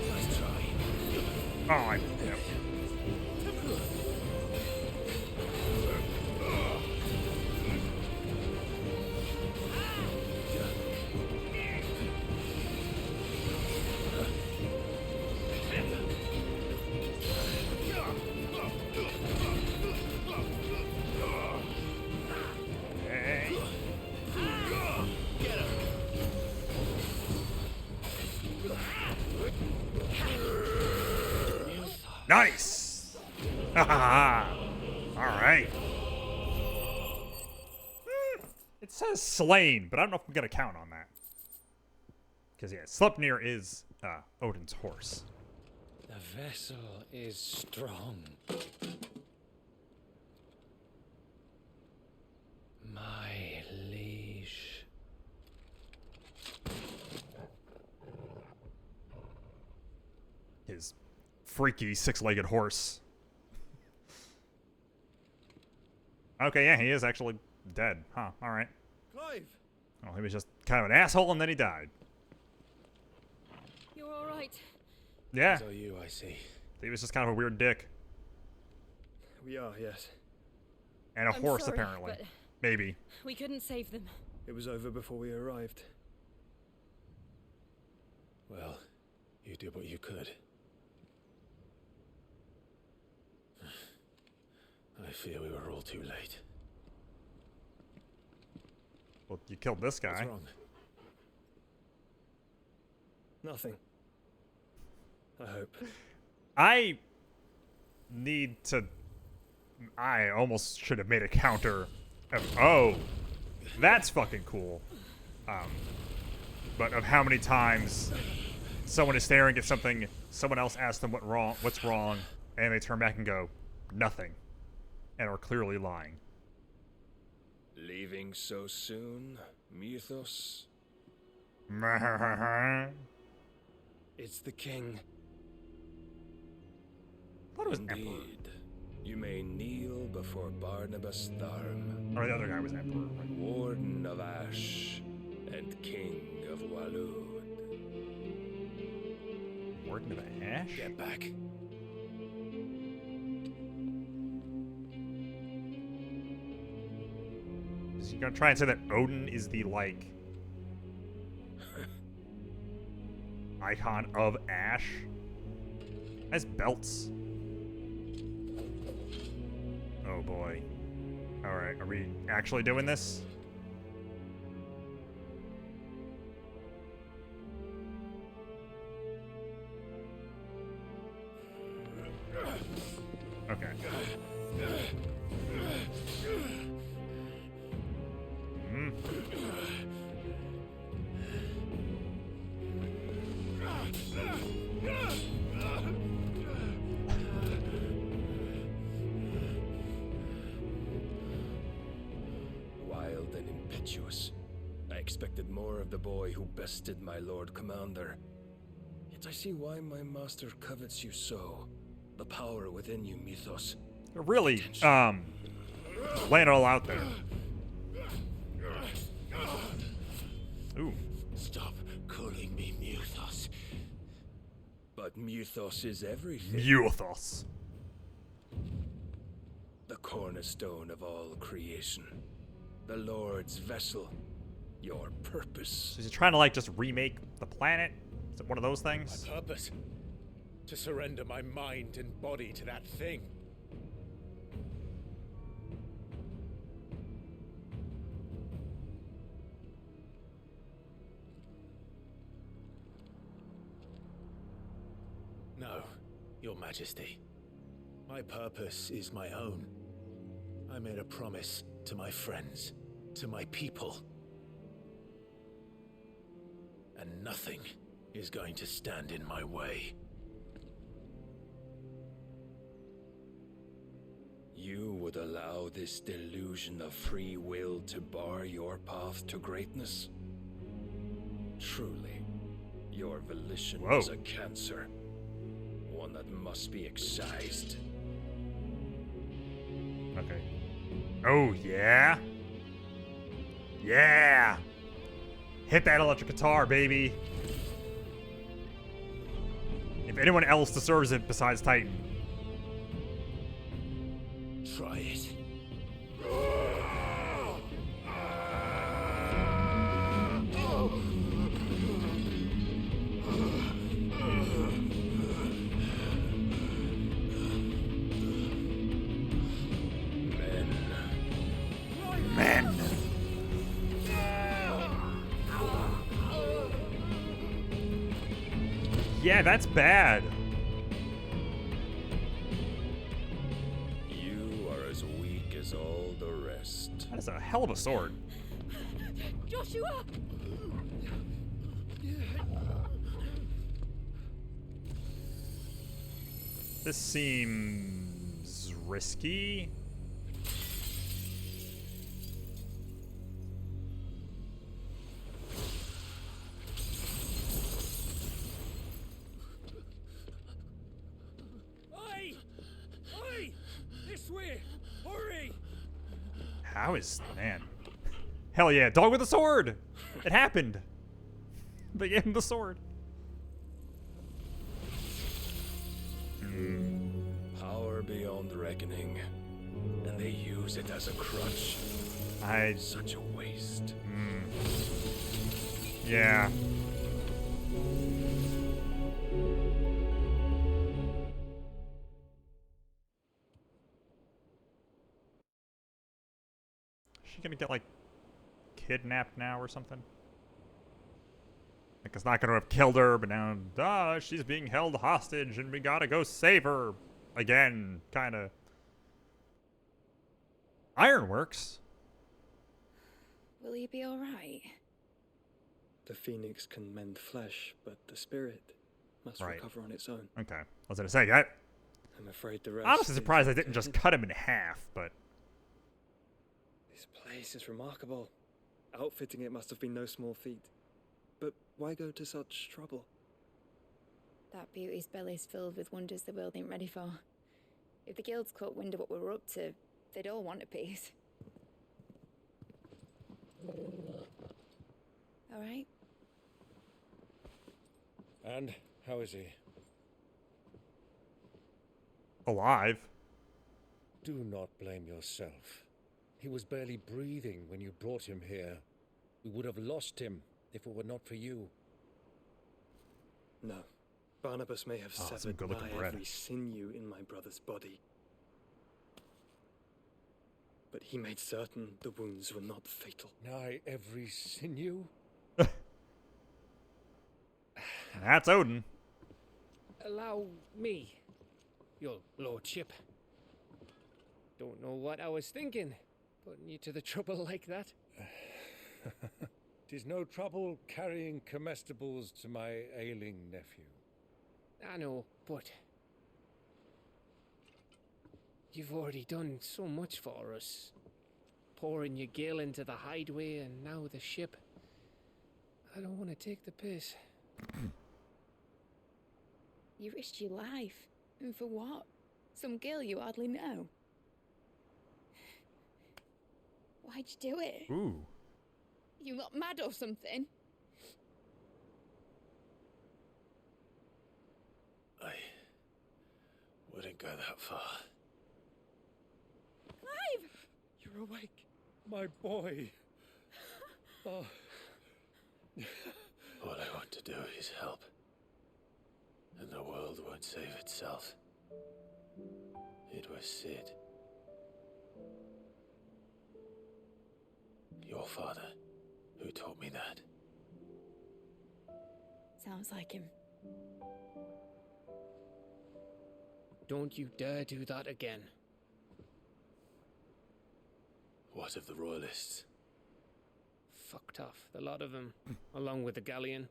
N: Nice try.
A: Oh, I... Yep. Nice! Alright. It says slain, but I don't know if I'm going to count on that. Because, yeah, Sleipnir is Odin's horse.
S: The vessel is strong. My liege.
A: His freaky six-legged horse. Okay, yeah, he is actually dead. Huh, alright.
J: Clive!
A: Well, he was just kind of an asshole and then he died.
R: You're all right.
A: Yeah.
F: So you, I see.
A: He was just kind of a weird dick.
K: We are, yes.
A: And a
R: I'm
A: horse,
R: sorry,
A: apparently.
R: but
A: Maybe.
R: we couldn't save them.
K: It was over before we arrived.
N: Well, you did what you could. I fear we were all too late.
A: Well, you killed this guy.
N: What's wrong?
K: Nothing. I hope.
A: I need to... I almost should have made a counter of... Oh, that's fucking cool. But of how many times someone is staring at something, someone else asks them what's wrong, and they turn back and go, nothing. And are clearly lying.
D: Leaving so soon, Mythos?
K: It's the king.
A: Thought it was
D: Indeed.
A: Emperor.
D: You may kneel before Barnabas Tharm.
A: Or the other guy was Emperor. Right?
D: Warden of Ash and King of Walud.
A: Warden of Ash?
D: Get back.
A: Is he gonna try and say that Odin is the, like, icon of Ash? Has belts. Oh boy. Alright, are we actually doing this? Okay. Hmm.
D: Wild and impetuous. I expected more of the boy who bested my Lord Commander. Yet I see why my master covets you so. The power within you, Mythos.
A: Really, laying it all out there. Ooh.
N: Stop calling me Mythos.
D: But Mythos is everything.
A: Mythos.
D: The cornerstone of all creation. The Lord's vessel. Your purpose.
A: So is he trying to, like, just remake the planet? Is it one of those things?
D: My purpose?
X: To surrender my mind and body to that thing.
N: No, Your Majesty. My purpose is my own. I made a promise to my friends, to my people. And nothing is going to stand in my way.
D: You would allow this delusion of free will to bar your path to greatness? Truly, your volition is a cancer. One that must be excised.
A: Okay. Oh, yeah? Yeah! Hit that electric guitar, baby! If anyone else deserves it besides Titan.
N: Try it.
A: Men. Yeah, that's bad.
D: You are as weak as all the rest.
A: That is a hell of a sword.
R: Joshua!
A: This seems risky.
X: Oi! Oi! This way! Hurry!
A: How is, man? Hell yeah, dog with a sword! It happened. They gave him the sword.
D: Power beyond reckoning, and they use it as a crutch. Such a waste.
A: Yeah. Is she gonna get, like, kidnapped now or something? Like, it's not gonna have killed her, but now, she's being held hostage and we gotta go save her again, kinda. Ironworks?
U: Will you be alright?
K: The phoenix can mend flesh, but the spirit must recover on its own.
A: Okay. I was gonna say, that.
K: I'm afraid the rest.
A: Honestly surprised I didn't just cut him in half, but.
K: This place is remarkable. Outfitting it must have been no small feat. But why go to such trouble?
U: That beauty's belly's filled with wonders the world ain't ready for. If the guilds caught wind of what we were up to, they'd all want a piece. All right?
D: And how is he?
A: Alive.
E: Do not blame yourself. He was barely breathing when you brought him here. We would have lost him if it were not for you.
K: No. Barnabas may have severed nigh every sinew in my brother's body. But he made certain the wounds were not fatal.
E: Nigh every sinew?
A: That's Odin.
S: Allow me, your lordship. Don't know what I was thinking, putting you to the trouble like that.
E: 'Tis no trouble carrying comestibles to my ailing nephew.
S: I know, but you've already done so much for us. Pouring your gil into the hideaway and now the ship. I don't want to take the piss.
U: You risked your life. And for what? Some girl you hardly know. Why'd you do it?
A: Ooh.
U: You not mad or something?
N: I wouldn't go that far.
U: Clive!
E: You're awake, my boy. Oh.
N: All I want to do is help. And the world won't won't save itself. It was Sid. Your father, who taught me that.
U: Sounds like him.
S: Don't you dare do that again.
N: What of the Royalists?
S: Fucked off, the lot of them, along with the galleon.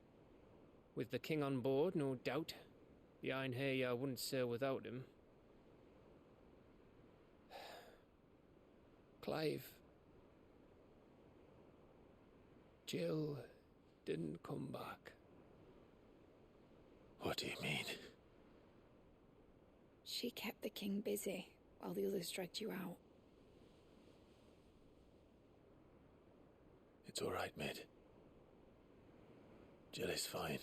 S: With the king on board, no doubt. The Iron Hair wouldn't sail without him. Clive. Jill didn't come back.
N: What do you mean?
U: She kept the king busy while the others dragged you out.
N: It's all right, Mid. Jill is fine.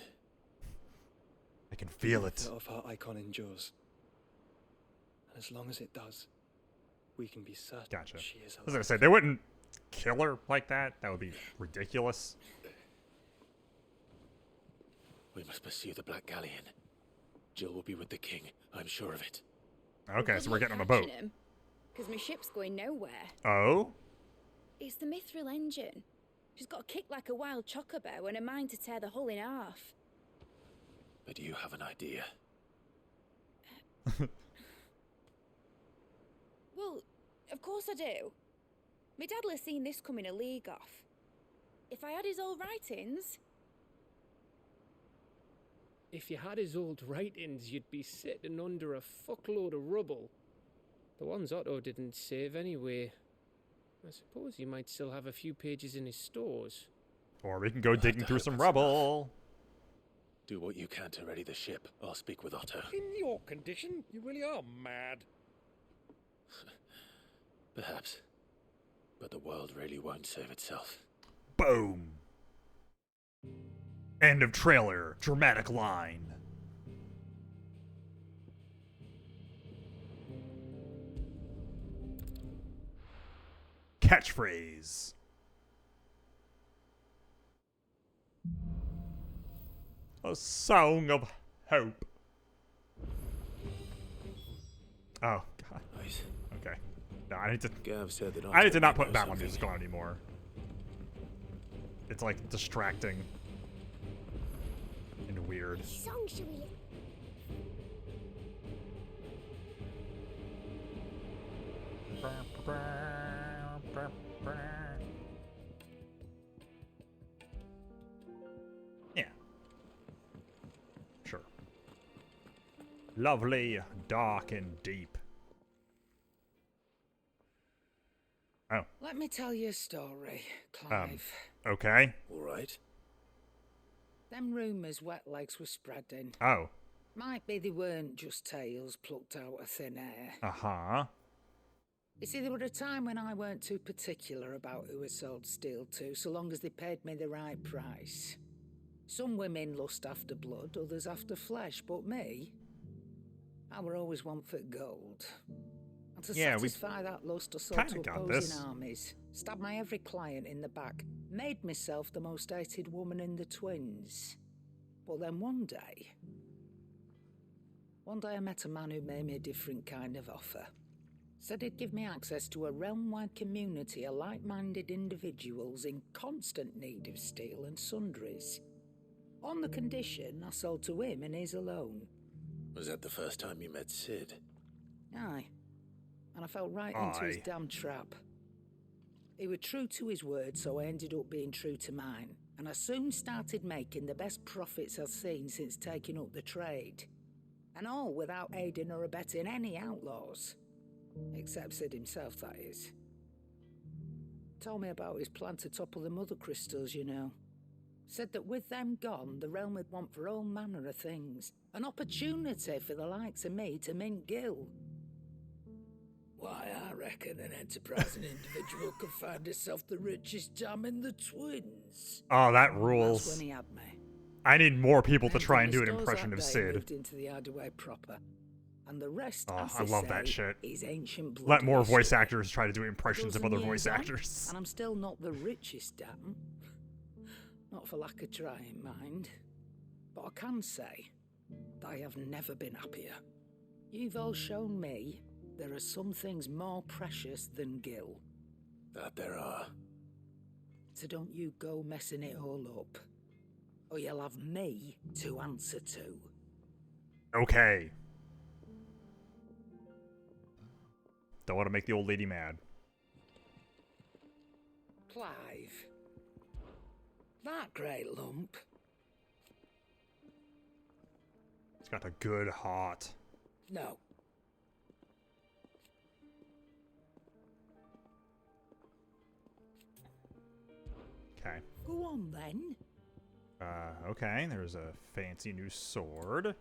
A: I can feel it.
K: Of her icon endures. And as long as it does, we can be certain
A: Gotcha.
K: she is
A: I was gonna say, they wouldn't kill her like that. That would be ridiculous.
N: We must pursue the Black Galleon. Jill will be with the king, I'm sure of it.
A: Okay, so we're getting on a boat.
U: Because my ship's going nowhere.
A: Oh?
U: It's the Mithril engine. She's got a kick like a wild chocobo and a mind to tear the hull in half.
N: But you have an idea.
U: Well, of course I do. My dad'll have seen this coming a league off. If I had his old writings...
S: If you had his old writings, you'd be sitting under a fuckload of rubble. The ones Otto didn't save anyway. I suppose he might still have a few pages in his stores.
A: Or we can go digging through some rubble.
N: Do what you can to ready the ship. I'll speak with Otto.
E: In your condition, you really are mad.
N: Perhaps. But the world really won't save itself.
A: Boom. End of trailer. Dramatic line. Catchphrase. A song of hope. Oh, God.
N: Nice.
A: Okay. No, I need to.
N: Gav said that
A: I need to not put background music on anymore. It's like distracting and weird.
Q: Which song should we
A: Yeah. Sure. Lovely, dark, and deep. Oh.
G: Let me tell you a story, Clive.
A: Okay.
N: All right.
G: Them rumours wet legs were spreading.
A: Oh.
G: Might be they weren't just tales plucked out of thin air.
A: Uh-huh.
G: You see, there were a time when I weren't too particular about who I sold steel to, so long as they paid me the right price. Some women lust after blood, others after flesh, but me, I were always one for gold. And to satisfy that lust, I sold to opposing armies, stabbed my every client in the back, made myself the most hated woman in the twins. But then one day I met a man who made me a different kind of offer. Said he'd give me access to a realm-wide community of like-minded individuals in constant need of steel and sundries. On the condition I sold to him and his alone.
N: Was that the first time you met Sid?
G: Aye. And I fell right into his damn trap. He was true to his word, so I ended up being true to mine. And I soon started making the best profits I've seen since taking up the trade. And all without aiding or abetting any outlaws. Except Sid himself, that is. Told me about his plan to topple the mother crystals, you know. Said that with them gone, the realm would want for all manner of things. An opportunity for the likes of me to mint gill. Why, I reckon an enterprising individual could find himself the richest dam in the twins.
A: Oh, that rules.
G: That's when he had me.
A: I need more people to
G: Then
A: try
G: from
A: and
G: the
A: do an
G: stores
A: impression
G: that
A: of
G: day,
A: Sid.
G: Moved into the Hideaway proper. And the rest,
A: Oh,
G: as
A: I
G: they
A: love that
G: say,
A: shit.
G: is ancient blood.
A: Let more
G: history.
A: voice actors try to do impressions of
G: Dozen
A: other voice
G: years on,
A: actors.
G: And I'm still not the richest dam. Not for lack of trying, mind. But I can say, I have never been happier. You've all shown me there are some things more precious than Gil.
N: That there are.
G: So don't you go messing it all up, or you'll have me to answer to.
A: Okay. Don't want to make the old lady mad.
G: Clive. That great lump.
A: It's got a good heart.
G: No.
A: Okay.
G: Go on then.
A: Okay, there's a fancy new sword.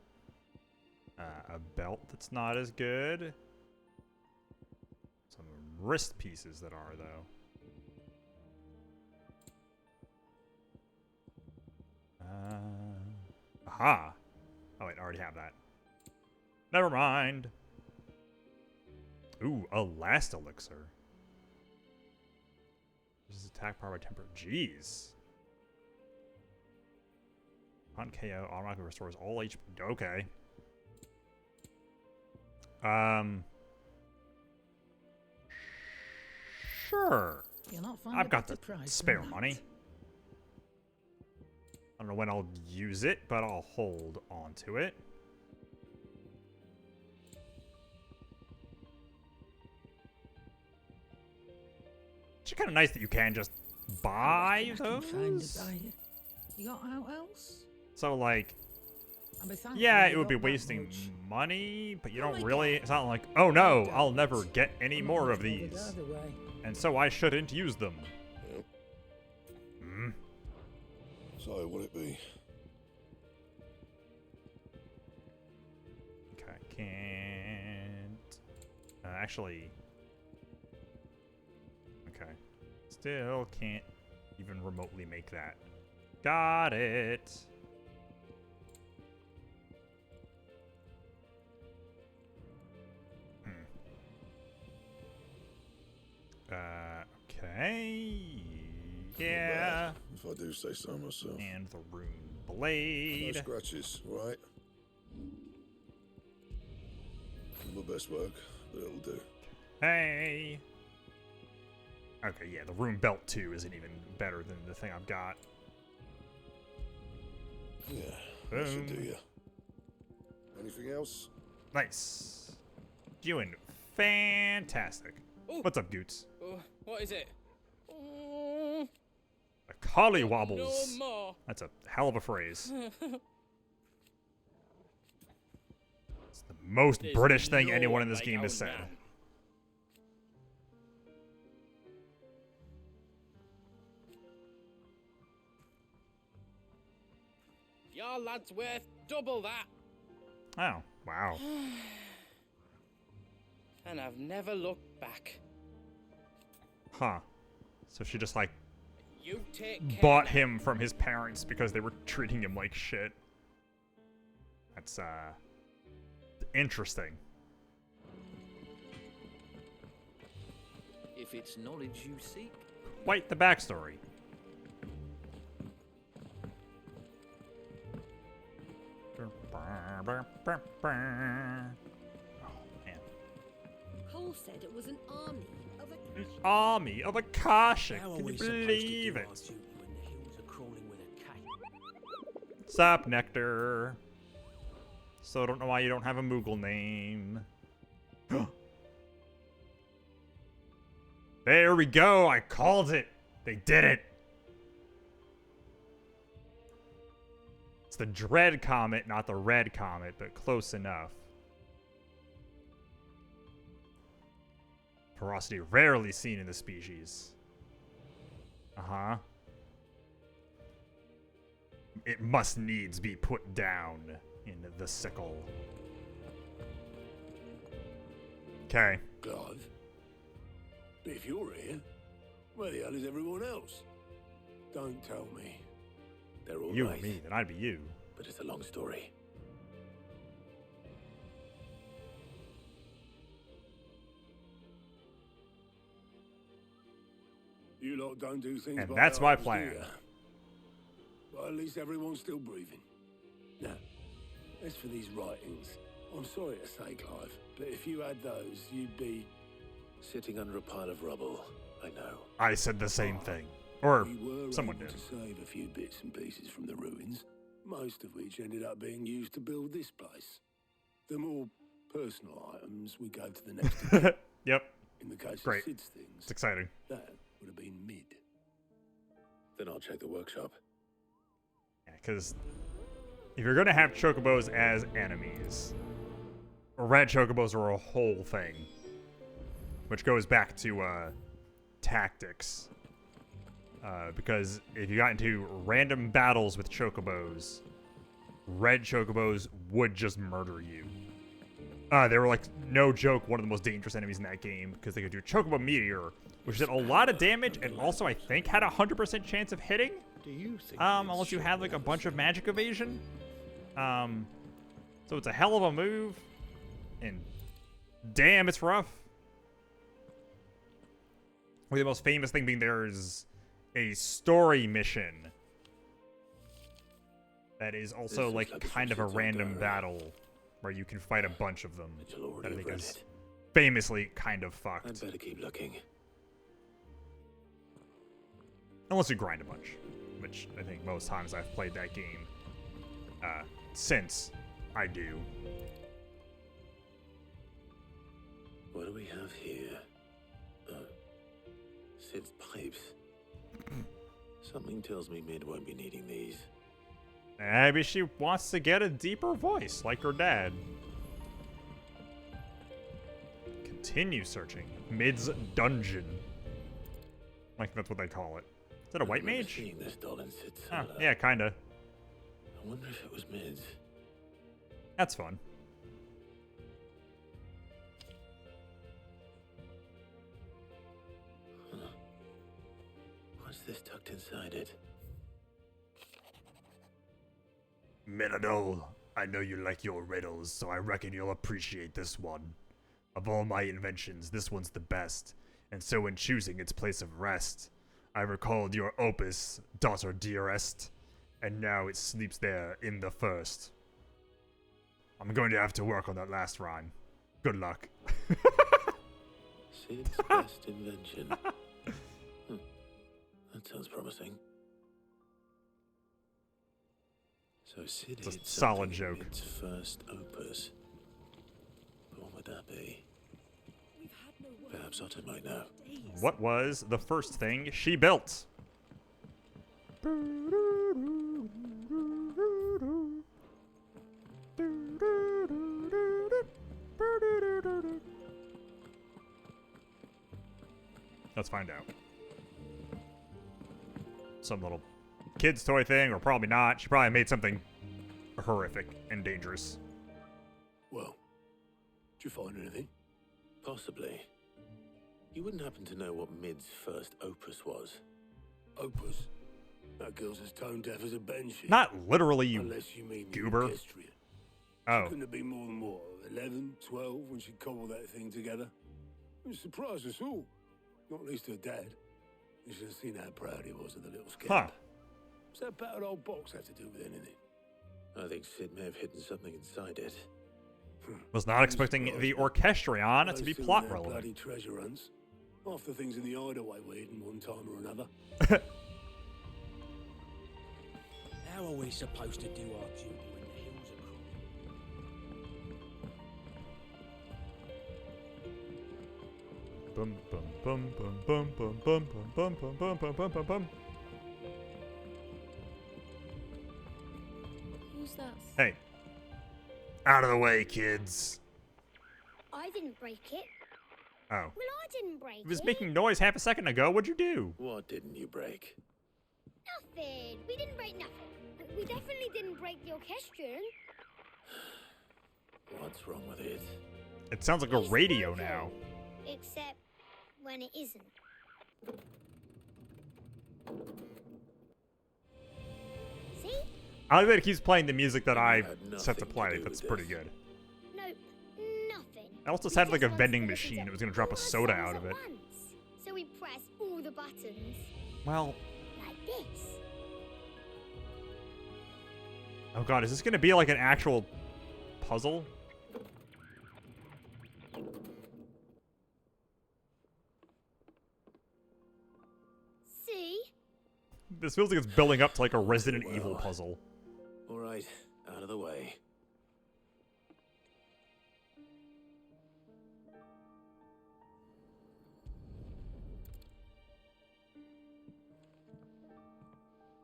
A: A belt that's not as good. Some wrist pieces that are, though. Aha! Oh wait, I already have that. Never mind. Ooh, a last elixir. This is attack power by temper. Jeez. On KO, automatically restores all HP. Okay. Sure. I've got the spare money. I don't know when I'll use it, but I'll hold on to it. It's kind of nice that you can just buy those.
G: You got out else?
A: So, like,
G: thankful
A: yeah,
G: you
A: it would be
G: got that
A: wasting
G: much.
A: money, but you don't really. It's not like, oh no, I'll never get any more of these.
G: Either way.
A: And so I shouldn't use them.
I: Yep.
A: Hmm.
I: So, what'd it be?
A: Okay, can't. Actually. Okay. Still can't even remotely make that. Got it. Okay. Yeah.
I: If I do say so myself.
A: And the rune blade.
I: No scratches, right? My best work, but it'll do.
A: Hey. Okay, yeah, the rune belt too isn't even better than the thing I've got.
I: Yeah,
A: Boom.
I: that should do ya. Anything else?
A: Nice. Doing fantastic.
S: Ooh.
A: What's up, Goots?
S: What is it?
A: A collie wobbles.
S: No more.
A: That's a hell of a phrase. It's the most
S: There's
A: British thing
S: no
A: anyone in
S: one
A: this
S: like
A: game has
S: our
A: said.
S: man. Your lad's worth double that.
A: Oh, wow.
S: And I've never looked back.
A: Huh. So she just, like,
S: You take care
A: bought
S: now.
A: him from his parents because they were treating him like shit. That's, interesting.
L: If it's knowledge you seek.
A: Quite the backstory.
R: Cole said it was an army of
A: An army of Akashic.
J: How are
A: Can
J: we
A: you
J: supposed to
A: believe
J: do
A: it?
J: our duty when the hills are crawling with a K?
A: Sup, Nectar? So I don't know why you don't have a Moogle name. There we go. I called it. They did it. It's the Dread Comet, not the Red Comet, but close enough. Ferocity rarely seen in the species. Uh-huh. It must needs be put down in the sickle. Okay.
C: Clive, if you're here, where the hell is everyone else? Don't tell me.
N: They're all
A: You
N: right,
A: and me, then I'd be you.
N: but it's a long story.
C: You lot don't do things
A: And
C: by
A: that's my
C: halves, do
A: plan.
C: ya? Well, at least everyone's still breathing. Now, As for these writings, I'm sorry to say, Clive, but if you had those, you'd be...
N: Sitting under a pile of rubble, I know.
A: I said the same thing. Or
C: We were
A: someone
C: able
A: did.
C: to save a few bits and pieces from the ruins, most of which ended up being used to build this place. The more personal items we gave to the next of kin.
A: Yep.
C: In the case
A: Great.
C: of Sid's things,
A: It's exciting.
C: that would have been mid.
N: Then I'll check the workshop.
A: Yeah, because if you're going to have chocobos as enemies, red chocobos are a whole thing. Which goes back to tactics. Because if you got into random battles with chocobos, red chocobos would just murder you. They were, like, no joke, one of the most dangerous enemies in that game, because they could do Chocobo Meteor, which did a lot of damage, and also, I think, had a 100% chance of hitting.
N: Do you think
A: Unless you had, like, a bunch of magic evasion. So it's a hell of a move, and damn, it's rough. Well, the most famous thing being there's a story mission that is also, like kind of a random battle where you can fight a bunch of them. That I think is famously kind of fucked.
N: I'd better keep looking.
A: Unless you grind a bunch, which I think most times I've played that game since I do.
N: What do we have here? Sid's pipes. Something tells me Mid won't be needing these.
A: Maybe she wants to get a deeper voice, like her dad. Continue searching. Mid's dungeon. Like, that's what they call it. Is that a white mage?
N: Seeing this doll in Sid's
A: Ah,
N: cellar.
A: yeah, kinda.
N: I wonder if it was Mid's.
A: That's fun.
N: What's this tucked inside it?
L: Menadol, I know you like your riddles, so I reckon you'll appreciate this one. Of all my inventions, this one's the best, and so in choosing its place of rest, I recalled your opus, daughter dearest, and now it sleeps there in the first. I'm going to have to work on that last rhyme. Good luck.
N: Sid's best invention. That sounds promising. So Sid
A: It's a
N: hid
A: solid
N: something in
A: joke.
N: Its first opus. What would that be? Perhaps Otto might know.
A: What was the first thing she built? Let's find out. Some little kid's toy thing, or probably not. She probably made something horrific and dangerous.
C: Well, did you find anything?
N: Possibly. You wouldn't happen to know what Mid's first opus was?
C: Opus? That girl's as tone deaf as a bench.
A: Not literally, you
C: Unless you mean the
A: goober.
C: orchestrion.
A: Oh.
C: She couldn't have been more than what, 11, 12 when she cobbled that thing together. It surprised us all. Not least her dad. You should have seen how proud he was of the little scamp.
A: Huh.
C: What's that battered old box have to do with anything?
N: I think Sid may have hidden something inside it.
A: Was not expecting the orchestrion to be
C: Those
A: plot
C: two and their
A: relevant.
C: bloody treasure hunts. Half the things in the hideaway were hidden one time or another.
M: How are we supposed to do our duty when the hills are
A: Bum bum bum bum bum bum bum bum bum bum bum bum bum bum.
Q: Who's that?
A: Hey.
L: Out of the way, kids.
Q: I didn't break it.
A: Oh.
Q: Well, I didn't break
A: It was
Q: it.
A: making noise half a second ago. What'd you do?
N: What didn't you break?
Q: Nothing. We didn't break nothing. We definitely didn't break the orchestrion.
N: What's wrong with it?
A: It sounds like a radio now.
Q: Except when it isn't. See?
A: I like that it keeps playing the music that I
N: had
A: set to
N: nothing to
A: play.
N: do
A: That's
N: with
A: pretty
N: this.
A: good.
Q: Nope. Nothing.
A: I also had like a vending machine. It was gonna drop a soda out of it.
Q: So we press all the buttons
A: Well,
Q: like this.
A: oh god, is this gonna be like an actual puzzle.
Q: See?
A: This feels like it's building up to like a Resident Evil puzzle.
N: All right, out of the way.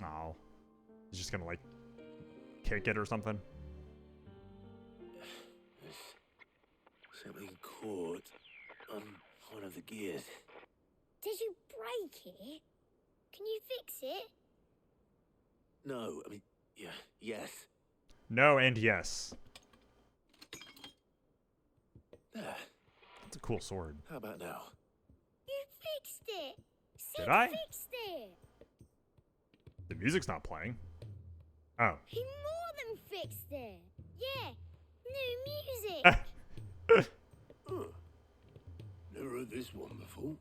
A: Oh. He's just gonna like kick it or something.
C: Something caught on one of the gears.
Q: Did you break it? Can you fix it?
C: No, I mean, yeah, yes.
A: No and yes.
C: There.
A: That's a cool sword.
C: How about now?
Q: You fixed it. Sid
A: Did I?
Q: fixed it.
A: The music's not playing. Oh.
Q: He more than fixed it. Yeah, new music.
C: Never heard this one before.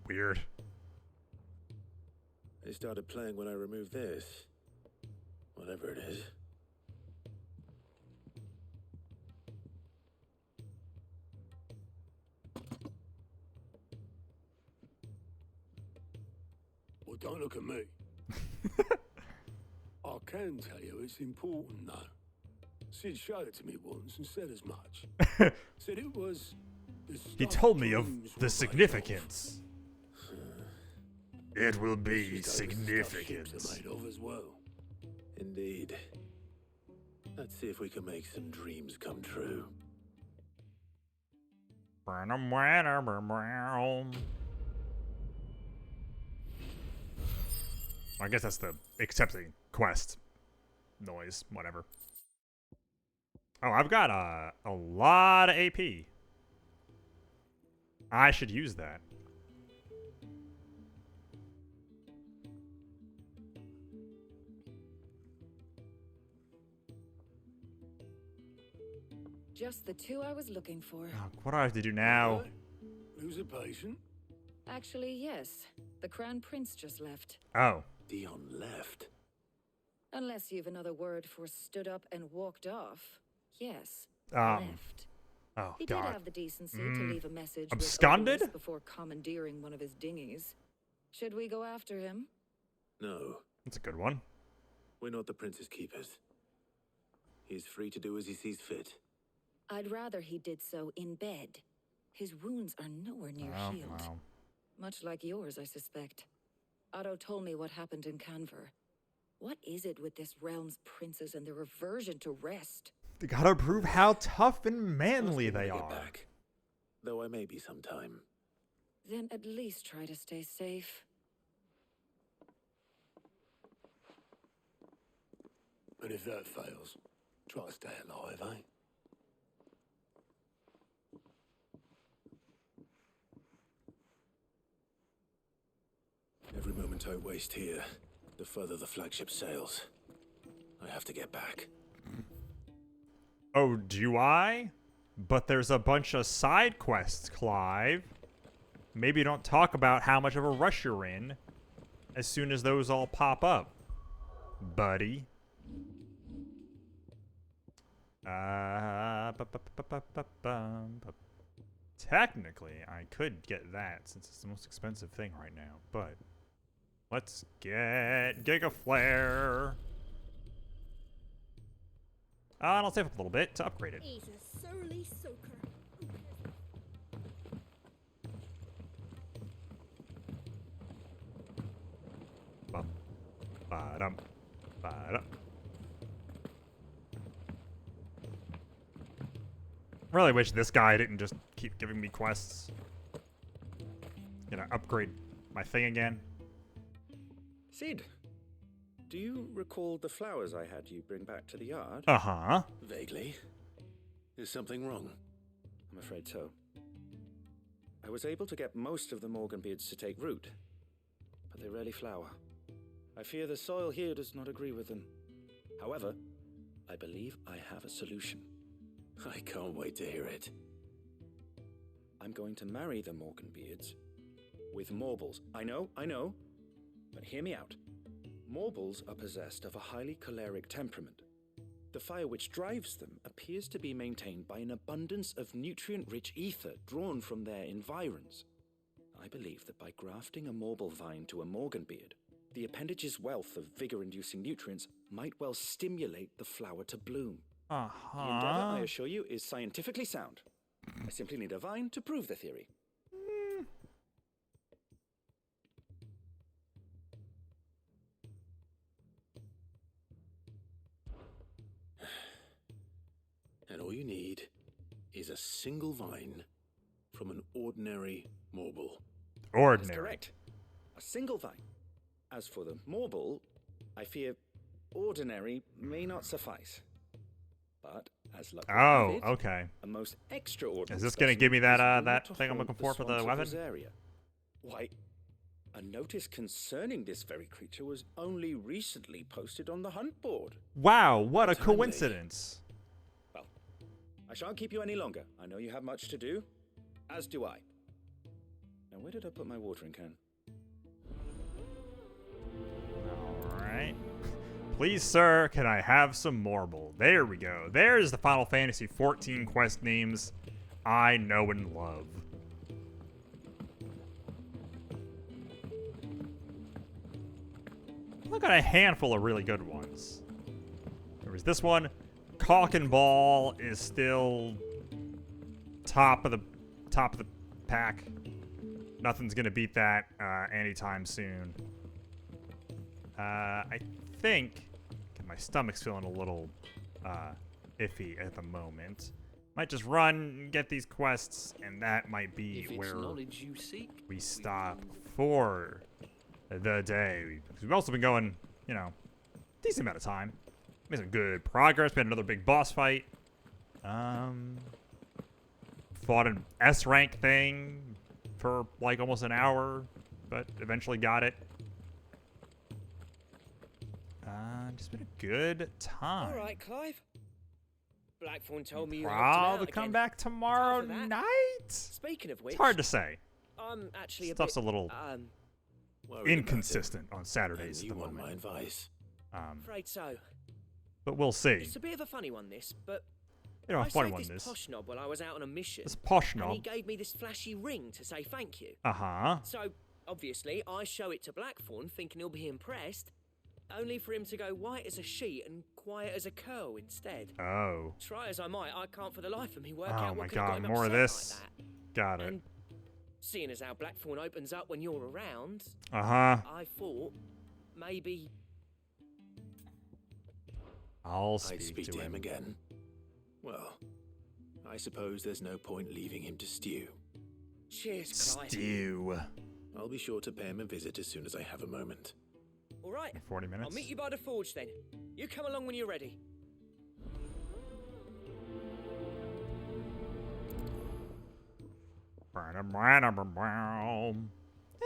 A: Weird.
N: They started playing when I removed this. Whatever it is.
C: Well, don't look at me. I can tell you it's important, though. Sid showed it to me once and said as much. Said it was...
L: He told me of the significance. It will be significant.
C: Made of as well.
N: Indeed. Let's see if we can make some dreams come true.
A: I guess that's the accepting quest noise, whatever. Oh, I've got a lot of AP. I should use that.
O: Just the two I was looking for.
A: Oh, what do I have to do now?
C: Lose a patient?
O: Actually, yes. The Crown Prince just left.
A: Oh.
N: Dion left.
O: Unless you've another word for stood up and walked off. Yes.
A: Left. Oh,
O: he
A: God.
O: did have the decency to leave a message
A: absconded?
O: with Otis before commandeering one of his dinghies. Should we go after him?
N: No.
A: That's a good one.
N: We're not the prince's keepers. He's free to do as he sees fit.
O: I'd rather he did so in bed. His wounds are nowhere near healed.
A: Wow.
O: Much like yours, I suspect. Otto told me what happened in Canver. What is it with this realm's princes and their aversion to rest?
A: They gotta prove how tough and manly they are.
N: Back. Though I may be sometime.
O: Then at least try to stay safe.
C: And if that fails, try to stay alive, eh?
N: Every moment I waste here, the further the flagship sails. I have to get back.
A: Oh, do I? But there's a bunch of side quests, Clive. Maybe don't talk about how much of a rush you're in as soon as those all pop up, buddy. Technically, I could get that since it's the most expensive thing right now, but let's get Giga Flare. And I'll save up a little bit to upgrade it.
R: He's a surly soaker.
A: Bum, ba-dum, ba-dum. Really wish this guy didn't just keep giving me quests. Gonna upgrade my thing again.
F: Sid, do you recall the flowers I had you bring back to the yard?
A: Uh-huh.
N: Vaguely. Is something wrong?
F: I'm afraid so. I was able to get most of the Morganbeards to take root, but they rarely flower. I fear the soil here does not agree with them. However, I believe I have a solution.
N: I can't wait to hear it.
F: I'm going to marry the Morganbeards with Morbles. I know, but hear me out. Morbles are possessed of a highly choleric temperament.
B: The fire which drives them appears to be maintained by an abundance of nutrient-rich ether drawn from their environs. I believe that by grafting a Morble vine to a Morganbeard, the appendage's wealth of vigor-inducing nutrients might well stimulate the flower to bloom. The endeavor, I assure you, is scientifically sound. I simply need a vine to prove the theory.
N: And all you need is a single vine from an ordinary Morble.
B: That is correct. A single vine. As for the Morble, I fear ordinary may not suffice. But as luck will have it,
A: okay.
B: a most extraordinary.
A: Is this gonna give me that that thing I'm looking for the weapon?
B: Why, a notice concerning this very creature was only recently posted on the hunt board.
A: Wow, what a coincidence.
B: Well, I shan't keep you any longer. I know you have much to do, as do I. Now, where did I put my watering can?
A: Alright. Please, sir, can I have some Morble? There we go. There's the Final Fantasy XIV quest names I know and love. Look at a handful of really good ones. There was this one. Caulk and Ball is still top of the pack. Nothing's gonna beat that anytime soon. I think my stomach's feeling a little iffy at the moment. Might just run and get these quests, and that might be where we stop for the day. We've also been going, you know, decent amount of time. Made some good progress. We had another big boss fight. Fought an S rank thing for like almost an hour, but eventually got it. Just been a good time.
M: All right, Clive. Blackthorn told me you
A: probably come back tomorrow night.
M: Speaking of which,
A: it's hard to say.
M: I'm actually
A: Stuff's a little inconsistent on Saturdays at the moment.
N: My advice.
M: Afraid so.
A: But we'll see.
M: It's a bit of a funny one, this, but
A: you know, a funny one.
M: This posh knob while I was out on a mission.
A: This posh knob.
M: And he gave me this flashy ring to say thank you. So obviously, I show it to Blackthorn, thinking he'll be impressed. Only for him to go white as a sheet and quiet as a curl instead.
A: Oh.
M: Try as I might, I can't for the life of me work out what
A: my
M: could have got
A: god,
M: him
A: more of
M: upset
A: this.
M: like that.
A: Got it.
M: And seeing as how Blackthorn opens up when you're around,
A: I
M: thought maybe
A: I'd
N: speak to him again. Well, I suppose there's no point leaving him to stew.
M: Cheers, Clive.
A: Stew.
N: I'll be sure to pay him a visit as soon as I have a moment.
M: All right.
A: 40 minutes.
M: I'll meet you by the forge then. You come along when you're ready.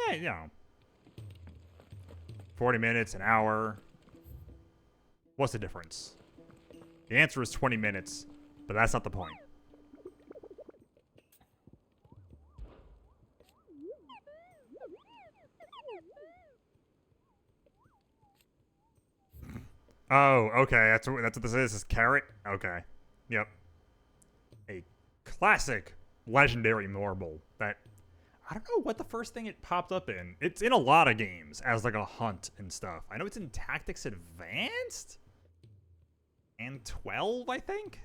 A: Yeah, you know. 40 minutes, an hour. What's the difference? The answer is 20 minutes, but that's not the point. Oh, okay. That's what this is. This is carrot. Okay. Yep. A classic legendary Morble that I don't know what the first thing it popped up in. It's in a lot of games as like a hunt and stuff. I know it's in Tactics Advanced and 12, I think.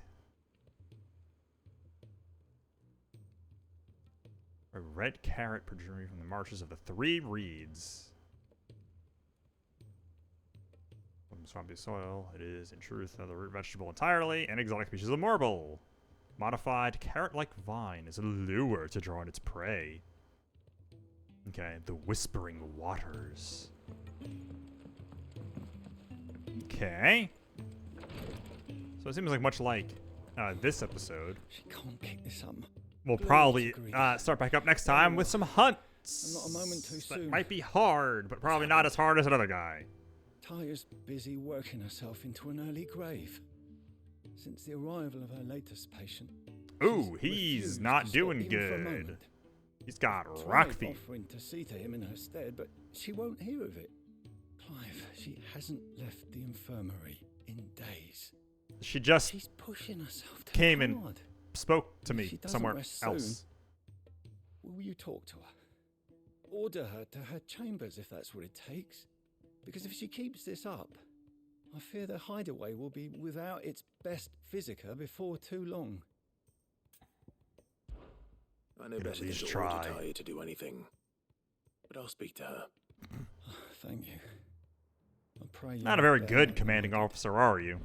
A: A red carrot protruding from the marshes of the Three Reeds. From swampy soil, it is in truth another root vegetable entirely, an exotic species of Morble. Modified carrot-like vine is a lure to draw in its prey. Okay, the Whispering Waters. Okay. So it seems like much like this episode.
F: She can't kick this up.
A: We'll probably start back up next time with some hunts.
F: I'm not a moment too soon.
A: That might be hard, but probably not as hard as another guy.
F: Taya's busy working herself into an early grave. Since the arrival of her latest patient.
A: Ooh, he's not doing good. He's got rock feet.
F: Offering to see to him in her stead, but she won't hear of it. Clive, she hasn't left the infirmary in days.
A: She just
F: She's pushing herself too
A: came and
F: hard.
A: spoke to
F: If
A: me
F: she doesn't
A: somewhere
F: rest
A: else.
F: Will you talk to her? Order her to her chambers if that's what it takes. Because if she keeps this up, I fear the hideaway will be without its best physica before too long.
N: I know better than to order Taia to do anything, but I'll speak to her.
F: Thank you. I pray you
A: Not a very
F: bear
A: good
F: with
A: commanding officer, are you?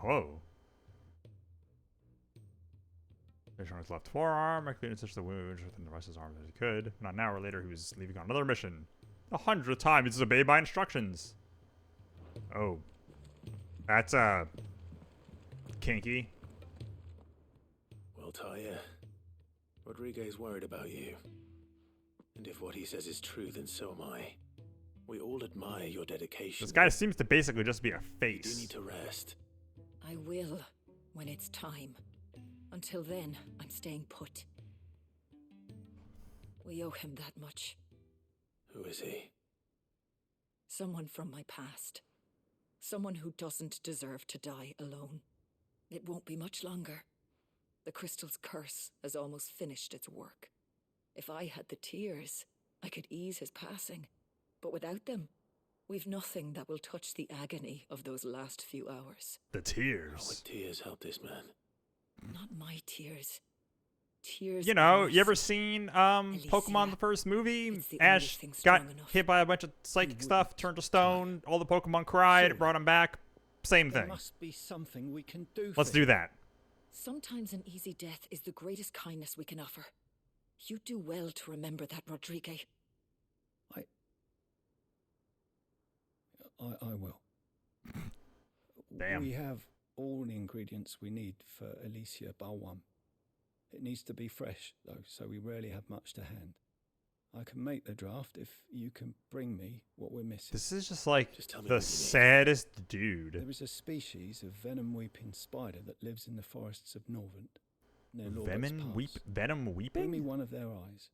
A: Oh. Fish on his left forearm. I cleaned such the wound within the rest of his arm as he could. Not an hour later, he was leaving on another mission. 100th time, he disobeyed my instructions. Oh. That's, kinky.
N: Well, Taia, Rodriguez worried about you. And if what he says is true, then so am I. We all admire your dedication.
A: This guy seems to basically just be a face.
N: You need to rest.
O: I will, when it's time. Until then, I'm staying put. We owe him that much.
N: Who is he?
O: Someone from my past. Someone who doesn't deserve to die alone. It won't be much longer. The crystal's curse has almost finished its work. If I had the tears, I could ease his passing. But without them, we've nothing that will touch the agony of those last few hours.
A: The tears.
N: How would tears help this man?
O: Not my tears. Tears.
A: You know, you ever seen Pokemon the first movie? Ash got hit by a bunch of psychic stuff, turned to stone, all the Pokemon cried, it brought him back. Same
F: There
A: thing.
F: must be something we can do.
A: Let's
F: for
A: do
F: him.
A: that.
O: Sometimes an easy death is the greatest kindness we can offer. You do well to remember that, Rodriguez.
F: I will.
A: Damn.
F: We have all the ingredients we need for Alicia Balwam. It needs to be fresh, though, so we rarely have much to hand. I can make the draft if you can bring me what we're missing.
A: This is just like
N: tell me
A: the
N: what you need.
A: saddest dude.
F: There is a species of venom-weeping spider that lives in the forests of Norvent, near Lorbeck's Pass.
A: Venom
F: Bring me
A: weeping?
F: one of their eyes.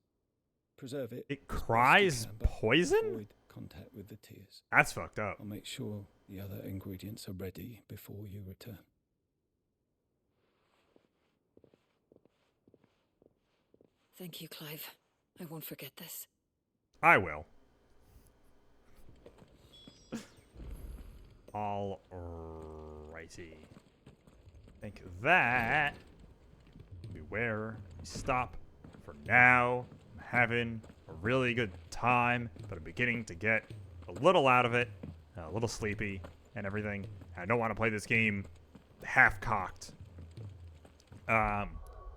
F: Preserve it.
A: It
F: as best you
A: cries
F: can, but
A: poison?
F: avoid contact with the tears.
A: That's fucked up.
F: I'll make sure the other ingredients are ready before you return.
O: Thank you, Clive. I won't forget this.
A: I will. Alrighty. I think that will be where we stop for now. I'm having a really good time, but I'm beginning to get a little out of it, a little sleepy and everything. I don't want to play this game half-cocked.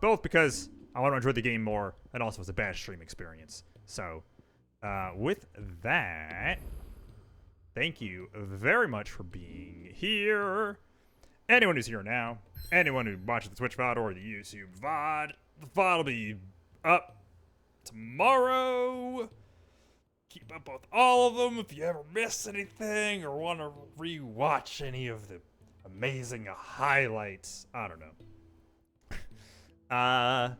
A: Both because I want to enjoy the game more, and also it's a bad stream experience. So, with that, thank you very much for being here. Anyone who's here now, anyone who watches the Twitch VOD or the YouTube VOD, the VOD will be up tomorrow. Keep up with all of them if you ever miss anything or want to rewatch any of the amazing highlights. I don't know. I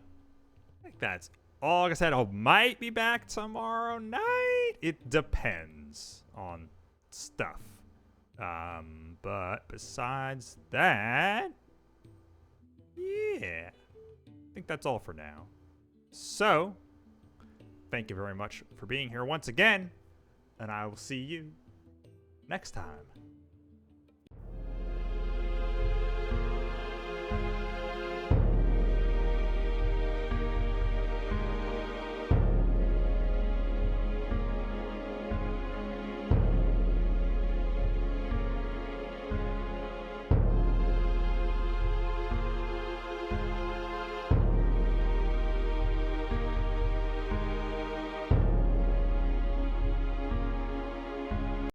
A: think that's all. Like I said, I might be back tomorrow night. It depends on stuff. But besides that, yeah, I think that's all for now. So, thank you very much for being here once again, and I will see you next time.